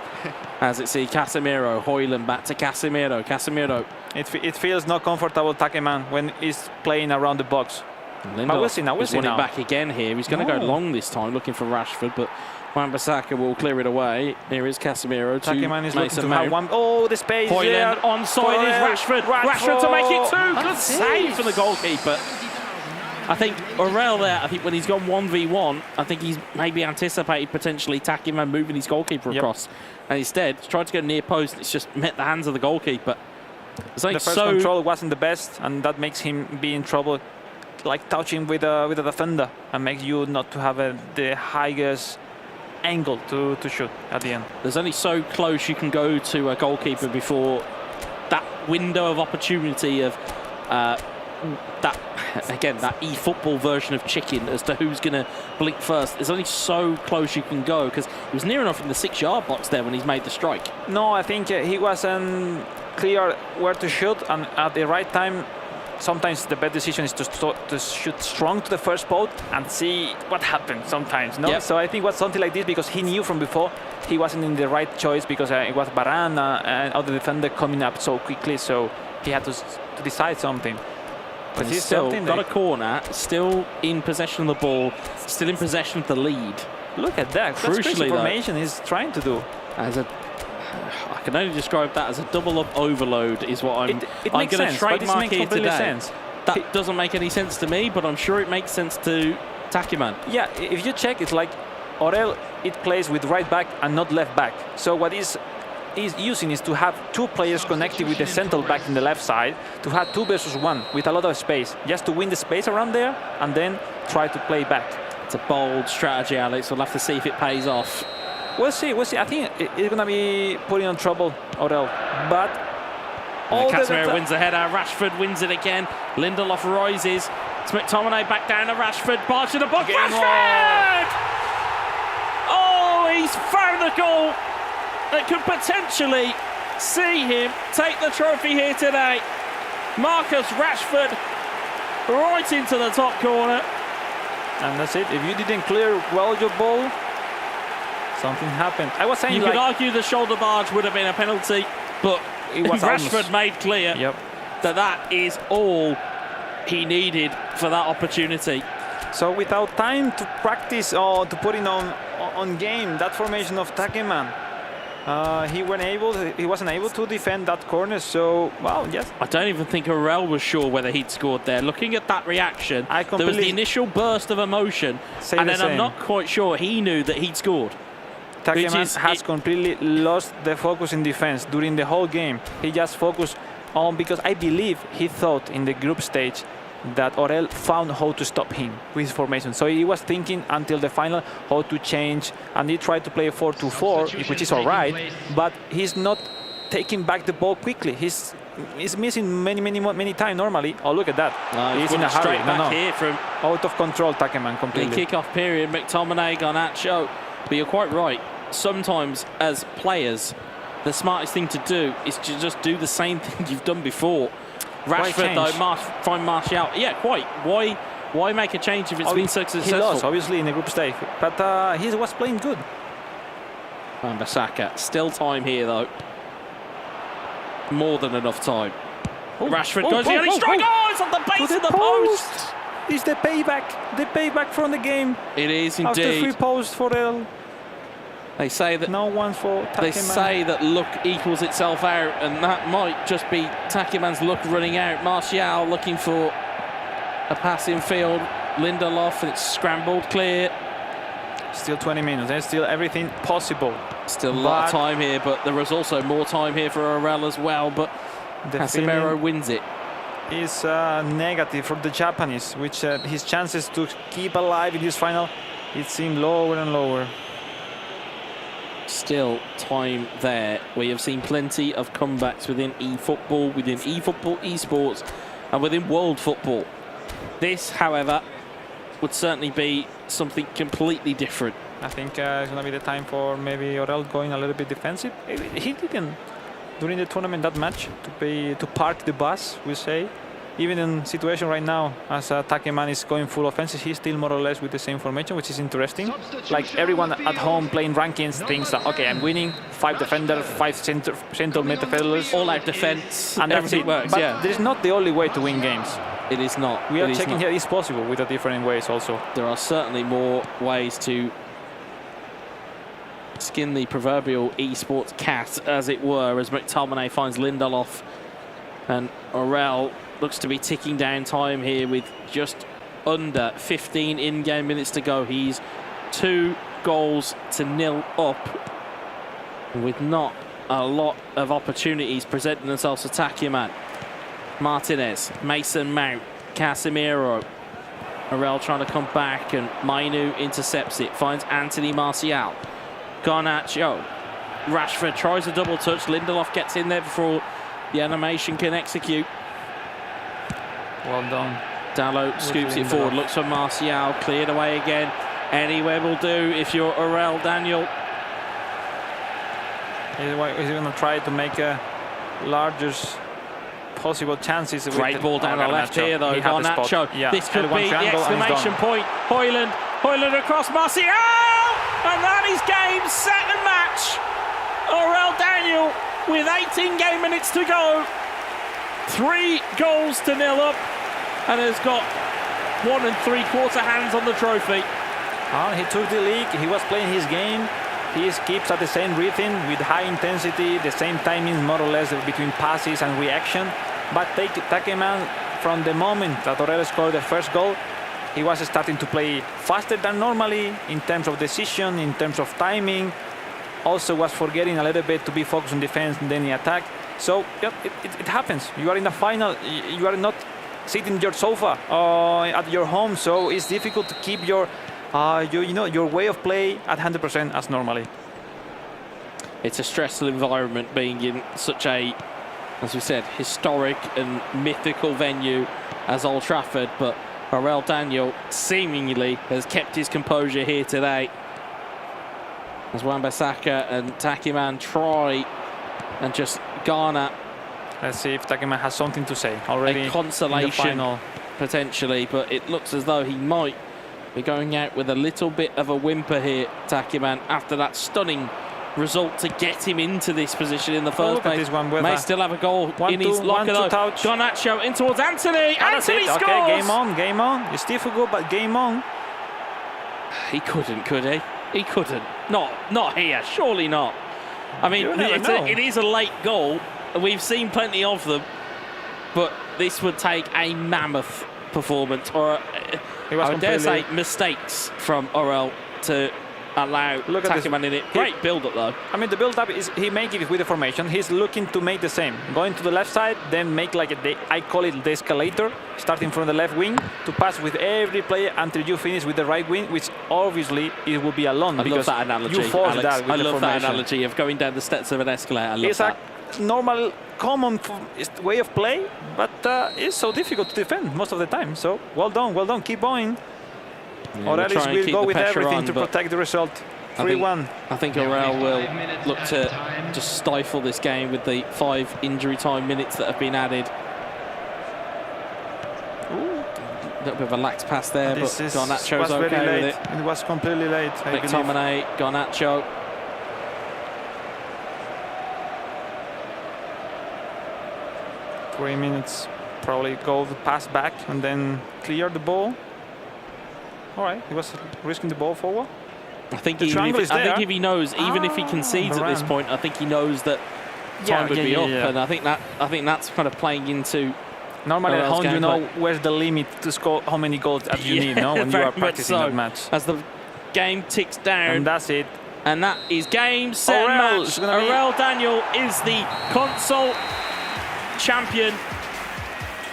As it see Casemiro, Højlund back to Casemiro. Casemiro. It feels not comfortable, TAKEMAN, when he's playing around the box. Lindelof, but we'll see now. We'll see now. It back again here. He's going to go long this time, looking for Rashford, but Wan-Bissaka will clear it away. Here is Casemiro. TAKEMAN is looking to have one. Oh, the space. Højlund onside is Rashford. Rashford to make it 2. Good save for the goalkeeper. I think Aurel there, I think when he's gone 1v1, I think he's maybe anticipated potentially TAKEMAN moving his goalkeeper across. And instead, tried to go near post. It's just met the hands of the goalkeeper. The first control wasn't the best, and that makes him be in trouble. Like touching with a defender, and makes you not to have the highest angle to shoot at the end. There's only so close you can go to a goalkeeper before that window of opportunity of that eFootball version of chicken as to who's going to blink first. There's only so close you can go, because he was near enough in the 6-yard box there when he's made the strike. No, I think he wasn't clear where to shoot, and at the right time. Sometimes the best decision is to shoot strong to the first post and see what happens sometimes. No? Yep. So I think it was something like this, because he knew from before he wasn't in the right choice, because it was Varane and other defender coming up so quickly. So he had to decide something. But he's still got a corner, still in possession of the ball, still in possession of the lead. Look at that. That's crucial formation he's trying to do. I can only describe that as a double-up overload is what I'm going to trademark here today. That doesn't make any sense to me, but I'm sure it makes sense to TAKEMAN. Yeah, if you check, it's like Aurel, it plays with right back and not left back. So what is is using is to have two players connected with the central back in the left side, to have 2 versus 1 with a lot of space, just to win the space around there and then try to play back. It's a bold strategy, Alex. We'll have to see if it pays off. We'll see. I think it's going to be putting on trouble Orel. But Casemiro wins the header. Rashford wins it again. Lindelof rises. It's McTominay back down to Rashford. Barge to the box. Rashford! Oh, he's found the goal that could potentially see him take the trophy here today. Marcus Rashford right into the top corner. And that's it. If you didn't clear well your ball, something happened. I was saying you could argue the shoulder barge would have been a penalty, but it was Rashford made clear that is all he needed for that opportunity. So without time to practice or to put it on game, that formation of TAKEMAN, he wasn't able to defend that corner. So, well, yes. I don't even think Orel was sure whether he'd scored there. Looking at that reaction, there was the initial burst of emotion, and then I'm not quite sure he knew that he'd scored. TAKEMAN has completely lost the focus in defense during the whole game. He just focused on, because I believe he thought in the group stage that Orel found how to stop him with his formation. So he was thinking until the final how to change, and he tried to play a 4-2-4, which is all right, but he's not taking back the ball quickly. He's missing many times normally. Oh, look at that. He's in a hurry. Here from out of control, TAKEMAN completely. The kick-off period, McTominay, Garnacho. But you're quite right. Sometimes as players, the smartest thing to do is to just do the same thing you've done before. Rashford, though, find Martial. Yeah, quite. Why make a change if it's been so successful? He lost, obviously, in the group stage, but he was playing good. And Bissaka. Still time here, though. More than enough time. Rashford goes the only strike. Oh, it's on the base of the post. It's the payback from the game. It is indeed. After 3 posts for El. They say that no one for TAKEMAN. They say that luck equals itself out, and that might just be TAKEMAN's luck running out. Martial looking for a pass in field. Lindelof, and it's scrambled clear. Still 20 minutes. There's still everything possible. Still a lot of time here, but there is also more time here for Orel as well. But Casemiro wins it. Is negative for the Japanese, which his chances to keep alive in this final, it seemed lower and lower. Still time there. We have seen plenty of comebacks within eFootball, esports, and within world football. This, however, would certainly be something completely different. I think it's going to be the time for maybe Orel going a little bit defensive. He didn't during the tournament that much to park the bus, we say. Even in situation right now, as TAKEMAN is going full offensive, he's still more or less with the same formation, which is interesting. Like everyone at home playing rankings thinks that, okay, I'm winning, 5 defenders, 5 central midfielders. All out defense, and everything works, but this is not the only way to win games. It is not. We are checking here, it's possible with the different ways also. There are certainly more ways to skin the proverbial esports cat, as it were, as McTominay finds Lindelof, and Orel looks to be ticking down time here with just under 15 in-game minutes to go. He's 2-0 up with not a lot of opportunities presenting themselves to TAKEMAN. Martinez, Mason Mount, Casemiro. Orel trying to come back, and Mainu intercepts it, finds Anthony Martial. Garnacho. Rashford tries a double touch. Lindelof gets in there before the animation can execute. Well done. Dalot scoops it forward, looks for Martial, cleared away again. Anywhere will do if you're Orel, Daniel. He's going to try to make a largest possible chances. Great ball down the left here, though. Garnacho. Yeah. This could be the exclamation point. Højlund across Martial! And that is game, set and match. Orel Daniel with 18 game minutes to go. 3-0 up, and has got 1 3/4 hands on the trophy. He took the league. He was playing his game. He keeps at the same rhythm with high intensity, the same timing more or less between passes and reaction. But TAKEMAN, from the moment that Orel scored the first goal, he was starting to play faster than normally in terms of decision, in terms of timing. also was forgetting a little bit to be focused on defense and then the attack. So yeah, it happens. You are in the final. You are not sitting in your sofa at your home, so it's difficult to keep your your way of play at 100% as normally. It's a stressful environment being in such a, as we said, historic and mythical venue as Old Trafford, but Orel Daniel seemingly has kept his composure here today as Wan-Bissaka and TAKEMAN try and just garner. Let's see if TAKEMAN has something to say already. A consolation potentially, but it looks as though he might be going out with a little bit of a whimper here, TAKEMAN, after that stunning result to get him into this position in the first place. May still have a goal in his locker though. Garnacho in towards Anthony. Anthony scores! Okay, game on. It's difficult, but game on. He couldn't, could he? He couldn't. Not here. Surely not. I mean, it is a late goal. We've seen plenty of them, but this would take a mammoth performance, or I would dare say mistakes from Orel to allow TAKEMAN in it. Great build-up though. I mean, the build-up is he make it with the formation. He's looking to make the same. Going to the left side, then make like I call it the escalator, starting from the left wing to pass with every player until you finish with the right wing, which obviously it will be alone. I love that analogy, you force Alex. that with I the love formation. that analogy of going down the steps of an escalator. I love that. A normal, common way of play, but it's so difficult to defend most of the time. So well done, keep going. Aurelius will go with everything to protect the result. 3-1. I think Orel will look to just stifle this game with the 5 injury time minutes that have been added. A little bit of a lax pass there, but Garnacho's okay with it. It was completely late. McTominay, Garnacho. Three minutes, probably go the pass back and then clear the ball. All right, he was risking the ball forward. I think if he knows, even if he concedes at this point, I think he knows that time would be up, and I think that's kind of playing into. Normally at home, you know where's the limit to score, how many goals that you need, no, when you are practicing that match. As the game ticks down, and that's it. And that is game, set, match. Orel Daniel is the console champion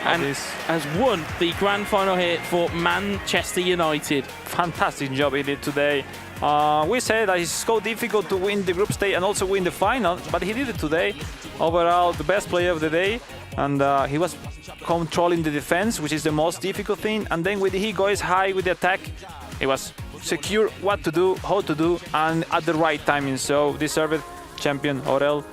and has won the grand final here for Manchester United. Fantastic job he did today. We said that it's so difficult to win the group stage and also win the final, but he did it today. Overall, the best player of the day, and he was controlling the defense, which is the most difficult thing. And then when he goes high with the attack, he was secure what to do, how to do, and at the right timing. So deserved champion Orel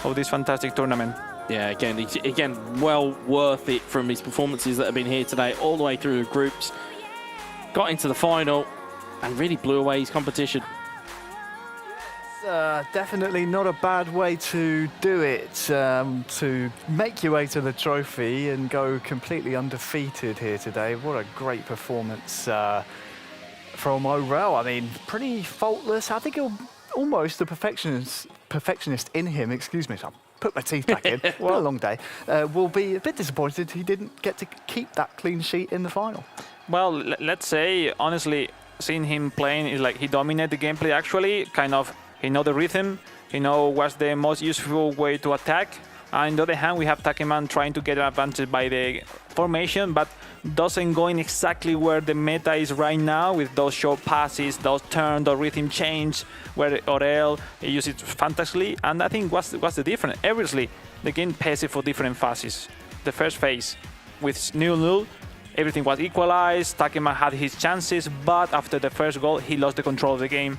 of this fantastic tournament. Yeah, again, well worth it from his performances that have been here today, all the way through the groups. Got into the final and really blew away his competition. Definitely not a bad way to do it, to make your way to the trophy and go completely undefeated here today. What a great performance from Orel. I mean, pretty faultless. I think he'll almost the perfectionist in him, excuse me, so I'll put my teeth back in. What a long day. Will be a bit disappointed he didn't get to keep that clean sheet in the final. Well, let's say, honestly, seeing him playing is like he dominated the gameplay actually, kind of. He know the rhythm, he know what's the most useful way to attack. And on the other hand, we have TAKEMAN trying to get an advantage by the formation, but doesn't go in exactly where the meta is right now with those short passes, those turn, the rhythm change, where Orel uses it fantastically. And I think what's the difference? Obviously, the game passive for different phases. The first phase with 0-0, everything was equalized, TAKEMAN had his chances, but after the first goal, he lost the control of the game,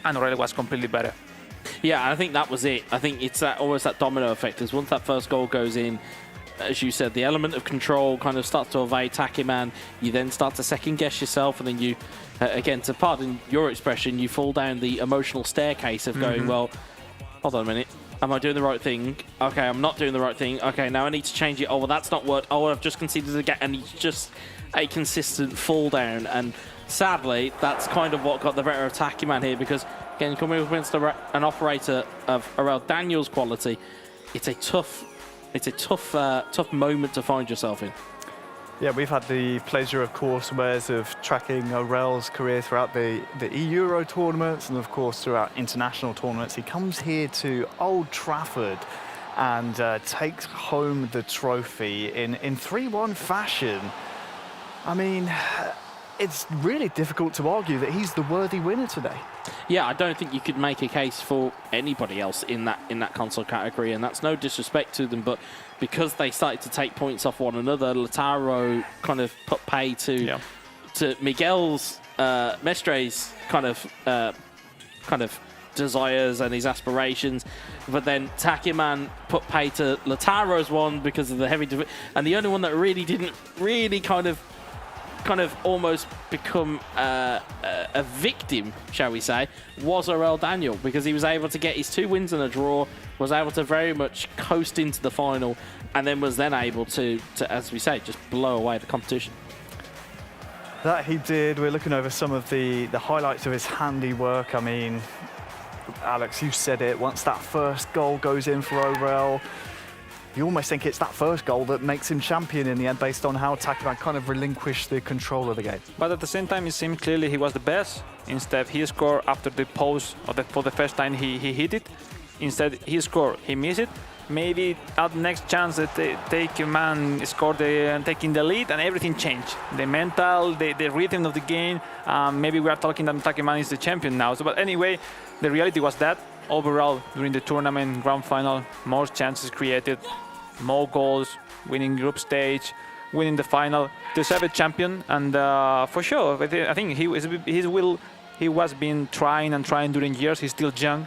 and Orel was completely better. Yeah, I think that was it. I think it's almost that domino effect. As once that first goal goes in, as you said, the element of control kind of starts to evade TAKEMAN. You then start to second-guess yourself, and then you, again, to pardon your expression, you fall down the emotional staircase of going, well, hold on a minute. Am I doing the right thing? Okay, I'm not doing the right thing. Okay, now I need to change it. Oh, well, that's not worked. Oh, I've just conceded again. And it's just a consistent fall down. And sadly, that's kind of what got the better of TAKEMAN here, because, again, coming up against an operator of Orel Daniel's quality, it's a tough moment to find yourself in. Yeah, we've had the pleasure, of course, Wes, of tracking Aurel's career throughout the Euro tournaments and, of course, throughout international tournaments. He comes here to Old Trafford and takes home the trophy in 3-1 fashion. I mean, it's really difficult to argue that he's the worthy winner today. Yeah, I don't think you could make a case for anybody else in that console category, and that's no disrespect to them, but because they started to take points off one another, Lautaro kind of put pay to Miguel's Mestre's kind of desires and his aspirations, but then TAKEMAN put pay to Lautaro's one because of the heavy and the only one that really didn't kind of almost become a victim, shall we say, was Aurel Daniel, because he was able to get his 2 wins and a draw, was able to very much coast into the final, and then was then able to as we say, just blow away the competition. That he did. We're looking over some of the highlights of his handiwork. I mean, Alex, you said it, once that first goal goes in for Aurel, you almost think it's that first goal that makes him champion in the end, based on how TAKEMAN kind of relinquished the control of the game. But at the same time, it seemed clearly he was the best. Instead, he scored after the post, for the first time he hit it. Instead, he scored, he missed it. Maybe at the next chance that TAKEMAN scored taking the lead, and everything changed. The mental, the rhythm of the game. Maybe we are talking that TAKEMAN is the champion now. So, but anyway, the reality was that overall during the tournament grand final, more chances created, more goals, winning group stage, winning the final, deserved champion, and for sure, I think he was been trying during years. He's still young,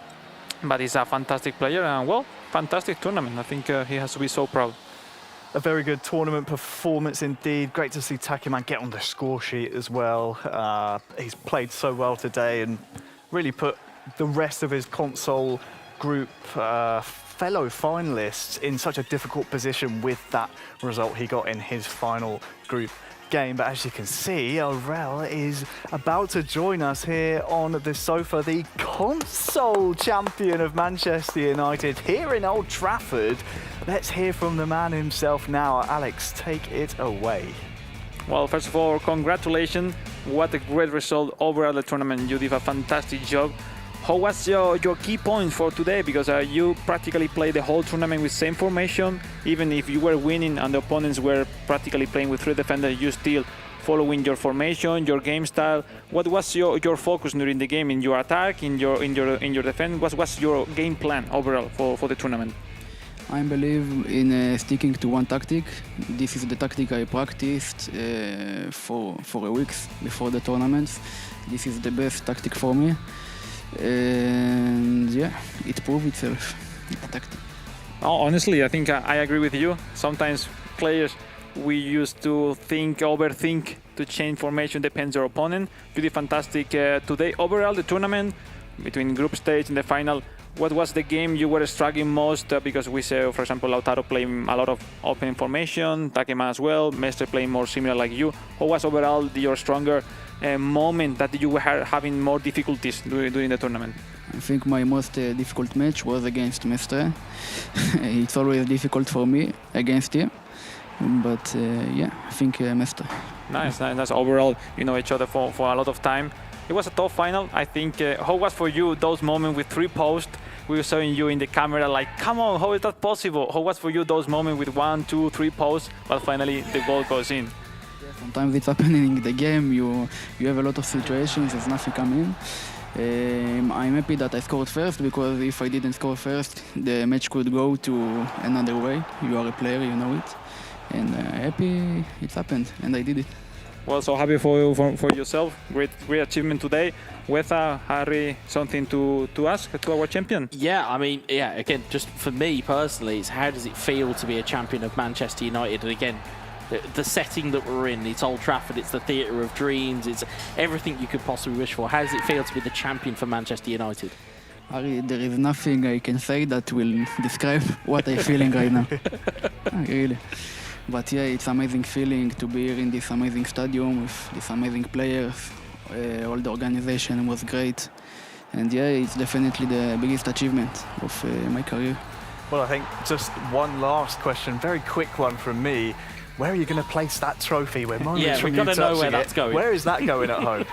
but he's a fantastic player, and well, fantastic tournament. I think he has to be so proud. A very good tournament performance indeed. Great to see TAKEMAN get on the score sheet as well. He's played so well today and really put the rest of his console group fellow finalists in such a difficult position with that result he got in his final group game. But as you can see, Aurel is about to join us here on the sofa, the console champion of Manchester United here in Old Trafford. Let's hear from the man himself now. Alex, take it away. Well, first of all, congratulations. What a great result overall the tournament. You did a fantastic job. How was your key point for today? Because you practically played the whole tournament with same formation. Even if you were winning and the opponents were practically playing with 3 defenders, you still following your formation, your game style. What was your focus during the game, in your attack, in your defense? What was your game plan overall for the tournament? I believe in sticking to one tactic. This is the tactic I practiced for a week before the tournament. This is the best tactic for me. And yeah, it proved itself. Honestly, I think I agree with you. Sometimes players, we used to overthink to change formation, depends on your opponent. You did fantastic today. Overall, the tournament, between group stage and the final, what was the game you were struggling most? Because we saw, for example, Lautaro playing a lot of open formation, TAKEMAN as well, Mestre playing more similar like you. What was overall your stronger moment that you were having more difficulties during the tournament? I think my most difficult match was against Mestre. It's always difficult for me against him, but yeah, I think Mestre. Nice. Overall, you know each other for a lot of time. It was a tough final. I think, how was for you those moments with 3 posts? We were showing you in the camera like, come on, how is that possible? How was for you those moments with 1, 2, 3 posts, but finally the goal goes in? Sometimes it's happening in the game. You have a lot of situations, there's nothing coming. I'm happy that I scored first, because if I didn't score first, the match could go to another way. You are a player, you know it. And happy it happened, and I did it. Well, so happy for yourself. Great achievement today. Whether Harry, something to ask to our champion? Yeah, I mean, yeah, again, just for me personally, it's how does it feel to be a champion of Manchester United? And again, the setting that we're in, it's Old Trafford, it's the theatre of dreams, it's everything you could possibly wish for. How does it feel to be the champion for Manchester United? Harry, there is nothing I can say that will describe what I'm feeling right now. Really. But yeah, it's an amazing feeling to be here in this amazing stadium with these amazing players. All the organization was great. And yeah, it's definitely the biggest achievement of my career. Well, I think just one last question, very quick one from me. where are you going to place that trophy? We're moments Yeah, from we've you got to know touching where it. that's going. Where is that going at home?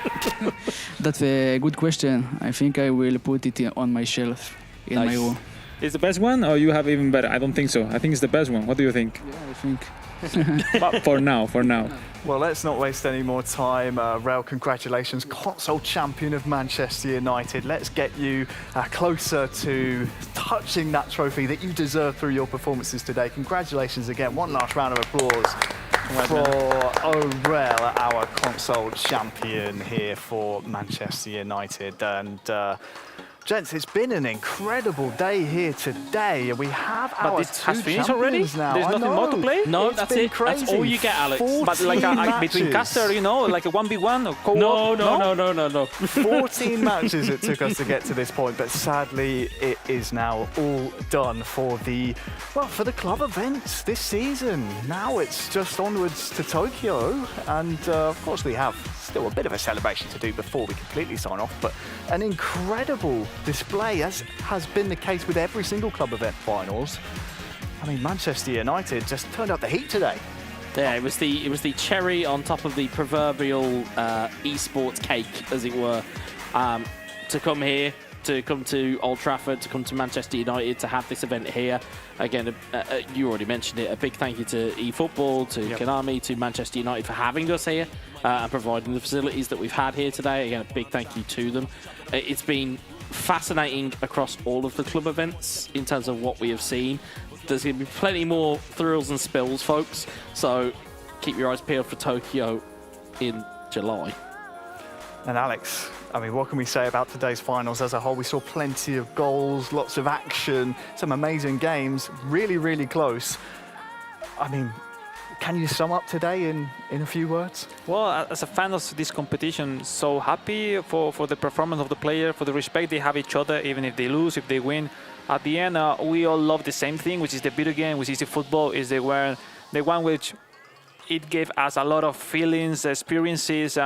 That's a good question. I think I will put it on my shelf in my room. It's the best one, or you have even better? I don't think so. I think it's the best one. What do you think? Yeah, I think. But for now. Well, let's not waste any more time. Raul, congratulations, console champion of Manchester United. Let's get you closer to touching that trophy that you deserve through your performances today. Congratulations again. One last round of applause for Aurel, our console champion here for Manchester United. And gents, it's been an incredible day here today. We have our it has two finished already? champions now. There's I nothing more to know. play? No, It's that's been it. That's all crazy. you get, Alex. 14 But like between matches. caster, you know, like a 1v1 or co-op? No. 14 matches it took us to get to this point, but sadly it is now all done for the club events this season. Now it's just onwards to Tokyo, and of course we have still a bit of a celebration to do before we completely sign off, but an incredible display, as has been the case with every single club event finals. I mean, Manchester United just turned up the heat today. Yeah, it was the cherry on top of the proverbial esports cake, as it were, to come here, to come to Old Trafford, to come to Manchester United, to have this event here. Again, you already mentioned it, a big thank you to eFootball, to Konami, to Manchester United for having us here and providing the facilities that we've had here today. Again, a big thank you to them. It's been fascinating across all of the club events in terms of what we have seen. There's going to be plenty more thrills and spills, folks, so keep your eyes peeled for Tokyo in July. And Alex, I mean, what can we say about today's finals as a whole? We saw plenty of goals, lots of action, some amazing games, really, really close. I mean, can you sum up today in a few words? Well, as a fan of this competition, so happy for the performance of the player, for the respect they have each other, even if they lose, if they win. At the end, we all love the same thing, which is the video game, which is the football, is the one which it gave us a lot of feelings, experiences,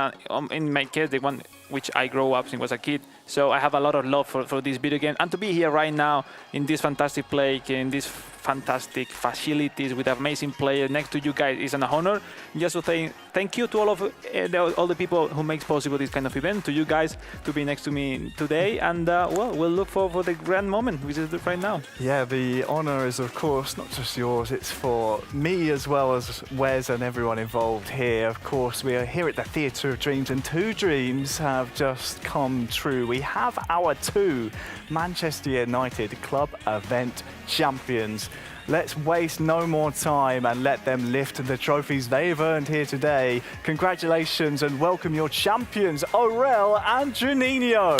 in my case, the one which I grew up since I was a kid. So I have a lot of love for this video game. And to be here right now in this fantastic place, in these fantastic facilities with amazing players next to you guys is an honor. Just to say thank you to all the people who make possible this kind of event, to you guys to be next to me today. And well, we'll look for the grand moment, which is right now. Yeah, the honor is, of course, not just yours, it's for me as well as Wes and everyone involved here. Of course, we are here at the Theatre of Dreams, and two dreams have just come true. We have our two Manchester United club event champions. Let's waste no more time and let them lift the trophies they've earned here today. Congratulations and welcome your champions, Aurel and Juninho.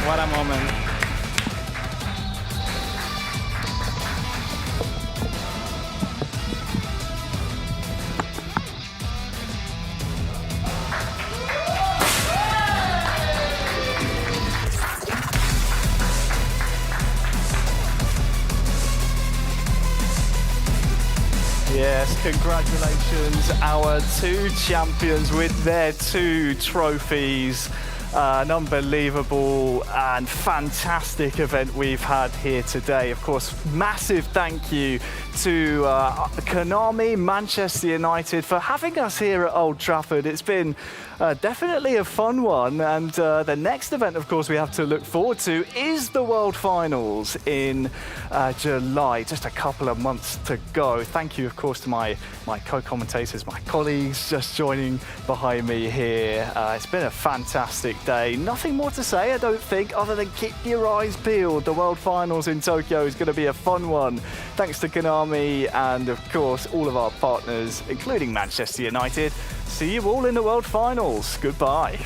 What a moment. Yes, congratulations, our two champions with their two trophies. An unbelievable and fantastic event we've had here today. Of course, massive thank you to Konami, Manchester United for having us here at Old Trafford. It's been definitely a fun one, and the next event, of course, we have to look forward to is the World Finals in July. Just a couple of months to go. Thank you, of course, to my co-commentators, my colleagues just joining behind me here. It's been a fantastic day. Nothing more to say, I don't think, other than keep your eyes peeled. The World Finals in Tokyo is going to be a fun one. Thanks to Konami and, of course, all of our partners, including Manchester United. See you all in the World Finals. Goodbye.